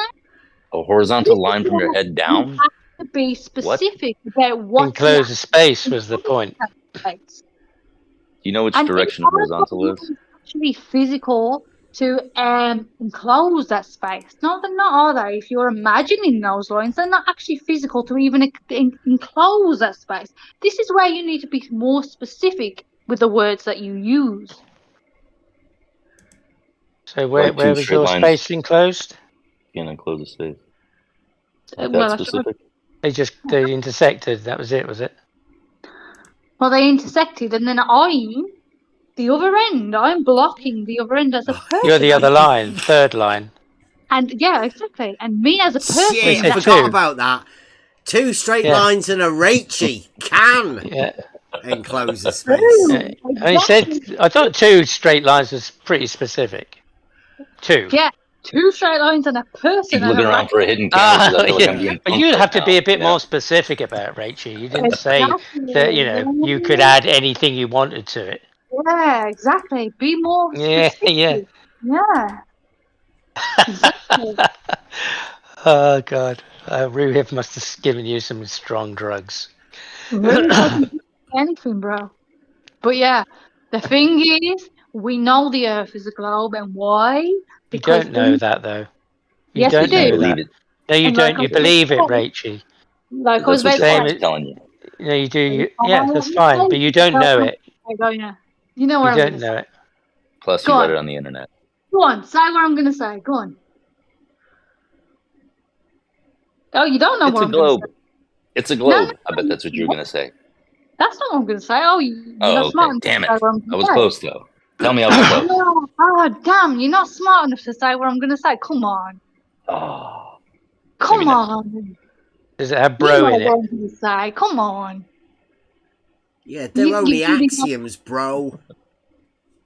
A horizontal line from your head down? You have to be specific about what Enclose a space was the point. Do you know which direction horizontal is? Actually physical to enclose that space. No, they're not, are they? If you're imagining those lines, they're not actually physical to even enclose that space. This is where you need to be more specific with the words that you use. So where was your space enclosed? You can enclose a space. Well, That's specific. They intersected. That was it, was it? Well, they intersected, and then the other end, I'm blocking the other end as a person. You're the other line, third line. And yeah, exactly. And me as a person. Shit, I forgot about that. Two straight lines and a Rachie can enclose a space. I thought two straight lines was pretty specific. Two. Yeah, two straight lines and a person. Keep looking around for a hidden camera. But you'd have to be a bit more specific about Rachel. You didn't say that you could add anything you wanted to it. Yeah, exactly. Be more specific. Yeah. Exactly. Oh God, Ruhiv must have given you some strong drugs. Anything, bro. But yeah, the thing is, we know the Earth is a globe, and why? You don't know that, though. Yes, we do. That. No, you don't. You believe it, Rachie. Like I was about telling you. No, you do. Yeah, that's fine, but you don't know it. You know what you I'm don't know it. Plus, you read it on the internet. Go on, say what I'm going to say. Go on. Oh, you don't know It's what a I'm going to globe. say. It's a globe. I bet that's what you're going to say. That's not what I'm going to say. Oh, you're not smart enough Damn it. to say what I'm I was gonna close, though. Tell me I was close. Oh, damn. You're not smart enough to say what I'm going to say. Come on. Oh. Come on. Does it have bro in it? What I'm gonna say. Come on. Yeah, they're only axioms, bro.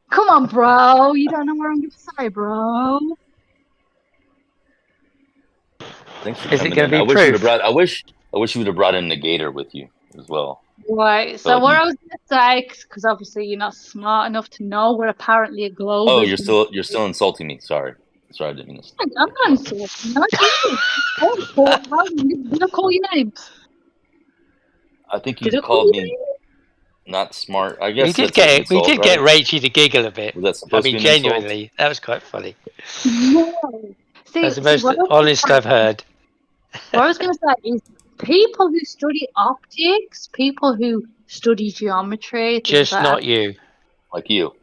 Come on, bro. You don't know what I'm going to say, bro. Thanks for Is it coming going in. to be proof? I wish you would have brought in Negator with you as well. Right. So what I was going to say, because obviously you're not smart enough to know we're apparently a globe. Oh, you're still insulting me. Sorry, I didn't mean to. I'm not insulting. Did I call you names? I think you called me not smart. I guess we did get Rachie to giggle a bit. Was that supposed to be an genuinely, that was quite funny. No. That's the most honest I've heard. What I was going to say is people who study optics, people who study geometry. Just not you. Like you.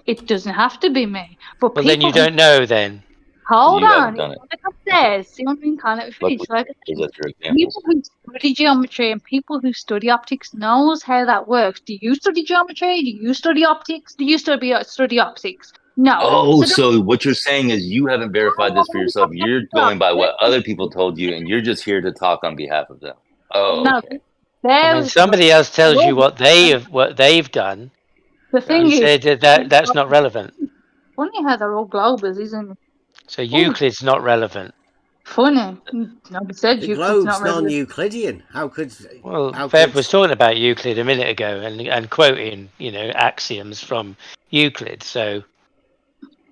It doesn't have to be me. But then you don't know then. Hold on. Like I said, see what I mean? Can't let me finish. People who study geometry and people who study optics knows how that works. Do you study geometry? Do you study optics? Do you study optics? No. Oh, so what you're saying is you haven't verified this for yourself. You're going by what other people told you, and you're just here to talk on behalf of them. Oh, no. Okay. I mean, somebody else tells you what they've done. The thing You is, said that's not relevant. funny how they're all globers, isn't it? So Euclid's not relevant. Funny. Nobody said The Euclid's globe's not relevant. non-Euclidean. How could? Well, how Bev could... was talking about Euclid a minute ago and quoting, axioms from Euclid. So,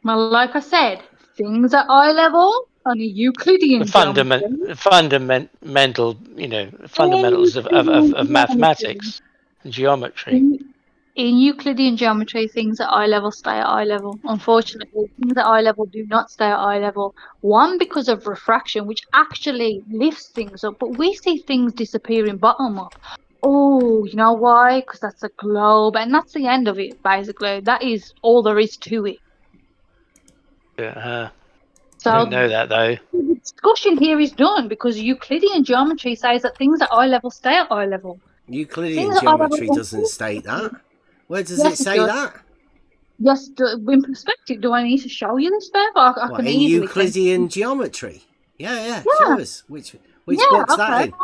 Well, like I said, things at eye level on a Euclidean geometry. fundamentals of mathematics and geometry. In Euclidean geometry, things at eye level stay at eye level. Unfortunately, things at eye level do not stay at eye level. One, because of refraction, which actually lifts things up, but we see things disappearing bottom up. Oh, you know why? Because that's a globe, and that's the end of it, basically. That is all there is to it. I So didn't know that, though. the discussion here is done because Euclidean geometry says that things at eye level stay at eye level. Euclidean geometry doesn't state that. Where does it say that? Yes, in perspective. Do I need to show you this, Bev? I What, can in easily Euclidean geometry? Yeah. Show us. Which book's that in?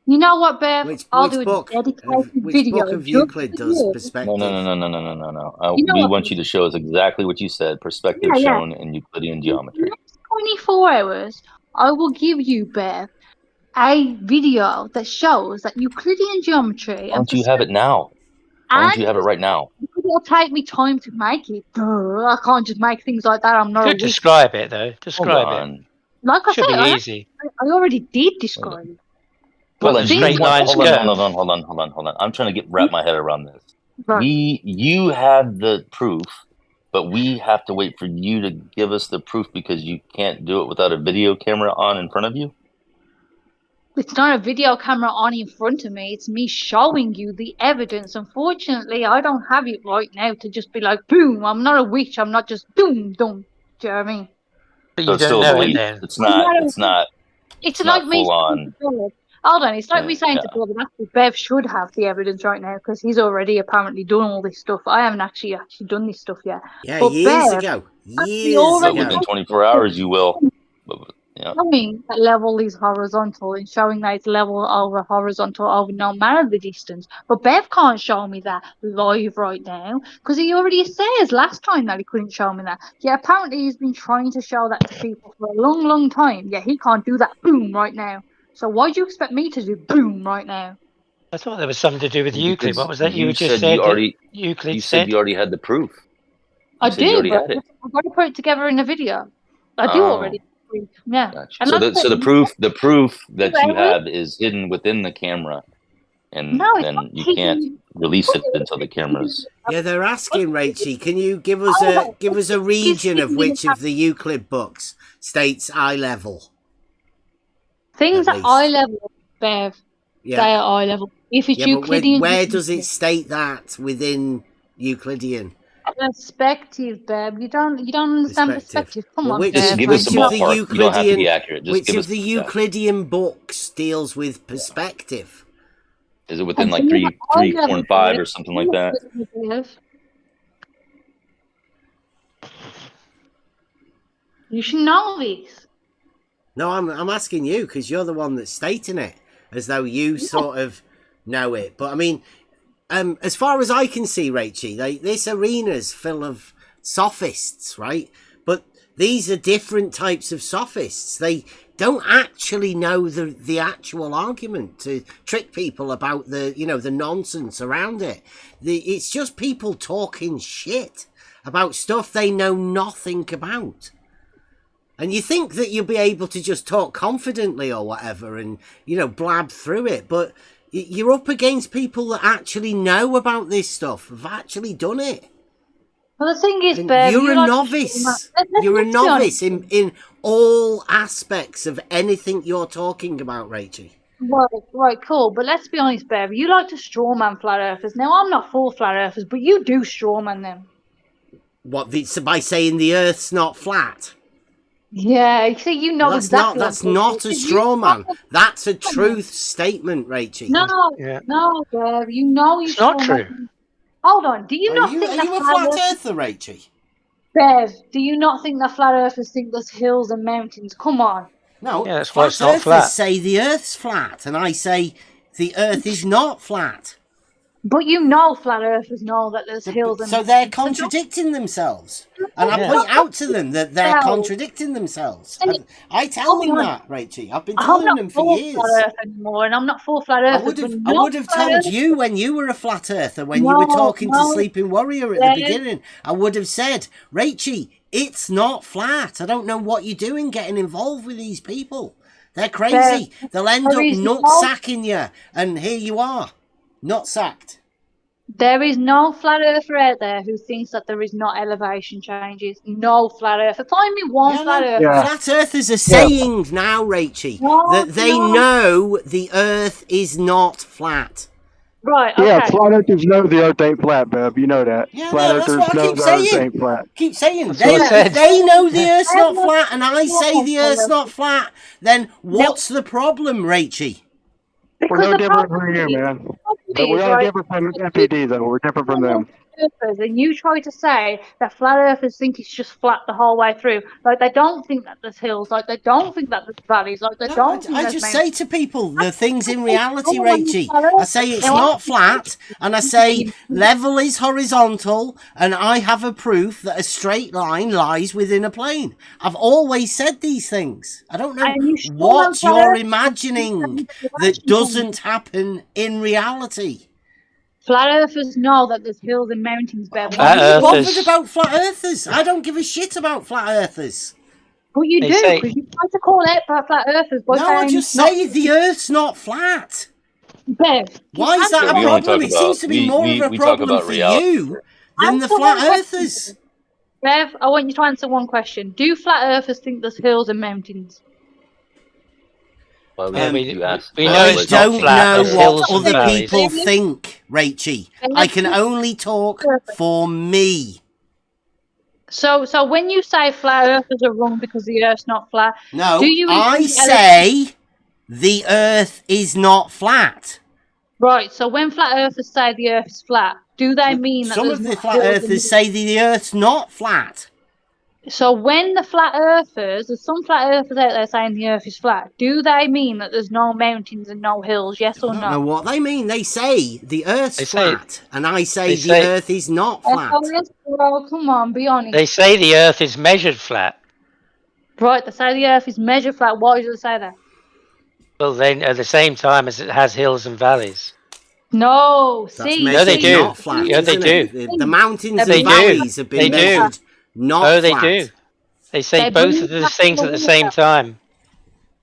You know what, Bev? I'll do a book? dedicated Which video. book of Euclid does perspective? No. You know We what? want you to show us exactly what you said. Perspective Yeah. shown in Euclidean geometry. 24 hours, I will give you, Bev, a video that shows that Euclidean geometry. Why don't you have it now? Why don't you have it right now? It'll take me time to make it. Duh, I can't just make things like that. I'm not You a could witch. describe it, though. Describe it. Like I Should said, be easy. I already did describe it. Hold But on, things- hold on. I'm trying to wrap my head around this. Right. You have the proof, but we have to wait for you to give us the proof because you can't do it without a video camera on in front of you? It's not a video camera on in front of me. It's me showing you the evidence. Unfortunately, I don't have it right now to just be like, boom, I'm not a witch. I'm not just boom. Do you know what I mean? But So you it's don't still a know it belief. then. It's not It's not like me full saying on. to Bill, hold on, it's like me saying to Bill that actually Bev should have the evidence right now because he's already apparently done all this stuff. I haven't actually done this stuff yet. Yeah, But years Bev, ago. But within 24 hours, you will. Yeah. showing that level is horizontal and showing that it's level over horizontal over no matter the distance. But Bev can't show me that live right now because he already says last time that he couldn't show me that. Yeah, apparently he's been trying to show that to people for a long, long time. Yeah, he can't do that boom right now. So why do you expect me to do boom right now? I thought there was something to do with Euclid. Because What was that you just said? said? You already. Euclid You said you already had the proof. I said you do, already but had it. I've got to put it together in a video. I do already. Yeah. Gotcha. And So like I said, the proof that you Well, have is hidden within the camera, and No, it's then not you hidden. can't release it until the camera's. Yeah, they're asking, Rachie, can you give us a region of which of the Euclid books states eye level? things at eye level, Bev. Yeah. Stay at eye level. If it's Yeah, but Euclidean, where does it state that within Euclidean? perspective, Bev? You don't understand perspective. Come Well, on, which, Bev. give us a which of the ballpark. You don't have to be Euclidean, accurate. Just which give of us the yeah. Euclidean books deals with perspective? Is it within like And three, things at eye 4, level, and 5, Bev. or something like that? Bev. You should know this. No, I'm asking you because you're the one that's stating it as though you sort of know it. But I mean, as far as I can see, Rachie, this arena's full of sophists, right? But these are different types of sophists. They don't actually know the actual argument to trick people about the nonsense around it. It's just people talking shit about stuff they know nothing about. And you think that you'll be able to just talk confidently or whatever and, blab through it. But you're up against people that actually know about this stuff, have actually done it. Well, the thing is, And Bev, you're a like- novice. Let's You're a be honest. novice in all aspects of anything you're talking about, Rachie. Right, cool. But let's be honest, Bev. You like to strawman flat earthers. Now, I'm not for flat earthers, but you do strawman them. What, by saying the Earth's not flat? Yeah, you see, you know exactly. That's not a straw man. That's a truth statement, Rachie. No, no, Bev. You know you. It's not strawman- true. Hold on. Do you not think Are that you a flat flat earthers- earther, Rachie? Bev, do you not think that flat earthers think there's hills and mountains? Come on. No, Yeah, that's why it's flat not earthers flat. say the Earth's flat, and I say the Earth is not flat. But you know, flat earthers know that there's hills and So they're contradicting themselves. And I point out to them that they're contradicting themselves. I tell them that, Rachel. I've been telling them for years. I'm not for flat earth anymore, and I'm not for flat earthers. I would have told you when you were a flat earther, when you were talking to Sleeping Warrior at the beginning. I would have said, Rachel, it's not flat. I don't know what you're doing getting involved with these people. They're crazy. They'll end up nut-sacking you. And here you are. Not sacked. There is no flat earther out there who thinks that there is not elevation changes. No flat earther. Find me one flat earther. Flat earthers are saying now, Rachel, that they know the earth is not flat. Right, okay. Yeah, flat earthers know the earth ain't flat, Bev. You know that. Yeah, flat that's earthers what I know keep the saying. earth ain't flat. Keep saying. They know the earth's not flat, and I say the earth's not flat, then what's the problem, Rachel? We're no different from you, man. But we are different from FPD, though. We're different from them. And you try to say that flat earthers think it's just flat the whole way through. Like, they don't think that there's hills. Like, they don't think that there's valleys. Like, they don't think I just say to people the things in reality, Rachel. I say it's not flat, and I say level is horizontal, and I have a proof that a straight line lies within a plane. I've always said these things. I don't know what you're imagining that doesn't happen in reality. Flat earthers know that there's hills and mountains, Bev. I'm not bothered about flat earthers. I don't give a shit about flat earthers. Well, you do, because you try to call out flat earthers. No, I just say the earth's not flat. Bev. Why is that a problem? It seems to be more of a problem for you than the flat earthers. Bev, I want you to answer one question. Do flat earthers think there's hills and mountains? Well, I don't know what other people think, Rachel. I can only talk for me. So when you say flat earthers are wrong because the earth's not flat, no, do you I say the earth is not flat. Right, so when flat earthers say the earth is flat, do they mean that some of the flat earthers say the earth's not flat? So when the flat earthers, there's some flat earthers out there saying the earth is flat, do they mean that there's no mountains and no hills, yes or no? I don't know what they mean. They say the earth's flat, and I say the earth is not flat. Oh, come on, be honest. They say the earth is measured flat. Right, they say the earth is measured flat. Why do they say that? Well, then at the same time as it has hills and valleys. No, see. No, they do. Not flat, yeah, they do. The mountains and valleys have been measured. Not oh, they flat. do. They say both of the things at the same time.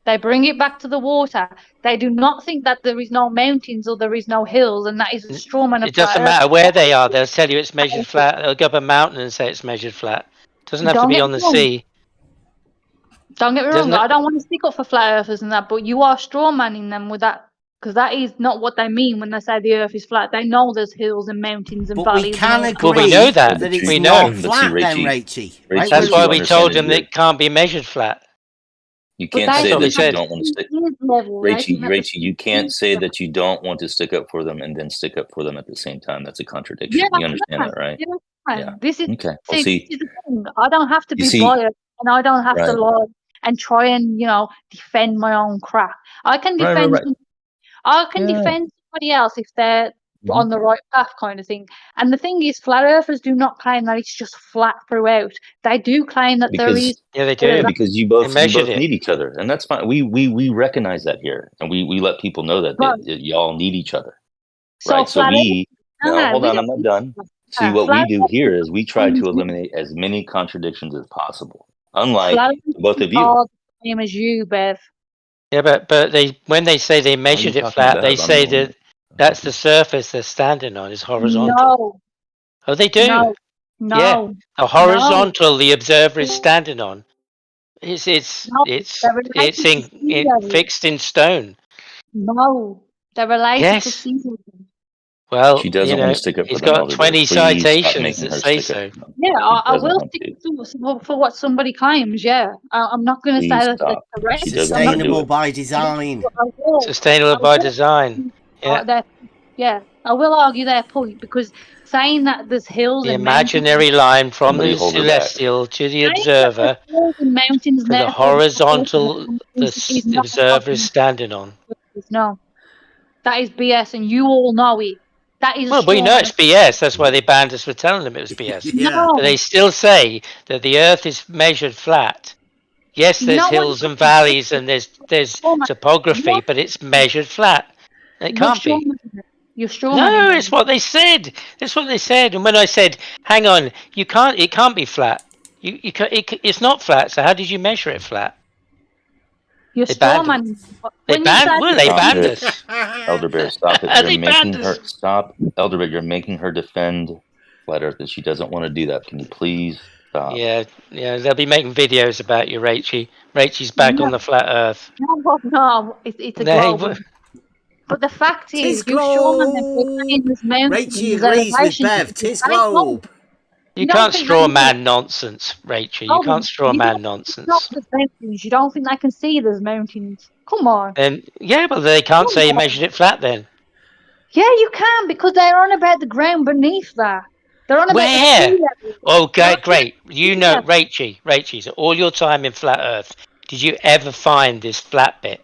They bring it back to the water. They do not think that there is no mountains or there is no hills, and that is a straw man. It doesn't matter where they are. They'll tell you it's measured flat. They'll go up a mountain and say it's measured flat. It doesn't have to be on the sea. Don't get me wrong. I don't want to stick up for flat earthers and that, but you are straw manning them with that. Because that is not what they mean when they say the earth is flat. They know there's hills and mountains and valleys. We can agree well, we know that. it's we not know. flat then, Rachel. Right? That's why we told them that it can't be measured flat. You can't say that you don't want to stick. Rachel, you can't say that you don't want to stick up for them and then stick up for them at the same time. That's a contradiction. Yeah, you understand that, right? Yeah. This is, okay. This is the thing. I don't have to be biased, and I don't have to lie and try and defend my own crap. I can defend. I can defend somebody else if they're on the right path, kind of thing. And the thing is, flat earthers do not claim that it's just flat throughout. They do claim that there is. Yeah, they do. Because you both need each other, and that's fine. We recognize that here, and we let people know that you all need each other. Right. So we. No, hold on. I'm not done. See, what we do here is we try to eliminate as many contradictions as possible. Unlike both of you. Same as you, Bev. Yeah, but when they say they measured it flat, they say that that's the surface they're standing on is horizontal. No. Oh, they do. No. Yeah, the horizontal the observer is standing on. It's fixed in stone. No, they're related to season. Well, she doesn't want to stick up for he's got 20 citations that say so. Yeah, I will stick for what somebody claims. Yeah, I'm not going to say that the rest. Sustainable by design. Sustainable by design. Yeah. Yeah, I will argue their point because saying that there's hills the and imaginary line from the celestial to the observer, mountains, the horizontal the observer is standing on. No, that is BS, and you all know it. That is a Well, straw we know man. it's BS. That's why they banned us for telling them it was BS. Yeah. But they still say that the Earth is measured flat. Yes, there's No one- hills and valleys and there's Oh my- topography, but it's measured flat. It You're can't be. You're straw No, manning it's them. what they said. It's what they said. And when I said, "Hang on, you can't. It can't be flat. It's not flat. So how did you measure it flat?" You're They straw banned manning. They banned. Well, they Stop banned it. us. Elder Bear, stop it. They You're making banned her us. stop. Elder Bear, you're making her defend Flat Earth, and she doesn't want to do that. Can you please stop? Yeah, they'll be making videos about you, Rachie. Rachie's back on the flat Earth. No, it's a They globe. But the fact Tis is, you're straw manning. We're saying there's mountains. Rachie there's agrees with elevations, Bev. there's Tis high slopes. globe. You don't can't think straw they man nonsense, Rachel. You Oh, can't straw you man don't- nonsense. Not the mountains. You don't think they can see there's mountains? Come on. And yeah, but they can't say you measured it flat then. Yeah, you can because they're on about the ground beneath that. They're on about the Where? sea level. Okay, great. You know, Yeah. Rachie, so all your time in flat Earth, did you ever find this flat bit?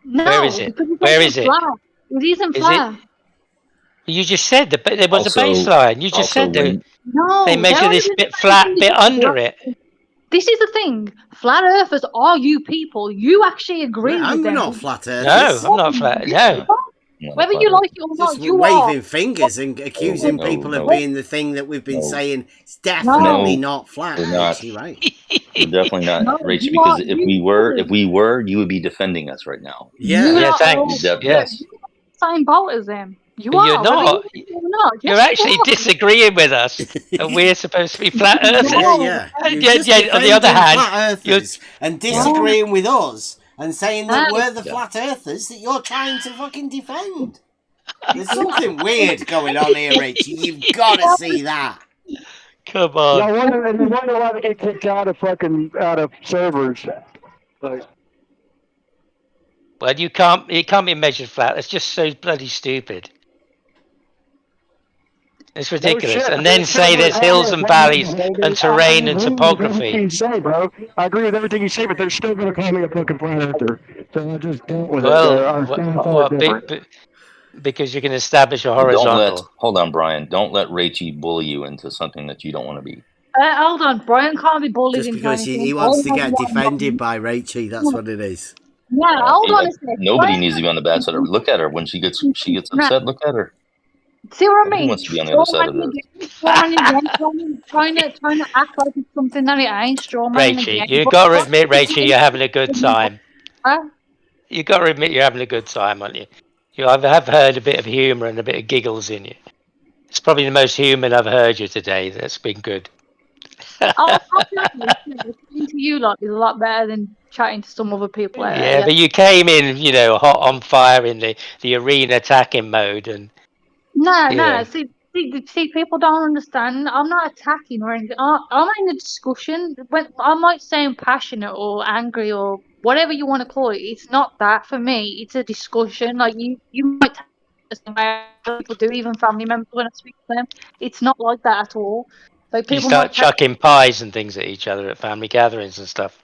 No, Where is it? because it's Where not is it? flat. It isn't Is flat. You just said that there was Also- a baseline. You just also said that when- No, they measure they're this only bit saying flat that bit it's under flat. it. This is the thing. Flat earthers are you people. You actually agree with I'm them. not flat No, earthers. I'm not flat. No. Whether you like it or not, Just you waving are. fingers and accusing no, people of no. being the thing that we've been No. saying. It's definitely No, not flat. we're not. Rachie, right? We're definitely not, No, Rachel. you Because are- if you we were, you would be defending us right now. Yeah. Yeah, are thanks. all- Yes. You're on the same boat as them. You But are. you're whether not. you like it or not. You're Yes, you actually are. disagreeing with us, and we're supposed to be flat earthers. Yeah. You're Yeah, just yeah, on the other defending hand, flat earthers and disagreeing with us and saying that Ah. we're the flat earthers that you're trying to fucking defend. There's something weird going on here, Rachie. You've got to see that. Come on. I wonder why they get kicked out of servers. Like, Well, it can't be measured flat. It's just so bloody stupid. It's ridiculous. shit, And then they say should there's have hills it. and valleys and terrain and I agree with everything topography. you say, bro. I agree with everything you say, but they're still going to call me a fucking flat earther. So I just dealt with it. Our stance are different. Because you can establish a Don't horizontal. hold on, Brian. Don't let Rachie bully you into something that you don't want to be. Hold on, Brian can't be bullied Just into because anything. he wants to All get I want- defended by Rachie, that's what it is. Yeah, hold on a second. Nobody Brian- needs to be on the bad side of her. Look at her when she gets upset. Look at her. See what I Everyone mean? wants to be on the other side of this. Trying to act like it's something that it ain't. Straw man Rachie, again. you got to admit, Rachie, you're having a good time. Huh? You got to admit you're having a good time, aren't you? I have heard a bit of humour and a bit of giggles in you. It's probably the most human I've heard you today. That's been good. Talking to you lot is a lot better than chatting to some other people. Yeah, but you came in, hot on fire in the arena attacking mode, and No. Yeah. See, people don't understand. I'm not attacking or anything. I'm in a discussion. When I might sound passionate or angry or whatever you want to call it, it's not that for me. It's a discussion. Like you might take it the same way people do, even family members when I speak to them. It's not like that at all. Like you people start might take- chucking pies and things at each other at family gatherings and stuff.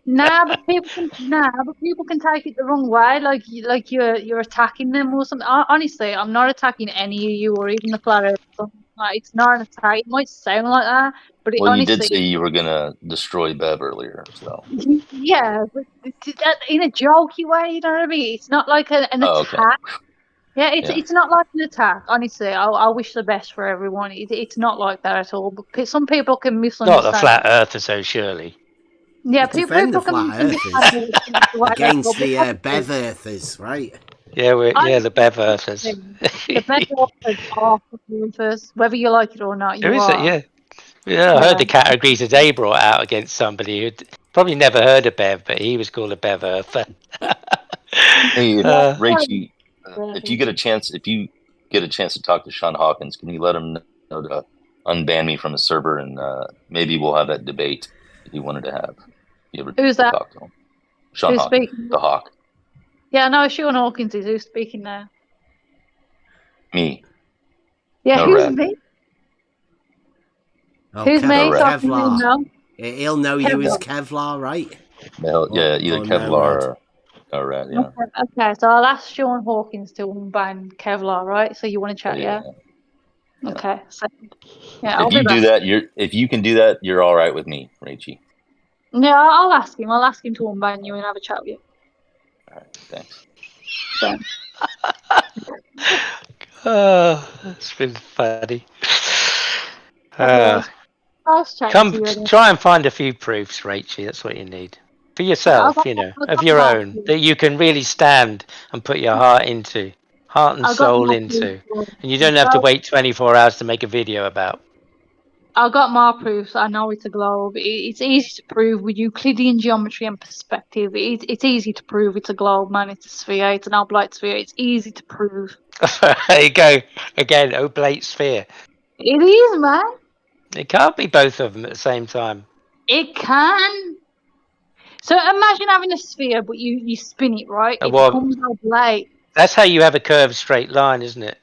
but people can take it the wrong way. Like you're attacking them or something. Honestly, I'm not attacking any of you or even the flat earth. Like, it's not an attack. It might sound like that, but it Well, you honestly. did say you were gonna destroy Bev earlier, so. Yeah, but in a jokey way, you know what I mean? It's not like an Oh, okay. attack. Yeah, Yeah. it's not like an attack. Honestly, I wish the best for everyone. It's not like that at all. But some people can misunderstand. Not the flat earther, so surely. Yeah, Defend the people can flat misunderstand earthers against the but Bev earthers, right? Yeah, the Bev earthers. the Bev earthers are earthers, whether you like it or not. There You is are. it, yeah. I heard the category today brought out against somebody who'd probably never heard of Bev, but he was called a Bev earther. Hey, Rachie, if you get a chance to talk to Sean Hawkins, can you let him know to unban me from the server, and maybe we'll have that debate he wanted to have. You ever Who's that? talk to him? Sean Who's Hawkins, speaking? the Hawk. Yeah, no, Sean Hawkins is who's speaking now. Me. Yeah, No who's rat. me? Oh, Who's me? Kevlar. So I can Kevlar. know. He'll know you as Kevlar. Kevlar, right? Yeah, either no, Kevlar Rod. or All right, yeah. Okay, so I'll ask Sean Hawkins to unban Kevlar, right? So you want to chat, yeah? Okay, so yeah, I'll If be you back. do that, if you can do that, you're all right with me, Rachie. No, I'll ask him. I'll ask him to unban you and have a chat with you. All right, thanks. So, Oh, it's been funny. nice chatting Come, to you again. try and find a few proofs, Rachie. That's what you need for yourself. I'll Of got your my own, that you can really stand and put your heart and I'll got soul my into, proofs. and you don't have to wait 24 hours to make a video about. I've got more proofs. I know it's a globe. It's easy to prove with Euclidean geometry and perspective. It's easy to prove it's a globe, man. It's a sphere. It's an oblate sphere. It's easy to prove. There you go again. Oblate sphere. It is, man. It can't be both of them at the same time. It can. So imagine having a sphere, but you spin it, right? It Well, becomes oblate. that's how you have a curved straight line, isn't it?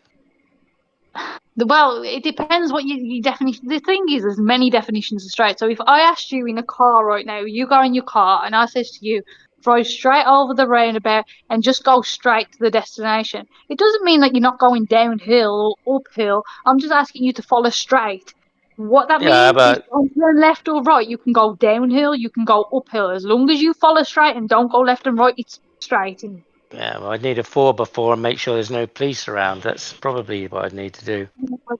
Well, it depends what you definition. The thing is, there's many definitions of straight. So if I asked you in a car right now, you go in your car, and I says to you, drive straight over the roundabout and just go straight to the destination. It doesn't mean that you're not going downhill or uphill. I'm just asking you to follow straight. What that Yeah, means but is on your left or right, you can go downhill, you can go uphill. As long as you follow straight and don't go left and right, it's straight. And yeah, well, I'd need a 4x4 and make sure there's no police around. That's probably what I'd need to do.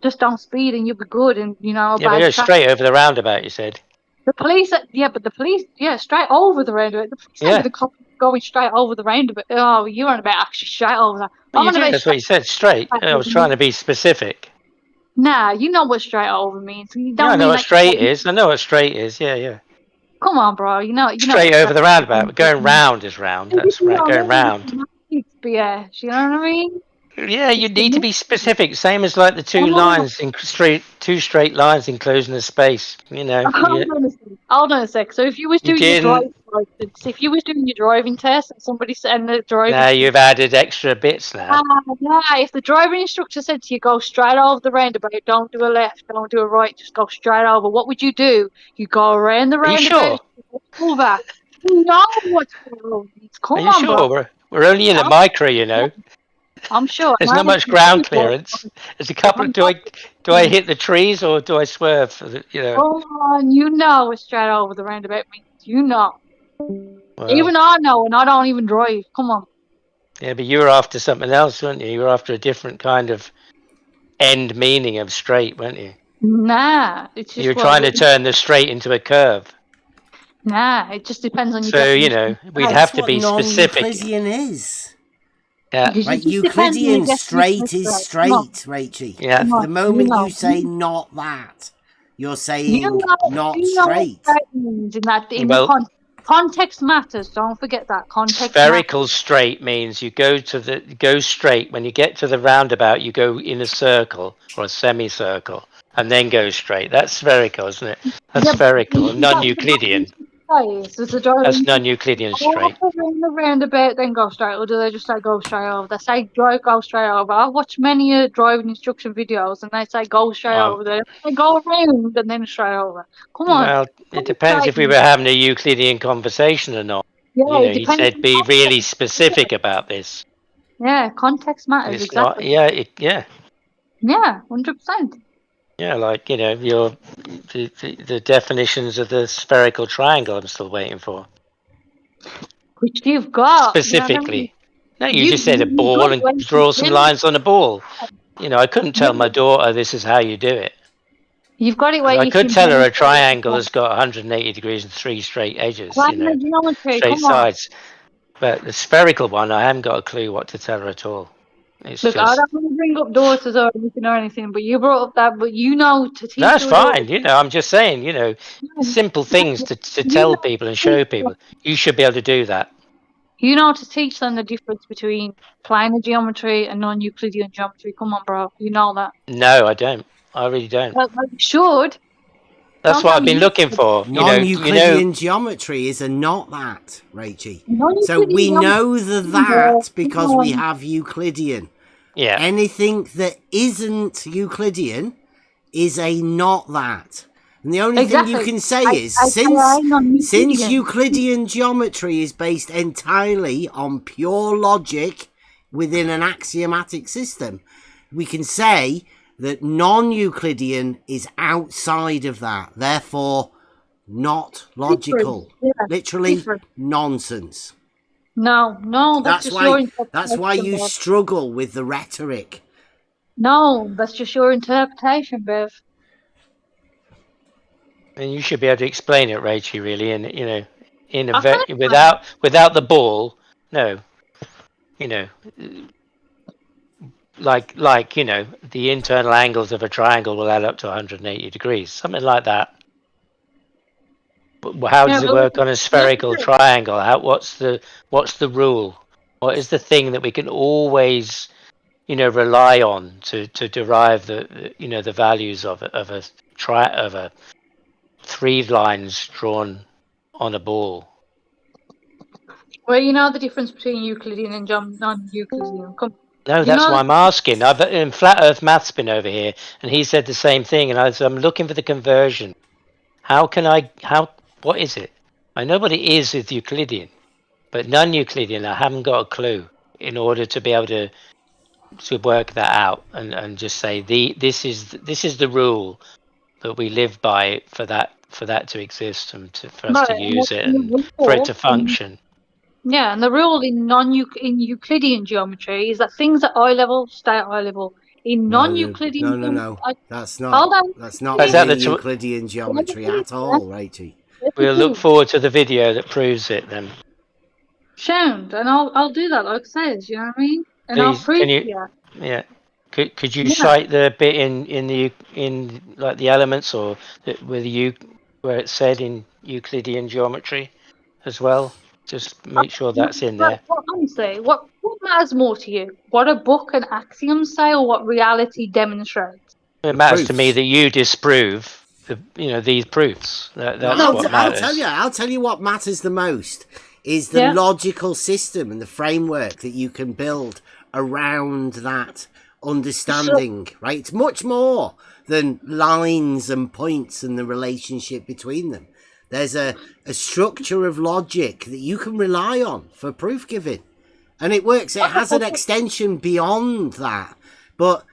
just don't speed and you'll be good. And Yeah, but go straight over the roundabout. You said. The police, straight over the roundabout. The police ain't gonna going straight over the roundabout. Oh, you're on about actually straight over that. Well, that's what you said. Straight. I was trying to be specific. Nah, you know what straight over means. You don't Yeah, I know mean what straight is. I know what straight is. Yeah. Come on, bro. You know straight over the roundabout. But going round is round. That's going round. Yeah, you know what I mean? Yeah, you need to be specific. Same as like the two lines in two straight lines enclosing a space. You know. Hold on a sec. So if you was doing your driving license, if you was doing your driving test and somebody said the driving, now you've added extra bits now. If the driving instructor said to you, go straight over the roundabout, don't do a left, don't do a right, just go straight over. What would you do? You go around the roundabout. Are you sure? Pull back. You know what's wrong. Come on, sure? Bro. We're only in a micro, you know. I'm sure. There's not much ground clearance. There's a couple of, do I hit the trees or do I swerve? You know. Come on, you know what straight over the roundabout means. You know. Well, even I know, and I don't even drive. Come on. Yeah, but you were after something else, weren't you? You were after a different kind of end meaning of straight, weren't you? Nah, it's just. You were trying to turn the straight into a curve. Nah, it just depends on your. So you know, we'd have to be specific. Euclidean is. Yeah. Like Euclidean straight is straight, Rachie. Yeah. The moment you say not that, you're saying not straight. In that, context matters. Don't forget that context. Spherical matters. Straight means you go straight. When you get to the roundabout, you go in a circle or a semicircle, and then go straight. That's spherical, isn't it? That's spherical, non-Euclidean. That's non-Euclidean straight. In the roundabout, then go straight, or do they just say go straight over? They say go straight over. I watch many driving instruction videos, and they say go straight over. They go around and then straight over. Come on. Well, it depends if we were having a Euclidean conversation or not. Yeah, you said be really specific about this. Yeah, context matters. It's exactly. not. Yeah, 100%. Yeah, like the definitions of the spherical triangle. I'm still waiting for. Which you've got specifically. No, you just said a ball and draw some lines on a ball. You know, I couldn't tell my daughter this is how you do it. You've got it where I could tell her a triangle has got 180 degrees and 3 straight edges. Straight sides. But the spherical one, I haven't got a clue what to tell her at all. It's Look, I don't want to bring up daughters or anything, but you brought up that, but you know to teach. That's fine. You know, I'm just saying, simple things to tell people and show people. You should be able to do that. You know to teach them the difference between planar geometry and non-Euclidean geometry. Come on, bro. You know that. No, I don't. I really don't. Well, you should. That's what I've been looking for. Non-Euclidean geometry is a not that, Rachie. So we know that because we have Euclidean. Yeah. Anything that isn't Euclidean is a not that. And the only thing you can say is, since Euclidean geometry is based entirely on pure logic within an axiomatic system, we can say that non-Euclidean is outside of that, therefore not logical. Literally nonsense. No, that's just your interpretation. That's why you struggle with the rhetoric. No, that's just your interpretation, Bev. And you should be able to explain it, Rachel, really, and without the ball. No, like the internal angles of a triangle will add up to 180 degrees, something like that. But how does it work on a spherical triangle? What's the rule? What is the thing that we can always rely on to derive the values of a 3 lines drawn on a ball? Well, you know the difference between Euclidean and non-Euclidean. No, that's why I'm asking. In Flat Earth Math's been over here, and he said the same thing. And I'm looking for the conversion. What is it? I know what it is with Euclidean, but non-Euclidean, I haven't got a clue. In order to be able to work that out and just say this is the rule that we live by for that to exist and for us to use it and for it to function. Yeah, and the rule in Euclidean geometry is that things at eye level stay at eye level. In non-Euclidean, no, that's not. That's not Euclidean geometry at all, Rachel. We'll look forward to the video that proves it then. Sound, and I'll do that, like I said. You know what I mean? And I'll prove it. Yeah. Could you cite the bit in like the elements or where it's said in Euclidean geometry as well? Just make sure that's in there. Honestly, what matters more to you? What a book and axioms say, or what reality demonstrates? It matters to me that you disprove these proofs. That's what matters. I'll tell you what matters the most is the logical system and the framework that you can build around that understanding, right? It's much more than lines and points and the relationship between them. There's a structure of logic that you can rely on for proof giving. And it works. It has an extension beyond that. But,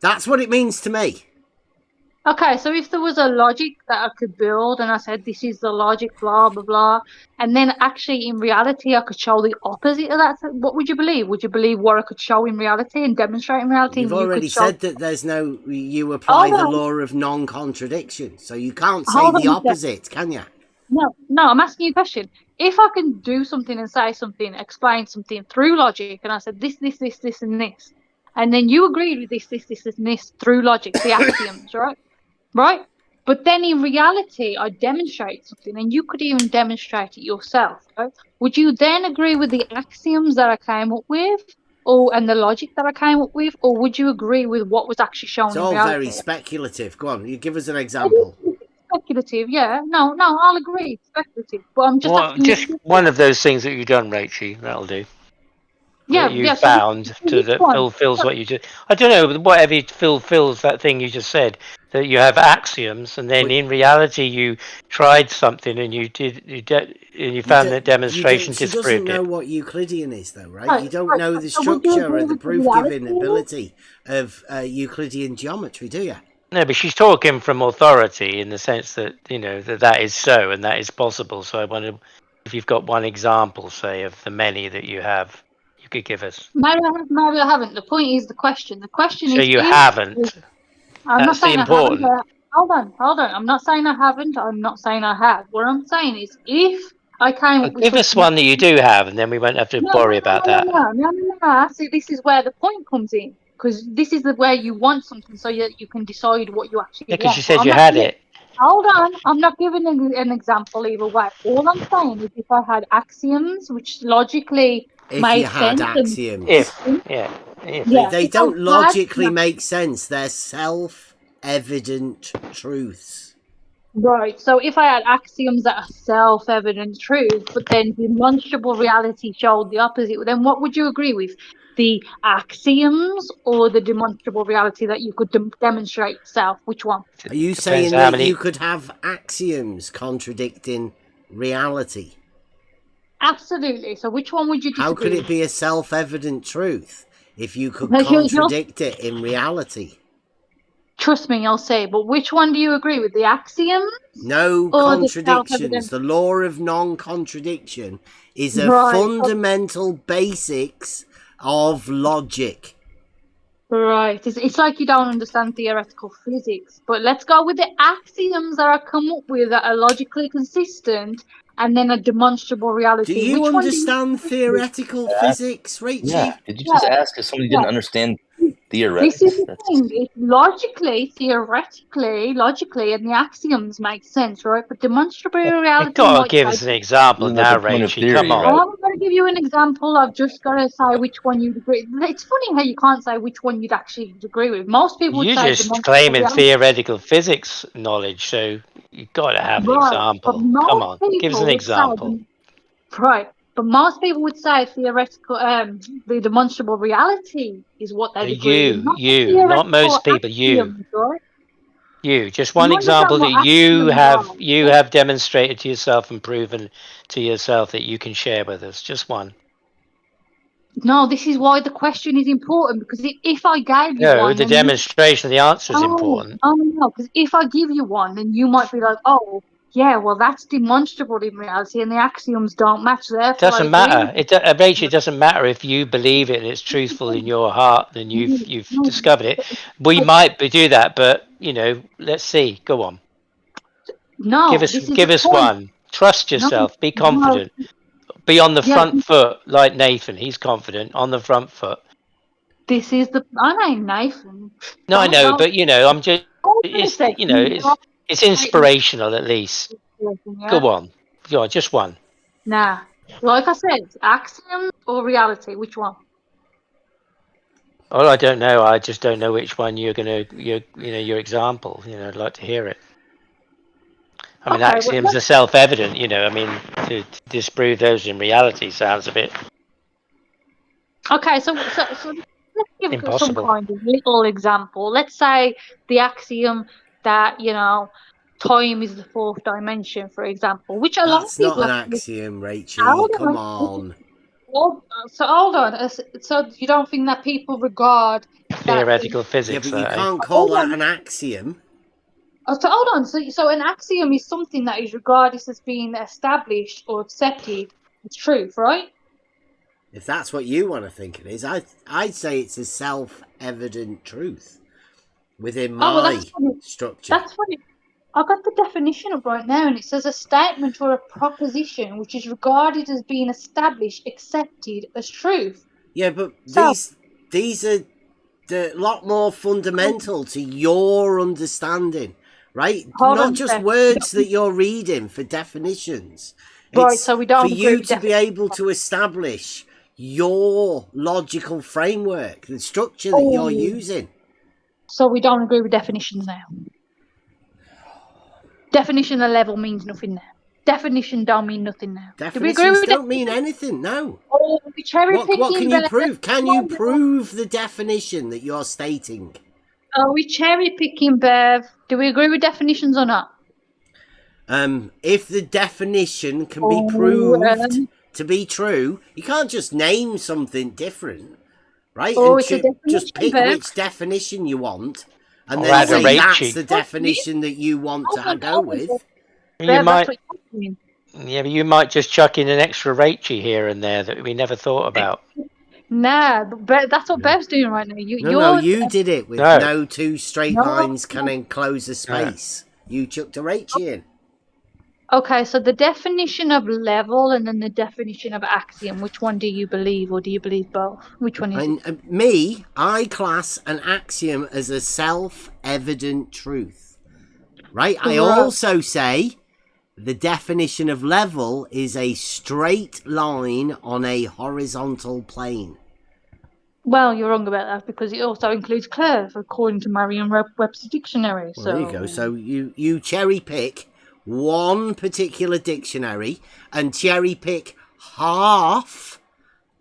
that's what it means to me. Okay, so if there was a logic that I could build and I said, this is the logic, blah, blah, blah, and then actually in reality I could show the opposite of that, what would you believe? Would you believe what I could show in reality and demonstrate in reality? You've already said that you apply the law of non-contradiction, so you can't say the opposite, can you? No, I'm asking you a question. If I can do something and say something, explain something through logic, and I said this, and this, and then you agreed with this, and this through logic, the axioms, right? Right? But then in reality, I demonstrate something, and you could even demonstrate it yourself. Right? Would you then agree with the axioms that I came up with, and the logic that I came up with, or would you agree with what was actually shown in reality? It's all very speculative. Go on, you give us an example. Speculative, yeah. No, I'll agree. Speculative. But I'm just one of those things that you've done, Rachel. That'll do. Yeah, you found that fulfills what you just. I don't know, whatever fulfills that thing you just said. That you have axioms, and then in reality you tried something, and you found that demonstration disproved it. She doesn't know what Euclidean is, though, right? You don't know the structure and the proof-giving ability of Euclidean geometry, do you? No, but she's talking from authority in the sense that that is so and that is possible. So I wonder if you've got one example, say, of the many that you have. You could give us. Maybe I haven't. The point is the question. The question is. So you haven't. That's important. Hold on. I'm not saying I haven't. I'm not saying I have. What I'm saying is, if I came up with give us one that you do have, and then we won't have to worry about that. No. See, this is where the point comes in, because this is where you want something, so that you can decide what you actually want. Because you said you had it. Hold on. I'm not giving an example either way. All I'm saying is, if I had axioms which logically made sense. If they don't logically make sense, they're self-evident truths. Right, so if I had axioms that are self-evident truths, but then demonstrable reality showed the opposite, then what would you agree with? the axioms or the demonstrable reality that you could demonstrate yourself? Which one? Are you saying that you could have axioms contradicting reality? Absolutely. So which one would you disagree How could it with? be a self-evident truth if you could Because you're- contradict it in reality? Trust me, I'll say. But which one do you agree with? The axioms? No Or the contradictions. self-evident? The law of non-contradiction is a Right. fundamental basics of logic. Right. It's like you don't understand theoretical physics. But let's go with the axioms that I come up with that are logically consistent and then a demonstrable reality. Do you Which one understand theoretical physics, Rachel? Yeah. Did you just ask if somebody didn't understand theoretics? This is the thing. It logically, theoretically, logically, and the axioms make sense, right? But demonstrable reality. You've got to might give take- us an example Isn't that now, the point of Rachel. theory, Come on. right? I'm going to give you an example. I've just got to say which one you'd agree. It's funny how you can't say which one you'd actually agree with. Most people would You're say just demonstrable claiming reality. theoretical physics knowledge, so you've got to have an Right, example. but most Come on, give us people an would example. say, right, but most people would say theoretical, the demonstrable reality is what they agree with. Not most people. You, Axioms, right? just one You example understand that what you axioms are? have demonstrated to yourself and proven to yourself that you can share with us. Just one. No, this is why the question is important, because if I gave you No, one, the then demonstration of the answer is important. no, because if I give you one, then you might be like, oh, yeah, well, that's demonstrable in reality, and the axioms don't match. Therefore, Doesn't I agree. matter. Rachel, it doesn't matter if you believe it and it's truthful in your heart, then you've discovered it. We might do that, but let's see. Go on. No, Give this is us the point. one. Trust yourself. Be confident. Be on the front foot like Nathan. He's confident on the front foot. This is the. I ain't Nathan. No, I know, but I'm just. It's it's inspirational at least. Go on, just one. Nah, like I said, axiom or reality. Which one? Oh, I don't know. I just don't know which one your example. I'd like to hear it. I mean, axioms are self-evident. I mean, to disprove those in reality sounds a bit Okay, so let's give impossible. some kind of little example. Let's say the axiom that time is the fourth dimension, for example, which a lot of That's people. not an axiom, Rachel. Come on. So hold on. So you don't think that people regard theoretical physics? Yeah, but you can't call that an axiom. So hold on. So an axiom is something that is regarded as being established or accepted as truth, right? If that's what you want to think it is, I'd say it's a self-evident truth within my structure. That's funny. I got the definition up right now, and it says a statement or a proposition which is regarded as being established, accepted as truth. Yeah, but these are a lot more fundamental to your understanding, right? Not just words that you're reading for definitions. Right, so we don't for you to be able to establish your logical framework, the structure that you're using. So we don't agree with definitions now. Definition of level means nothing now. Definition don't mean nothing now. Definitions don't mean anything, no. Oh, What can you prove? Can you prove the definition that you're stating? Are we cherry picking, Bev? Do we agree with definitions or not? If the definition can be proved to be true, you can't just name something different, right? And just pick which definition you want, and then say that's the definition that you want to go with. You might, but you might just chuck in an extra Rachel here and there that we never thought about. Nah, but that's what Bev's doing right now. You did it with no two straight lines can enclose a space. You chucked a Rachel in. Okay, so the definition of level and then the definition of axiom, which one do you believe, or do you believe both? Which one is it? I class an axiom as a self-evident truth. Right? I also say the definition of level is a straight line on a horizontal plane. Well, you're wrong about that because it also includes curve, according to Merriam-Webster dictionary. Well, there you go. So you cherry pick one particular dictionary and cherry pick half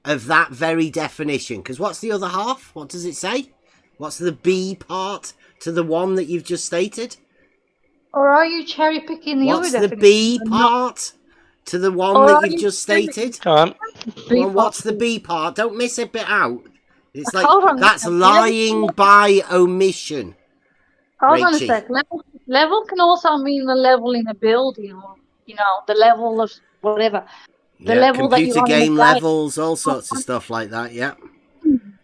of that very definition. Because what's the other half? What does it say? What's the B part to the one that you've just stated? Or are you cherry picking the What's other the definition? B part to the one Or that are you've you just stated? Come on. Well, what's the B part? Don't miss a bit out. It's like, Hold on a that's second. lying by omission. Hold on a Rachie. sec. Level can also mean the level in a building, or the level of whatever. The Yeah, level that computer you're on in a game game. levels, all sorts of stuff like that, yeah.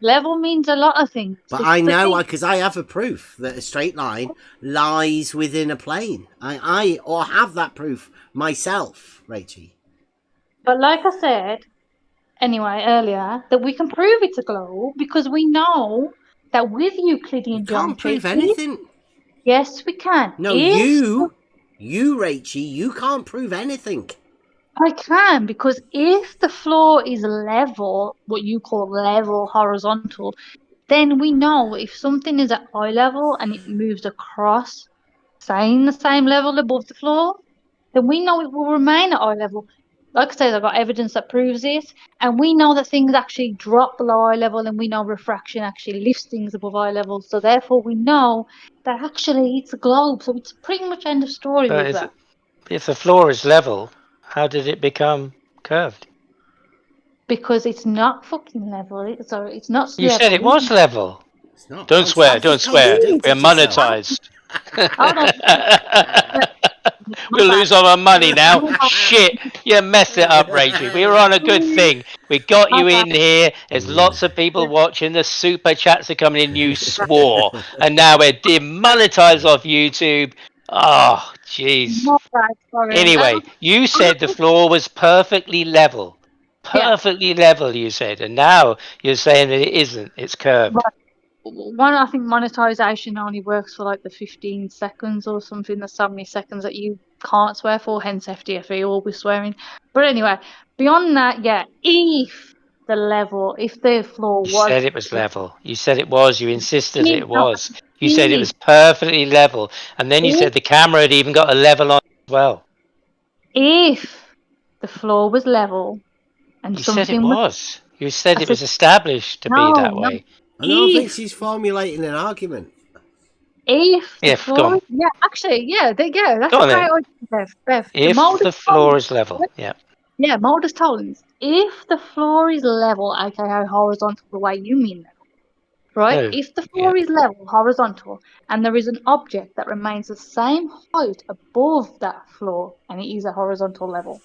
Level means a lot of things. But It's I the know, thing. because I have a proof that a straight line lies within a plane. I have that proof myself, Rachie. But like I said, anyway, earlier, that we can prove it's a globe because we know that with Euclidean You can't geometry... prove anything. Yes, we can. No, you, Rachie, you can't prove anything. I can, because if the floor is level, what you call level horizontal, then we know if something is at eye level and it moves across, saying the same level above the floor, then we know it will remain at eye level. Like I said, I've got evidence that proves this, and we know that things actually drop below eye level, and we know refraction actually lifts things above eye level. So therefore, we know that actually it's a globe. So it's pretty much end of story But with that. if the floor is level, how did it become curved? Because it's not fucking level. It's not You level. said it was level. It's not. Don't swear, don't swear. We're monetized. We'll lose all our money now. Shit, you messed it up, Rachie. We were on a good thing. We got you in here. There's lots of people watching. The super chats are coming in. You swore. And now we're demonetized off YouTube. Oh, jeez. Anyway, you said the floor was perfectly level. Perfectly level, you said. And now you're saying that it isn't. It's curved. One, I think monetization only works for like the 15 seconds or something. There's so many seconds that you can't swear for, hence FDFE always swearing. But anyway, beyond that, yeah, if the floor was... You said it was level. You said it was. You insisted it was. You If- said it was perfectly level. And then you said the camera had even got a level on as well. If the floor was level and You something said it was. You said I it was said- established to be No, that no. way. I don't think she's formulating an argument. If the Yeah, floor... go on. Yeah, actually, yeah, that's Go a on great then. argument, Bev. If Modus the floor tollens- is level, yeah. Yeah, Modus tollens. If the floor is level, aka horizontal, the way you mean level, right? No, If the floor is level, horizontal, and there is an object that remains the same height above that floor, and it is a horizontal level,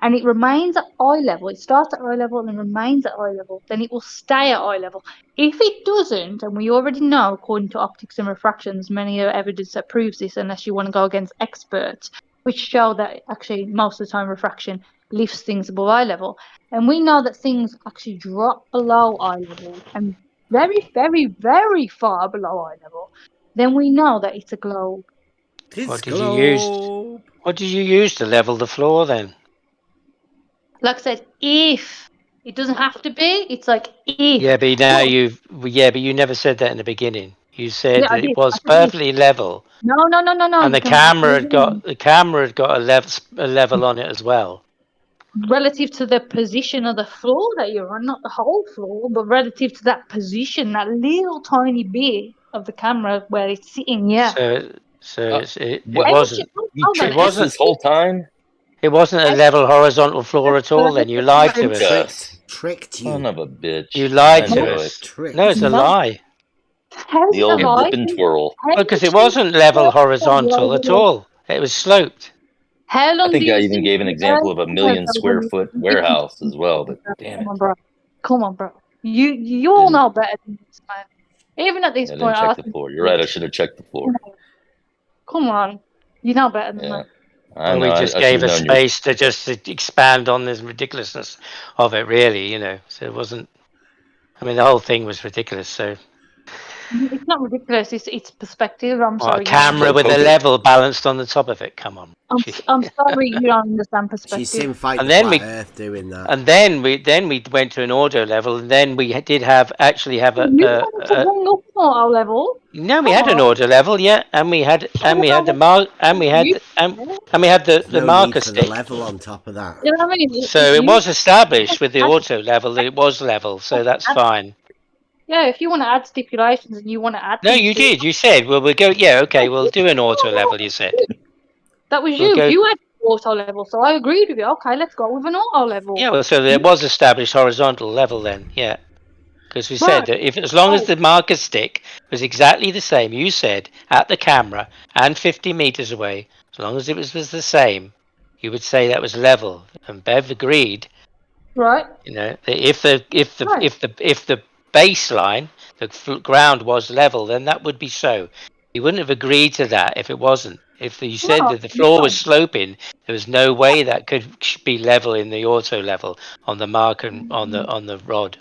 and it remains at eye level, it starts at eye level and remains at eye level, then it will stay at eye level. If it doesn't, and we already know, according to optics and refractions, many evidence that proves this, unless you want to go against experts, which show that actually most of the time refraction lifts things above eye level. And we know that things actually drop below eye level and very, very, very far below eye level. Then we know that it's a globe. What did you use? What did you use to level the floor then? Like I said, if it doesn't have to be, it's like if. Yeah, but now but you never said that in the beginning. You said Yeah, I that did. it was I said perfectly level, No. and the camera had got a level on it as well. Relative to the position of the floor that you're on, not the whole floor, but relative to that position, that little tiny bit of the camera where it's sitting. Yeah. It What? wasn't. You tricked us this whole time? It wasn't a level horizontal floor at all. Then you lied to us. Tricked you. Son of a bitch. You lied I to knew us. it. No, it's a lie. The old dip and twirl. Because it wasn't level horizontal at all. It was sloped. How long I think do you I even think gave an example of a 1,000,000 square foot warehouse as well, but damn it. Come on, bro. You all know better than this, man. Even at this I point, didn't check the floor. You're right, I should have checked the floor. Come on. You know better than Yeah. that. I Well, know, we just I gave should've a known you- space to just expand on this ridiculousness of it, really, So it wasn't. I mean, the whole thing was ridiculous. So It's not ridiculous. It's perspective. I'm What, sorry. a camera with a level balanced on the top of it. Come on. I'm sorry you don't understand perspective. She's in fight And the then flat we- Earth doing that. And then we went to an auto level, and then we did actually have You wanted to bring up auto level. no, we had an auto level, yeah, and we had the No marker need for the stick. level on top of that. You know what I mean? So it was established with the auto level that it was level, so that's fine. Yeah, if you want to add stipulations and you want to add. No, things you to it, did. You said, well, we'll go. Yeah, okay, we'll do an auto level. You said. that was We'll you. go- You had auto level, so I agreed with you. Okay, let's go with an auto level. Yeah, well, so there was established horizontal level then. Yeah, because we said Right. that if as long as the marker stick was exactly the same, you said at the camera and 50 meters away, as long as it was the same, you would say that was level. And Bev agreed. Right. You know, that if the baseline, the ground was level, then that would be so. You wouldn't have agreed to that if it wasn't. If you said that the floor was sloping, there was no way that could be level in the auto level on the mark and on the rod.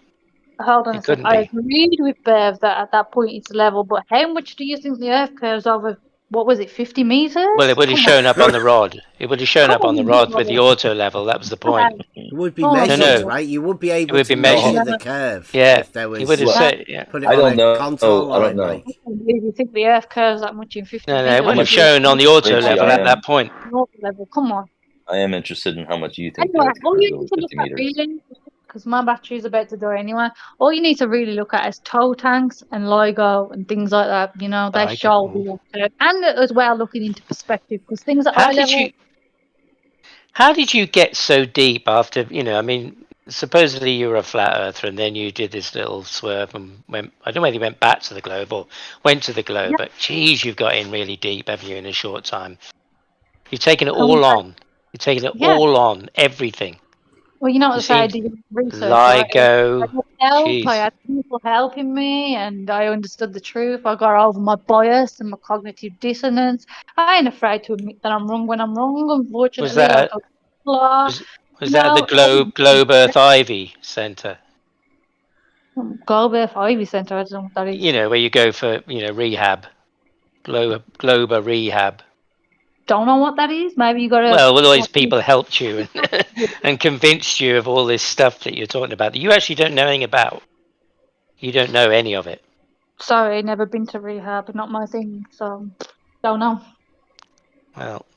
Hold on It a second. couldn't I be. agreed with Bev that at that point it's level, but how much do you think the Earth curves over? What was it, 50 meters? Well, it would have Come shown on. up on the rod. It would have shown up on the rod with the Come on. auto level. That was the point. It would be Oh, measured, no. right? You would be able would to be measure measured. the curve. Yeah, If there was, he would have said. Yeah. put it I on don't a know. contour I don't line, know. like. Do you think the Earth curves that much in 50 No, meters? it would have shown on the auto Richie, level I at am- that point. Auto level, come on. I am interested in how much you think Anyway, the Earth all curves you over need to look 50 at meters. really, because my battery's about to die anyway, all you need to really look at is tow tanks and LIGO and things like that. You know, they LIGO. show the water. And as well looking into perspective, because things at eye level. How did you get so deep after, I mean, supposedly you were a flat earther and then you did this little swerve and went, I don't know whether you went back to the globe or went to the globe, but geez, you've got in really deep, haven't you, in a short time? You've taken it all on. You've taken it all on, everything. Well, you know what You I say, I seem- did research. Right? LIGO. I had help, Jeez. I had people helping me, and I understood the truth. I got over my bias and my cognitive dissonance. I ain't afraid to admit that I'm wrong when I'm wrong, unfortunately. Was that was that at the Globe Earth Ivy Centre? Globe Earth Ivy Centre, I don't know what that is. You know, where you go for, rehab. Globe Rehab. Don't know what that is. Maybe you got to. Well, all these people helped you and convinced you of all this stuff that you're talking about that you actually don't know anything about. You don't know any of it. Sorry, never been to rehab. Not my thing, so don't know. Well,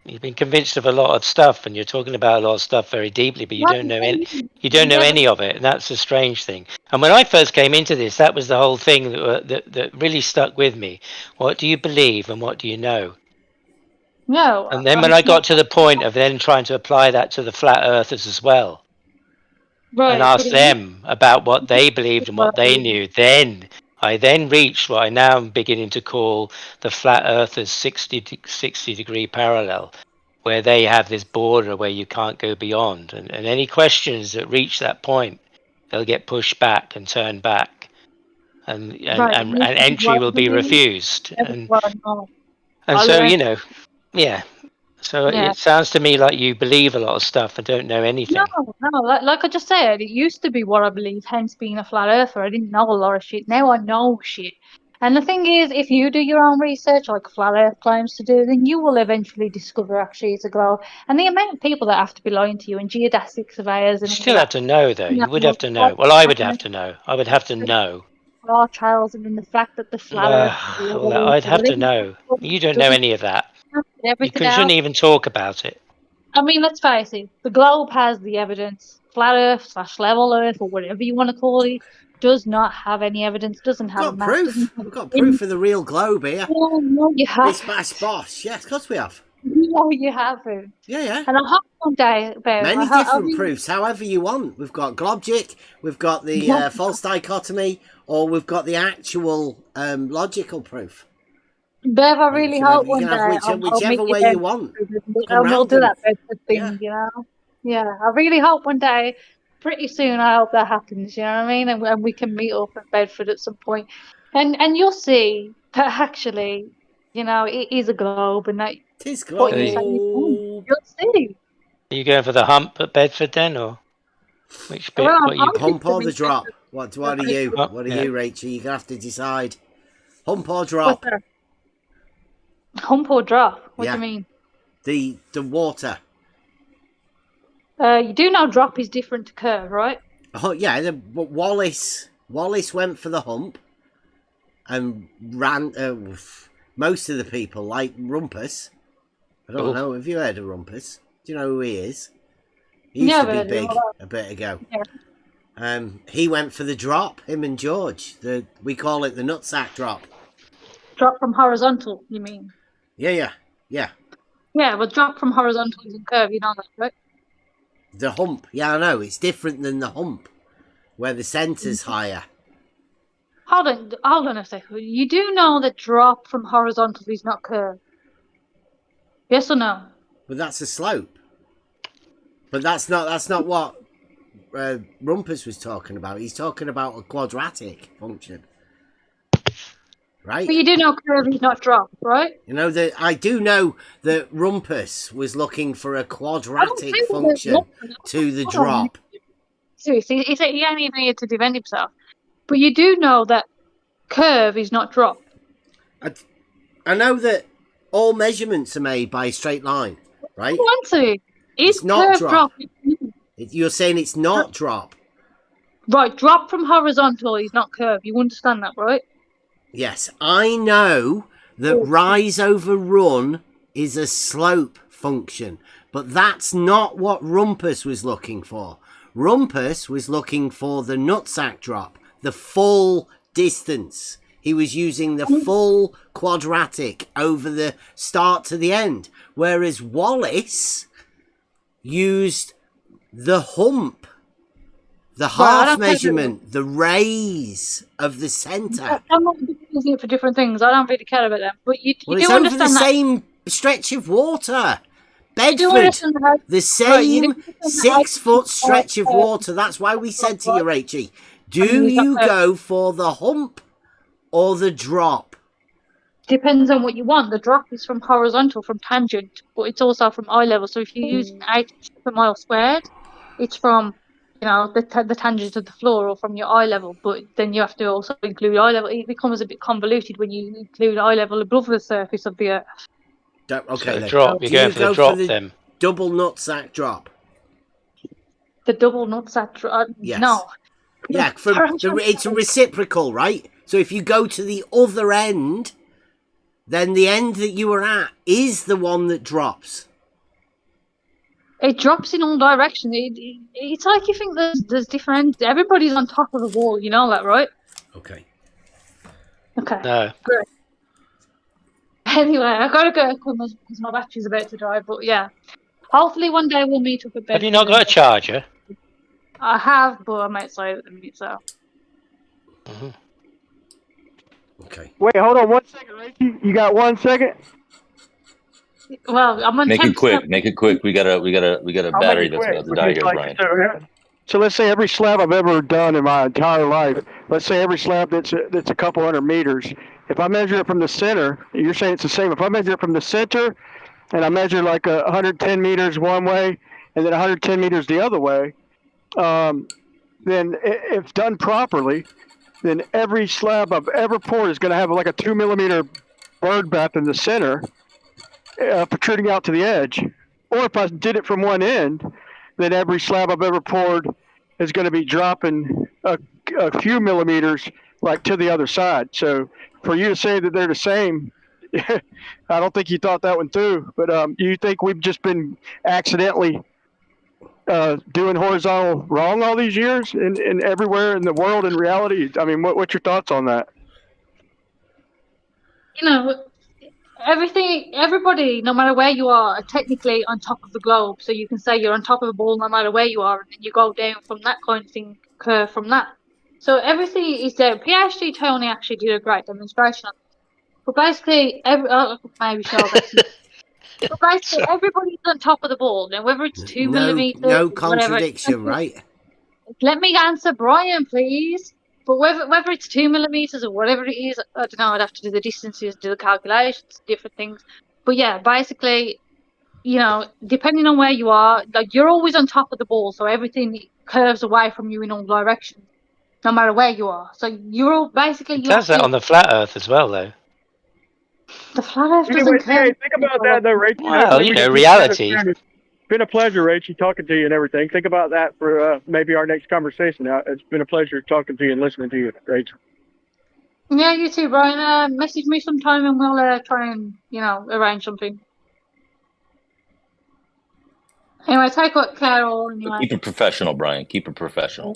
you've been convinced of a lot of stuff, and you're talking about a lot of stuff very deeply, but you don't know any. You don't know any of it, and that's a strange thing. And when I first came into this, that was the whole thing that really stuck with me. What do you believe, and what do you know? No. And then when I got to the point of then trying to apply that to the flat earthers as well, and ask them about what they believed and what they knew, then I reached what I now am beginning to call the flat earthers 60 degree parallel, where they have this border where you can't go beyond. And any questions that reach that point, they'll get pushed back and turned back. And entry will be refused. And so, yeah. So it sounds to me like you believe a lot of stuff and don't know anything. No, like I just said, it used to be what I believe, hence being a flat earther. I didn't know a lot of shit. Now I know shit. And the thing is, if you do your own research, like Flat Earth claims to do, then you will eventually discover actually it's a globe. And the amount of people that have to be lying to you, and geodesic surveyors, and You still have to know, though. You would have to know. Well, I would have to know. I would have to know. Our trials, and then the fact that the flat Earth. I'd have to know. You don't know any of that. You shouldn't even talk about it. I mean, let's face it. The globe has the evidence. Flat Earth / level Earth, or whatever you want to call it, does not have any evidence. Doesn't have proof. We've got proof of the real globe here. No, you have. This mass boss. Yes, of course we have. No, you haven't. Yeah. And I hope one day, many different proofs, however you want. We've got Globjic, we've got the false dichotomy, or we've got the actual logical proof. Bev, I really hope one day whichever way you want. We'll do that Bedford thing, you know. Yeah, I really hope one day. Pretty soon, I hope that happens. You know what I mean? And we can meet up in Bedford at some point, and you'll see that actually, it is a globe, and that it is globe. You'll see. Are you going for the hump at Bedford then, or which bit? Hump or the drop? What are you? Oh, What are yeah. you, Rachel? You're gonna have to decide. Hump or drop? Hump or drop? What Yeah. do you mean? The water. You do know drop is different to curve, right? Oh yeah, but Wallace went for the hump and ran. Most of the people like Rumpus. I don't know. Have you heard of Rumpus? Do you know who he is? He used to be big a bit ago. Yeah. He went for the drop. Him and George. We call it the nutsack drop. Drop from horizontal, you mean? Yeah. Yeah, but drop from horizontal isn't curve, you know that, right? The hump. Yeah, I know. It's different than the hump, where the centre's higher. Hold on a second. You do know that drop from horizontal is not curve. Yes or no? But that's a slope. But that's not what Rumpus was talking about. He's talking about a quadratic function. Right? But you do know curve is not drop, right? You know that I do know that Rumpus was looking for a quadratic function to the drop. Seriously, he ain't even here to defend himself. But you do know that curve is not drop. I know that all measurements are made by a straight line, right? I want to. It's not drop. You're saying it's not drop. Right, drop from horizontal is not curve. You understand that, right? Yes, I know that rise over run is a slope function, but that's not what Rumpus was looking for. Rumpus was looking for the nutsack drop, the full distance. He was using the full quadratic over the start to the end, whereas Wallace used the hump, the half measurement, the raise of the centre. I'm not using it for different things. I don't really care about them. But you Well, do it's over understand the that. same stretch of water. Bedford, the same 6 foot stretch of water. That's why we said to you, Rachie, do you go for the hump or the drop? Depends on what you want. The drop is from horizontal, from tangent, but it's also from eye level. So if you're using 8 per mile squared, it's from the tangent of the floor or from your eye level. But then you have to also include eye level. It becomes a bit convoluted when you include eye level above the surface of the earth. Okay, so drop. You're going for the drop then. Double nutsack drop. The double nutsack drop. Yes. No. Yeah, it's a reciprocal, right? So if you go to the other end, then the end that you were at is the one that drops. It drops in all directions. It's like you think there's different ends. Everybody's on top of the wall. You know that, right? Okay. No. Great. Anyway, I gotta go because my battery's about to die. But yeah, hopefully one day we'll meet up at bed. Have you not got a charger? I have, but I'm outside at the minute, so. Okay. Wait, hold on 1 second, Rachie. You got 1 second? Well, I'm on. Make it quick. Make it quick. We got a battery that's about to die here, Brian. So let's say every slab I've ever done in my entire life, let's say every slab that's a couple hundred meters. If I measure it from the center, you're saying it's the same. If I measure it from the center, and I measure like 110 meters one way, and then 110 meters the other way, then if done properly, then every slab I've ever poured is going to have like a 2 millimeter bird bath in the center, protruding out to the edge. Or if I did it from one end, then every slab I've ever poured is going to be dropping a few millimeters like to the other side. So for you to say that they're the same, I don't think you thought that one through. But you think we've just been accidentally doing horizontal wrong all these years and everywhere in the world in reality? I mean, what's your thoughts on that? Everybody, no matter where you are technically on top of the globe. So you can say you're on top of the ball no matter where you are, and then you go down from that kind of thing, curve from that. So everything is there. PhD Tony actually did a great demonstration on this. But basically, but basically, everybody's on top of the ball. Now, whether it's 2 millimeters, no contradiction, right? Let me answer, Brian, please. But whether it's 2 millimeters or whatever it is, I don't know. I'd have to do the distances, do the calculations, different things. But yeah, basically, depending on where you are, like you're always on top of the ball, so everything curves away from you in all directions. no matter where you are. So you're all basically It does that on the flat Earth as well, though. The flat Earth Anyway, doesn't care. hey, think about that though, Rach. Well, you know, reality. It's been a pleasure, Rach, talking to you and everything. Think about that for maybe our next conversation. It's been a pleasure talking to you and listening to you, Rach. Yeah, you too, Brian. Message me sometime and we'll try and, arrange something. Anyway, take good care all. Anyway. Keep it professional, Brian. Keep it professional.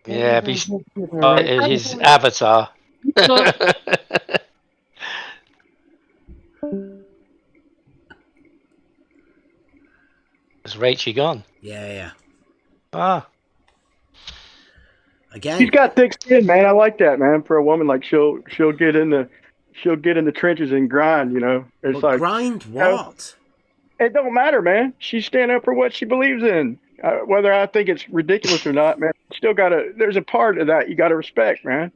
Yeah, his avatar. Is Rachel gone? Yeah. Ah. Again. She's got thick skin, man. I like that, man. For a woman, like she'll get in the trenches and grind. You know, it's like grind what? It don't matter, man. She's standing up for what she believes in. Whether I think it's ridiculous or not, man. Still there's a part of that you gotta respect, man.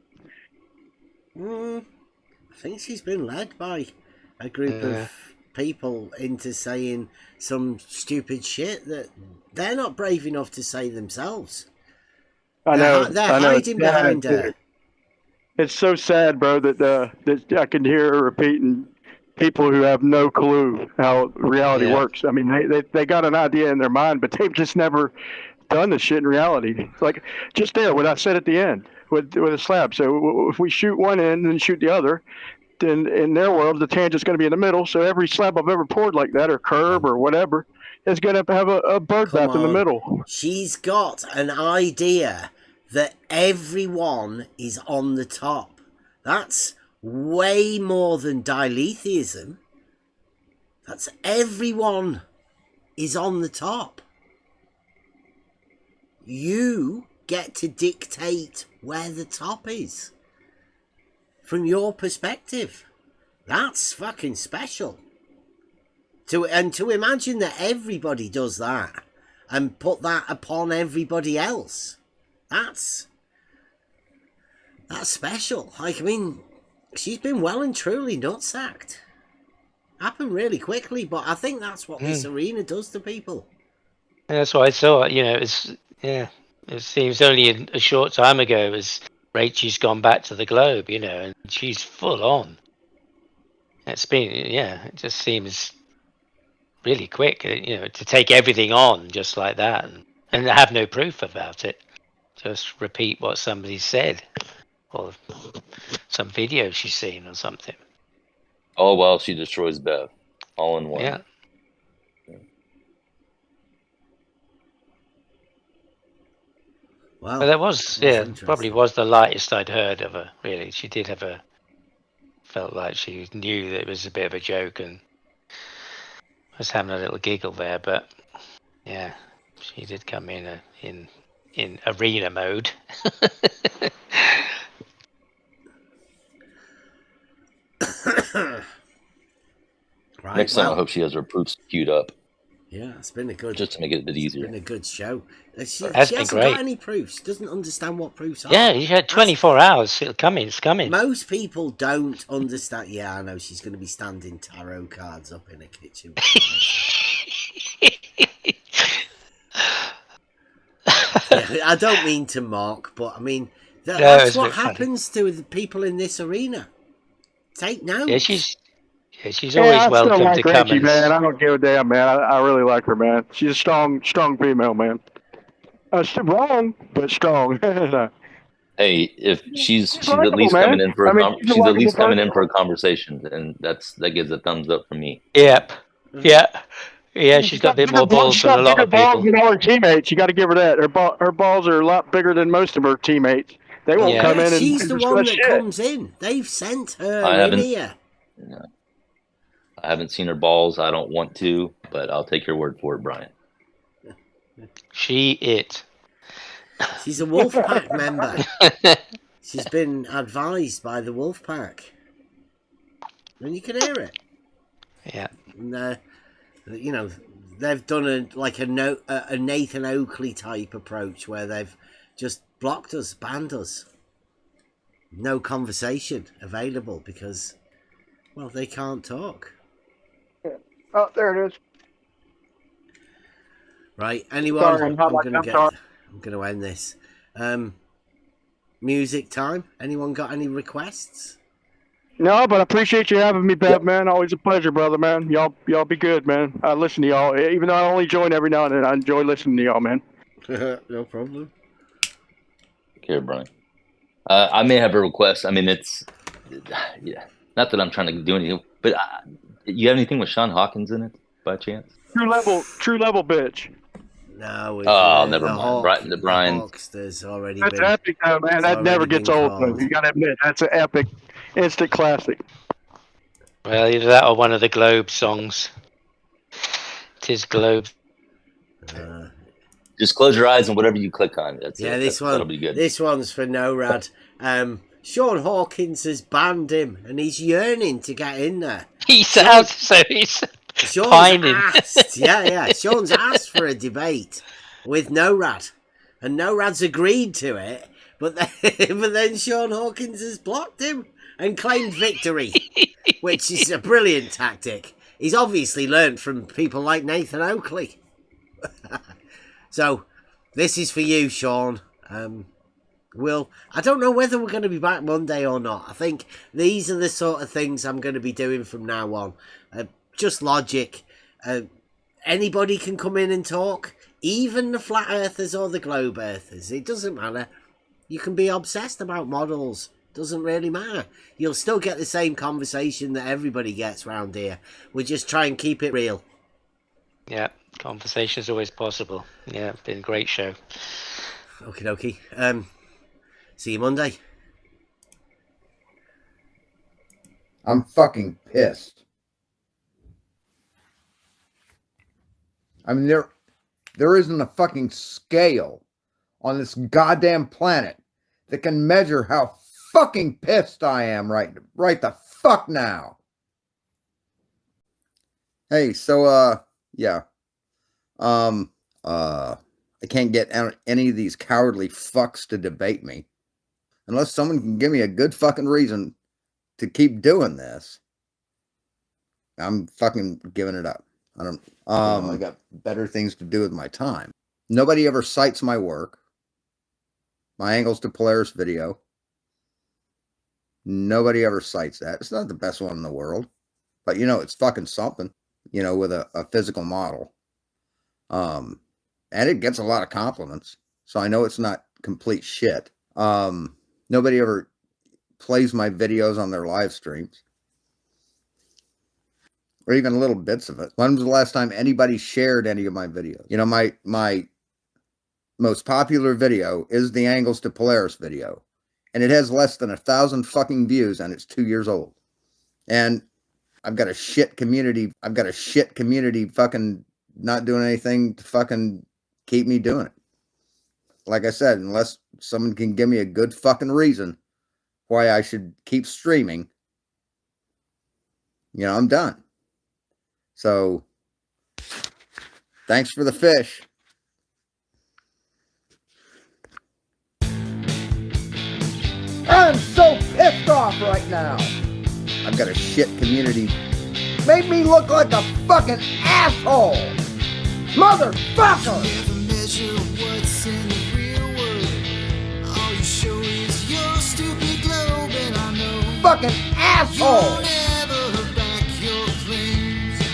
I think she's been led by a group of people into saying some stupid shit that they're not brave enough to say themselves. I know. They're hiding behind her. It's so sad, bro, that I can hear her repeating people who have no clue how reality works. I mean, they got an idea in their mind, but they've just never done this shit in reality. It's like just there, what I said at the end with a slab. So if we shoot one end and shoot the other, then in their world, the tangent's going to be in the middle. So every slab I've ever poured like that, or curb or whatever, is going to have a bird bath in the middle. She's got an idea that everyone is on the top. That's way more than diletheism. That's everyone is on the top. You get to dictate where the top is from your perspective. That's fucking special. To imagine that everybody does that and put that upon everybody else, that's special. Like, I mean, she's been well and truly nutsacked. Happened really quickly, but I think that's what this arena does to people. And that's what I thought. You know, it seems only a short time ago as Rachel's gone back to the globe, you know, and she's full on. It's been, it just seems really quick, you know, to take everything on just like that and have no proof about it. Just repeat what somebody said or some video she's seen or something. All while she destroys Bev, all in one. Yeah. Wow. But that was, probably was the lightest I'd heard of her, really. She did have felt like she knew that it was a bit of a joke and was having a little giggle there, but yeah, she did come in arena mode. Right, Next time I hope she has her proofs queued up. Yeah, it's been a good... Just to make it a bit easier. It's been a good show. She been hasn't great. got any proofs. She doesn't understand what proofs are. Yeah, you had 24 hours. It's coming. Most people don't understand. Yeah, I know. She's going to be standing tarot cards up in a kitchen. I don't mean to mock, but I mean, that's what happens to the people in this arena. Take notes. Yeah, she's always welcome like to come. Man, I don't give a damn, man. I really like her, man. She's a strong female, man. Still wrong, but strong. Hey, if she's at least coming in for she's at least coming in for a conversation, and that gives a thumbs up from me. Yep. Yeah, she's got a bit more balls than a lot of people. Than all her teammates. You got to give her that. Her balls are a lot bigger than most of her teammates. They won't come in and she's the one that comes in. They've sent her in here. I haven't seen her balls. I don't want to, but I'll take your word for it, Brian. She's a Wolfpack member. She's been advised by the Wolfpack. And you can hear it. Yeah. And, they've done a Nathan Oakley type approach where they've just blocked us, banned us. No conversation available because, well, they can't talk. Oh, there it is. Right, anyone? Sorry, I'm going to end this. Music time. Anyone got any requests? No, but I appreciate you having me, Bev, man. Always a pleasure, brother, man. Y'all be good, man. I listen to y'all. Even though I only join every now and then, I enjoy listening to y'all, man. No problem. Here, Brian. I may have a request. I mean, it's not that I'm trying to do anything, but you have anything with Sean Hawkins in it by chance? True level, bitch. No. Never mind. The Brian. Hawks, there's already That's been, epic, though, man. That never gets old. called. You gotta admit, that's an epic, instant classic. Well, either that or one of the Globe songs. Tis Globe. Just close your eyes and whatever you click on. That'll be good. This one's for NORAD. Sean Hawkins has banned him, and he's yearning to get in there. He's Sean's pining. asked, Sean's asked for a debate with NORAD, and NORAD's agreed to it, but then Sean Hawkins has blocked him and claimed victory, which is a brilliant tactic. He's obviously learned from people like Nathan Oakley. So, this is for you, Sean. I don't know whether we're going to be back Monday or not. I think these are the sort of things I'm going to be doing from now on. Just logic. Anybody can come in and talk, even the flat earthers or the globe earthers. It doesn't matter. You can be obsessed about models. Doesn't really matter. You'll still get the same conversation that everybody gets round here. We just try and keep it real. Yeah, conversation is always possible. Yeah, it's been a great show. Okie dokie. See you Monday. I'm fucking pissed. I mean, there isn't a fucking scale on this goddamn planet that can measure how fucking pissed I am right the fuck now. Hey, so yeah. I can't get any of these cowardly fucks to debate me. Unless someone can give me a good fucking reason to keep doing this. I'm fucking giving it up. I got better things to do with my time. Nobody ever cites my work. My Angles to Polaris video. Nobody ever cites that. It's not the best one in the world. But, it's fucking something, with a physical model. And it gets a lot of compliments. So I know it's not complete shit. Nobody ever plays my videos on their live streams. Or even little bits of it. When was the last time anybody shared any of my videos? My most popular video is the Angles to Polaris video. And it has less than 1,000 fucking views and it's 2 years old. And I've got a shit community. Fucking not doing anything to fucking keep me doing it. Like I said, unless someone can give me a good fucking reason why I should keep streaming, I'm done. So, thanks for the fish. I'm so pissed off right now. I've got a shit community. Made me look like a fucking asshole. Motherfucker! Fucking asshole!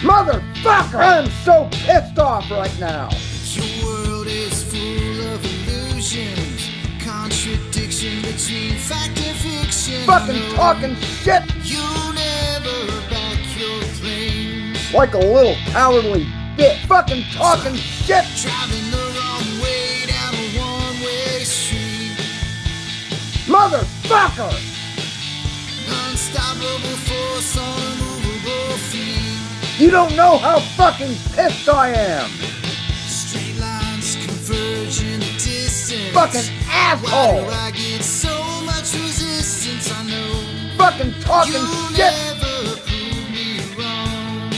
Motherfucker! I'm so pissed off right now. Your world is full of illusions, contradiction between fact and fiction. Fucking talking shit! You never back your claims. Like a little cowardly bitch. Fucking talking shit! Driving the wrong way down a one-way street. Motherfucker! Unstoppable force on a movable feet. You don't know how fucking pissed I am! Straight lines converge in the distance. Fucking asshole! Why do I get so much resistance? I know. Fucking talking you shit! Never prove me wrong.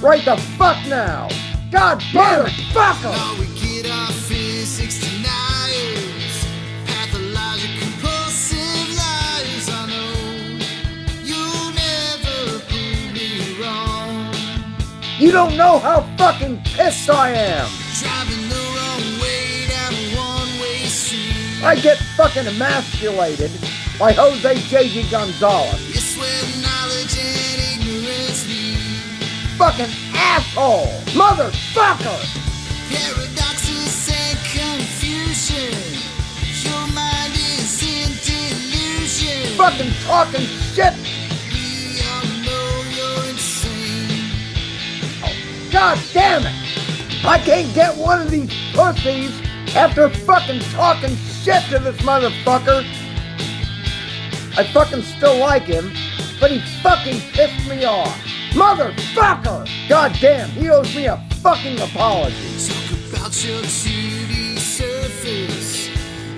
Right the fuck now! God damn it, fucker! Now we get our physics deniers, pathologic compulsive liars. I know you never prove me wrong. You don't know how fucking pissed I am! Driving the wrong way down a one-way street. I get fucking emasculated by Jose J.G. Gonzalez. You swear knowledge and ignorance meet. Fucking asshole! Motherfucker! Paradoxes and confusion. Your mind is in delusion. Fucking talking shit! We all know you're insane. God damn it! I can't get one of these pussies after fucking talking shit to this motherfucker. I fucking still like him, but he fucking pissed me off. Motherfucker! God damn, he owes me a fucking apology. Talk about your 2D surface.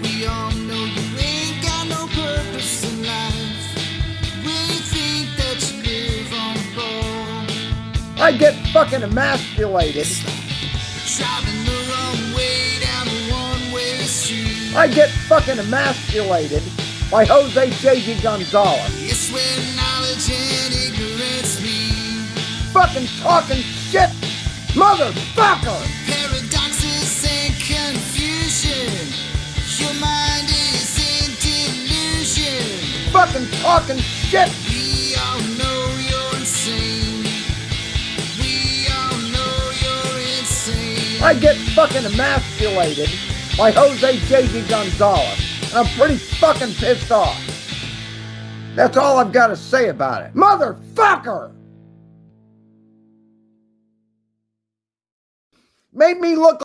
We all know you ain't got no purpose in life. We think that you live on board. I get fucking emasculated. Driving the wrong way down a one-way street. I get fucking emasculated by Jose J.G. Gonzalez. You swear knowledge and ignorance meet. Fucking talking shit! Motherfucker! Paradoxes and confusion. Your mind is in delusion. Fucking talking shit! We all know you're insane. We all know you're insane. I get fucking emasculated by Jose J.G. Gonzalez, and I'm pretty fucking pissed off. That's all I've got to say about it. Motherfucker! Made me look